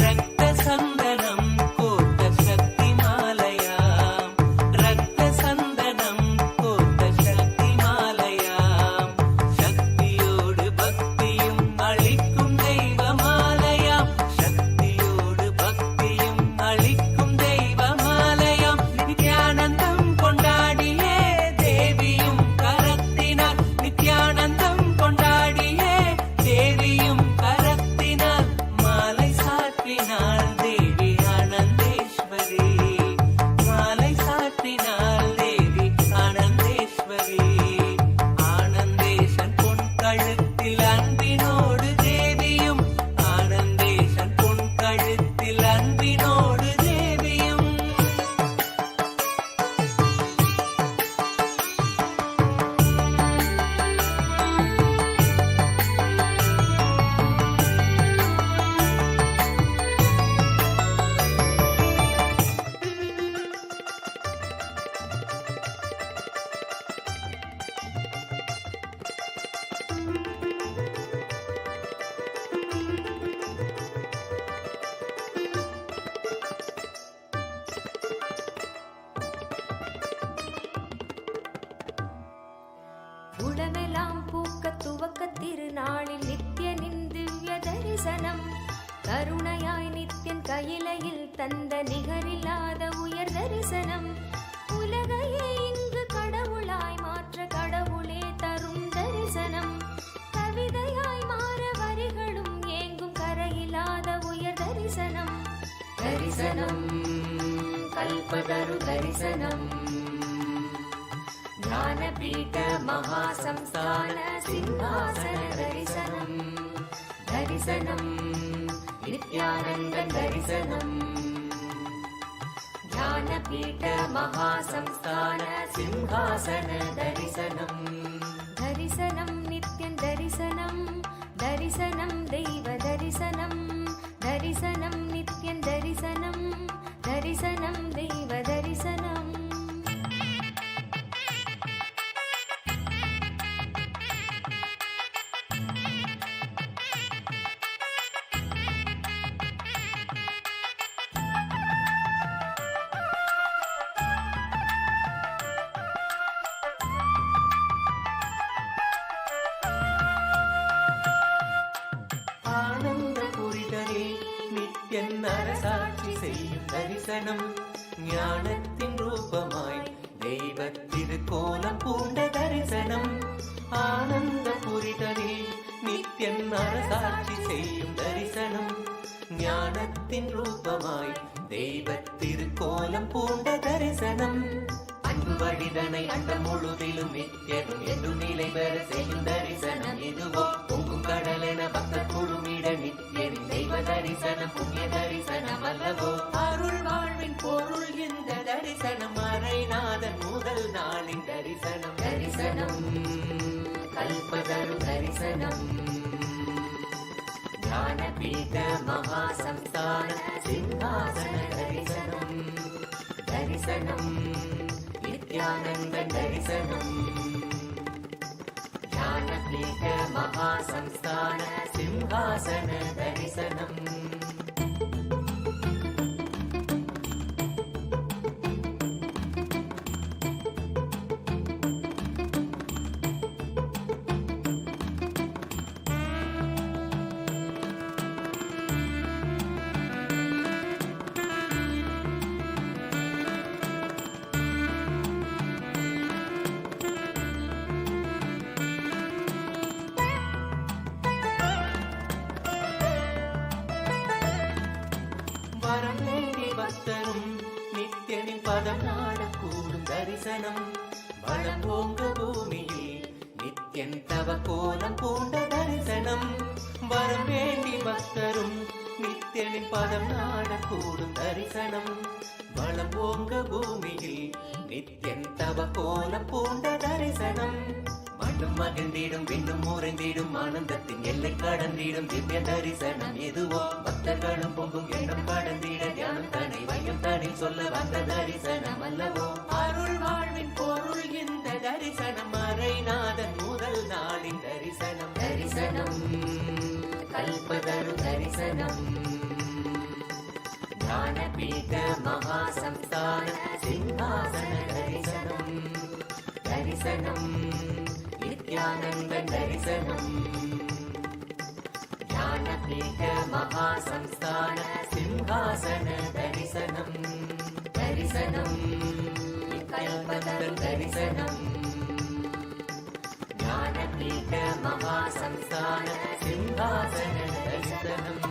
ரத்த சந்தனம் கோர்த்த சக்தி மாலையாம் ரத்த சந்தனம் கோர்த்த சக்தி மாலையாம் சக்தியோடு பக்தியும் அளிக்கும் தெய்வ மாலையாம் சக்தியோடு பக்தியும் அளிக்கும் தெய்வ மாலையாம் நித்யானந்தம் கொண்டாடியே தேவியும் கரத்தினார் நித்யானந்தம் கொண்டாடியே தேவியும் கரத்தினார் மாலை சாற்றினாள் தேவி ஆனந்தேஸ்வரி மாலை சாற்றினாள் தேவி ஆனந்தேஸ்வரி ஆனந்தேசன் பொன் கழுத்தில் அன்பினோடு தேவியும் ஆனந்தேசன் பொன் கழுத்தில் அன்பினோடு தேவியும் உடமெல்லாம் பூக்க துவக்க திருநாளில் நித்யனின் திவ்ய தரிசனம் கருணையாய் நித்யன் கையிலையில் தந்த நிகரில்லாத உயர் தரிசனம் உலகையே இங்கு கடவுளாய் மாற்ற கடவுளே தரும் தரிசனம் கவிதையாய் மாற வரிகளும் ஏங்கும் கரையில்லாத உயர் தரிசனம் தரிசனம் கல்பதரு தரிசனம் ஞானபீட மகாசம்ஸ்தான சிம்ஹாசன தரிசனம் தரிசனம் नित्यानन्द दर्शनम् ज्ञानपीठ महासंस्थान सिंहासन दर्शनम् दर्शनं नित्यं दर्शनं दर्शनं दैव दर्शनं दर्शनं नित्यं दर्शनं दर्शनं दैव दर्शनम् அரசாட்சி செய்யும் தரிசனம் ஞானத்தின் ரூபமாய் தெய்வ திருக்கோலம் பூண்ட தரிசனம் ஆனந்த புரிதலில் நித்தியன் அரசாட்சி செய்யும் தரிசனம் ஞானத்தின் ரூபமாய் தெய்வ திருக்கோலம் பூண்ட தரிசனம் அன்பு வழிதனை அண்டம் முழுதிலும் நித்தியனும் என்று நிலை பெற செய்யும் தரிசனம் இதுவோ பொங்கும் கடலென பக்தர் குழுமிட நித்தியன் தெய்வ தரிசனம் புண்ணிய தரிசனம் அல்லவோ அருள் வாழ்வின் பொருள் இந்த தரிசனம் அரைநாதன் முதல் நாளின் தரிசனம் தரிசனம் கல்பதரு தரிசனம் ஞானபீட மகாசம்ஸ்தான சிம்ஹாசன தரிசனம் தரிசனம் नित्यानन्द दर्शनम् ज्ञानपीठ महासंस्थान सिंहासन दर्शनम् பதம் நாடக்கூடும் தரிசனம் வளம் போங்க பூமியில் நித்யன் தவ கோலம் பூண்ட தரிசனம் வரம் வேண்டி பக்தரும் நித்யனின் பதம் நாடக்கூடும் தரிசனம் வளம் போங்க பூமியில் நித்யன் தவ கோலம் பூண்ட தரிசனம் மண்ணும் மகிழ்ந்திடும் விண்ணும் முறைந்திடும் ஆனந்தத்தின் எல்லை கடந்திடும் திவ்ய தரிசனம் எதுவோ பக்தர்களும் பொங்கும் எண்ணம் கடந்திட தியானம் தனி வையம் தனி சொல்ல வந்த தரிசனம் அல்லவோ அருள் வாழ்வின் பொருள் இந்த தரிசனம் அரைநாதன் முதல் நாளின் தரிசனம் தரிசனம் கல்பதரு தரிசனம் ஞானபீட மகாசம்ஸ்தான சிம்ஹாசன தரிசனம் தரிசனம் नित्यानन्द दर्शनम् ज्ञानपीठ महासंस्थान सिंहासन दर्शनम् दर्शनम् कल्पतरु दर्शनम् ज्ञानपीठ महासंस्थान सिंहासन दर्शनम्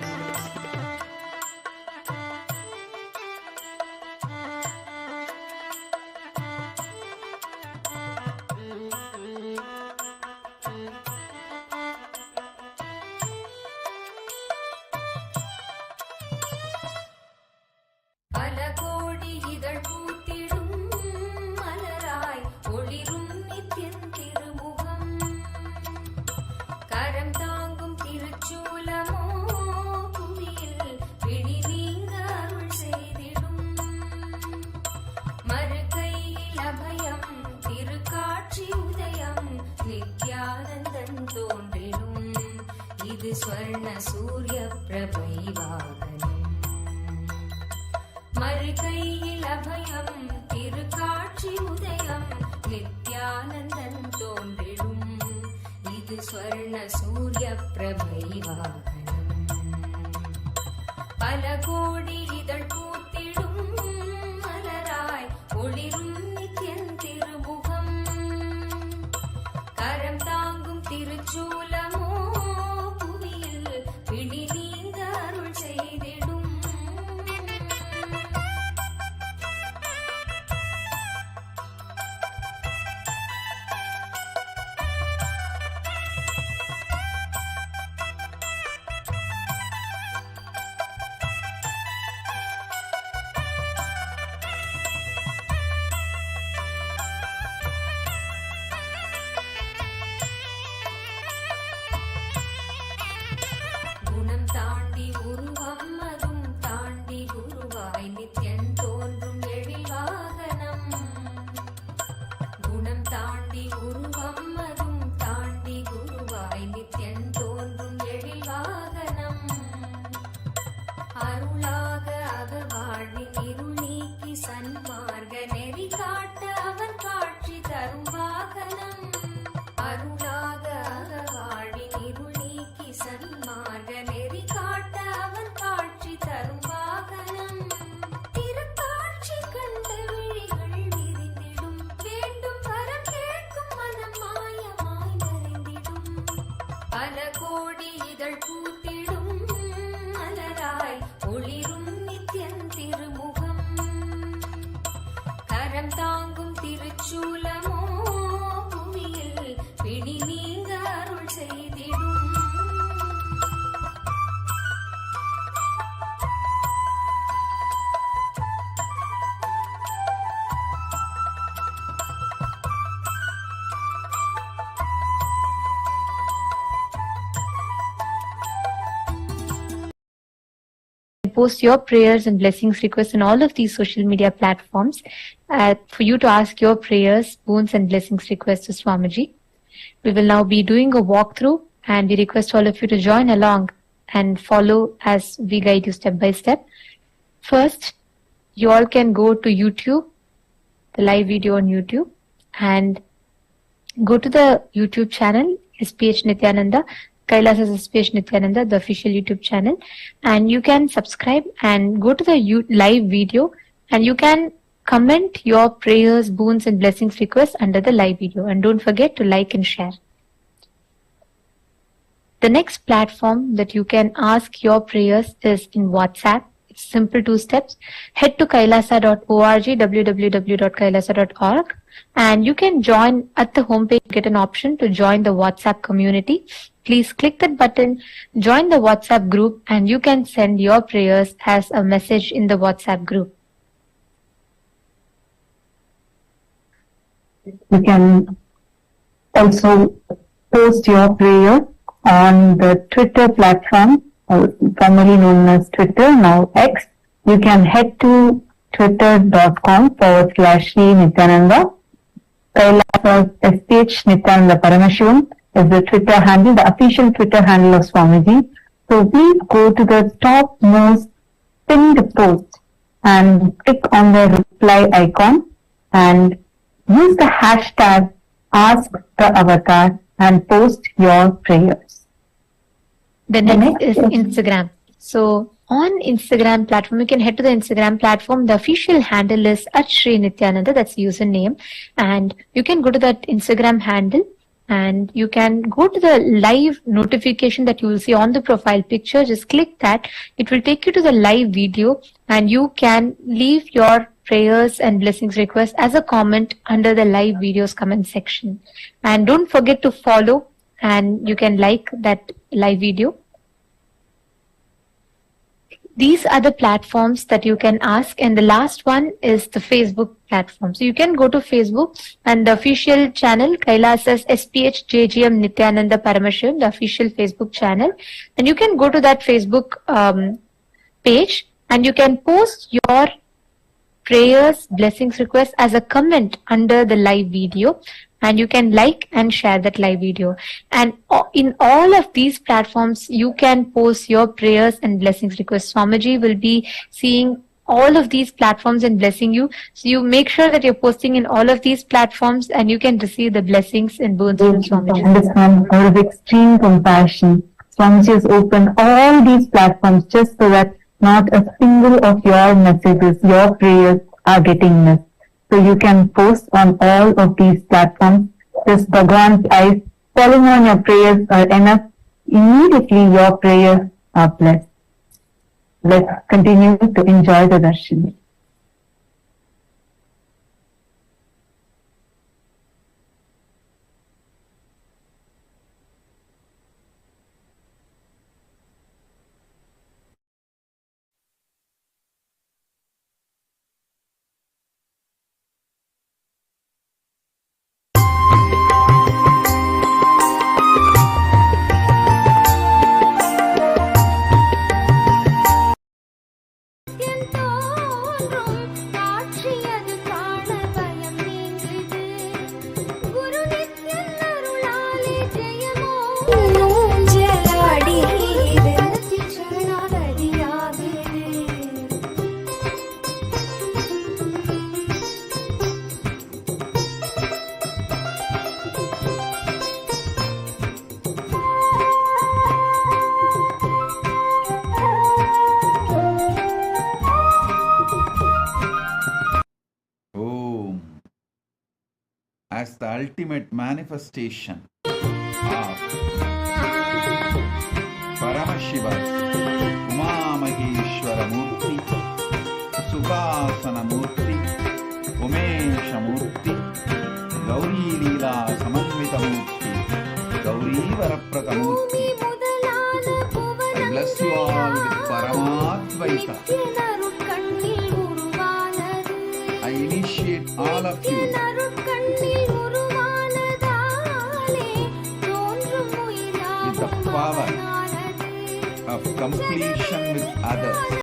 post your prayers and blessings requests on all of these social media platforms for you to ask your prayers, boons and blessings requests to Swamiji. We will now be doing a walkthrough, and we request all of you to join along and follow as we guide you step by step. First, you all can go to YouTube, the live video on YouTube, and go to the YouTube channel, SPH Nithyananda, KAILASA's SPH Nithyananda, the official YouTube channel, and you can subscribe and go to the live video, and you can comment your prayers, boons and blessings requests under the live video, and don't forget to like and share. The next platform that you can ask your prayers is in WhatsApp. It's simple 2 steps. Head to kailasa.org, www.kailasa.org, and you can join at the homepage. Get an option to join the WhatsApp community. Please click that button, join the WhatsApp group, and you can send your prayers as a message in the WhatsApp group. You can also post your prayer on the Twitter platform, formerly known as Twitter, now X. You can head to twitter.com/Sri Nithyananda. KAILASA's SPH Nithyananda Paramashivam is the Twitter handle, the official Twitter handle of Swamiji. So please go to the topmost pinned post and click on the reply icon and use the hashtag #AskTheAvatar and post your prayers. The next is Instagram. So on Instagram platform, you can head to the Instagram platform. The official handle is @Sri Nithyananda, that's the username. And you can go to that Instagram handle and you can go to the live notification that you will see on the profile picture. Just click that. It will take you to the live video, and you can leave your prayers and blessings requests as a comment under the live videos comment section. And don't forget to follow, and you can like that live video. These are the platforms that you can ask, and the last one is the Facebook platform. So you can go to Facebook and the official channel, KAILASA's SPH JGM Nithyananda Paramashivam, the official Facebook channel, and you can go to that Facebook page, and you can post your prayers, blessings requests as a comment under the live video, and you can like and share that live video. And in all of these platforms, you can post your prayers and blessings requests. Swamiji will be seeing all of these platforms and blessing you. So you make sure that you're posting in all of these platforms, and you can receive the blessings and boons from Swamiji. Understand, out of extreme compassion, Swamiji has opened all these platforms just so that not a single of your messages, your prayers are getting missed. So you can post on all of these platforms. Just Bhagwan's eyes falling on your prayers are enough. Immediately your prayers are blessed. Let's continue to enjoy the darshan. as the ultimate manifestation of Paramashiva's Umamaheshwara Murti, Sukhasana Murti, Umesha Murti, Gauri Leela Samanvita Murti, Gauri Varaprata Murti. I bless you all with Paramadvaita. I initiate all of you with the power of completion with others.